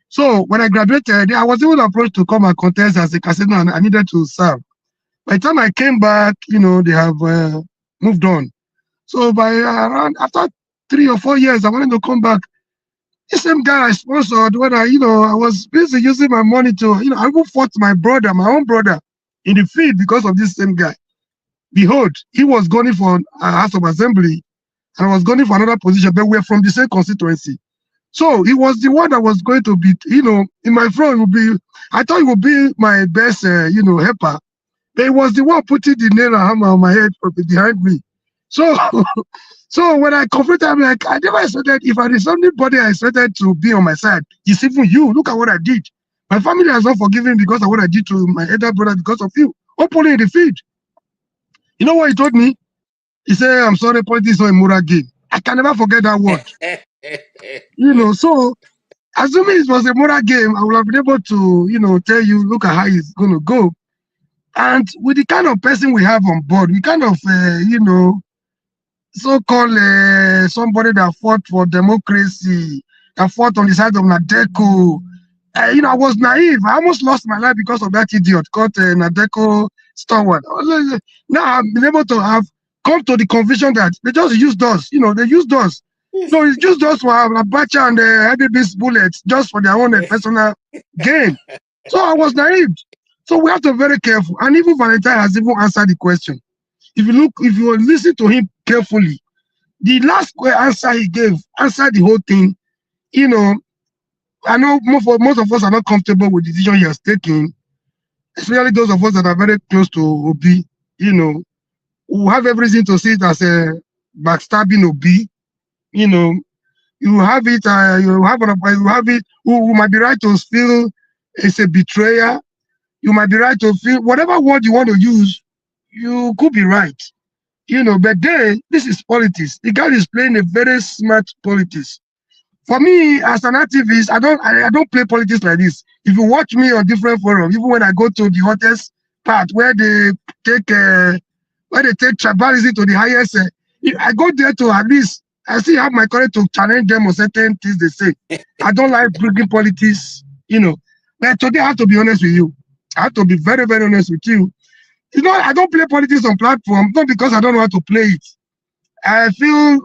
So when I graduated, I was even approached to come and contest as a casino, and I needed to serve. By the time I came back, they have moved on. So by after 3 or 4 years, I wanted to come back. The same guy I sponsored, when I was busy using my money to, I even fought my own brother, in the field because of this same guy. Behold, he was going for a House of Assembly, and I was going for another position, but we're from the same constituency. So he was the one that was going to be, in my front I thought he would be my best, helper. But he was the one putting the nail and hammer on my head behind me. So, so when I confronted him, like, I never expected, if I did somebody I expected to be on my side, it's even you. Look at what I did. My family has not forgiven me because of what I did to my elder brother because of you. Openly in the field. You know what he told me? He said, I'm sorry, politics is not a moral game. I can never forget that word. So assuming it was a moral game, I would have been able to, tell you, look at how it's going to go. And with the kind of person we have on board, we kind of, so-called somebody that fought for democracy, that fought on the side of Nadeko. I was naive. I almost lost my life because of that idiot called Nadeko Stalwart. Now I've been able to have come to the conviction that they just used us. They used us. So it's just us for Abacha and the heavy bullets just for their own personal gain. So I was naive. So we have to be very careful. And even Valentine has even answered the question. If you listen to him carefully, the last answer he gave answered the whole thing. I know most of us are not comfortable with the decision he has taken, especially those of us that are very close to Obi, who have everything to see it as a backstabbing Obi, You have it. You have it. Who might be right to feel it's a betrayer. You might be right to feel whatever word you want to use. You could be right. But then this is politics. The guy is playing a very smart politics. For me, as an activist, I don't play politics like this. If you watch me on different forums, even when I go to the hottest part where they take tribalism to the highest, I go there to at least I still have my courage to challenge them on certain things they say. I don't like bringing politics, But today I have to be honest with you. I have to be very, very honest with you. I don't play politics on platform, not because I don't know how to play it. I feel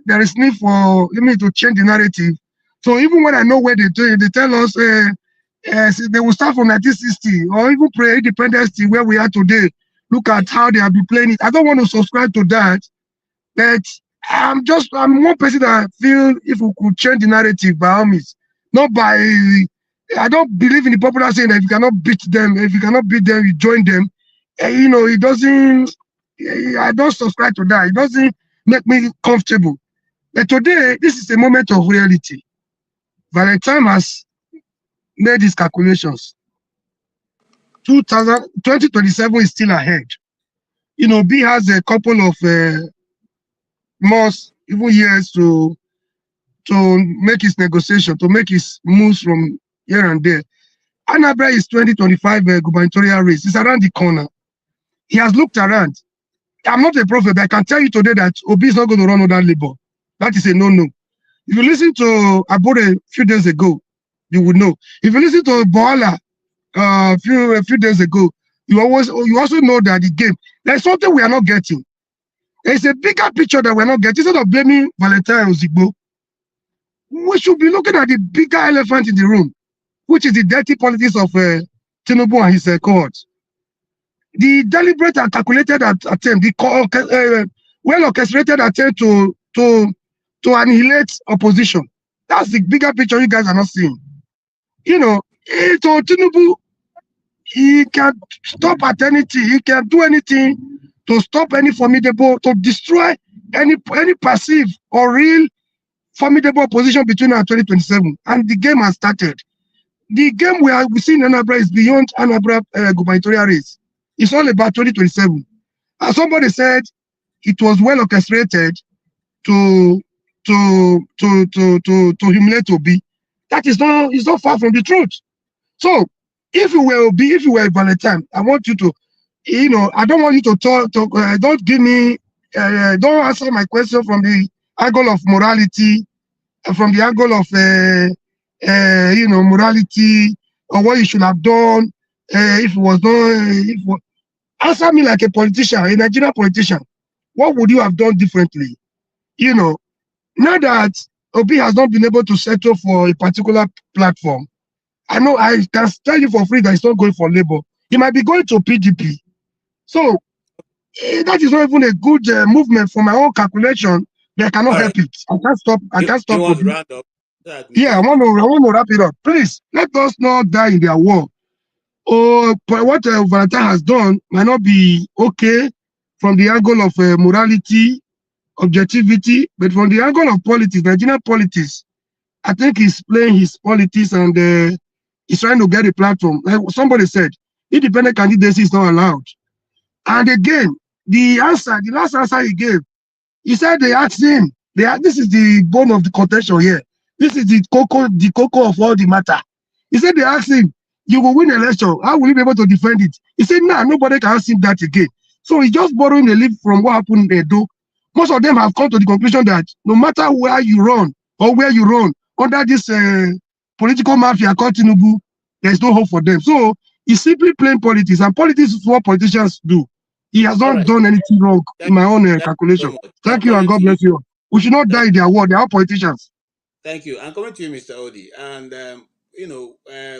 there is need for me to change the narrative. So even when I know where they do it, they tell us they will start from 1960 or even pre-independence where we are today. Look at how they have been playing it. I don't want to subscribe to that, but I'm one person that I feel if we could change the narrative by all means, not by. I don't believe in the popular saying that if you cannot beat them, you join them. It doesn't. I don't subscribe to that. It doesn't make me comfortable. But today, this is a moment of reality. Valentine has made his calculations. 2027 is still ahead. B has a couple of months, even years to make his negotiation, to make his moves from here and there. Anambra is 2025 gubernatorial race. It's around the corner. He has looked around. I'm not a prophet, but I can tell you today that Obi is not going to run under Labour. That is a no-no. If you listen to Abode a few days ago, you would know. If you listen to Boala a few days ago, you also know that the game, there's something we are not getting. There's a bigger picture that we're not getting. Instead of blaming Valentine Ozigbo, we should be looking at the bigger elephant in the room, which is the dirty politics of Tinubu and his cohorts. The deliberate and calculated attempt, the well-orchestrated attempt to annihilate opposition. That's the bigger picture you guys are not seeing. Tinubu, he can stop at anything. He can do anything to stop any formidable, to destroy any passive or real formidable opposition between now and 2027. And the game has started. The game we see in Anambra is beyond Anambra gubernatorial race. It's all about 2027. As somebody said, it was well orchestrated to humiliate Obi. That is not far from the truth. So if you were Valentine, I want you to, I don't want you to talk don't give me, don't answer my question from the angle of morality, from the angle of, morality or what you should have done if it was not, answer me like a politician, a Nigerian politician. What would you have done differently? Now that Obi has not been able to settle for a particular platform, I know I can tell you for free that he's not going for Labour. He might be going to PDP. So that is not even a good movement for my own calculation. But I cannot help it. I can't stop. I can't stop. Want to round up? Yeah, I want to wrap it up. Please let us not die in their war. Or what Valentine has done might not be okay from the angle of morality, objectivity, but from the angle of politics, Nigerian politics, I think he's playing his politics and he's trying to get a platform. Like somebody said, independent candidacy is not allowed. And again, the last answer he gave, he said they asked him, this is the bone of the contention here. This is the cocoa of all the matter. He said they asked him, you will win an election. How will you be able to defend it? He said, nah, nobody can ask him that again. So he's just borrowing a leaf from what happened in Edo. Most of them have come to the conclusion that no matter where you run or where you run under this political mafia called Tinubu, there's no hope for them. So he's simply playing politics, and politics is what politicians do. He has not done anything wrong in my own calculation. Thank you, and God bless you. We should not die in their war. They are all politicians. Thank you. I'm coming to you, Mr. Odi. And,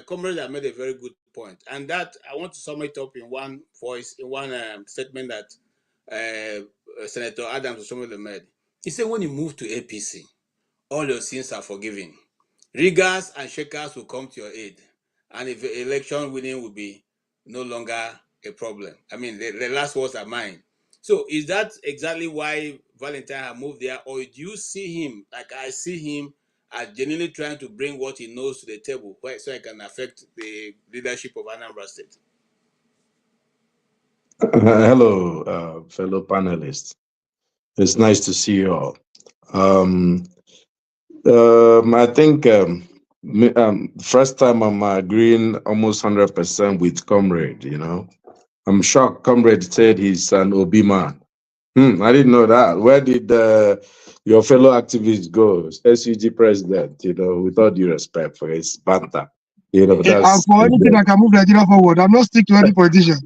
comrades have made a very good point. And that I want to sum it up in one voice, in one statement that Senator Adams Oshiomhole made. He said, when you move to APC, all your sins are forgiven. Riggers and shakers will come to your aid. And if election winning will be no longer a problem. I mean, the last words are mine. So is that exactly why Valentine had moved there, or do you see him like I see him as genuinely trying to bring what he knows to the table, so it can affect the leadership of Anambra State? Hello, fellow panelists. It's nice to see you all. I think first time I'm agreeing almost 100% with Comrade. You know, I'm shocked. Comrade said he's an Obi man. I didn't know that. Where did your fellow activists go? SUG president. You know, with all due respect for his banter. You know, that's for anything that can move Nigeria forward. I'm not stick to any politician.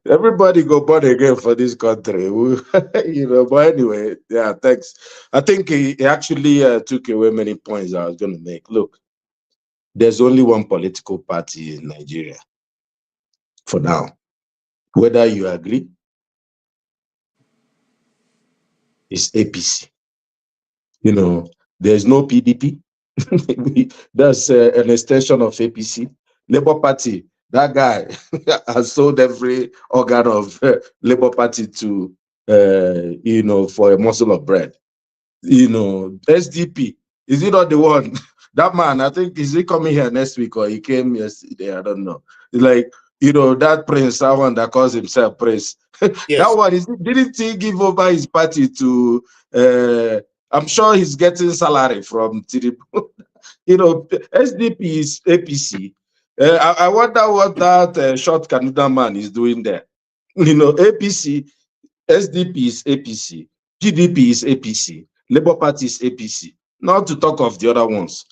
Everybody go born again for this country. You know, but anyway, yeah, thanks. I think he actually took away many points I was going to make. Look, there's only one political party in Nigeria for now. Whether you agree, it's APC. You know, there's no PDP. That's an extension of APC. Labour Party, that guy has sold every organ of Labour Party to, you know, for a morsel of bread. You know, SDP, is he not the one? That man, I think, is he coming here next week or he came yesterday? I don't know. It's like, you know, that prince, that one that calls himself prince. Yes. That one, didn't he give over his party to, I'm sure he's getting salary from Tinubu. You know, SDP is APC. I wonder what that short Canada man is doing there. You know, APC, SDP is APC, PDP is APC, Labour Party is APC, not to talk of the other ones.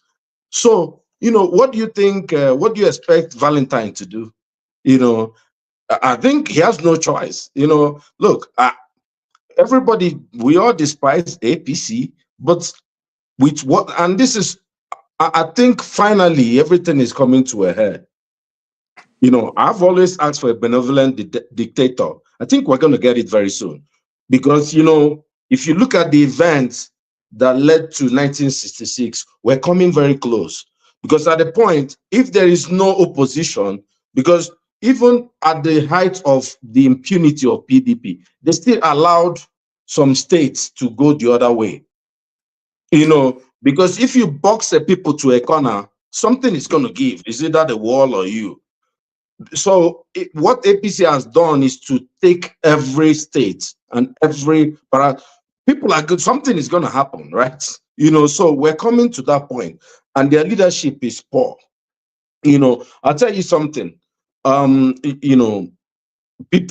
So, you know, what do you think, what do you expect Valentine to do? You know, I think he has no choice. You know, look, everybody, we all despise APC, but with what, and this is, I think finally everything is coming to a head. You know, I've always asked for a benevolent dictator. I think we're going to get it very soon. Because, you know, if you look at the events that led to 1966, we're coming very close. Because at the point, if there is no opposition, because even at the height of the impunity of PDP, they still allowed some states to go the other way. You know, because if you box the people to a corner, something is going to give. Is either the wall or you. So what APC has done is to take every state and every people are good. Something is going to happen, right? You know, so we're coming to that point, and their leadership is poor. You know, I'll tell you something. You know,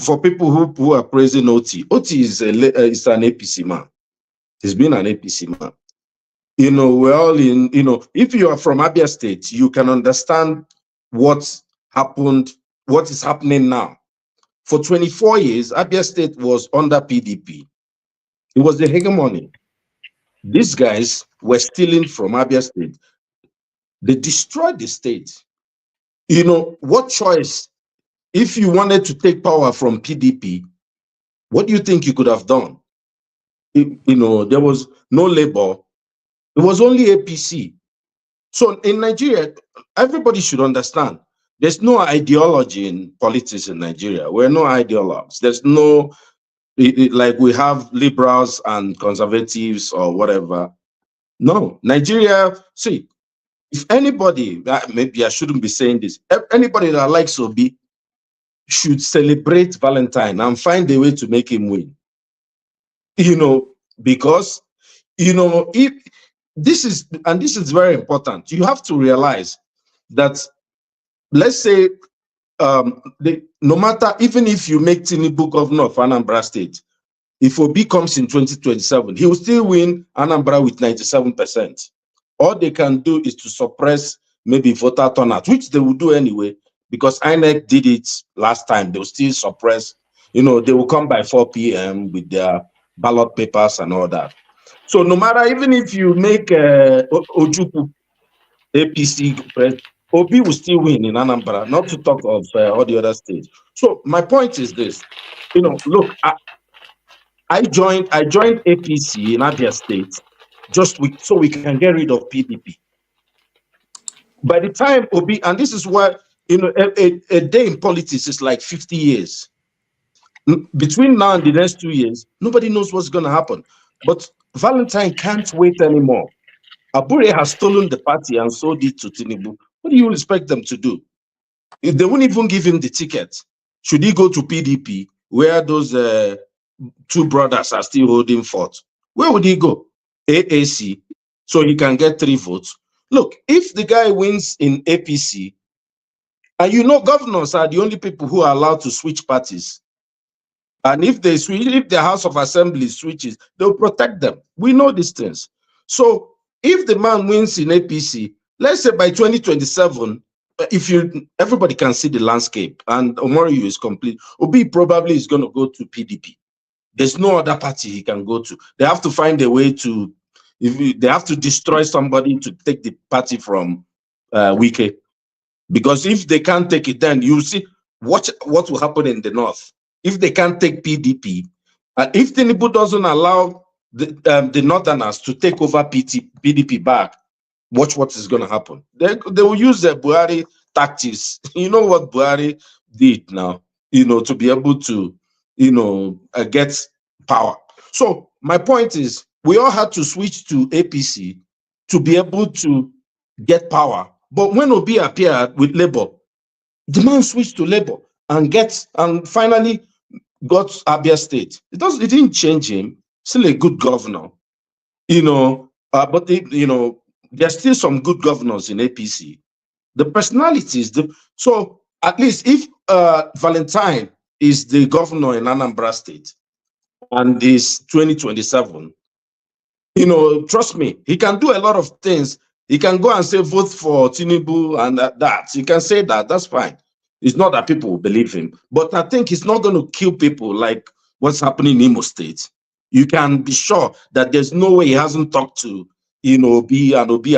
for people who are praising OT is an APC man. He's been an APC man. You know, we're all in. You know, if you are from Abia State, you can understand what happened, what is happening now. For 24 years, Abia State was under PDP. It was the hegemony. These guys were stealing from Abia State. They destroyed the state. You know, what choice? If you wanted to take power from PDP, what do you think you could have done? You know, there was no labor. It was only APC. So in Nigeria, everybody should understand, there's no ideology in politics in Nigeria. We're no ideologues. There's no, like we have liberals and conservatives or whatever. No, Nigeria, see, if anybody, maybe I shouldn't be saying this, anybody that likes Obi should celebrate Valentine and find a way to make him win. You know, because, you know, if this is very important, you have to realize that, let's say, no matter, even if you make Tinubu governor of Anambra State, if Obi comes in 2027, he will still win Anambra with 97%. All they can do is to suppress maybe voter turnout, which they will do anyway, because INEC did it last time. They will still suppress, you know, they will come by 4 p.m. with their ballot papers and all that. So no matter, even if you make Ojukwu APC president, Obi will still win in Anambra, not to talk of all the other states. So my point is this, you know, look, I joined APC in Abia State just so we can get rid of PDP. By the time Obi, and this is why, you know, a day in politics is like 50 years. Between now and the next 2 years, nobody knows what's going to happen. But Valentine can't wait anymore. Abure has stolen the party and sold it to Tinubu. What do you expect them to do? If they won't even give him the ticket, should he go to PDP, where those two brothers are still holding forth? Where would he go? AAC, so he can get 3 votes. Look, if the guy wins in APC, and you know governors are the only people who are allowed to switch parties. And if they switch, if the House of Assembly switches, they'll protect them. We know these things. So if the man wins in APC, let's say by 2027, everybody can see the landscape and Omoriyu is complete, Obi probably is going to go to PDP. There's no other party he can go to. They have to find a way to, they have to destroy somebody to take the party from Wike. Because if they can't take it, then you see what will happen in the north. If they can't take PDP, if Tinubu doesn't allow the northerners to take over PDP back, watch what is going to happen. They will use the Buhari tactics. You know what Buhari did now, to be able to, get power. So my point is, we all had to switch to APC to be able to get power. But when Obi appeared with Labour, the man switched to Labour and finally got Abia State. It didn't change him. Still a good governor, but there's still some good governors in APC. The personalities, so at least if Valentine is the governor in Anambra State and is 2027, trust me, he can do a lot of things. He can go and say vote for Tinubu and that. He can say that. That's fine. It's not that people will believe him, but I think he's not going to kill people like what's happening in Imo State. You can be sure that there's no way he hasn't talked to, Obi and Obi.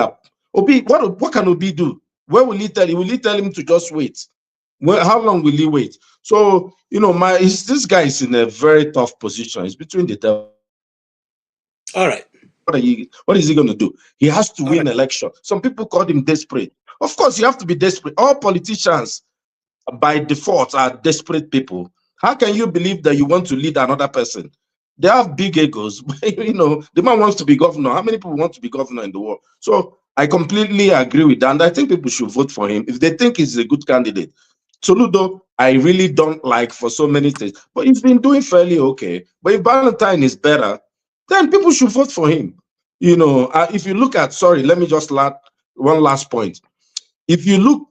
Obi, what can Obi do? Where will he tell him? Will he tell him to just wait? How long will he wait? So, this guy is in a very tough position. It's between the devil. All right. What is he going to do? He has to win election. Some people called him desperate. Of course, you have to be desperate. All politicians, by default, are desperate people. How can you believe that you want to lead another person? They have big egos. The man wants to be governor. How many people want to be governor in the world? So I completely agree with that. And I think people should vote for him if they think he's a good candidate. Soludo, I really don't like for so many things. But he's been doing fairly okay. But if Valentine is better, then people should vote for him. If you look at, let me just add one last point. If you look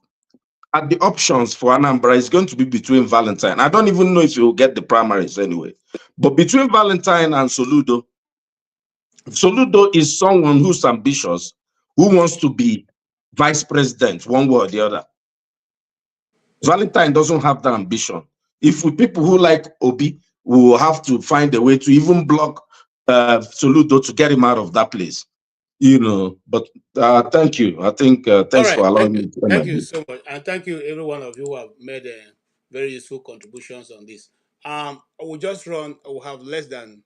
at the options for Anambra, it's going to be between Valentine. I don't even know if you'll get the primaries anyway. But between Valentine and Soludo, Soludo is someone who's ambitious, who wants to be vice president, one way or the other. Valentine doesn't have that ambition. If people who like Obi, we will have to find a way to even block Soludo to get him out of that place. But thank you. I think thanks for allowing me to thank you so much, and thank you every one of you who have made very useful contributions on this. We'll just we'll have less than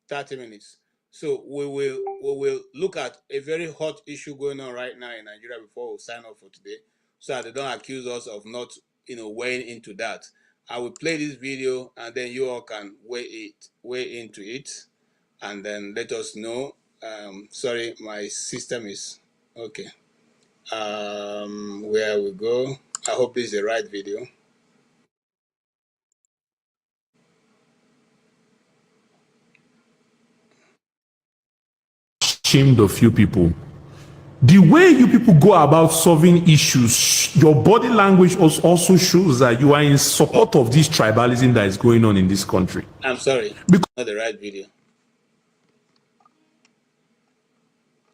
30 minutes, so we will look at a very hot issue going on right now in Nigeria before we sign off for today, so that they don't accuse us of not weighing into that. I will play this video and then you all can weigh into it, and then let us know. Sorry, my system is okay. Where we go. I hope this is the right video. Ashamed of you people. The way you people go about solving issues, your body language also shows that you are in support of this tribalism that is going on in this country. I'm sorry, it's not the right video.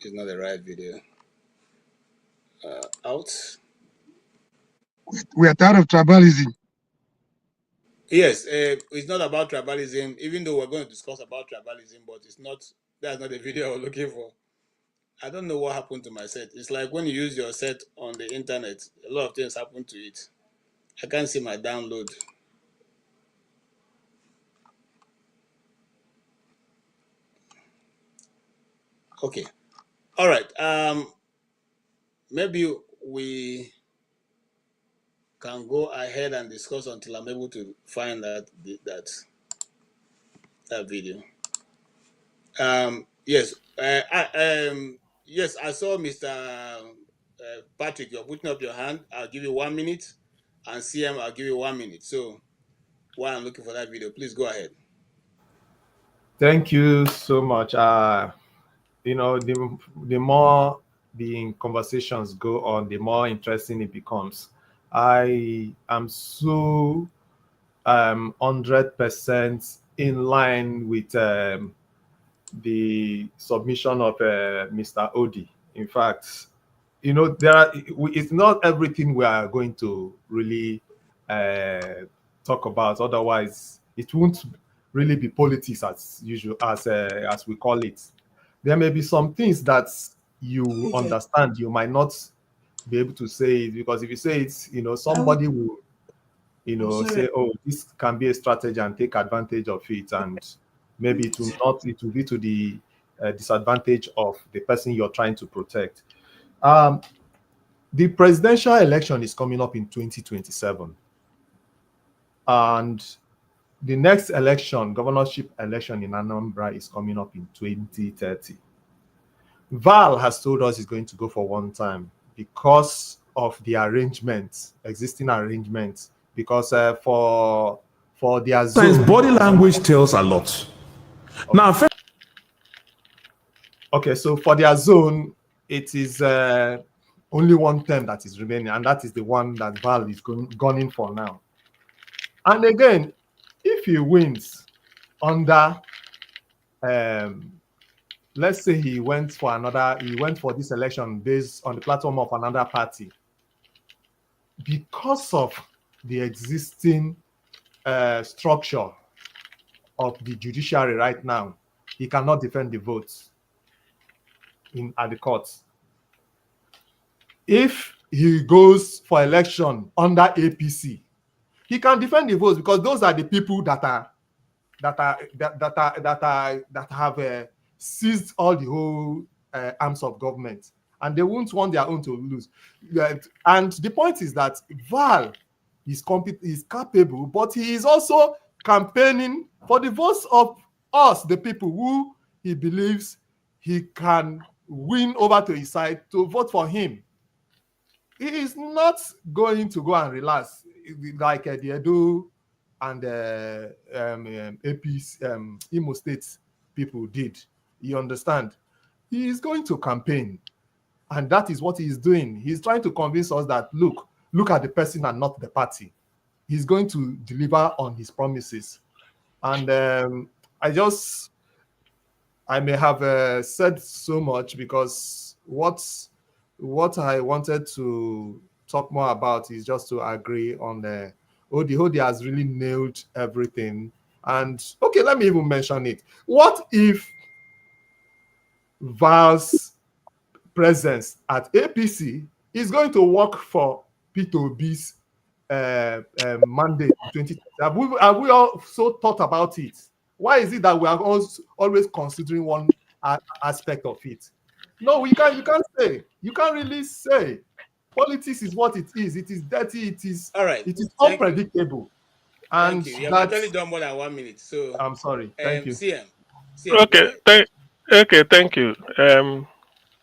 It's not the right video. Out. We are tired of tribalism. Yes, it's not about tribalism, even though we're going to discuss about tribalism, but that's not the video I was looking for. I don't know what happened to my set. It's like when you use your set on the internet, a lot of things happen to it. I can't see my download. Okay. All right. Maybe we can go ahead and discuss until I'm able to find that. that video. Yes, yes, I saw Mr. Patrick. You're putting up your hand. I'll give you 1 minute, and CM, I'll give you 1 minute. So while I'm looking for that video, please go ahead. Thank you so much. You know, the more the conversations go on, the more interesting it becomes. I am so 100% in line with the submission of Mr. Odi. In fact, you know, it's not everything we are going to really talk about. Otherwise, it won't really be politics as usual, as we call it. There may be some things that you understand, you might not be able to say it, because if you say it, you know, somebody will, you know, say, oh, this can be a strategy and take advantage of it, and maybe it will be to the disadvantage of the person you're trying to protect. The presidential election is coming up in 2027, and the next election, governorship election in Anambra, is coming up in 2030. Val has told us he's going to go for one time because of the arrangements, existing arrangements, because for their zone, Sometimes body language tells a lot. Now, okay, so for their zone, it is only one term that is remaining, and that is the one that Val is gunning for now. And again, if he wins under, let's say he went for this election based on the platform of another party, because of the existing structure of the judiciary right now, he cannot defend the votes at the courts. If he goes for election under APC, he can defend the votes, because those are the people that have seized all the whole arms of government, and they won't want their own to lose. And the point is that Val is capable, but he is also campaigning for the votes of us, the people who he believes he can win over to his side to vote for him. He is not going to go and relax like the Edo and APC, Imo State people did. You understand? He is going to campaign, and that is what he is doing. He's trying to convince us that, look at the person and not the party. He's going to deliver on his promises. And I may have said so much, because what I wanted to talk more about is just to agree on the Odi has really nailed everything. And okay, let me even mention it. What if Val's presence at APC is going to work for P2B's mandate in 2020? Have we also thought about it? Why is it that we are always considering one aspect of it? No, you can't say. You can't really say. Politics is what it is. It is dirty. It is unpredictable. Thank you. You have actually done more than 1 minute. So I'm sorry. Thank you. CM. Okay, thank you.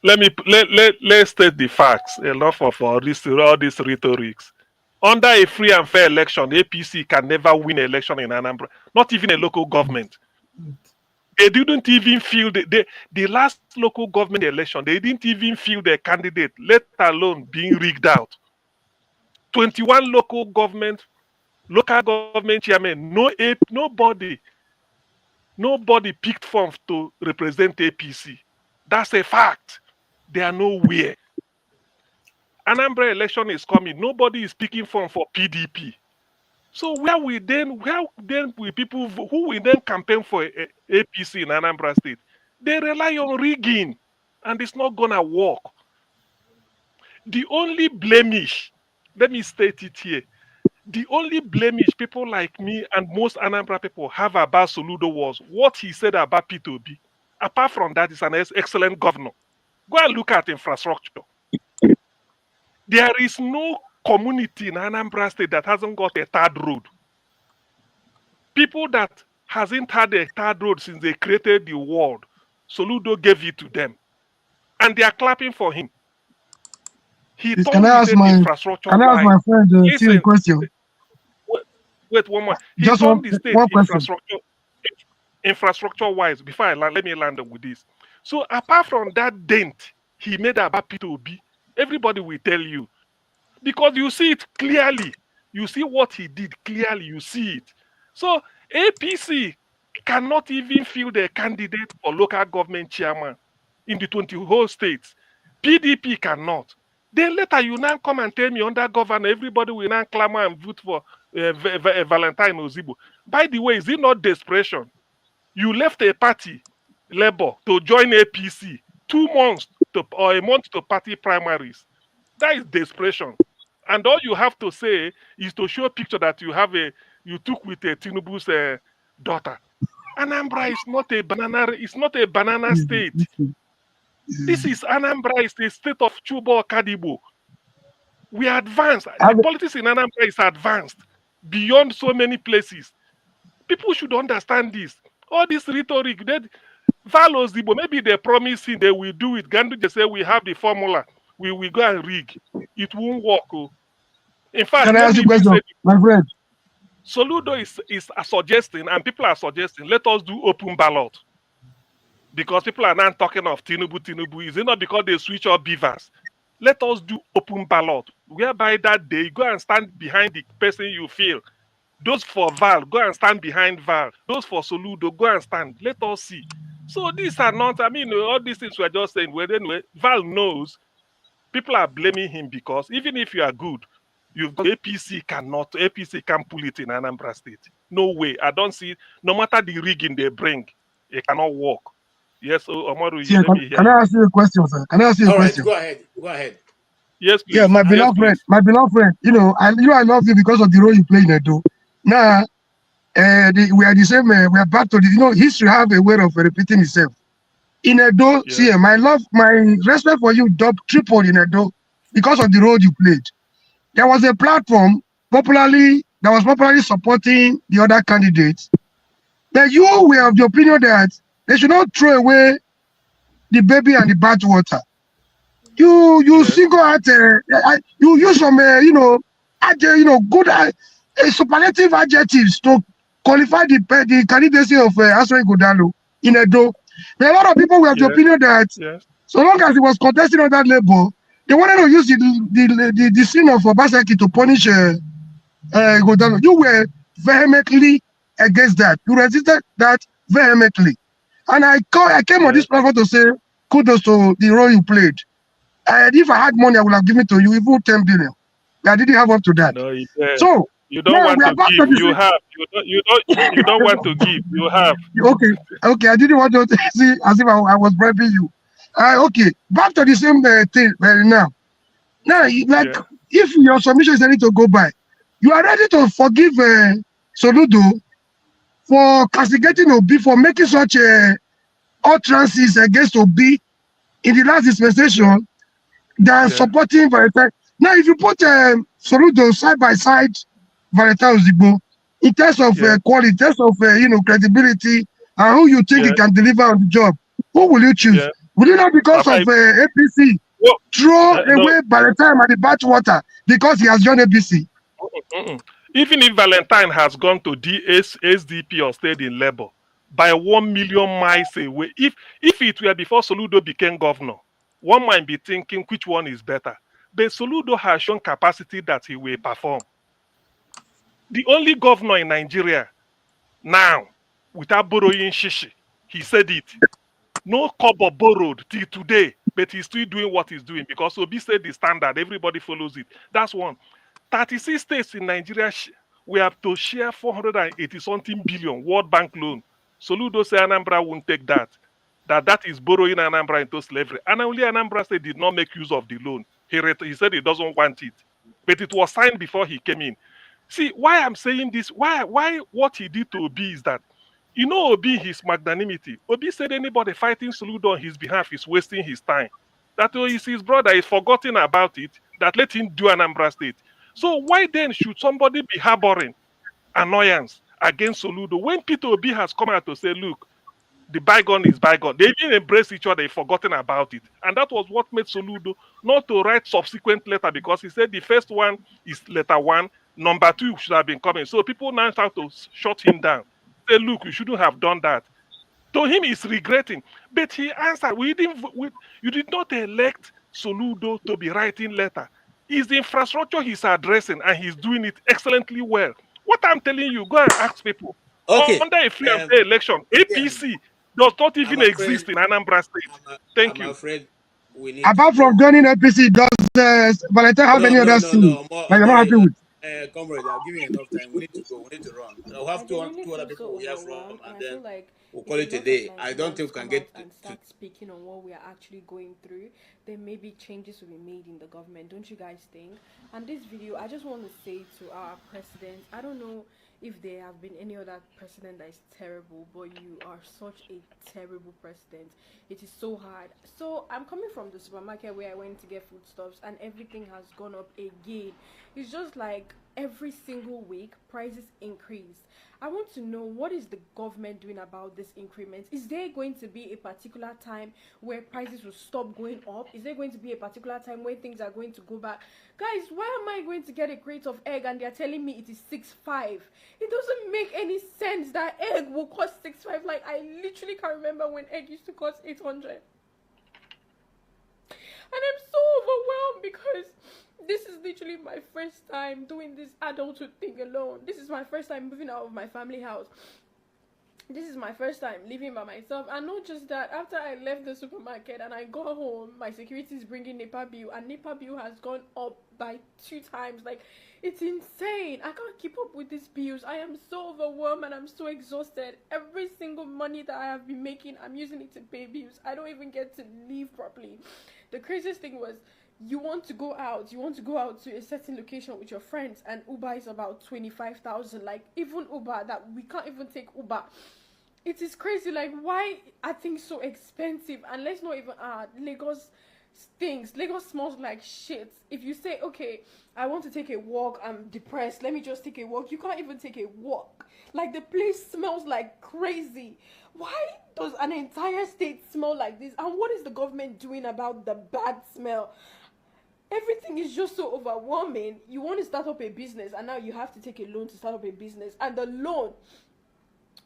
Let's state the facts. Enough of all these rhetorics. Under a free and fair election, APC can never win an election in Anambra, not even a local government. They didn't even field the last local government election. They didn't even field their candidate, let alone being rigged out. 21 local government chairmen, nobody picked forms to represent APC. That's a fact. They are nowhere. Anambra election is coming. Nobody is picking form for PDP. So where then will people who will then campaign for APC in Anambra State? They rely on rigging, and it's not gonna work. The only blemish, let me state it here, the only blemish people like me and most Anambra people have about Soludo was what he said about P2B. Apart from that, he's an excellent governor. Go and look at infrastructure. There is no community in Anambra State that hasn't got a third road. People that hasn't had a third road since they created the world. Soludo gave it to them. And they are clapping for him. He Please, told me said infrastructure can I ask wise. my friend a Listen, question? wait one more. He Just told the state one question. infrastructure wise, before I land, let me land with this. So apart from that dent he made about P2B, everybody will tell you. Because you see it clearly. You see what he did clearly. You see it. So APC cannot even field a candidate for local government chairman in the 20 whole states. PDP cannot. Then later you now come and tell me under governor, everybody will now clamor and vote for Valentine Ozigbo. By the way, is it not desperation? You left a party, Labour, to join APC 2 months or a month to party primaries. That is desperation. And all you have to say is to show a picture that you took with a Tinubu's daughter. Anambra is not a banana. It's not a banana state. This is Anambra. It's the state of Chubo Kadibo. We are advanced. The politics in Anambra is advanced beyond so many places. People should understand this. All this rhetoric, that Val Ozigbo, maybe they're promising they will do it. Gandu just say we have the formula. We will go and rig. It won't work. Oh. In fact, Can I ask you a question, my friend? Soludo is suggesting, and people are suggesting, let us do open ballot. Because people are now talking of Tinubu. Is it not because they switch off beavers? Let us do open ballot. Whereby that day, go and stand behind the person you feel. Those for Val, go and stand behind Val. Those for Soludo, go and stand. Let us see. So these are not, all these things we're just saying. Well, anyway, Val knows people are blaming him because even if you are good, APC can't pull it in Anambra State. No way. I don't see it. No matter the rigging they bring, it cannot work. Yes, Omoru, let me hear can I ask you a question, sir? Can I ask you a question? All right, go ahead. Yes, please. Yeah, my beloved friend, I love you because of the role you play in Edo. Now, we are the same, we are back to the, history have a way of repeating itself. In Edo, see, my respect for you tripled in Edo because of the role you played. There was a platform that was popularly supporting the other candidates. That you were of the opinion that they should not throw away the baby and the bathwater. You single out, you use some, good superlative adjectives to qualify the candidacy of Asre Godalo in Edo. There are a lot of people who have the opinion that so long as he was contesting on that level, they wanted to use the sin of Obaseki to punish Godalo. You were vehemently against that. You resisted that vehemently. And I came on this platform to say kudos to the role you played. And if I had money, I would have given it to you, even 10 billion. I didn't have up to that. No, so you don't want to give. You have. You don't want to give. You have. Okay. I didn't want to see as if I was bribing you. Okay. Back to the same thing now. Now, if your submission is ready to go by, you are ready to forgive Soludo for castigating Obi for making such utterances against Obi in the last dispensation than supporting Valentine. Now, if you put Soludo side by side, Valentine Ozigbo, in terms of quality, in terms of credibility, and who you think he can deliver on the job, who will you choose? Will you not, because of APC, throw away Valentine at the bathwater because he has joined APC? Even if Valentine has gone to SDP or stayed in Labour, by 1 million miles away, if it were before Soludo became governor, one might be thinking which one is better. But Soludo has shown capacity that he will perform. The only governor in Nigeria now, without borrowing shishi, he said it. No kobo borrowed till today, but he's still doing what he's doing because Obi said the standard, everybody follows it. That's one. 36 states in Nigeria, we have to share 480-something billion World Bank loan. Soludo said Anambra won't take that. That is borrowing Anambra into slavery. And only Anambra State did not make use of the loan. He said he doesn't want it. But it was signed before he came in. See, why I'm saying this, why what he did to Obi is that, Obi, his magnanimity. Obi said anybody fighting Soludo on his behalf is wasting his time. That is his brother, he's forgotten about it, that let him do Anambra State. So why then should somebody be harboring annoyance against Soludo. When Peter Obi has come out to say, look, the bygone is bygone, they didn't embrace each other, they've forgotten about it. And that was what made Soludo not to write subsequent letter, because he said the first one is letter 1, number 2 should have been coming. So people now start to shut him down. Say, look, you shouldn't have done that. To him, he's regretting. But he answered, you did not elect Soludo to be writing letter. It's the infrastructure he's addressing, and he's doing it excellently well. What I'm telling you, go and ask people. Okay. Under a free and fair election, APC does not even exist in Anambra State. Thank you. I'm afraid we need Apart from joining APC, does Valentine have any other thing that you're not happy with? Comrade, I'll give you enough time. We need to go. We need to run. I'll have two other people we'll hear from, and then we'll call it a day. I don't think we can get and start speaking on what we are actually going through. Then maybe changes will be made in the government. Don't you guys think? And this video, I just want to say to our president, I don't know if there have been any other president that is terrible, but you are such a terrible president. It is so hard. So I'm coming from the supermarket where I went to get foodstuffs, and everything has gone up again. It's just like every single week prices increase. I want to know, what is the government doing about this increment? Is there going to be a particular time where prices will stop going up? Is there going to be a particular time where things are going to go back? Guys, why am I going to get a crate of egg and they're telling me it is 6.5? It doesn't make any sense that egg will cost 6.5. Like, I literally can't remember when egg used to cost 800. And I'm so overwhelmed because this is literally my first time doing this adulthood thing alone. This is my first time moving out of my family house. This is my first time living by myself. And not just that, after I left the supermarket and I got home, my security is bringing NEPA bill, and NEPA bill has gone up by 2 times. Like, it's insane. I can't keep up with these bills. I am so overwhelmed and I'm so exhausted. Every single money that I have been making, I'm using it to pay bills. I don't even get to live properly. The craziest thing was, you want to go out to a certain location with your friends, and Uber is about 25,000. Like, even Uber, that we can't even take Uber. It is crazy. Like, why are things so expensive? And let's not even Lagos stinks. Lagos smells like shit. If you say, okay, I want to take a walk, I'm depressed, let me just take a walk, you can't even take a walk. Like, the place smells like crazy. Why does an entire state smell like this? And what is the government doing about the bad smell? Everything is just so overwhelming. You want to start up a business, and now you have to take a loan to start up a business, and the loan,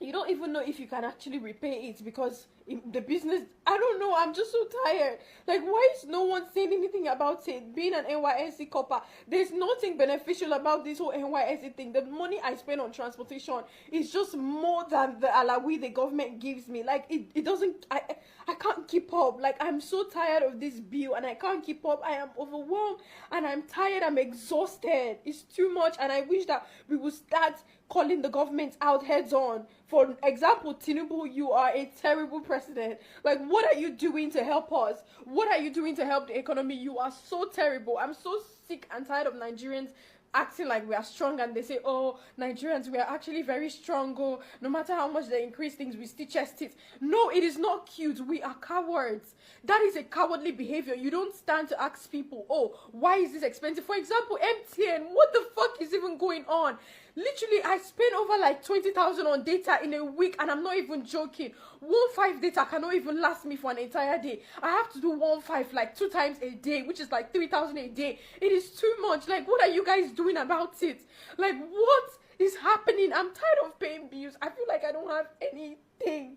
you don't even know if you can actually repay it, because the business, I don't know, I'm just so tired. Like, why is no one saying anything about it? Being an NYSC copper, there's nothing beneficial about this whole NYSC thing. The money I spend on transportation is just more than the alawi the government gives me. Like, it doesn't, I can't keep up. Like, I'm so tired of this bill, and I can't keep up. I am overwhelmed, and I'm tired, I'm exhausted. It's too much, and I wish that we would start calling the government out heads on. For example, Tinubu, you are a terrible president. Like, what are you doing to help us? What are you doing to help the economy? You are so terrible. I'm so sick and tired of Nigerians acting like we are strong, and they say, oh, Nigerians, we are actually very strong. Oh, no matter how much they increase things, we still chest it. No, it is not cute. We are cowards. That is a cowardly behavior. You don't stand to ask people, oh, why is this expensive? For example, MTN, what the fuck is even going on? Literally, I spent over like 20,000 on data in a week, and I'm not even joking. 1.5 data cannot even last me for an entire day. I have to do 1.5 like 2 times a day, which is like 3,000 a day. It is too much. Like, what are you guys doing about it? Like, what is happening? I'm tired of paying bills. I feel like I don't have anything.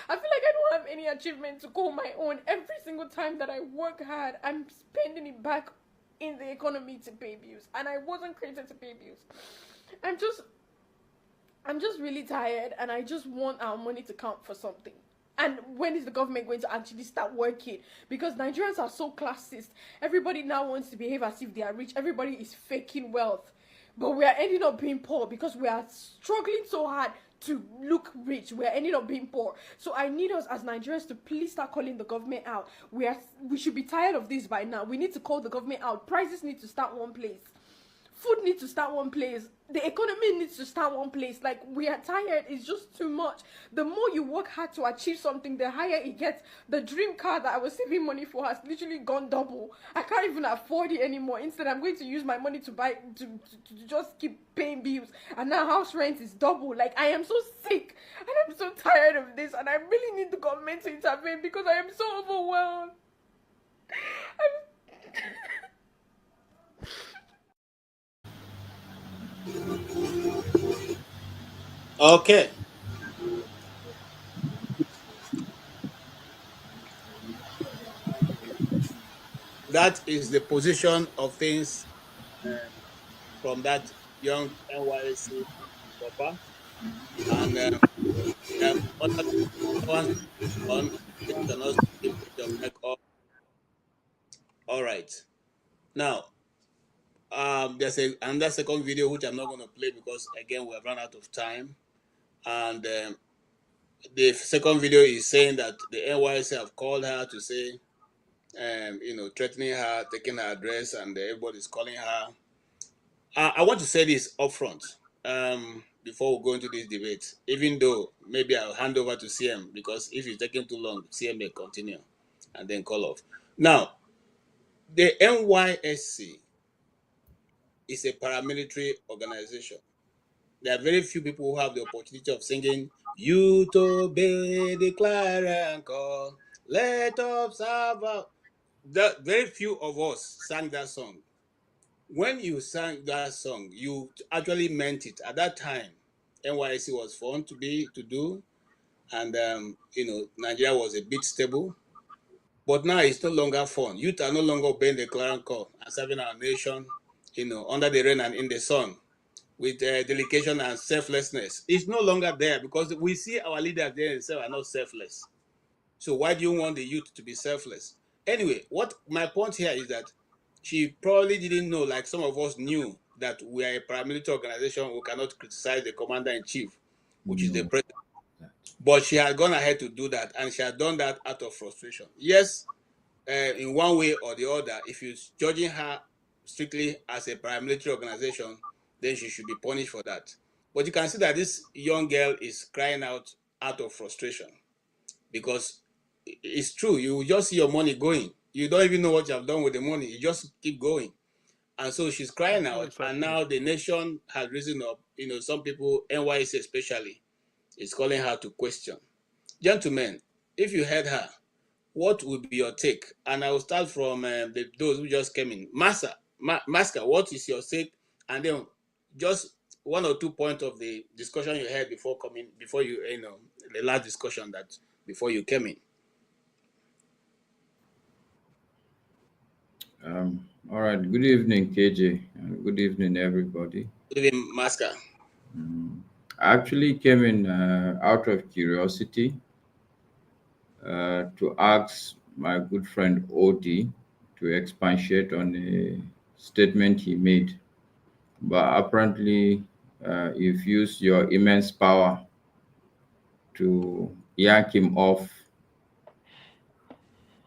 I feel like I don't have any achievement to call my own. Every single time that I work hard, I'm spending it back in the economy to pay bills, and I wasn't created to pay bills. I'm just really tired, and I just want our money to count for something. And when is the government going to actually start working? Because Nigerians are so classist. Everybody now wants to behave as if they are rich. Everybody is faking wealth, but we are ending up being poor because we are struggling so hard to look rich. We're ending up being poor. So I need us as Nigerians to please start calling the government out. We should be tired of this by now. We need to call the government out. Prices need to start one place. Food needs to start one place. The economy needs to start one place. Like, we are tired. It's just too much. The more you work hard to achieve something, the higher it gets. The dream car that I was saving money for has literally gone double. I can't even afford it anymore. Instead, I'm going to use my money to buy, to just keep paying bills. And now house rent is double. Like, I am so sick. And I'm so tired of this. And I really need the government to intervene because I am so overwhelmed. Okay. That is the position of things from that young NYSC copper. And other ones on they can also keep your mic up. All right. Now, there's another second video which I'm not going to play because again we have run out of time. And the second video is saying that the NYSC have called her to say, threatening her, taking her address, and everybody's calling her. I want to say this upfront before we go into this debate, even though maybe I'll hand over to CM because if it's taking too long, CM may continue and then call off. Now, the NYSC is a paramilitary organization. There are very few people who have the opportunity of singing, "You to obey the clarion call, let us serve." Very few of us sang that song. When you sang that song, you actually meant it. At that time, NYSC was fun to do, and Nigeria was a bit stable. But now it's no longer fun. Youth are no longer obeying the clarion call and serving our nation, under the rain and in the sun, with dedication and selflessness. It's no longer there because we see our leaders there themselves are not selfless. So why do you want the youth to be selfless? Anyway, what my point here is that she probably didn't know, like some of us knew, that we are a paramilitary organization. We cannot criticize the commander-in-chief, which is the president. But she had gone ahead to do that, and she had done that out of frustration. Yes, in one way or the other, if you're judging her strictly as a paramilitary organization, then she should be punished for that. But you can see that this young girl is crying out of frustration because it's true. You just see your money going. You don't even know what you have done with the money. You just keep going. And so she's crying out. Exactly. And now the nation has risen up. Some people, NYC especially, is calling her to question. Gentlemen, if you heard her, what would be your take? And I will start from those who just came in. Maska, what is your take? And then just 1 or 2 points of the discussion you had before the last discussion that before you came in. All right. Good evening, KJ, and good evening, everybody. Good evening, Maska. I actually came in out of curiosity to ask my good friend Odi to expatiate on a statement he made. But apparently, you've used your immense power to yank him off.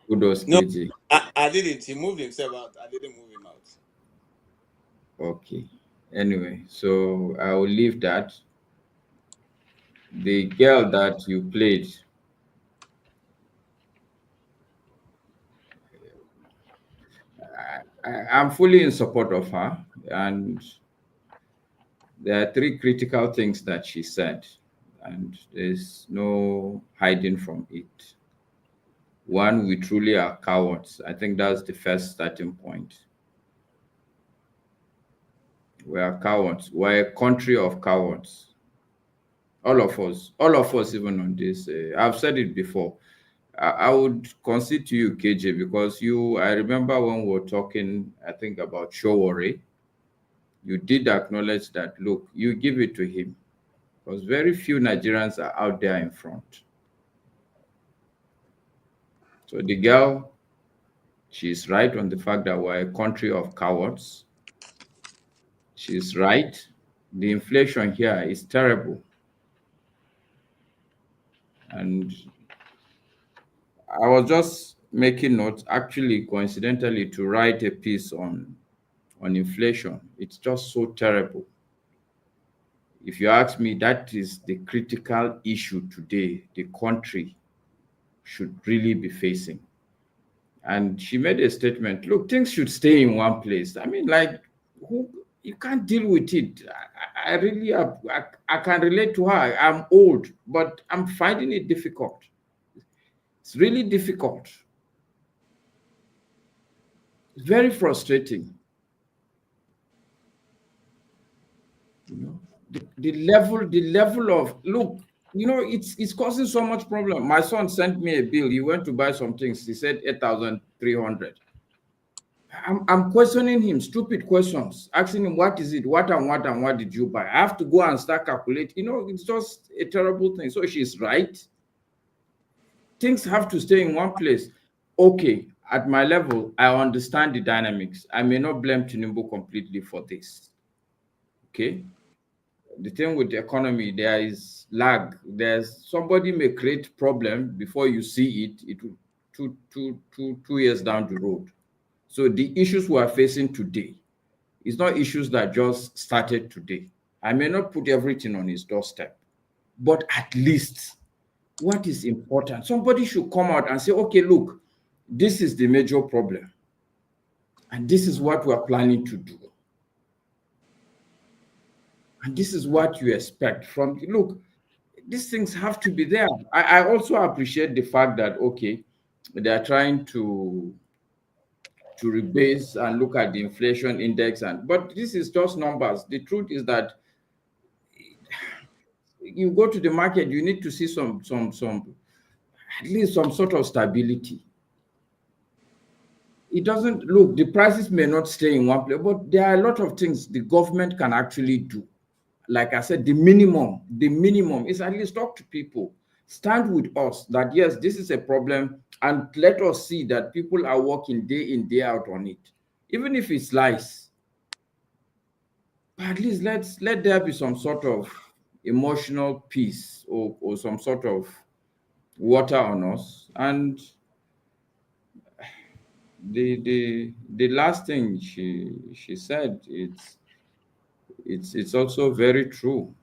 Kudos, no, KJ. I didn't. He moved himself out. I didn't move him out. Okay. Anyway, so I will leave that. The girl that you played, I'm fully in support of her, and there are 3 critical things that she said, and there's no hiding from it. 1, we truly are cowards. I think that's the first starting point. We are cowards. We're a country of cowards. All of us, even on this. I've said it before. I would concede to you, KJ, because I remember when we were talking, I think, about Showore, you did acknowledge that, look, you give it to him, because very few Nigerians are out there in front. So the girl, she's right on the fact that we're a country of cowards. She's right. The inflation here is terrible. And I was just making notes, actually, coincidentally, to write a piece on on inflation. It's just so terrible. If you ask me, that is the critical issue today the country should really be facing. And she made a statement, look, things should stay in one place. I mean, like, you can't deal with it. I really, I can relate to her. I'm old, but I'm finding it difficult. It's really difficult. It's very frustrating. You know, the level of, look, you know, it's causing so much problem. My son sent me a bill. He went to buy some things. He said 8,300. I'm questioning him, stupid questions, asking him, what is it? What did you buy? I have to go and start calculating. You know, it's just a terrible thing. So she's right. Things have to stay in one place. Okay, at my level, I understand the dynamics. I may not blame Tinubu completely for this. Okay? The thing with the economy, there is lag. There's somebody may create problem before you see it. It will 2 years down the road. So the issues we are facing today is not issues that just started today. I may not put everything on his doorstep, but at least what is important, somebody should come out and say, okay, look, this is the major problem, and this is what we are planning to do. And this is what you expect from, look, these things have to be there. I also appreciate the fact that, okay, they are trying to rebase and look at the inflation index, but this is just numbers. The truth is that you go to the market, you need to see some at least some sort of stability. It doesn't look, the prices may not stay in one place, but there are a lot of things the government can actually do. Like I said, the minimum is at least talk to people, stand with us that yes, this is a problem, and let us see that people are working day in, day out on it, even if it's lies. But at least let there be some sort of emotional peace or some sort of water on us. And the last thing she said, it's also very true.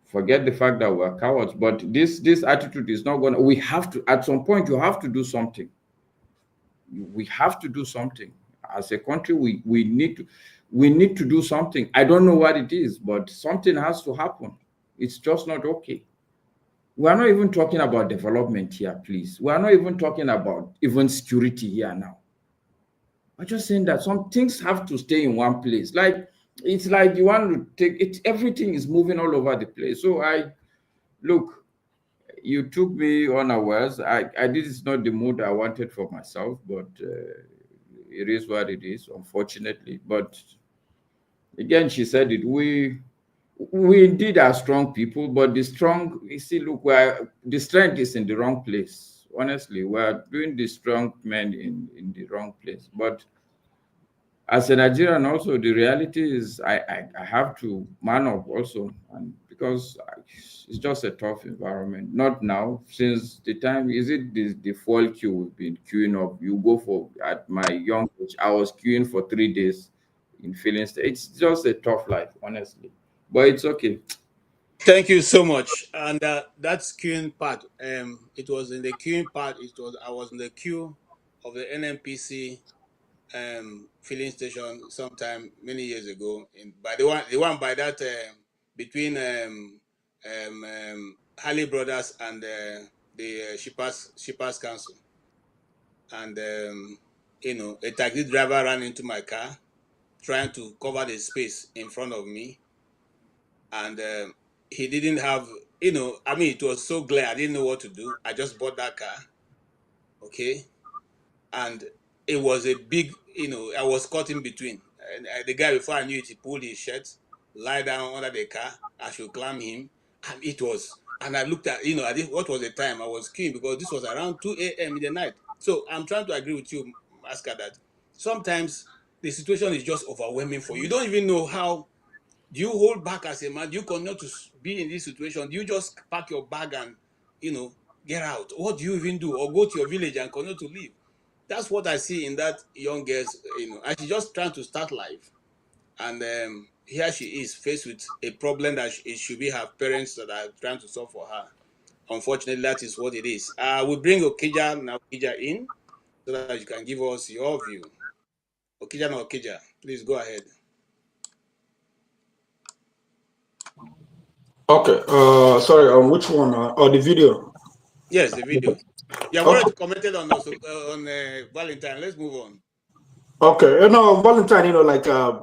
Forget the fact that we're cowards, but this attitude is not going to, we have to, at some point, you have to do something. We have to do something. As a country, we need to do something. I don't know what it is, but something has to happen. It's just not okay. We are not even talking about development here, please. We are not even talking about even security here now. I'm just saying that some things have to stay in one place. Like, it's like you want to take it, everything is moving all over the place. So look, you took me unawares. This is not the mood I wanted for myself, but it is what it is, unfortunately. But again, she said it, we indeed are strong people, but you see, look, the strength is in the wrong place. Honestly, we're doing the strong men in the wrong place. But as a Nigerian, also the reality is I have to man up also, and because it's just a tough environment. Not now, since the time, is it the fuel queue we've been queuing up? You go for, at my young age, I was queuing for 3 days in filling station. It's just a tough life, honestly, but it's okay. Thank you so much. And that's queuing part. It was in the queuing part. I was in the queue of the NNPC filling station sometime many years ago. By the one by that between Harley Brothers and the Shippers Council. And a taxi driver ran into my car, trying to cover the space in front of me, and he didn't have, I mean, it was so glare, I didn't know what to do. I just bought that car, okay, and it was a big, I was caught in between. And the guy, before I knew it, he pulled his shirt, lie down under the car. I should climb him, and I looked at, what was the time? I was queuing because this was around 2 a.m. in the night. So I'm trying to agree with you, Asker, that sometimes the situation is just overwhelming for you. You don't even know how. Do you hold back as a man? Do you continue to be in this situation? Do you just pack your bag and, get out? What do you even do? Or go to your village and continue to live? That's what I see in that young girl's, and she's just trying to start life. and here she is faced with a problem that it should be her parents that are trying to solve for her. Unfortunately, that is what it is. We bring Okija in so that you can give us your view. Okija, please go ahead. Okay. Sorry. On which one? Or the video? Yes, the video. Yeah, Okay. already commented on also on Valentine. Let's move on. Okay, Valentine,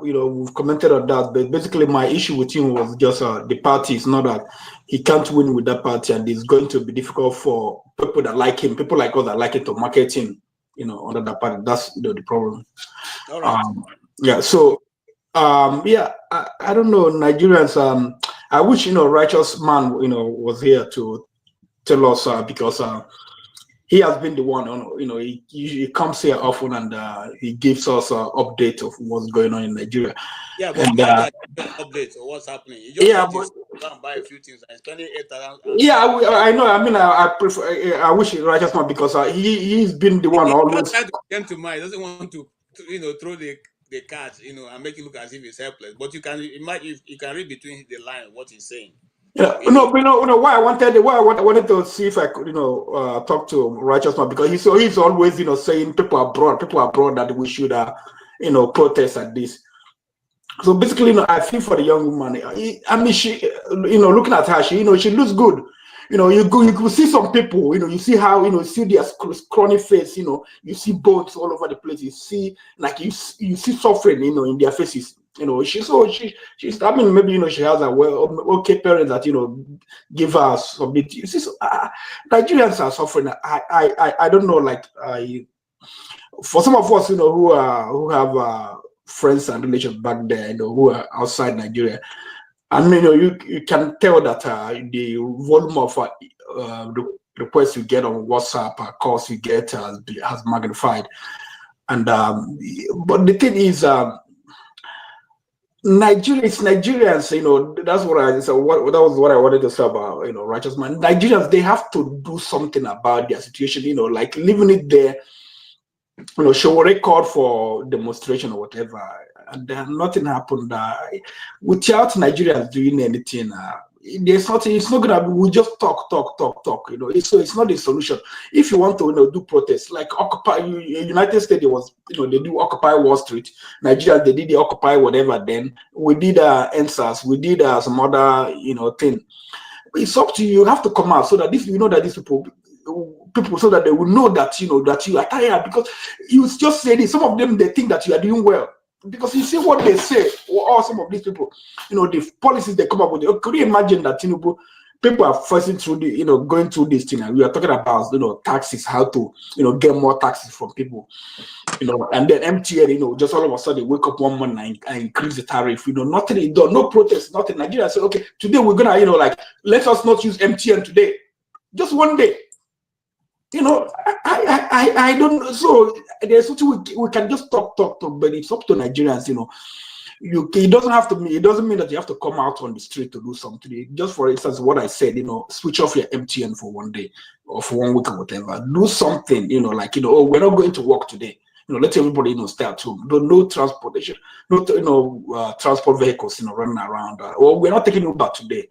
we've commented on that, but basically my issue with him was just the party. It's not that he can't win with that party, and it's going to be difficult for people that like him, people like us that like it, to market him, under that party. That's the problem. All right. Yeah. So, I don't know, Nigerians. I wish Righteous Man, was here to tell us because. He has been the one, he comes here often and he gives us an update of what's going on in Nigeria. Yeah, but and, updates or what's happening. You just go and buy a few things and spend 8,000. Yeah, I know. I mean, I prefer. I wish Righteous Man because he's been the one always. He doesn't want to throw the cards, and make it look as if it's helpless. But you can imagine, you can read between the lines what he's saying. Yeah, why I wanted to see if I could, talk to Righteous Man because he's always, saying people abroad that we should, protest at this. So basically, I feel for the young woman. She, looking at her, she looks good. You could see some people, you see how, you see their scrawny face, you see bones all over the place. You see, you see suffering, in their faces. She's. I mean, maybe she has a okay parents that give her some bit. You see, Nigerians are suffering. I don't know. For some of us, who have friends and relations back there, who are outside Nigeria, I mean, you can tell that the volume of the requests you get on WhatsApp, calls you get has magnified, and but the thing is. Nigerians, that's what I said. That was what I wanted to say about, Righteous Man. Nigerians, they have to do something about their situation, like leaving it there, show a record for demonstration or whatever, and then nothing happened. Without Nigerians doing anything, there's nothing. It's not gonna be. We just talk. So it's not a solution. If you want to, do protests like Occupy, United States, they do Occupy Wall Street. Nigeria, they did the Occupy whatever. Then we did NSAS. We did some other, thing. It's up to you. You have to come out so that these people, so that they will know that that you are tired because you just say this. Some of them they think that you are doing well. Because you see what they say, or some of these people, the policies they come up with. Could you imagine that people are forcing through the, going through this thing, and we are talking about, taxes, how to, get more taxes from people, and then MTN, just all of a sudden wake up one morning and increase the tariff, nothing done, no protest, nothing. Nigeria say, okay, today we're gonna, let us not use MTN today, just one day. I don't know. So there's something we can just talk, but it's up to Nigerians. It doesn't have to mean. It doesn't mean that you have to come out on the street to do something. Just for instance, what I said, switch off your MTN for one day or for 1 week or whatever. Do something, oh, we're not going to work today. Let everybody stay at home. No transportation, no transport vehicles, running around. Or we're not taking Uber today.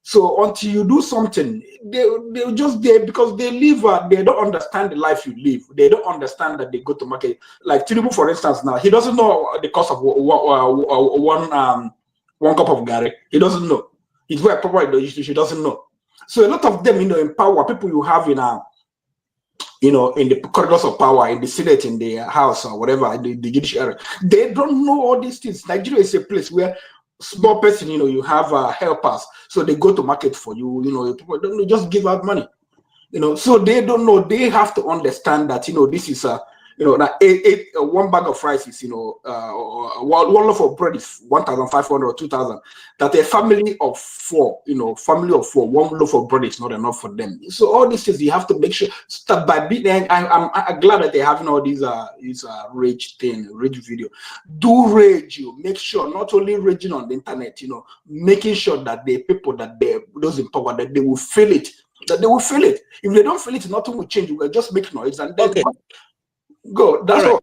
So until you do something, they're just there because they live. They don't understand the life you live. They don't understand that they go to market. Like Tinubu, for instance, now he doesn't know the cost of one cup of gari. He doesn't know. He's very probably he doesn't know. So a lot of them, in power, people you have in in the corridors of power, in the Senate, in the House, or whatever, the judiciary, they don't know all these things. Nigeria is a place where small person, you have helpers, so they go to market for you. People don't just give out money. So they don't know. They have to understand that this is that 1 bag of rice is one loaf of bread is 1,500 or 2,000. That a family of four, 1 loaf of bread is not enough for them. So all these things you have to make sure. Start by being. I'm glad that they're having all these rage video. Do rage. You make sure not only raging on the internet. Making sure that the people that those in power that they will feel it. That they will feel it. If they don't feel it, nothing will change. We will just make noise and then. Okay. Go. That's all.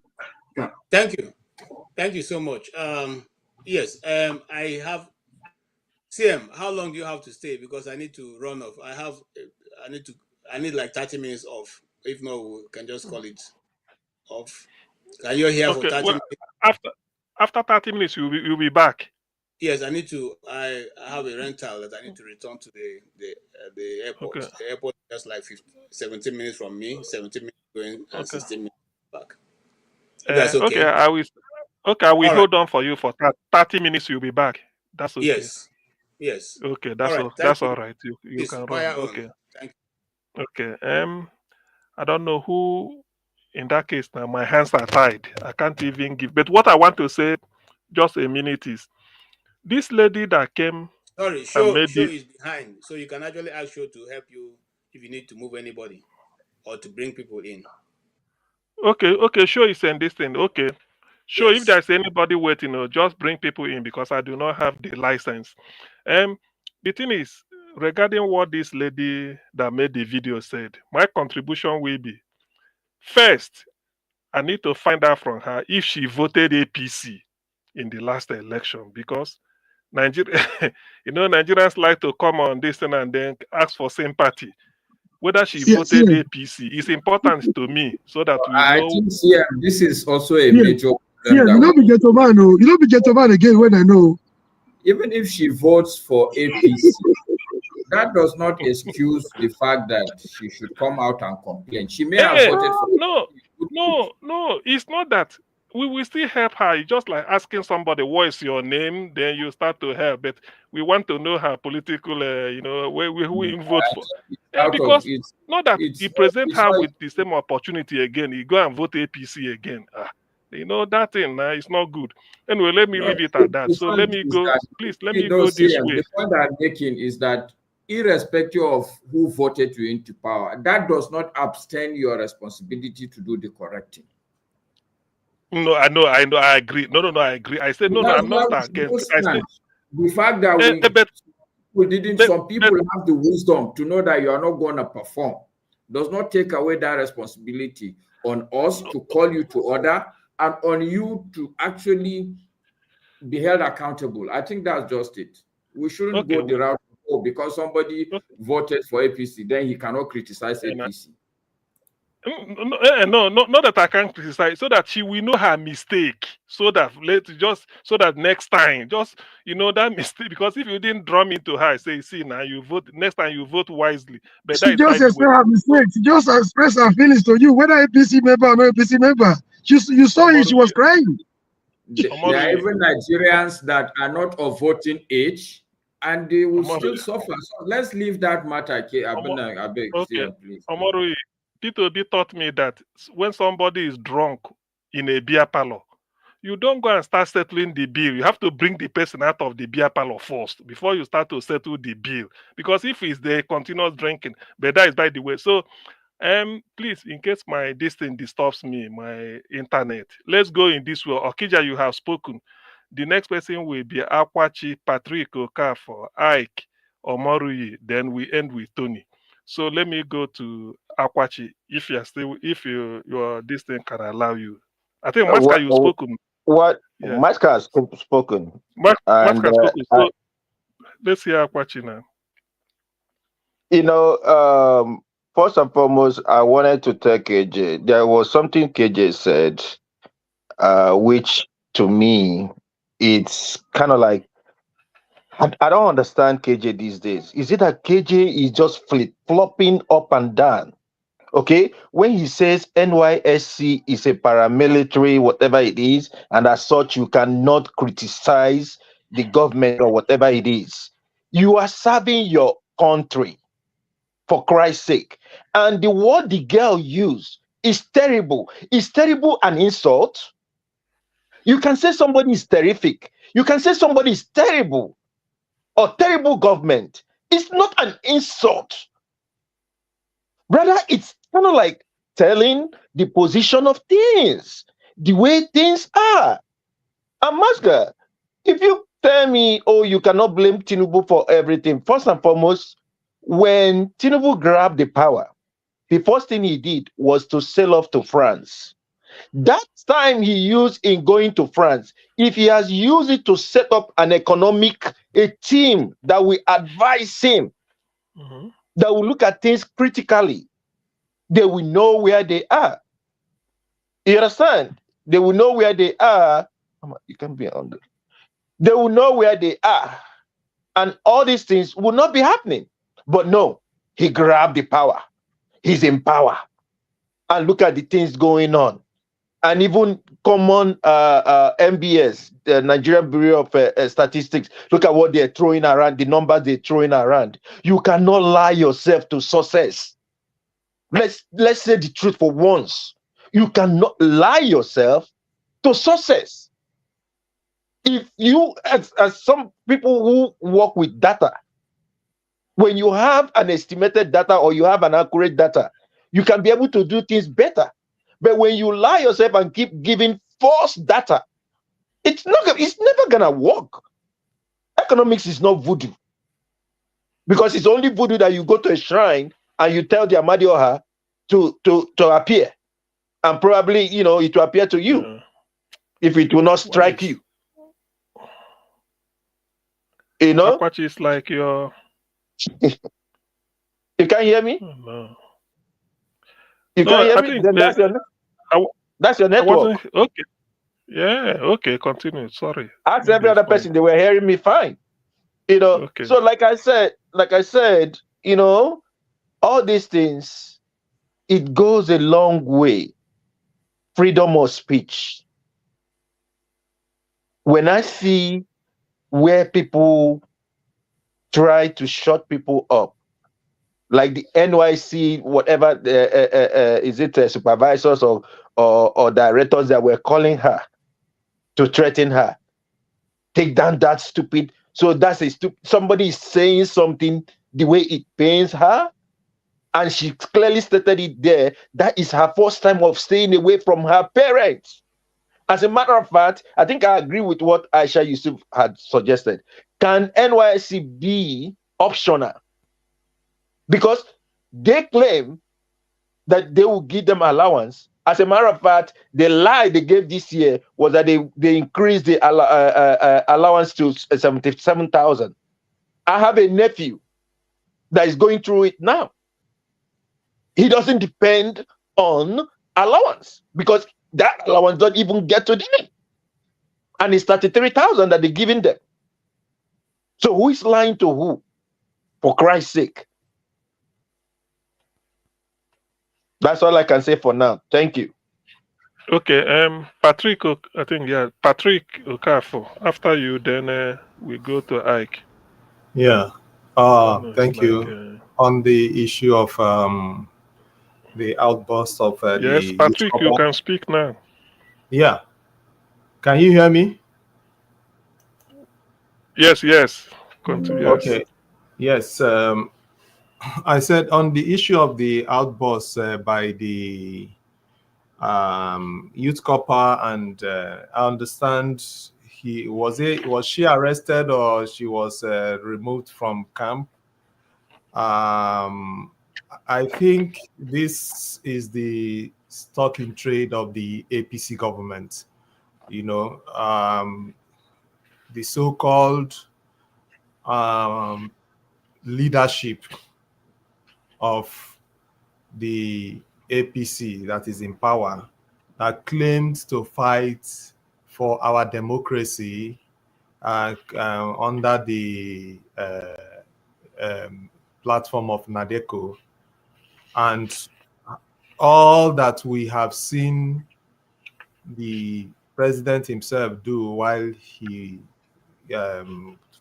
Yeah. Thank you so much. Yes, I have. CM, how long do you have to stay? Because I need to run off. I need like 30 minutes off. If not, we can just call it off. Are you here for Okay. 30 Well, minutes? after 30 minutes, you'll be back. Yes, I need to. I have a rental that I need to return to the airport. Okay. The airport is just like 17 minutes from me, 17 minutes going, and Okay. 16 minutes back. If that's Okay. okay. I will. Okay, I will All right. hold on for you for 30 minutes. You'll be back. That's okay. Yes. Yes. Okay, All that's right. all. Thank That's you. all right. You Please can fire run. on. Okay. Thank Okay. I don't know who. In that case, now my hands are tied. I can't even give. But what I want to say, just a minute, is this lady that came Sorry, and show made it. is behind, so you can actually ask show to help you if you need to move anybody or to bring people in. Okay. Show is in this thing. Okay. Sure, if Yes. there's anybody waiting, just bring people in because I do not have the license. The thing is, regarding what this lady that made the video said, my contribution will be first, I need to find out from her if she voted APC in the last election because Nigeria, Nigerians like to come on this thing and then ask for sympathy. Whether she voted APC is important to me so that we I know. think this is also a Yeah. major Yeah, problem. you don't be ghetto man, no. You don't be ghetto man again when I know. Even if she votes for APC, that does not excuse the fact that she should come out and complain. She may have voted for No, it's not that. We will still help her. It's just like asking somebody, what is your name? Then you start to help. But we want to know her political, who we vote for. Because not that he present her with the same opportunity again. He go and vote APC again. That thing is not good. Anyway, let me leave it at that. So let me go. Please, let me go this way. The point I'm making is that irrespective of who voted you into power, that does not abstain your responsibility to do the correct thing. No, I know, I agree. No, I agree. I said, no, I'm not against. I said, the fact that some people have the wisdom to know that you are not going to perform does not take away that responsibility on us to call you to order and on you to actually be held accountable. I think that's just it. We shouldn't go the route because somebody voted for APC, then he cannot criticize APC. No, not that I can't criticize, so that she will know her mistake, so that next time, that mistake. Because if you didn't drum into her, say, see now you vote next time, you vote wisely. But She just expressed her mistake. She just expressed her feelings to you, whether APC member or not APC member. You saw it. She was crying. There are even Nigerians that are not of voting age, and they will still suffer. So let's leave that matter. Okay. Please. Omoru, P2B taught me that when somebody is drunk in a beer parlor, you don't go and start settling the bill. You have to bring the person out of the beer parlor first before you start to settle the bill. Because if it's the continuous drinking, but that is by the way. So, please, in case this thing disturbs me, my internet, let's go in this way. Okija, you have spoken. The next person will be Akwachi, Patrick Okafor, Ike, Omoruyi. Then we end with Tony. So let me go to Akwachi. If your this thing can allow you. I think Maska, you've spoken. What Yes. Maska has spoken. Maska has spoken. So let's hear Akwachi now. First and foremost, I wanted to tell KJ. There was something KJ said, which to me, it's kind of like I don't understand KJ these days. Is it that KJ is just flip-flopping up and down? Okay, when he says NYSC is a paramilitary, whatever it is, and as such, you cannot criticize the government or whatever it is, you are serving your country, for Christ's sake. And the word the girl used is terrible. It's terrible an insult. You can say somebody is terrific. You can say somebody is terrible or terrible government. It's not an insult. Rather, it's kind of like telling the position of things, the way things are. And Maska, if you tell me, oh, you cannot blame Tinubu for everything, first and foremost, when Tinubu grabbed the power, the first thing he did was to sail off to France. That time he used in going to France, if he has used it to set up a team that will advise him, that will look at things critically, they will know where they are. You understand? They will know where they are. You can be on the. They will know where they are, and all these things will not be happening. But no, he grabbed the power. He's in power, and look at the things going on. And even common MBS, the Nigerian Bureau of Statistics, look at what they're throwing around, the numbers they're throwing around. You cannot lie yourself to success. Let's say the truth for once. You cannot lie yourself to success. If you, as some people who work with data, when you have an estimated data or you have an accurate data, you can be able to do things better. But when you lie yourself and keep giving false data, it's never gonna work. Economics is not voodoo, because it's only voodoo that you go to a shrine and you tell the Amadioha to appear, and probably it will appear to you if it will not strike you. Akwachi is like your. You can't hear me? Oh, no. You can't hear me? Then that's your network. Okay. Yeah, okay, continue. Sorry. Ask every other person, they were hearing me fine. Okay. So like I said, all these things, it goes a long way. Freedom of speech. When I see where people try to shut people up, like the NYSC, whatever, is it supervisors or directors that were calling her to threaten her, take down that stupid. So that's somebody is saying something the way it pains her, and she clearly stated it there. That is her first time of staying away from her parents. As a matter of fact, I think I agree with what Aisha Yusuf had suggested. Can NYSC be optional? Because they claim that they will give them allowance. As a matter of fact, the lie they gave this year was that they increased the allowance to 77,000. I have a nephew that is going through it now. He doesn't depend on allowance because that allowance don't even get to them. And it's 33,000 that they're giving them. So who is lying to who? For Christ's sake. That's all I can say for now. Thank you. Okay, Patrick, I think, Patrick Okafo. After you, then we go to Ike. Yeah. Thank you. On the issue of the outburst of yes, Patrick, you can speak now. Yeah. Can you hear me? Yes. Continue. Okay. Yes. I said on the issue of the outburst by the youth copper, and I understand was she arrested or she was removed from camp. I think this is the stock in trade of the APC government. The so-called leadership of the APC that is in power, that claims to fight for our democracy under the platform of NADECO, and all that we have seen the president himself do while he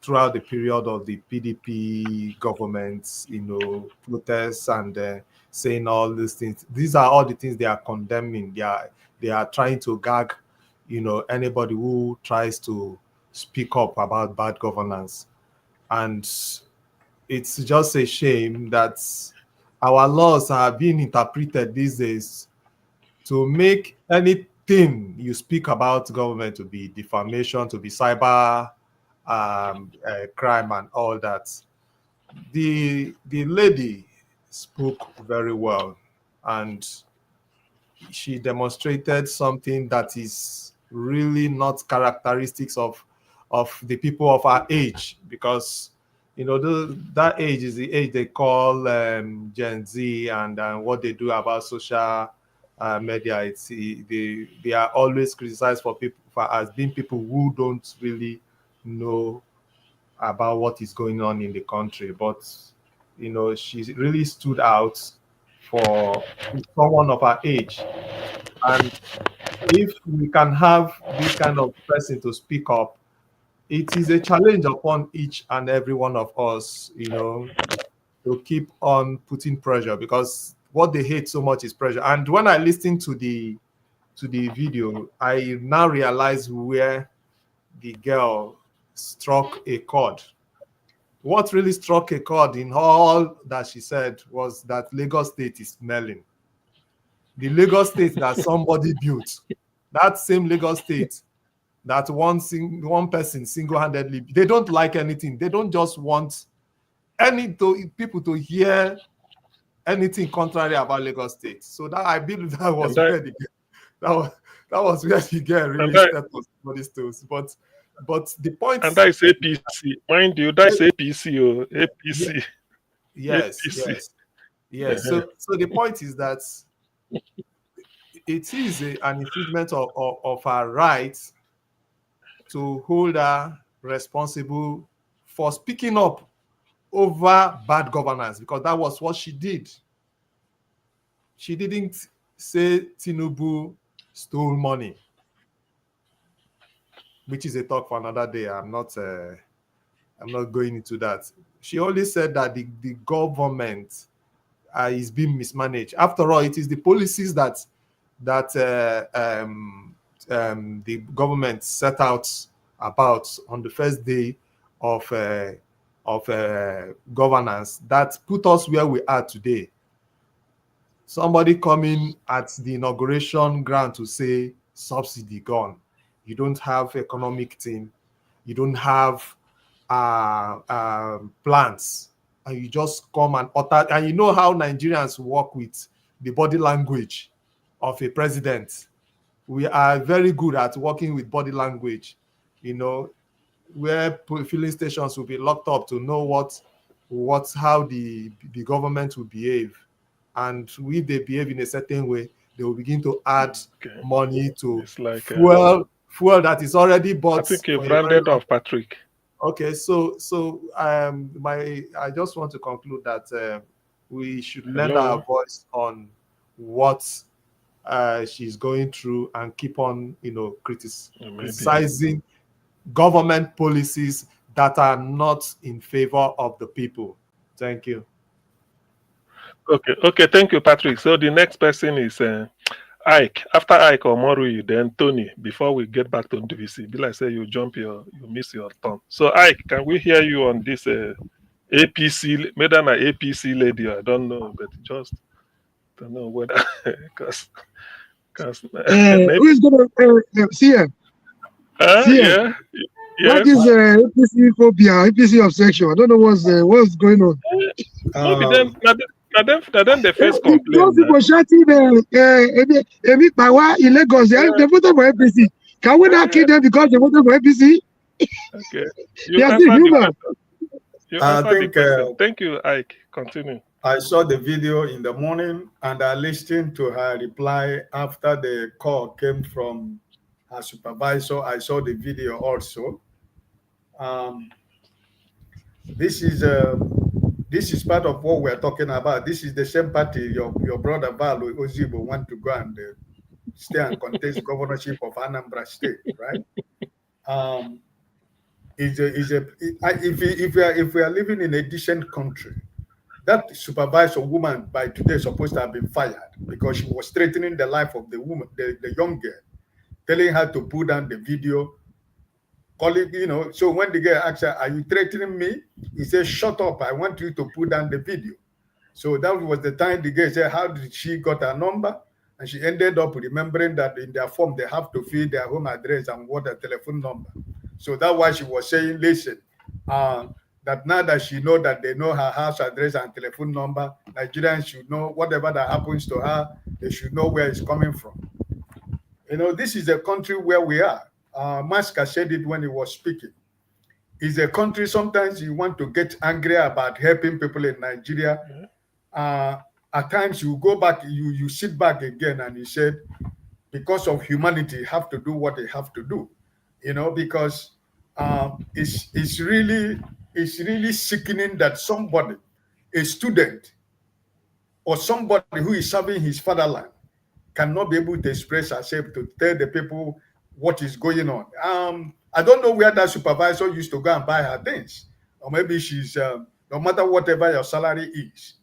throughout the period of the PDP government's protests and saying all these things. These are all the things they are condemning. They are trying to gag anybody who tries to speak up about bad governance. And it's just a shame that our laws are being interpreted these days to make anything you speak about government to be defamation, to be cyber crime and all that. The lady spoke very well, and she demonstrated something that is really not characteristics of the people of our age, because you know that age is the age they call Gen Z, and what they do about social media. It's they are always criticized for people as being people who don't really know about what is going on in the country. But you know, she really stood out for someone of our age. And if we can have this kind of person to speak up, it is a challenge upon each and every one of us, you know, to keep on putting pressure, because what they hate so much is pressure. And when I listened to the video, I now realize where the girl struck a chord. What really struck a chord in all that she said was that Lagos State is smelling. The Lagos State that somebody built, that same Lagos State that one person single-handedly, they don't like anything. They don't just want people to hear anything contrary about Lagos State. So that I believe that was where the girl really stepped on somebody's toes. But the point, and that is APC, mind you, that's APC or APC. Yes, APC. yes. So the point is that it is an infringement of our rights to hold her responsible for speaking up over bad governance, because that was what she did. She didn't say Tinubu stole money, which is a talk for another day. I'm not going into that. She only said that the government is being mismanaged. After all, it is the policies that the government set out about on the first day of governance that put us where we are today. Somebody coming at the inauguration ground to say subsidy gone. You don't have economic team. You don't have plans, and you just come and utter. And you know how Nigerians work with the body language of a president. We are very good at working with body language, you know, where filling stations will be locked up to know how the government will behave. And if they behave in a certain way, they will begin to add money to fuel that is already bought. I think you've rounded off, Patrick. Okay, so I just want to conclude that we should lend our voice on what she's going through and keep on, you know, criticizing government policies that are not in favor of the people. Thank you. Okay, thank you, Patrick. So the next person is Ike. After Ike or Morui, then Tony. Before we get back to DVC, be like say you miss your turn. So Ike, can we hear you on this APC? Maybe an APC lady, I don't know, but just don't know whether because who is gonna see her? Yeah. What is APC phobia, APC obsession? I don't know what's going on. Maybe then the first complaint. Those people shouting Emi Pawa in Lagos, they voted for APC. Can we not kill them because they voted for APC? Okay. They are still human. Thank you, Ike. Continue. I saw the video in the morning and I listened to her reply after the call came from her supervisor. I saw the video also. This is part of what we're talking about. This is the same party your brother Val Ozigbo want to go and stay and contest governorship of Anambra State, right? If we are living in a decent country, that supervisor woman by today is supposed to have been fired because she was threatening the life of the woman, the young girl, telling her to put down the video. Calling, you know, so when the girl asked her, "Are you threatening me?" He said, "Shut up, I want you to put down the video." So that was the time the girl said, "How did she got her number?" And she ended up remembering that in their form, they have to fill their home address and what their telephone number. So that's why she was saying, listen, that now that she know that they know her house address and telephone number, Nigerians should know whatever that happens to her, They should know where it's coming from. You know, this is a country where we are. Maska said it when he was speaking. It's a country sometimes you want to get angry about helping people in Nigeria. At times you go back, you sit back again and you said, because of humanity, have to do what they have to do. You know, because it's really sickening that somebody, a student, or somebody who is serving his fatherland cannot be able to express herself to tell the people what is going on. I don't know where that supervisor used to go and buy her things. Or maybe she's, no matter whatever your salary is,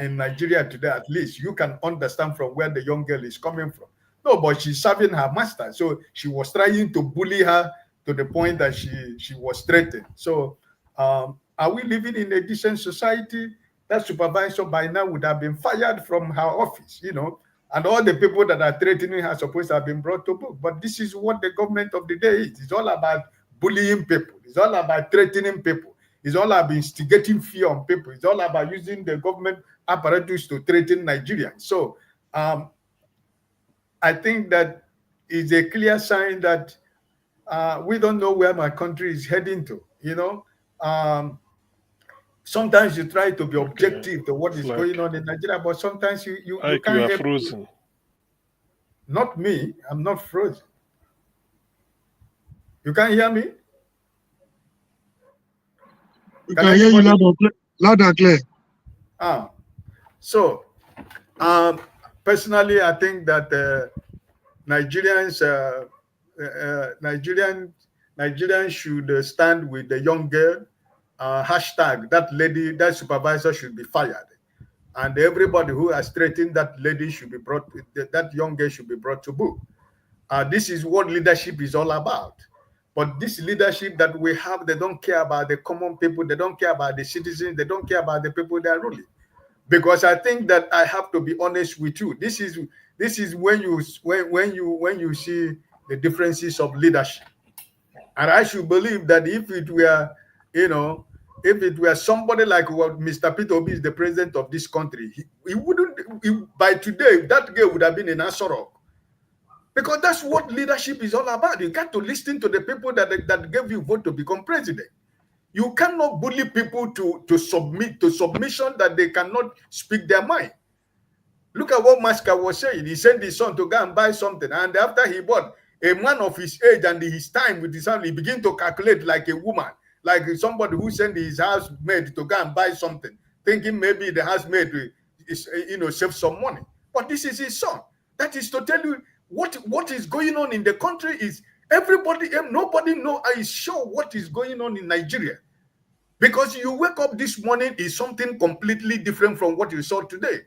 in Nigeria today, at least, you can understand from where the young girl is coming from. No, but she's serving her master. So she was trying to bully her to the point that she was threatened. So are we living in a decent society? That supervisor by now would have been fired from her office, you know, and all the people that are threatening her are supposed to have been brought to book. But this is what the government of the day is. It's all about bullying people. It's all about threatening people. It's all about instigating fear on people. It's all about using the government apparatus to threaten Nigerians. So I think that is a clear sign that we don't know where my country is heading to, you know. Sometimes you try to be objective to what is going on in Nigeria, but sometimes you can't you are help frozen. it. Not me. I'm not frozen. You can't hear me? We can hear you loud and clear. So personally, I think that Nigerians should stand with the young girl. Hashtag that lady, that supervisor should be fired, and everybody who has threatened that lady should be brought. That young girl should be brought to book. This is what leadership is all about. But this leadership that we have, they don't care about the common people. They don't care about the citizens. They don't care about the people they are ruling. Because I think that I have to be honest with you. This is when you see the differences of leadership. And I should believe that if it were, you know, if it were somebody like what Mr. Peter Obi is the president of this country, he wouldn't, by today, that girl would have been in Asoro. Because that's what leadership is all about. You got to listen to the people that gave you vote to become president. You cannot bully people to submit to submission that they cannot speak their mind. Look at what Maska was saying. He sent his son to go and buy something. And after he bought, a man of his age and his time with his family, he began to calculate like a woman, like somebody who sent his housemaid to go and buy something, thinking maybe the housemaid is, you know, save some money. But this is his son. That is to tell you what is going on in the country is everybody, nobody is sure what is going on in Nigeria. Because you wake up this morning is something completely different from what you saw today.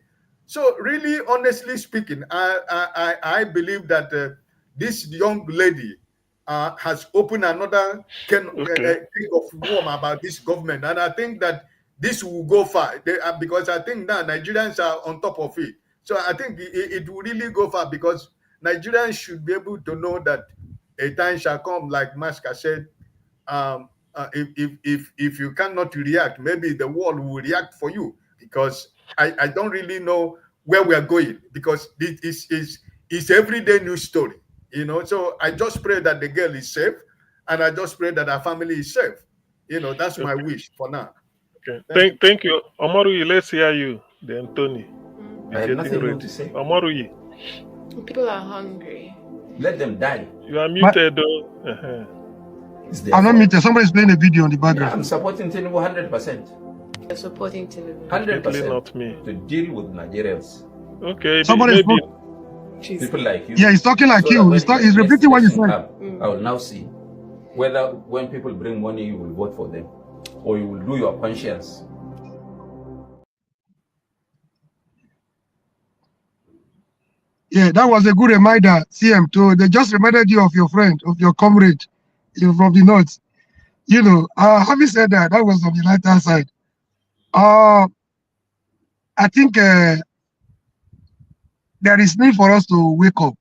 So really, honestly speaking, I believe that this young lady has opened another can of warm about this government. And I think that this will go far because I think now Nigerians are on top of it. So I think it will really go far because Nigerians should be able to know that a time shall come, like Maska said, if you cannot react, maybe the world will react for you because I don't really know where we are going because this is everyday news story, you know. So I just pray that the girl is safe and I just pray that her family is safe. You know, that's my wish for now. Okay. Thank you. Omoruyi, let's hear you. Then Tony. I have nothing more to say. Omoruyi. People are hungry. Let them die. You are muted though. I'm not muted. Somebody's playing a video on the background. Yeah, I'm supporting Tinubu 100%. You're supporting Tinubu. 100%. Not me. To deal with Nigerians. Okay. Somebody's people like you. Yeah, he's talking like you. He's repeating what you said. I will now see whether when people bring money, you will vote for them or you will do your conscience. Yeah, that was a good reminder, CM, too. They just reminded you of your friend, of your comrade from the north. You know, having said that, that was on the lighter side. I think there is need for us to wake up.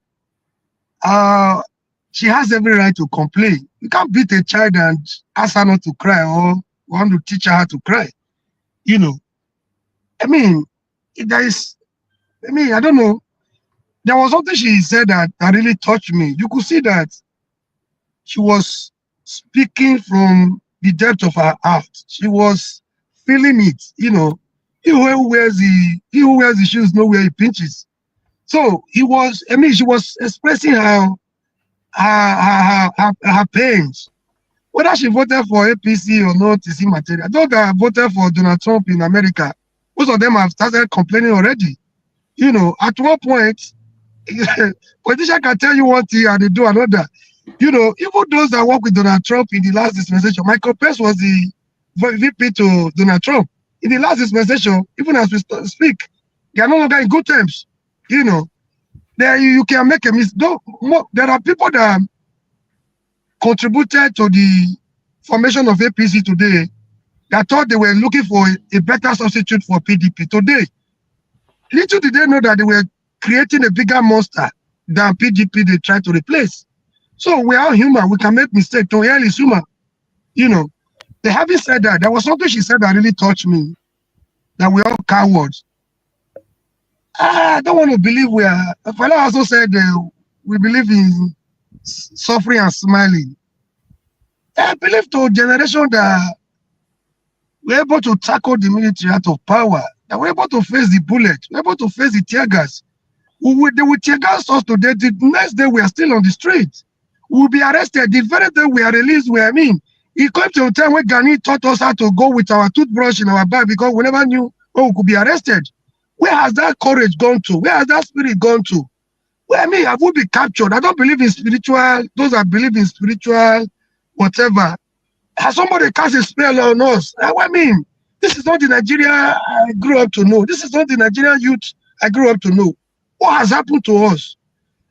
She has every right to complain. You can't beat a child and ask her not to cry or want to teach her how to cry. You know, I mean, I don't know. there was something she said that really touched me. You could see that she was speaking from the depth of her heart. She was feeling it, you know. He who wears the shoes know where he pinches. So she was expressing her pains. Whether she voted for APC or not is immaterial. Those that voted for Donald Trump in America, most of them have started complaining already. You know, at one point, politician can tell you one thing and they do another. You know, even those that work with Donald Trump in the last dispensation, Michael Pence was the VP to Donald Trump. In the last dispensation, even as we speak, they are no longer in good terms. You know, there you can make a mistake. There are people that contributed to the formation of APC today that thought they were looking for a better substitute for PDP. Today, little did they know that they were creating a bigger monster than PDP they tried to replace. So we are human. We can make mistakes. To hell is human. You know, they having said that, there was something she said that really touched me, that we're all cowards. I don't want to believe we are. Fela also said we believe in suffering and smiling. I believe to a generation that we're able to tackle the military out of power, that we're able to face the bullet, we're able to face the tear gas. They will tear gas us today. The next day we are still on the street. We will be arrested. The very day we are released, it came to a time when Gani taught us how to go with our toothbrush in our bag because we never knew when we could be arrested. Where has that courage gone to? Where has that spirit gone to? Well, have we been captured? I don't believe in spiritual, those that believe in spiritual, whatever. Has somebody cast a spell on us? This is not the Nigeria I grew up to know. This is not the Nigerian youth I grew up to know. What has happened to us?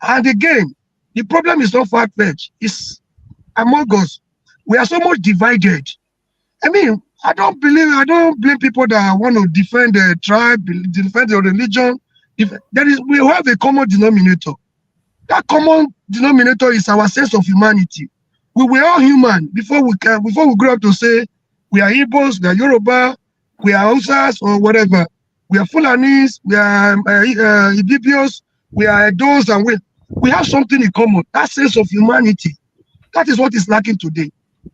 And again, the problem is not far-fetched. It's among us. We are so much divided. I don't blame people that want to defend the tribe, defend the religion. We have a common denominator. That common denominator is our sense of humanity. We were all human before we grow up to say we are Igbos, we are Yoruba, we are Hausas or whatever. We are Fulanis, we are Ibibios, we are Edos, and we have something in common. That sense of humanity. That is what is lacking today.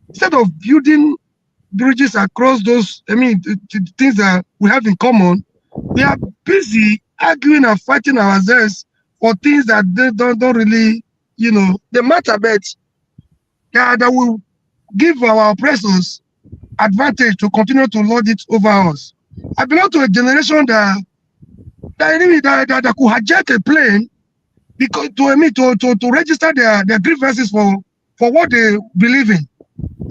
Instead of building bridges across those, the things that we have in common, we are busy arguing and fighting ourselves for things that they don't really, they matter, but that will give our oppressors advantage to continue to lord it over us. I belong to a generation that could hijack a plane because to register their grievances for what they believe in.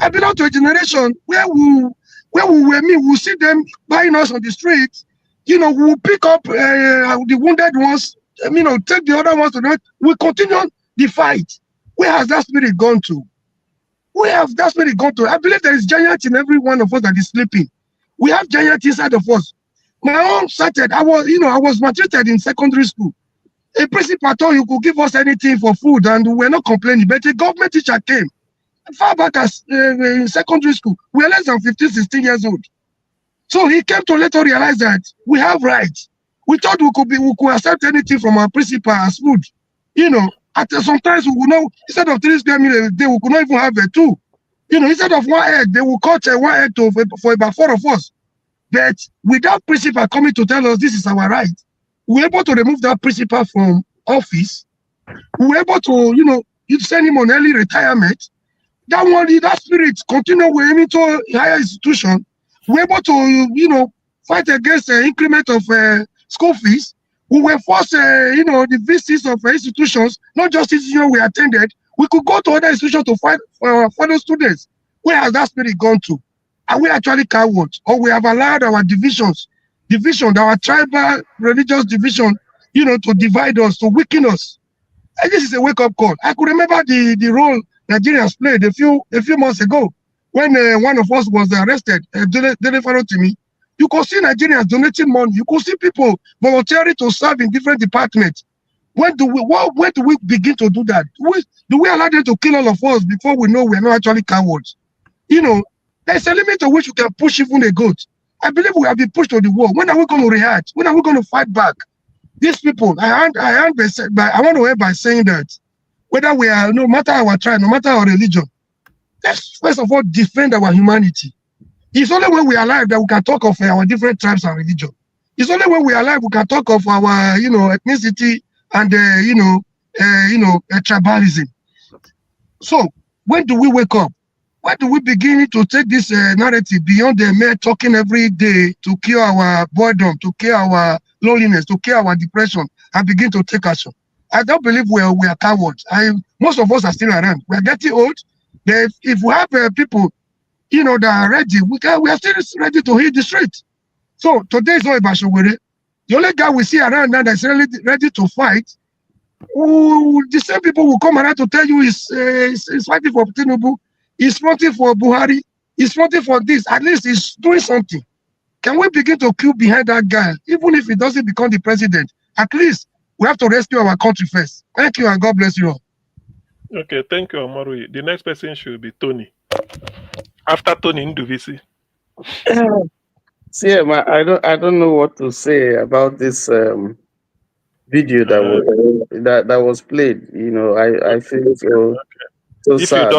I belong to a generation where we see them buying us on the streets. We'll pick up the wounded ones. Take the other ones to that. We continue the fight. Where has that spirit gone to? Where has that spirit gone to? I believe there is giant in every one of us that is sleeping. We have giant inside of us. My own started. I was maltreated in secondary school. A principal told you could give us anything for food, and we were not complaining. But a government teacher came. Far back as in secondary school, we were less than 15, 16 years old. So he came to later realize that we have rights. We thought we could accept anything from our principal as food. Sometimes we would not, instead of 3 square meals a day, we could not even have 2. Instead of 1 egg, they will cut 1 egg for about 4 of us. But without principal coming to tell us this is our right, we were able to remove that principal from office. We were able to, you send him on early retirement. That spirit continue with him into higher institution. We're able to, fight against the increment of school fees. We were forced, the visits of institutions, not just institutions we attended. We could go to other institutions to fight for those students. Where has that spirit gone to? Are we actually cowards? Or we have allowed our our tribal religious division, to divide us, to weaken us? And this is a wake-up call. I could remember the role Nigerians played a few months ago when one of us was arrested, to me. You could see Nigerians donating money. You could see people volunteering to serve in different departments. When do we begin to do that? Do we allow them to kill all of us before we know we are not actually cowards? There's a limit to which you can push even a goat. I believe we have been pushed to the wall. When are we going to react? When are we going to fight back? These people, I want to end by saying that whether we are, no matter our tribe, no matter our religion, let's first of all defend our humanity. It's only when we are alive that we can talk of our different tribes and religion. It's only when we are alive we can talk of our, ethnicity and tribalism. So when do we wake up? When do we begin to take this narrative beyond the mere talking every day to kill our boredom, to kill our loneliness, to kill our depression, and begin to take action? I don't believe we are cowards. Most of us are still around. We are getting old. If we have people, that are ready, we are still ready to hit the street. So today is not about Showere. The only guy we see around now that's really ready to fight, the same people will come around to tell you he's fighting for Tinubu, he's fighting for Buhari, he's fighting for this. At least he's doing something. Can we begin to queue behind that guy, even if he doesn't become the president? At least we have to rescue our country first. Thank you and God bless you all. Okay, thank you, Omarui. The next person should be Tony. After Tony Nduvisi. See, I don't know what to say about this video that was played. I feel so if sad.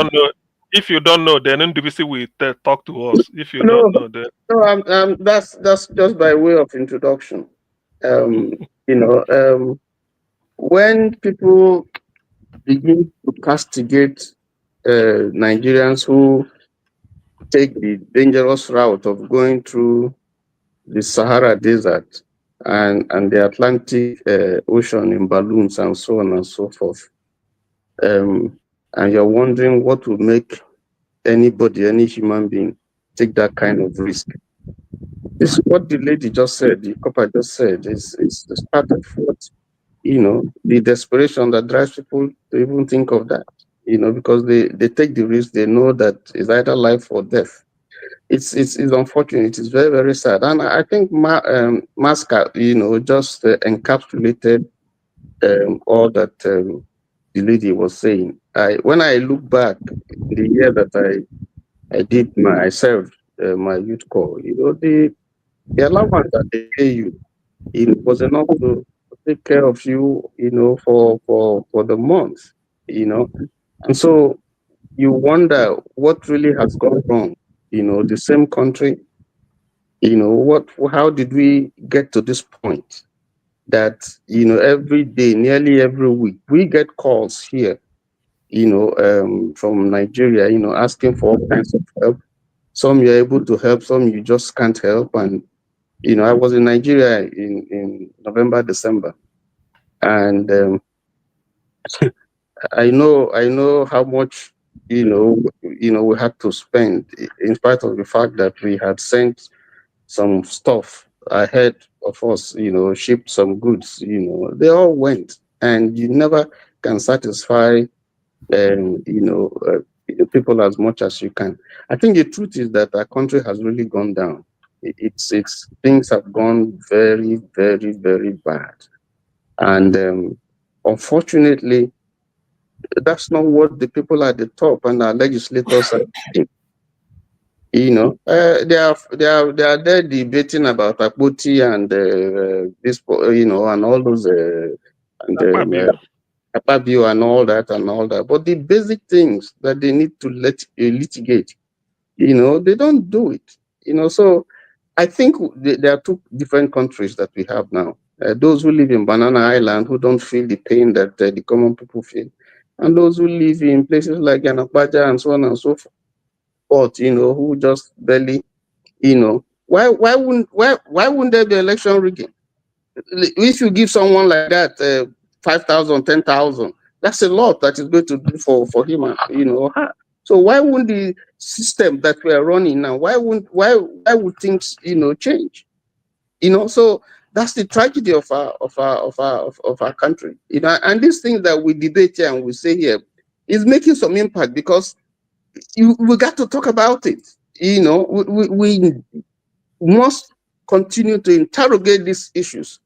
If you don't know, then Nduvisi will talk to us. If you No, don't know, then no, that's just by way of introduction. When people begin to castigate Nigerians who take the dangerous route of going through the Sahara Desert and the Atlantic Ocean in balloons and so on and so forth, and you're wondering what would make anybody, any human being, take that kind of risk. This is what the lady just said, the copper just said, is part of what, the desperation that drives people to even think of that, because they take the risk, they know that it's either life or death. It's unfortunate, it's very, very sad. And I think Masca, just encapsulated all that the lady was saying. When I look back, the year that I served my youth corps, the allowance that they pay you, it was enough to take care of you, for the month, and so you wonder what really has gone wrong. The same country, how did we get to this point that, every day, nearly every week, we get calls here, from Nigeria, asking for all kinds of help. Some you're able to help, some you just can't help. And, I was in Nigeria in November, December, and I know how much, we had to spend, in spite of the fact that we had sent some stuff ahead of us, shipped some goods, they all went, and you never can satisfy, people as much as you can. I think the truth is that our country has really gone down. It's things have gone very, very, very bad, and unfortunately, that's not what the people at the top and our legislators are doing. They are there debating about Akpoti and this, and all those Akpabio and all that. But the basic things that they need to litigate, they don't do it. So I think there are two different countries that we have now. Those who live in Banana Island, who don't feel the pain that the common people feel, and those who live in places like Yanakbaja and so on and so forth, who just barely, why wouldn't there be election rigging? If you give someone like that 5,000, 10,000, that's a lot that is going to do for him, So why wouldn't the system that we are running now, why would things, change? So that's the tragedy of our country. And these things that we debate here and we say here is making some impact, because we got to talk about it. We must continue to interrogate these issues.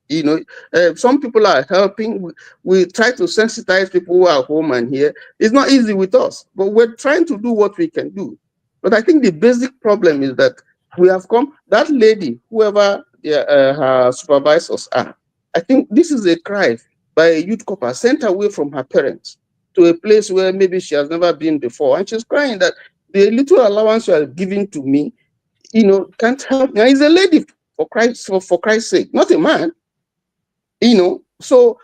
Some people are helping. We try to sensitize people who are home and here. It's not easy with us, but we're trying to do what we can do. But I think the basic problem is that we have come, that lady, whoever her supervisors are, I think this is a cry by a youth couple sent away from her parents to a place where maybe she has never been before. And she's crying that the little allowance you are giving to me, can't help me. He's a lady, for Christ's sake, not a man. So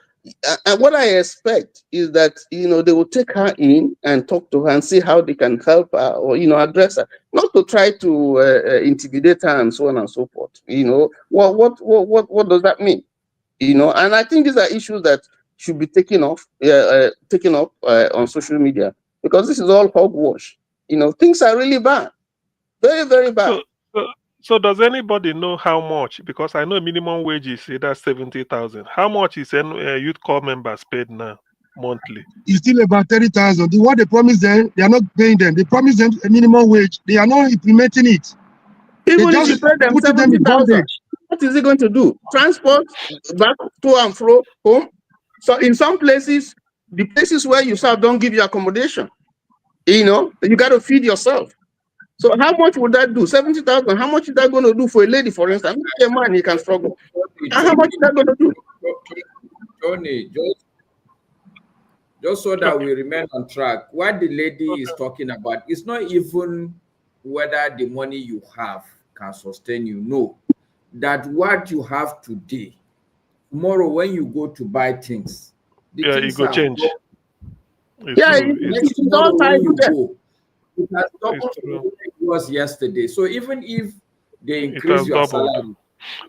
what I expect is that, they will take her in and talk to her and see how they can help her or, address her, not to try to intimidate her and so on and so forth. What does that mean? And I think these are issues that should be taken up on social media, because this is all hogwash. Things are really bad, very, very bad. So does anybody know how much? Because I know minimum wage is either 70,000. How much is youth corps members paid now monthly? It's still about 30,000. What they promised them, they are not paying them. They promised them a minimum wage. They are not implementing it. Even if you pay them 70,000, what is it going to do? Transport back to and fro home. So in some places, the places where you serve don't give you accommodation. You got to feed yourself. So how much would that do? 70,000. How much is that going to do for a lady, for instance? A man, he can struggle. How much is that going to do? Tony, just so that we remain on track, what the lady is talking about is not even whether the money you have can sustain you. No, that what you have today, tomorrow when you go to buy things, it go change. It's all tied to that. It has doubled from what it was yesterday. So even if they increase your salary,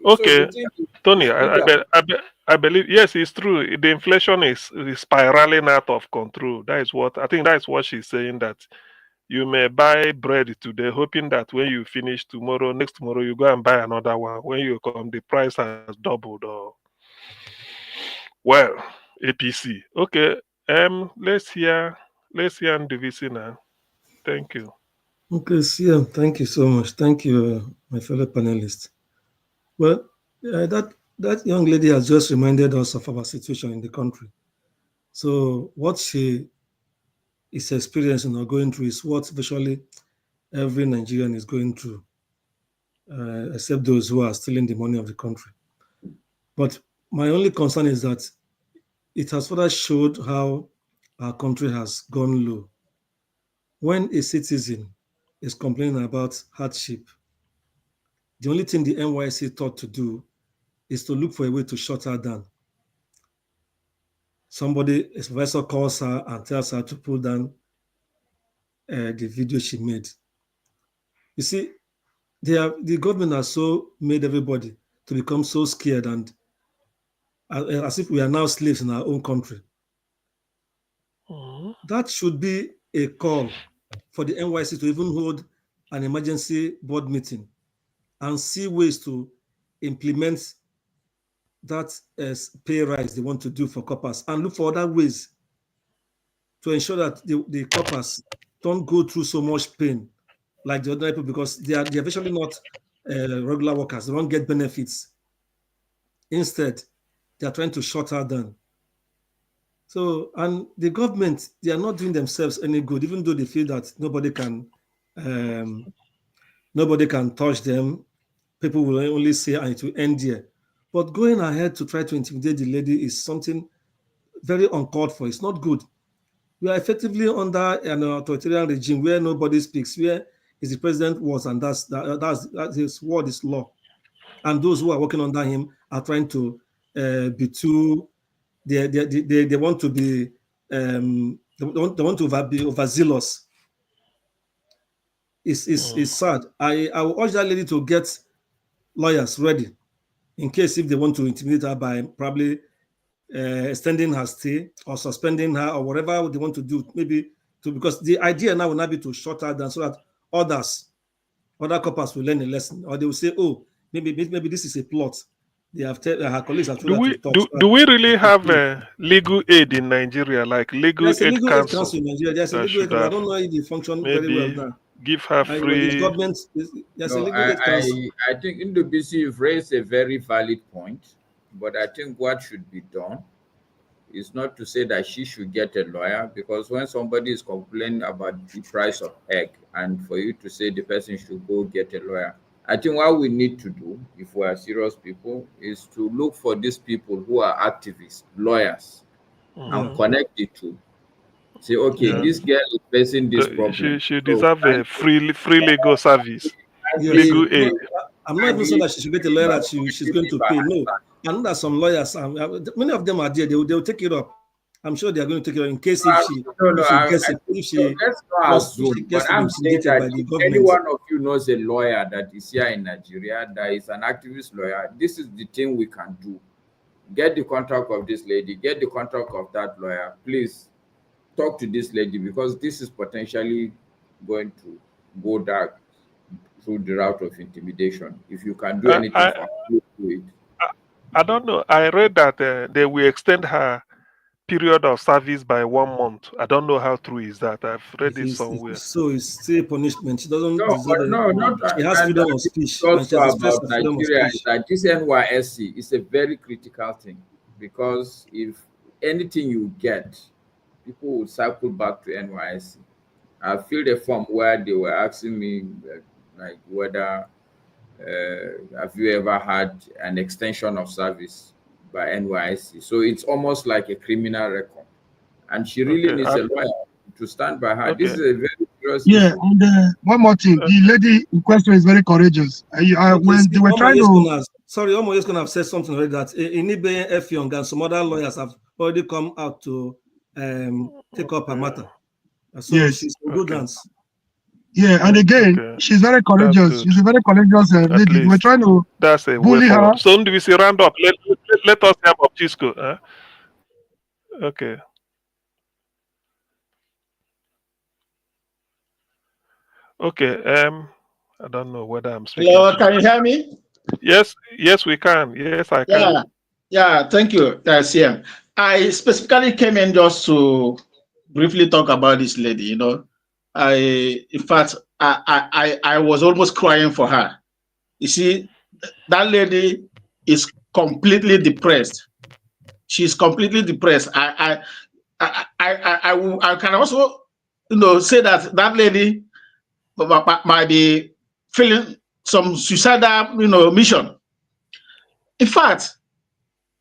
okay, so Tony, I believe yes, it's true. The inflation is spiraling out of control. That is what I think. That's what she's saying. That you may buy bread today, hoping that when you finish tomorrow, next tomorrow you go and buy another one. When you come, the price has doubled. Or well, APC. Okay. Let's hear Ndivisi now. Thank you. Okay, Sia, thank you so much. Thank you, my fellow panelists. Well, that young lady has just reminded us of our situation in the country. So what she is experiencing or going through is what virtually every Nigerian is going through, except those who are stealing the money of the country. But my only concern is that it has further showed how our country has gone low. When a citizen is complaining about hardship, the only thing the NYSC thought to do is to look for a way to shut her down. Somebody, a supervisor, calls her and tells her to pull down the video she made. You see, the government has so made everybody to become so scared and as if we are now slaves in our own country. That should be a call for the NYSC to even hold an emergency board meeting and see ways to implement that pay rise they want to do for coppers and look for other ways to ensure that the coppers don't go through so much pain like the other people, because they are virtually not regular workers. They don't get benefits. Instead, they are trying to shut her down. So, and the government, they are not doing themselves any good, even though they feel that nobody can touch them. People will only say, and it will end here. But going ahead to try to intimidate the lady is something very uncalled for. It's not good. We are effectively under an authoritarian regime where nobody speaks, where is the president was, and that's his word is law. And those who are working under him are trying to be too. They want to be they want to be overzealous. It's sad. I will urge that lady to get lawyers ready in case if they want to intimidate her by probably extending her stay or suspending her or whatever they want to do, maybe because the idea now will not be to shut her down so that other coppers will learn a lesson, or they will say, oh, maybe this is a plot. They have her colleagues have told her to talk. Do we really have legal aid in Nigeria, like legal aid council? In Nigeria. There's a legal aid council. I don't know if they function very well now. Give her free. Government. I think in the BC you've raised a very valid point, but I think what should be done is not to say that she should get a lawyer, because when somebody is complaining about the price of egg and for you to say the person should go get a lawyer, I think what we need to do, if we are serious people, is to look for these people who are activists, lawyers, and connect the two. Say, okay, this girl is facing this problem. She deserves a free legal service, Yes, legal aid. I'm not even saying that she should get a lawyer that she's going to pay. No, I know that some lawyers, many of them are there. They'll take it up. I'm sure they are going to take it up in case if she gets intimidated by the government. Any one of you knows a lawyer that is here in Nigeria that is an activist lawyer. This is the thing we can do. Get the contact of this lady. Get the contact of that lawyer. Please talk to this lady, because this is potentially going to go dark through the route of intimidation. If you can do anything for her, do it. I don't know. I read that they will extend her period of service by 1 month. I don't know how true is that. I've read it somewhere. So it's still punishment. She doesn't deserve it. She has freedom of speech. Also about Nigeria is that this NYSC is a very critical thing, because if anything you get, people will cycle back to NYSC. I filled a form where they were asking me like whether have you ever had an extension of service by NYSC. So it's almost like a criminal record, and she really needs a lawyer to stand by her. This is a very serious issue. And one more thing, the lady in question is very courageous. When they were trying to, sorry, Omo is going to have said something like that. Inibe F. Young and some other lawyers have already come out to take up her matter. So yes, she's a good dance. Yeah, and again, she's very courageous. She's a very courageous lady. We're trying to bully her. So, do we see round up? Let us have up Chisco. Okay. Okay. I don't know whether I'm speaking. Hello, can you hear me? Yes, we can. Yes, I can. Yeah. Thank you, CM. I specifically came in just to briefly talk about this lady. In fact, I was almost crying for her. You see, that lady is completely depressed. She's completely depressed. I can also, say that lady might be feeling some suicidal, mission. In fact,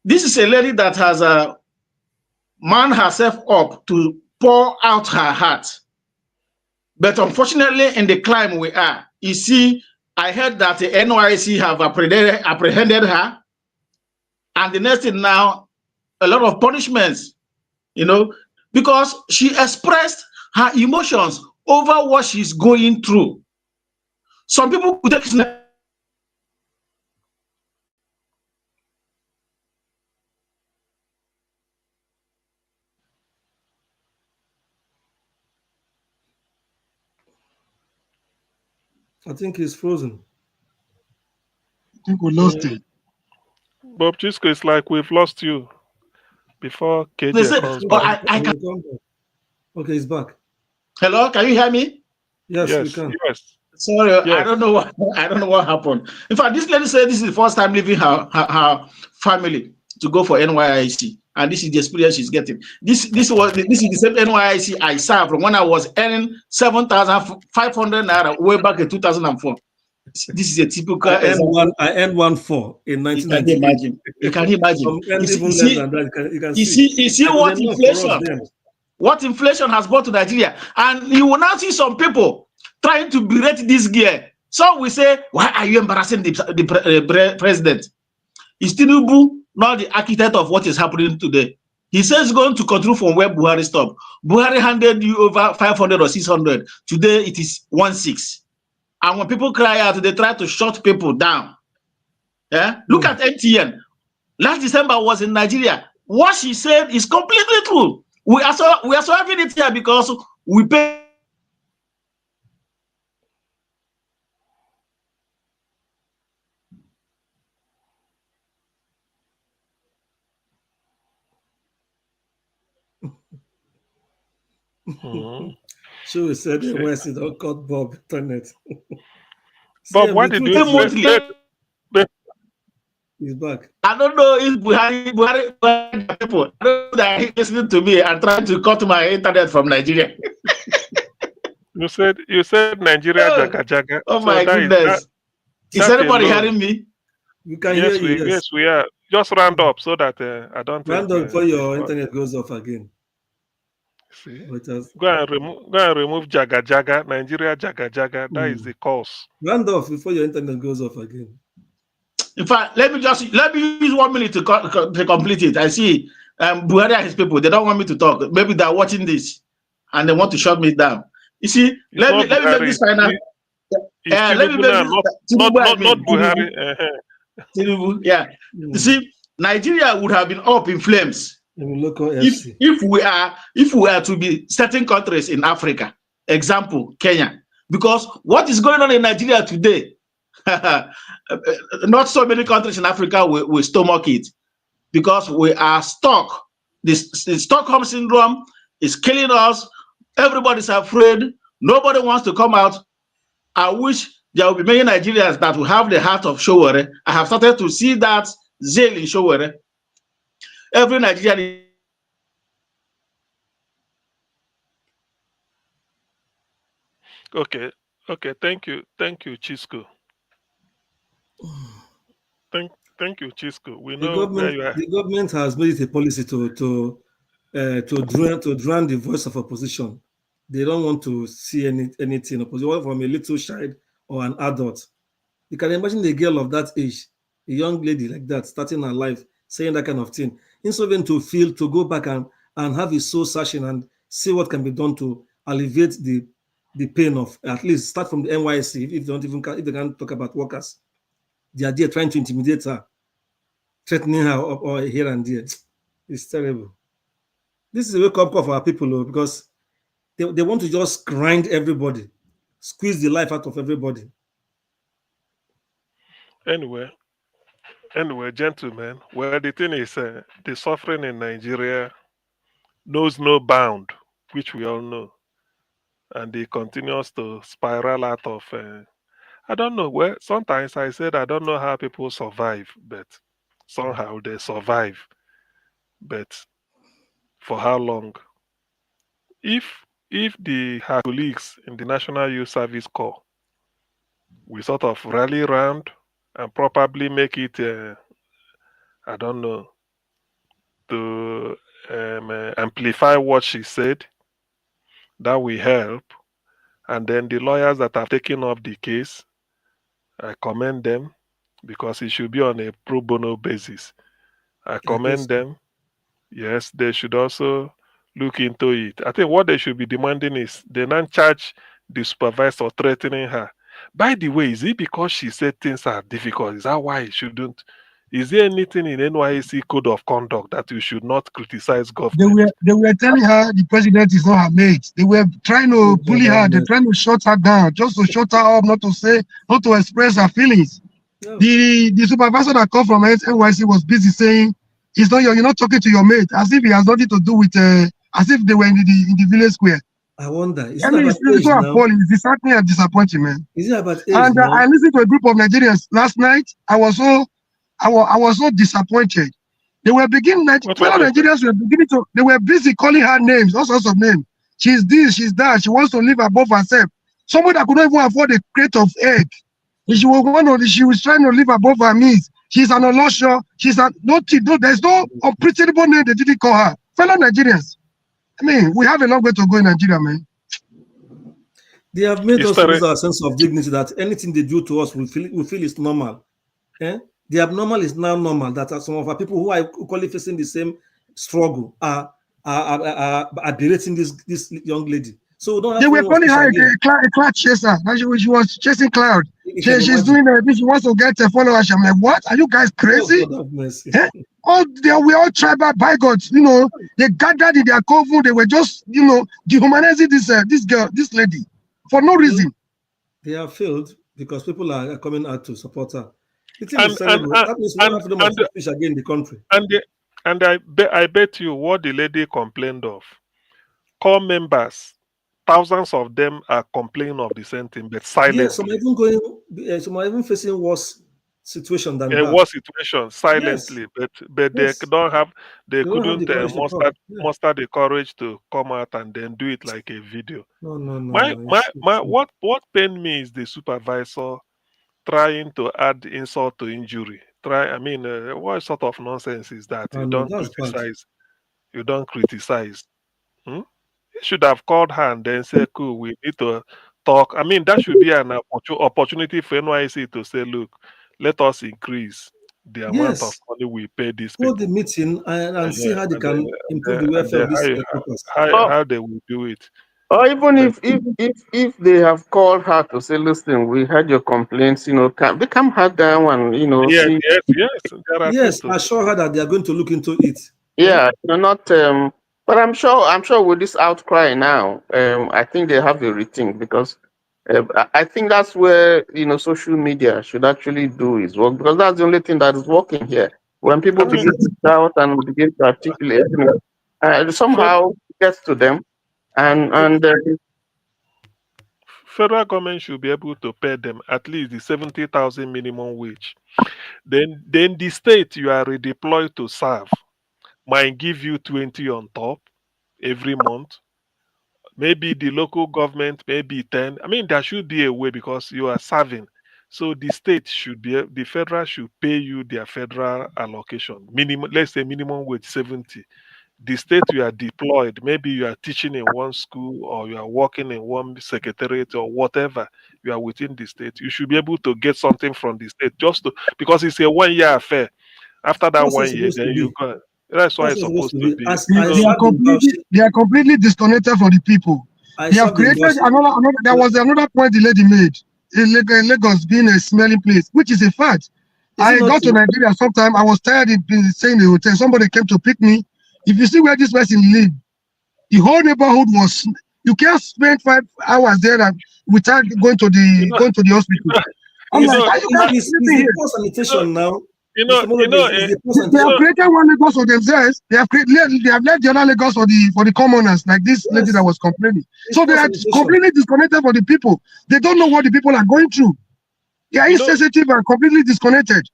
this is a lady that has manned herself up to pour out her heart. But unfortunately, in the climate we are, you see, I heard that the NYSC have apprehended her, and the next thing now, a lot of punishments, because she expressed her emotions over what she's going through. Some people could take I think he's frozen. I think we lost him. Bob Chisco, it's like we've lost you before KJ comes back. Okay, he's back. Hello, can you hear me? Yes, we can. Yes. Sorry, yes. I don't know what happened. In fact, this lady said this is the first time leaving her family to go for NYSC, and this is the experience she's getting. This is the same NYSC I served from when I was earning 7,500 naira way back in 2004. This is a typical. I earned 1.4 in 1990. You can imagine. You see what inflation has brought to Nigeria, and you will now see some people trying to berate this gear. So we say, why are you embarrassing the president? Is Tinubu not the architect of what is happening today? He says he's going to control from where Buhari stopped. Buhari handed you over 500 or 600. Today it is 16. And when people cry out, they try to shut people down. Yeah? Look at MTN. Last December was in Nigeria. What she said is completely true. We are solving it here because we pay. So we said the West is all cut Bob Internet. Bob, what did you say? He's back. I don't know if Buhari people. I don't know that he's listening to me and trying to cut my internet from Nigeria. You said Nigeria jaga jaga. Oh my goodness. Is anybody hearing me? You can Yes, hear you. yes, we are. Just round up so that I don't Round think up before your internet goes off again. See? Because Go and remove Jaga Jaga, Nigeria Jaga Jaga. That is the cause. round off before your internet goes off again. In fact, let me use 1 minute to complete it. I see Buhari and his people, they don't want me to talk. Maybe they're watching this and they want to shut me down. You see, let me make this final. Let me make this not Buhari. Tinubu, yeah. You see, Nigeria would have been up in flames if we are to be certain countries in Africa. Example, Kenya. Because what is going on in Nigeria today, not so many countries in Africa will stomach it, because we are stuck. The Stockholm syndrome is killing us. Everybody's afraid. Nobody wants to come out. I wish there will be many Nigerians that will have the heart of Showore. I have started to see that zeal in Showore. Every Nigerian. Okay. Thank you, Chisco. Thank you, Chisco. We know where you are. The government has made it a policy to drown the voice of opposition. They don't want to see anything opposition from a little child or an adult. You can imagine a girl of that age, a young lady like that, starting her life, saying that kind of thing. Instead of to go back and have a soul searching and see what can be done to alleviate the pain of, at least start from the NYSC, if they can't talk about workers. They are there trying to intimidate her, threatening her or here and there. It's terrible. This is a wake-up call for our people, because they want to just grind everybody, squeeze the life out of everybody. Anyway, gentlemen, well, the thing is, the suffering in Nigeria knows no bound, which we all know. And it continues to spiral out of, I don't know, well, sometimes I said I don't know how people survive, but somehow they survive. But for how long? If her colleagues in the National Youth Service Corps, we sort of rally around and probably make it, I don't know, to amplify what she said, that will help. And then the lawyers that have taken up the case, I commend them, because it should be on a pro bono basis. I commend them. Yes, they should also look into it. I think what they should be demanding is they not charge the supervisor threatening her. By the way, is it because she said things are difficult? Is that why it shouldn't? Is there anything in NYSC code of conduct that you should not criticize government? They were telling her the president is not her mate. They were trying to bully her. They're trying to shut her down, just to shut her up, not to express her feelings. Yeah. The supervisor that called from NYSC was busy saying, you're not talking to your mate, as if he has nothing to do with, as if they were in the village square. I wonder. It's so appalling. It's disheartening and disappointing, man. Is it about age? And I listened to a group of Nigerians last night. I was so disappointed. They were beginning, fellow Nigerians were beginning to, they were busy calling her names, all sorts of names. She's this, she's that, she wants to live above herself. Somebody that could not even afford a crate of egg. She was trying to live above her means. She's an Olosho, there's no unpretendable name they didn't call her. Fellow Nigerians, I mean, we have a long way to go in Nigeria, man. They have made us lose our sense of dignity, that anything they do to us, we feel is normal. Eh? The abnormal is now normal. That some of our people who are equally facing the same struggle are berating this young lady. So we don't have they were calling her a cloud chaser. She was chasing cloud. She's doing this. She wants to get a followers. I'm like, what? Are you guys crazy? Oh, eh? We all tribal bigots. They gathered in their coven. They were just, dehumanizing this girl, this lady, for no reason. They have failed because people are coming out to support her. That means we don't have freedom of speech again in the country. And I bet you what the lady complained of. Core members, thousands of them are complaining of the same thing, but silently. Yes, some are even facing worse situation than that. Worse situation silently, yes. but yes. They couldn't muster the courage to come out and then do it like a video. No. What pained me is the supervisor trying to add insult to injury. What sort of nonsense is that? I know that's bad. You don't criticize. Hmm? You should have called her and then say, cool, we need to talk. That should be an opportunity for NYSC to say, look, let us increase the amount of Yes, money we pay these hold the people. meeting and see how they And can improve the welfare of these papers. how they will do it. Or even But if they have called her to say, listen, we heard your complaints, they come her down and yes, see. there are Yes, things to assure her that they are going to look into it. Yeah, not. But I'm sure with this outcry now, I think they have a rethink because I think that's where social media should actually do its work because that's the only thing that is working here. When people begin to shout and begin to articulate, somehow it gets to them, and federal government should be able to pay them at least the 70,000 minimum wage. Then the state you are redeployed to serve might give you 20 on top every month. Maybe the local government, maybe 10. There should be a way because you are serving. So the state the federal should pay you their federal allocation. Minimum, let's say minimum wage 70. The state you are deployed, maybe you are teaching in one school or you are working in one secretariat or whatever, you are within the state. You should be able to get something from the state because it's a 1 year affair. After that That's 1 what it's year, supposed then to you be. go. That's why That's it's what it's supposed to be. As They, I they are served in they are completely disconnected from the people. I They have served in created Bauchi. another. There was another point the lady made. Lagos being a smelling place, which is a fact. Is it I not got to true? Nigeria sometime. I was tired of staying in the hotel. Somebody came to pick me. If you see where this person lived, the whole neighborhood was. You can't spend 5 hours there without going to the hospital. I'm like, are you guys It's sleeping the here? poor sanitation now. You know, Mr. Molobi, it's the poor They have sanitation. created one Lagos for themselves. They have left the other Lagos for the commoners, like this lady that was complaining. It's So they poor are sanitation. completely disconnected from the people. They don't know what the people are going through. They are insensitive and completely disconnected.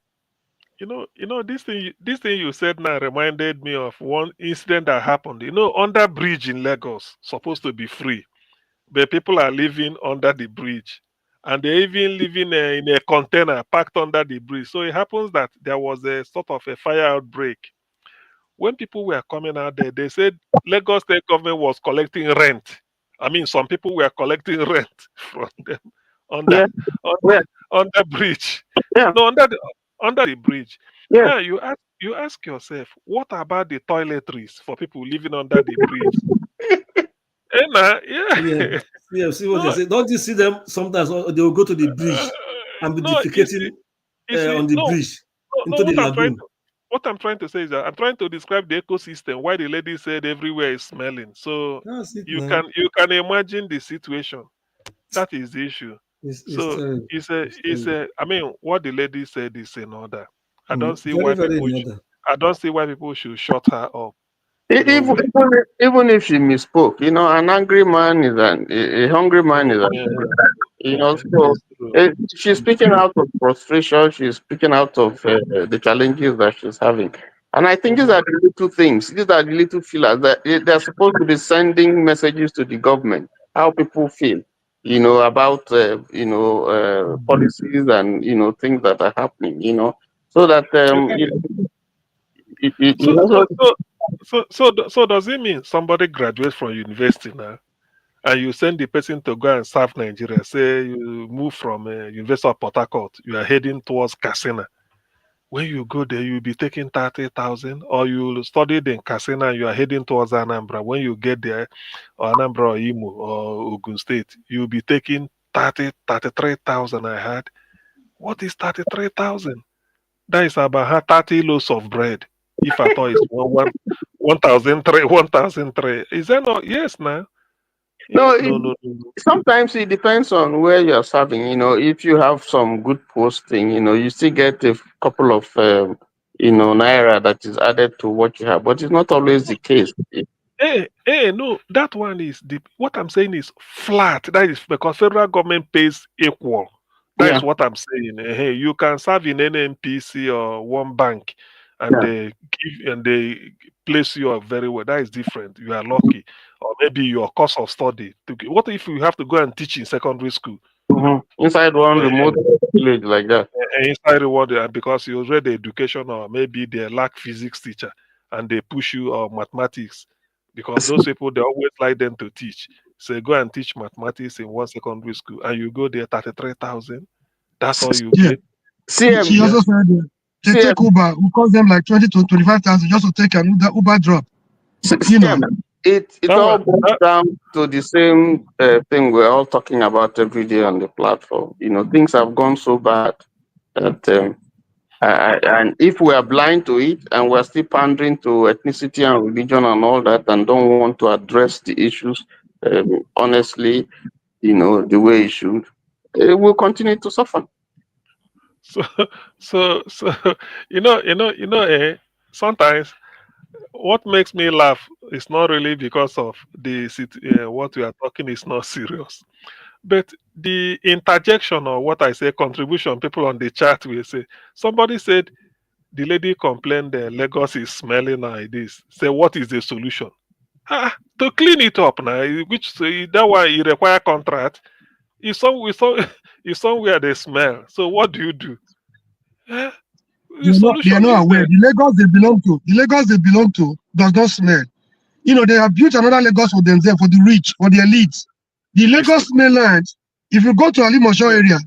This thing you said now reminded me of one incident that happened. Under bridge in Lagos, supposed to be free, but people are living under the bridge, and they're even living in a container packed under the bridge. So it happens that there was a sort of a fire outbreak. When people were coming out there, they said Lagos state government was collecting rent. Some people were collecting rent from them under under bridge. Yeah. No, under the bridge. Yeah. Now you ask yourself, what about the toiletries for people living under the bridge? Yeah, see what they say. Don't you see them sometimes? They will go to the bridge and be defecating on the bridge into the lagoon. What I'm trying to say is that I'm trying to describe the ecosystem. Why the lady said everywhere is smelling. So you can imagine the situation. That is the issue. What the lady said is in order. I don't see why people should shut her up. Even if she misspoke, an angry man is a hungry man is so she's speaking out of frustration. She's speaking out of the challenges that she's having. And I think these are the little things. These are the little feelers that they're supposed to be sending messages to the government, how people feel, about, policies and, things that are happening, so that, So does it mean somebody graduates from university now, and you send the person to go and serve Nigeria? Say you move from University of Port Harcourt, you are heading towards Katsina. When you go there, you'll be taking 30,000, or you studied in Katsina and you are heading towards Anambra. When you get there, or Anambra or Imo or Ogun State, you'll be taking 33,000. I heard. What is 33,000? That is about 30 loaves of bread. If I thought it's 1,003. Is that not? Yes, now. No. Sometimes it depends on where you're serving. If you have some good posting, you still get a couple of, naira that is added to what you have. But it's not always the case. No, that one is what I'm saying is flat. That is because federal government pays equal. That is what I'm saying. Hey, you can serve in NNPC or one bank, and they place you up very well. That is different. You are lucky, or maybe your course of study. What if you have to go and teach in secondary school? Inside one remote village like that. Inside reward because you read the education or maybe they lack physics teacher and they push you or mathematics because those people they always like them to teach. So go and teach mathematics in one secondary school and you go there 33,000. That's all you get. She also said they take Uber, who cost them like 20 to 25,000 just to take an Uber drop. You know, it all boils down to the same thing we're all talking about every day on the platform. You know, things have gone so bad that, and if we are blind to it and we're still pandering to ethnicity and religion and all that and don't want to address the issues honestly, you know, the way it should, it will continue to suffer. So, sometimes what makes me laugh is not really because of the what we are talking is not serious, but the interjection or what I say contribution. People on the chat will say somebody said the lady complained that Lagos is smelling like this. Say what is the solution? To clean it up now, which that one you require contract. It's somewhere they smell. So what do? they are not aware. The Lagos they belong to does not smell. You know, they have built another Lagos for themselves, for the rich, for the elites. The Lagos mainland, if you go to Alimosho area,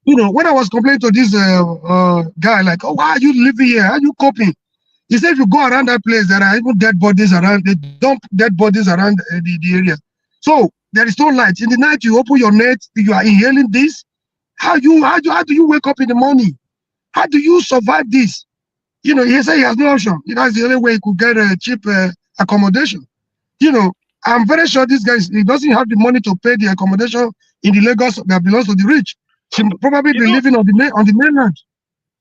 you know, when I was complaining to this guy, like, oh, why are you living here? How are you coping? He said, if you go around that place, there are even dead bodies around. They dump dead bodies around the area. So there is no light. In the night, you open your net, you are inhaling this. How do you wake up in the morning? How do you survive this? You know, he said he has no option. That's the only way he could get a cheap accommodation. You know, I'm very sure this guy, he doesn't have the money to pay the accommodation in the Lagos that belongs to the rich. He probably be living on the mainland.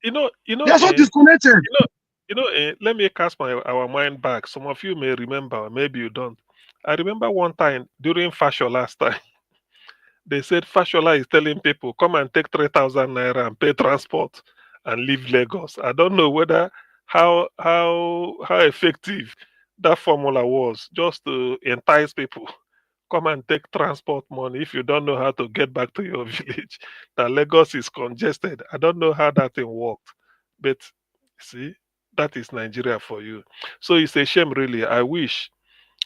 They are so disconnected. Let me cast our mind back. Some of you may remember, maybe you don't. I remember one time during Fashola last time, they said Fashola is telling people, come and take 3,000 naira and pay transport and leave Lagos. I don't know whether how effective that formula was just to entice people. Come and take transport money if you don't know how to get back to your village. That Lagos is congested. I don't know how that thing worked. But see, that is Nigeria for you. So it's a shame, really. I wish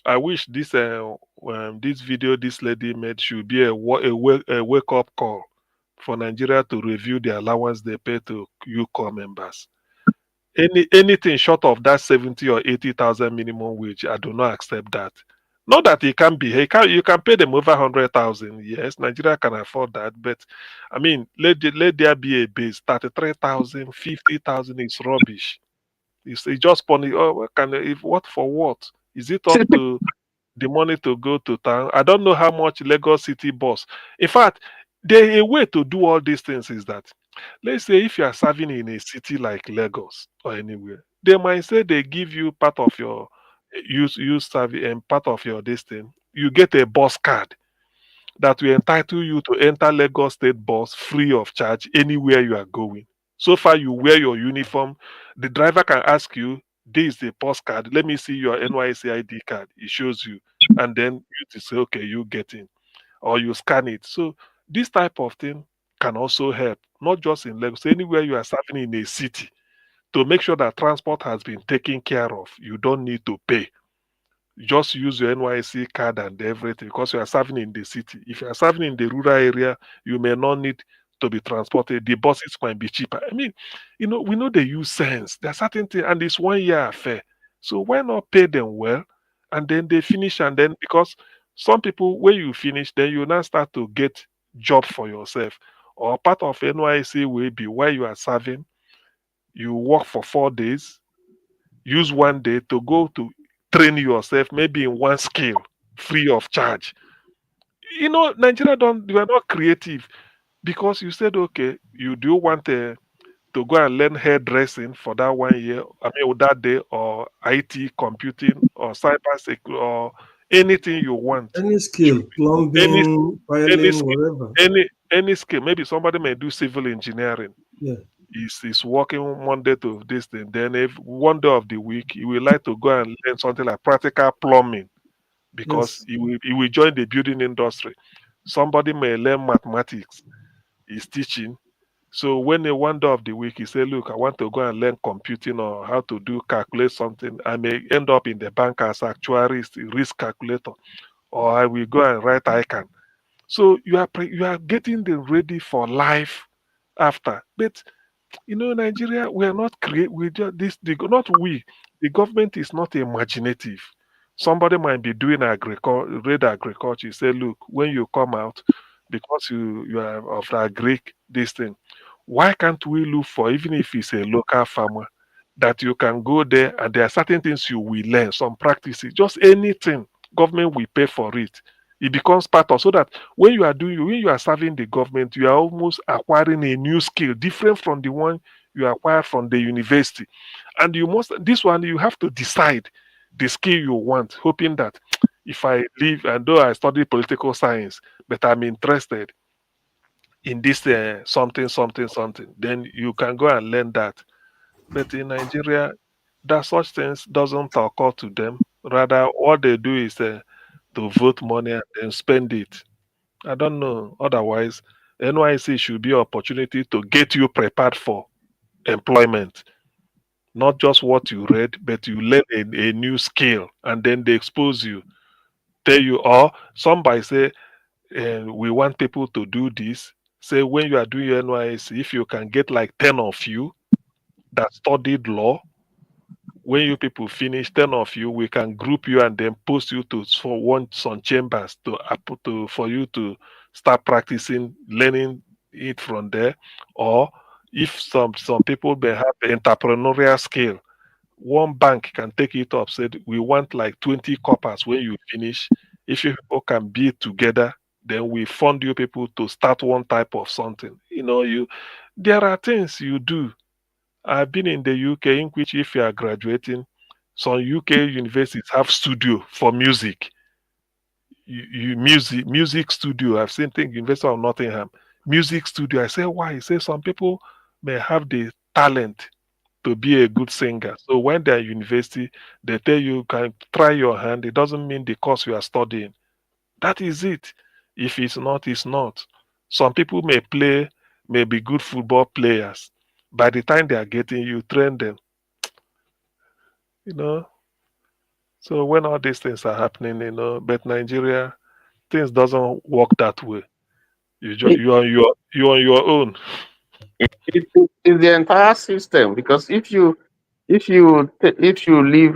this this video this lady made should be a wake-up call for Nigeria to review the allowance they pay to UCOR members. Anything short of that 70 or 80,000 minimum wage, I do not accept that. Not that it can be. You can pay them over 100,000. Yes, Nigeria can afford that. But I mean, let there be a base. 33,000, 50,000 is rubbish. It's just funny. Oh, what for what? Is it up to the money to go to town? I don't know how much Lagos City bus. In fact, a way to do all these things is that, let's say if you are serving in a city like Lagos or anywhere, they might say they give you part of your use service and part of your distance. You get a bus card that will entitle you to enter Lagos State bus free of charge anywhere you are going. So far, you wear your uniform. The driver can ask you, this is the bus card. Let me see your NYSC ID card. It shows you. And then you say, okay, you get in. Or you scan it. So this type of thing can also help, not just in Lagos, anywhere you are serving in a city, to make sure that transport has been taken care of. You don't need to pay. Just use your NYSC card and everything because you are serving in the city. If you are serving in the rural area, you may not need to be transported. The buses might be cheaper. I mean, we know they use sense. There are certain things, and it's 1 year affair. So why not pay them well, and then they finish, and then because some people, when you finish, then you now start to get job for yourself. Or part of NYSC will be while you are serving, you work for 4 days, use 1 day to go to train yourself, maybe in one skill, free of charge. Nigeria we are not creative because you said, okay, you do want to go and learn hairdressing for that 1 year, that day, or IT, computing, or cyber security, or anything you want. Any skill, plumbing, wiring, whatever. Any skill. Maybe somebody may do civil engineering. Yeah. He's working Monday to this thing. Then if 1 day of the week, he will like to go and learn something like practical plumbing because he will join the building industry. Somebody may learn mathematics, he's teaching. So when a one day of the week, he say, look, I want to go and learn computing or how to calculate something. I may end up in the bank as actuarist, risk calculator, or I will go and write ICANN. So you are getting them ready for life after. But Nigeria, we are not we just the government is not imaginative. Somebody might be doing read agriculture. You say, look, when you come out, because you are of the Greek, this thing, why can't we look for, even if it's a local farmer, that you can go there and there are certain things you will learn, some practices, just anything, government will pay for it. It becomes part of, so that when you are serving the government, you are almost acquiring a new skill, different from the one you acquire from the university. And this one, you have to decide the skill you want, hoping that if I leave, and though I study political science, but I'm interested in this something, then you can go and learn that. But in Nigeria, that such things doesn't occur to them. Rather, what they do is to vote money and then spend it. I don't know. Otherwise, NYSC should be an opportunity to get you prepared for employment. Not just what you read, but you learn a new skill, and then they expose you, tell you, or somebody say, we want people to do this. Say when you are doing your NYSC, if you can get like 10 of you that studied law, when you people finish, 10 of you, we can group you and then post you to some chambers for you to start practicing, learning it from there. Or if some people may have entrepreneurial skill, one bank can take it up, said we want like 20 coppers when you finish. If you people can be together, then we fund you people to start one type of something. There are things you do. I've been in the UK, in which if you are graduating, some UK universities have studio for music. Music studio. I've seen things, University of Nottingham, music studio. I say, why? I say some people may have the talent to be a good singer. So when they're at university, they tell you can try your hand. It doesn't mean the course you are studying. That is it. If it's not, it's not. Some people may be good football players. By the time they are getting, you train them. So when all these things are happening, but Nigeria, things doesn't work that way. You're on your own. It's the entire system, because if you leave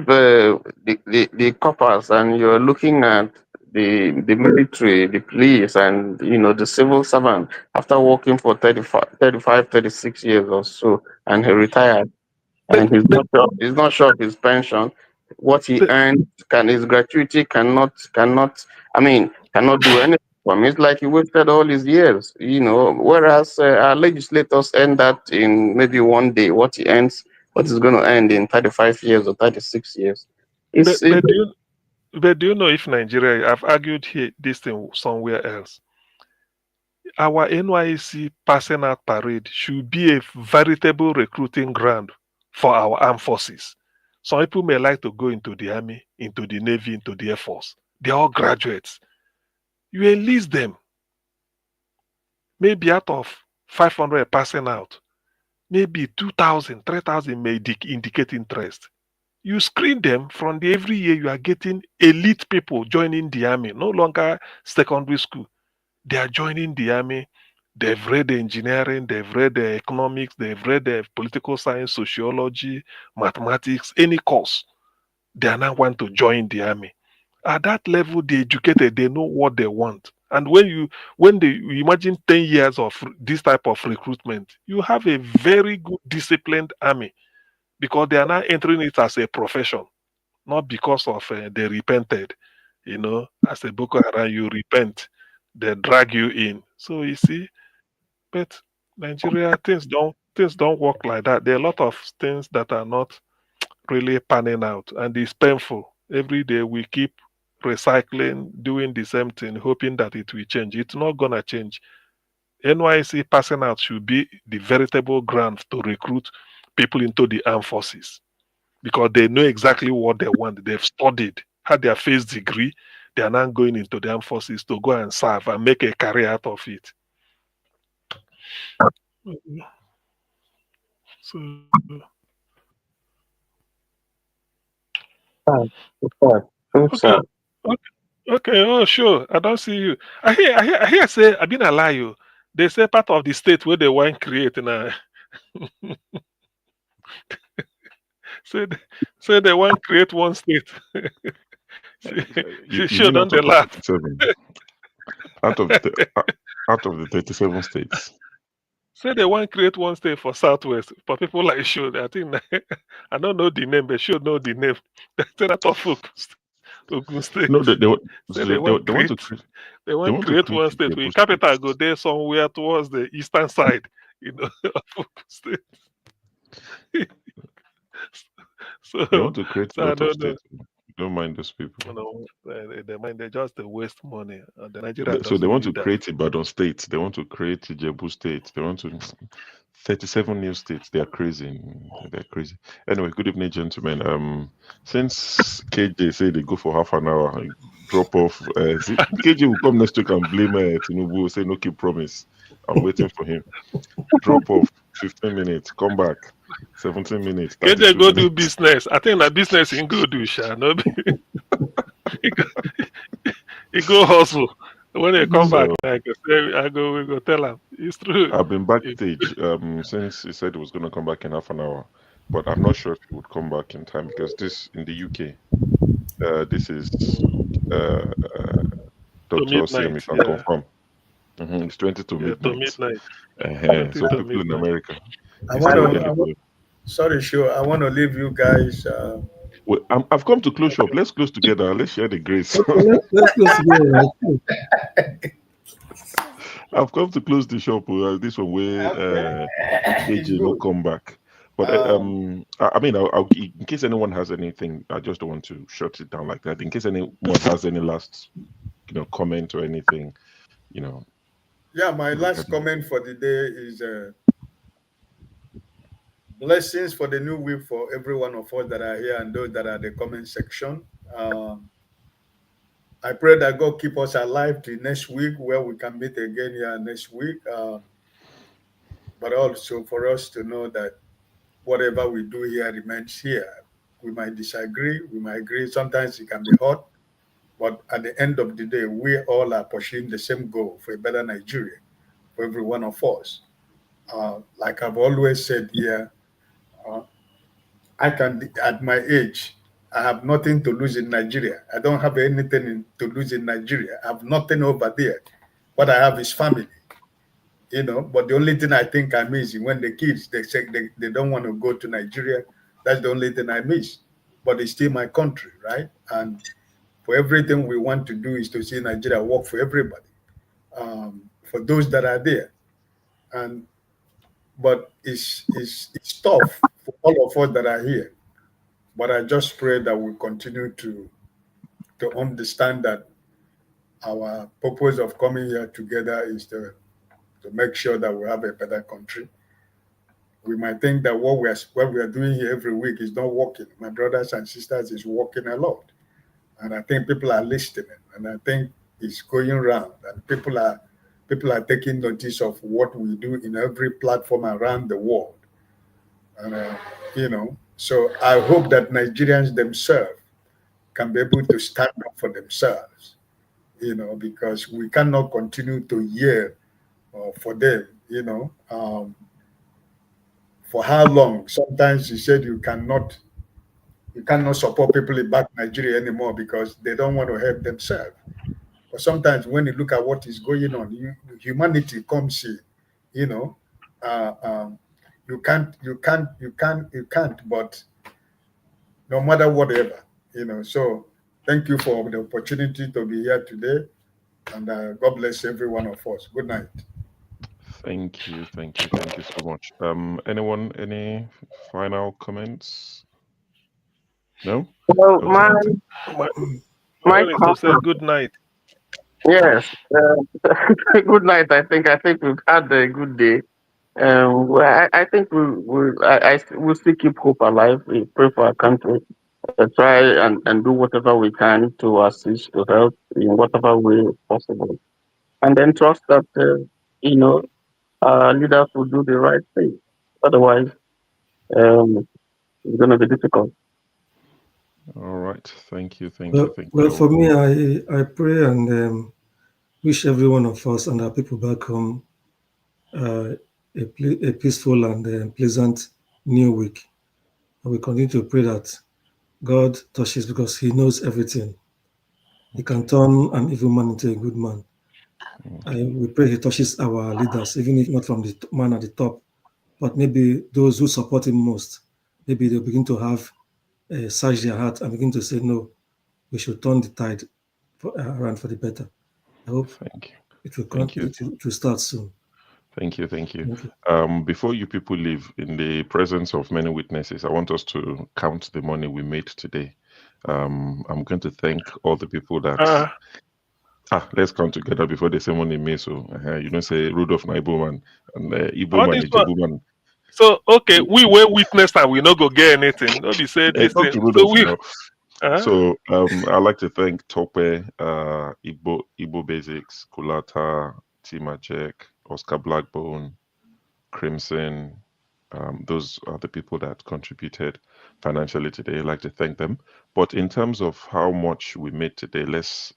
the coppers and you're looking at the military, the police, and the civil servant, after working for 36 years or so, and he retired, and he's not sure of his pension, what he earned, his gratuity cannot do anything for him. It's like he wasted all his years, whereas our legislators earn that in maybe one day. What he earns, what is going to end in 35 years or 36 years. But do you know, if Nigeria, I've argued this thing somewhere else, our NYSC passing out parade should be a veritable recruiting ground for our armed forces. Some people may like to go into the army, into the navy, into the air force. They're all graduates. You enlist them. Maybe out of 500 passing out, maybe 2,000, 3,000 may indicate interest. You screen them from every year. You are getting elite people joining the army, no longer secondary school. They are joining the army. They've read engineering, they've read economics, they've read political science, sociology, mathematics, any course. They are now want to join the army. At that level, they're educated, they know what they want. And when you imagine 10 years of this type of recruitment, you have a very good disciplined army, because they are now entering it as a profession, not because of they repented. As a Boko Haram, you repent, they drag you in. So you see, but Nigeria, things don't work like that. There are a lot of things that are not really panning out, and it's painful. Every day we keep recycling, doing the same thing, hoping that it will change. It's not gonna change. NYSC passing out should be the veritable ground to recruit people into the armed forces, because they know exactly what they want. They've studied, had their first degree, they are now going into the armed forces to go and serve and make a career out of it. So, okay. Okay, oh sure. I don't see you. I hear say I've been a lie. They say part of the state where they want to create now. Say they want to create one state. You Sure, mean don't they laugh? out of the 37 states. Say they want to create one state for Southwest. For people like Sure, I think I don't know the name, but should know the name. Say that of Ogun State. No, they want to create one state with capital go there somewhere towards the eastern side, of Ogun State. So They want to create a I lot of don't know. states. Don't mind those people. No, they mind they just waste money. The Nigeria So they want to doesn't need create Ibadan State. They want to create Ijebu State. They want to 37 new states. They are crazy. They're crazy. Anyway, good evening, gentlemen. Since KJ said they go for half an hour, drop off. KJ will come next week and blame Tinubu. Say no keep promise. I'm waiting for him. Drop off. 15 minutes. Come back. 17 minutes. KJ 32 go do minutes. business. I think that business in go do no be. He go hustle. When he come back, we go tell him. It's true. I've been backstage since he said he was going to come back in half an hour, but I'm not sure if he would come back in time because this in the UK, this is Dr. Osim, if I confirm. It's 20 to midnight. So people in America. Sorry, sure. I want to leave you guys. Well, I've come to close shop. Let's close together. Let's share the grace. Let's close together. I've come to close the shop. This one where AJ will come back. But I mean, I'll, in case anyone has anything, I just don't want to shut it down like that. In case anyone has any last, comment or anything, Yeah, my last comment for the day is blessings for the new week for every one of us that are here and those that are in the comment section. I pray that God keep us alive till next week, where we can meet again here next week. But also for us to know that whatever we do here remains here. We might disagree, we might agree. Sometimes it can be hot, but at the end of the day, we all are pursuing the same goal for a better Nigeria for every one of us. Like I've always said here, I can, at my age, I have nothing to lose in Nigeria. I don't have anything to lose in Nigeria. I have nothing over there. What I have is family, But the only thing I think I miss is when the kids, they say they don't want to go to Nigeria. That's the only thing I miss. But it's still my country, right? And for everything we want to do is to see Nigeria work for everybody, for those that are there. But it's tough for all of us that are here. But I just pray that we continue to understand that our purpose of coming here together is to make sure that we have a better country. We might think that what we are doing here every week is not working. My brothers and sisters is working a lot. And I think people are listening. And I think it's going around. And people are taking notice of what we do in every platform around the world. And, so I hope that Nigerians themselves can be able to stand up for themselves, because we cannot continue to yell for them, for how long? Sometimes you said you cannot support people in back Nigeria anymore because they don't want to help themselves. But sometimes when you look at what is going on, humanity comes in, you can't, but no matter whatever, So thank you for the opportunity to be here today, and God bless every one of us. Good night. Thank you so much. Anyone, any final comments? No? Well, Okay. my to say good night. Yes. Good night. I think we've had a good day. Well, I think we'll still keep hope alive. We pray for our country. try and do whatever we can to assist, to help in whatever way possible. And then trust that, leaders will do the right thing. Otherwise, it's going to be difficult. All right. Thank you. Thank you. Thank you. Well, for me, I pray and wish every one of us and our people back home a peaceful and pleasant new week. And we continue to pray that God touches, because He knows everything. He can turn an evil man into a good man. We pray He touches our leaders, even if not from the man at the top, but maybe those who support Him most. Maybe they'll begin to have search their heart and begin to say, no, we should turn the tide around for the better. I hope it will start soon. Thank you. Thank you. Before you people leave, in the presence of many witnesses, I want us to count the money we made today. I'm going to thank all the people that... let's count together before they say money made. So, you don't say Rudolph Naiboman and Igbo man, Ijebu man. So, okay, we were witness and we not go get anything. Not be said this thing. So I'd like to thank Tope, Igbo Basics, Kulata, Timachek, Oscar Blackbone, Crimson. Those are the people that contributed financially today. I'd like to thank them. But in terms of how much we made today, let's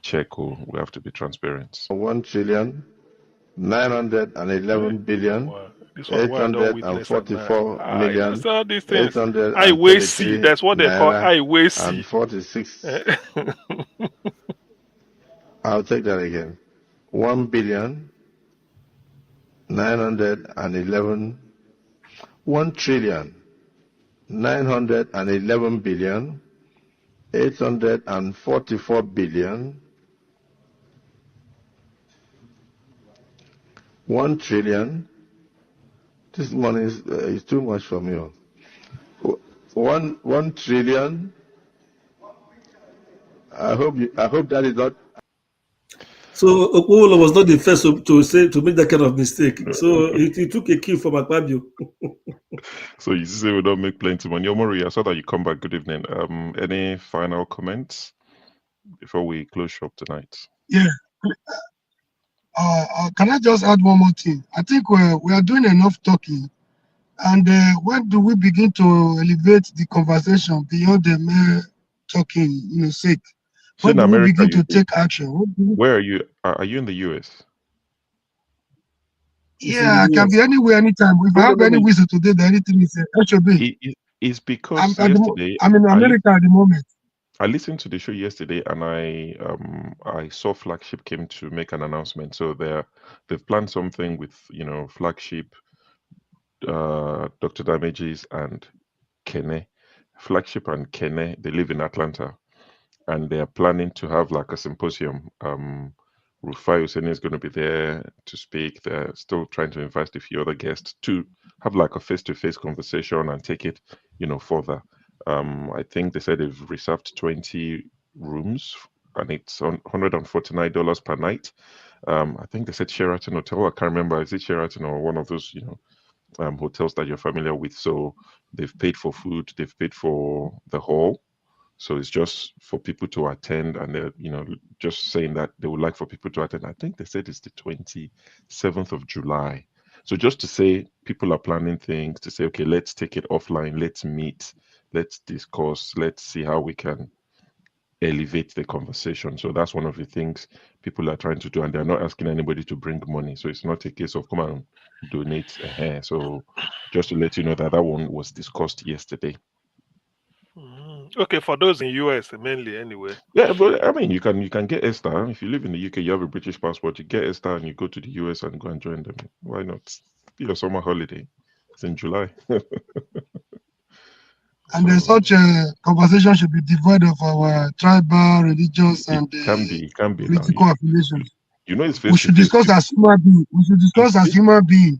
check. We have to be transparent. 1,911,844,846,000 I will see. That's what they call I will see. And 46. I'll take that again. 1,911,000,000 1,844,000,000 1 trillion. This money is too much for me. 1 trillion. I hope that is not. So Okpolo was not the first to make that kind of mistake. So he took a cue from Akpabio. So you say we don't make plenty money. Omori, I saw that you come back. Good evening. Any final comments before we close shop tonight? Yeah. Can I just add one more thing? I think we are doing enough talking, and when do we begin to elevate the conversation beyond the mere talking, sake? When do we begin to take action? Where are you? Are you in the US? Yeah, I can be anywhere, anytime. If I have any reason today, that anything is HOB. It's because yesterday I'm in America at the moment. I listened to the show yesterday, and I saw Flagship came to make an announcement. So they've planned something with Flagship, Dr. Damages, and Kene. Flagship and Kene, they live in Atlanta, and they are planning to have like a symposium. Rufai Hussein is going to be there to speak. They're still trying to invite a few other guests to have like a face-to-face conversation and take it, further. I think they said they've reserved 20 rooms, and it's on $149 per night. I think they said Sheraton Hotel. I can't remember. Is it Sheraton or one of those, hotels that you're familiar with? So they've paid for food. They've paid for the hall. So it's just for people to attend, and they're, just saying that they would like for people to attend. I think they said it's the 27th of July. So just to say, people are planning things to say, okay, let's take it offline. Let's meet. Let's discuss. Let's see how we can elevate the conversation. So that's one of the things people are trying to do, and they're not asking anybody to bring money. So it's not a case of come and donate a hair. So just to let you know that one was discussed yesterday. Okay, for those in US mainly anyway. Yeah, but I mean, you can get ESTA. If you live in the UK, you have a British passport, you get ESTA and you go to the US and go and join them. Why not? Your summer holiday. It's in July. And then such a conversation should be devoid of our tribal, religious, and political affiliations. It's we should discuss as human beings. We should discuss as human beings,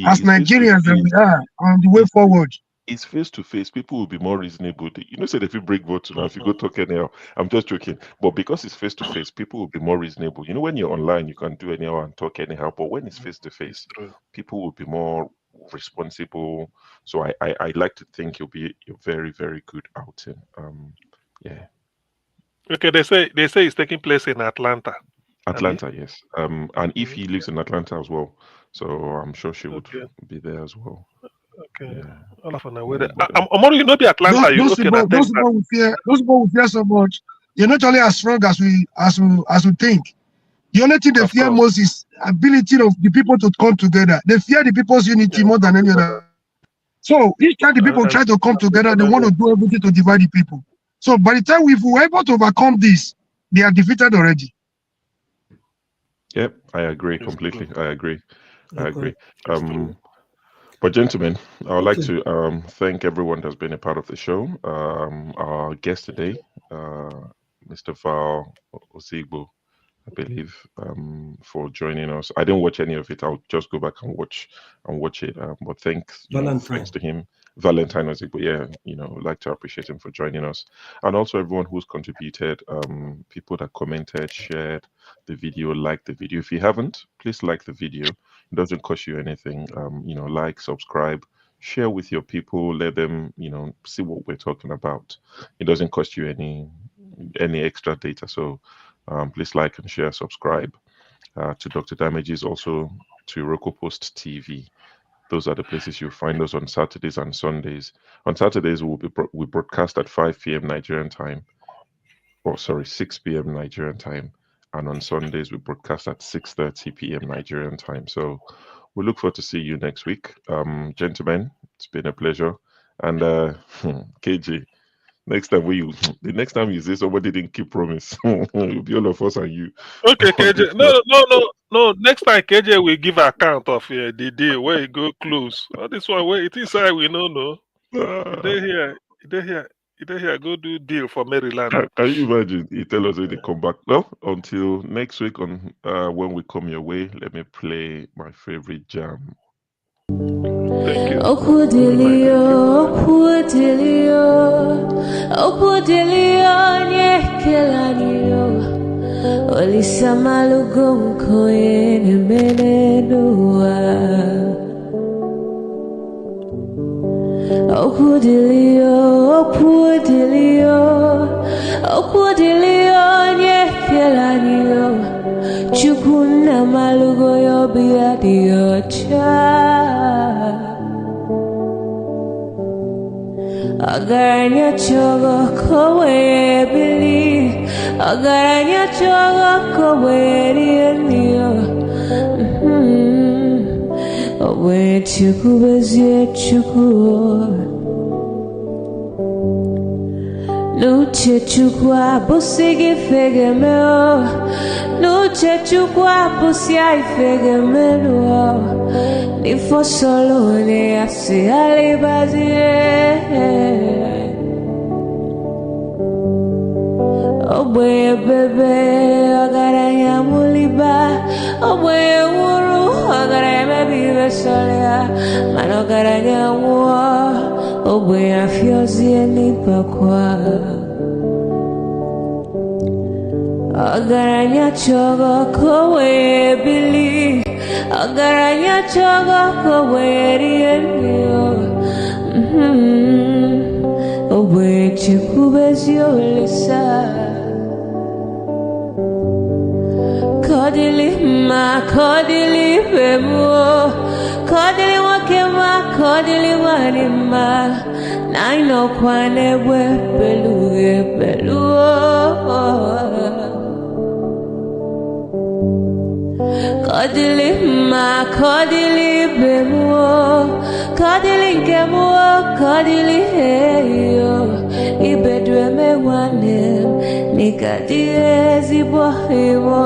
as Nigerians that we are, on the way forward. It's face to face. People will be more reasonable. Say if you break votes now, if you go talk anyhow, I'm just joking. But because it's face to face, people will be more reasonable. When you're online, you can do anyhow and talk anyhow. But when it's face to face, people will be more responsible. So I like to think he'll be a very, very good outing. Yeah. Okay, they say it's taking place in Atlanta. Atlanta, yes. And if he lives in Atlanta as well, so I'm sure she would be there as well. Okay. Yeah. All of I'm only not the Atlanta. Those people we fear so much. They're not only as strong as we think. The only thing they fear most is ability of the people to come together. They fear the people's unity more than any other. So each time the people try to come together, they want to do everything to divide the people. So by the time we were able to overcome this, they are defeated already. Yep, I agree completely. I agree. But gentlemen, I would like to thank everyone that's been a part of the show. Our guest today, Mr. Val Ozigbo, I believe, for joining us. I didn't watch any of it. I'll just go back and watch it. But thanks to him, Valentine Ozigbo. Yeah, I'd like to appreciate him for joining us, and also everyone who's contributed. People that commented, shared the video, liked the video. If you haven't, please like the video. It doesn't cost you anything. Like, subscribe, share with your people. Let them, see what we're talking about. It doesn't cost you any extra data. So please like and share, subscribe to Dr. Damages, also to Roku Post TV. Those are the places you'll find us on Saturdays and Sundays. On Saturdays, we broadcast at 5 p.m. Nigerian time. 6 p.m. Nigerian time. And on Sundays, we broadcast at 6:30 p.m. Nigerian time. So we look forward to see you next week. Gentlemen, it's been a pleasure. And KJ, the next time you say somebody didn't keep promise, it'll be all of us and you. Okay, KJ. No. Next time KJ will give account of the day where he go close. This one where it is we know. They here go do deal for Maryland. Can you imagine? He tell us when they come back. No, until next week on when we come your way, let me play my favorite jam. Thank you. Chukuna malugo yo biadi ocha Agaranya chogo kowe bili Agaranya chogo kowe rienio Owe chuku bezie chuku Nuche chukwa busigi fegemeo Nuche chukwa busia ifegemeo Nifo solo ne asi alibazie Oboye bebe agaranya muliba Oboye wuru agaranya mebibe solea Mano agaranya uwa Oboye afyozie nipakwa Agaranya chogo kowe bili Agaranya chogo kowe rienio Oboye chikubezio lisa Kodili bemo Kodili wakema Kodili manima Naino kwane we peluo Kodili bemo Kodili kemo Kodili heyo Ibedwe me wane Nikadie zibo himo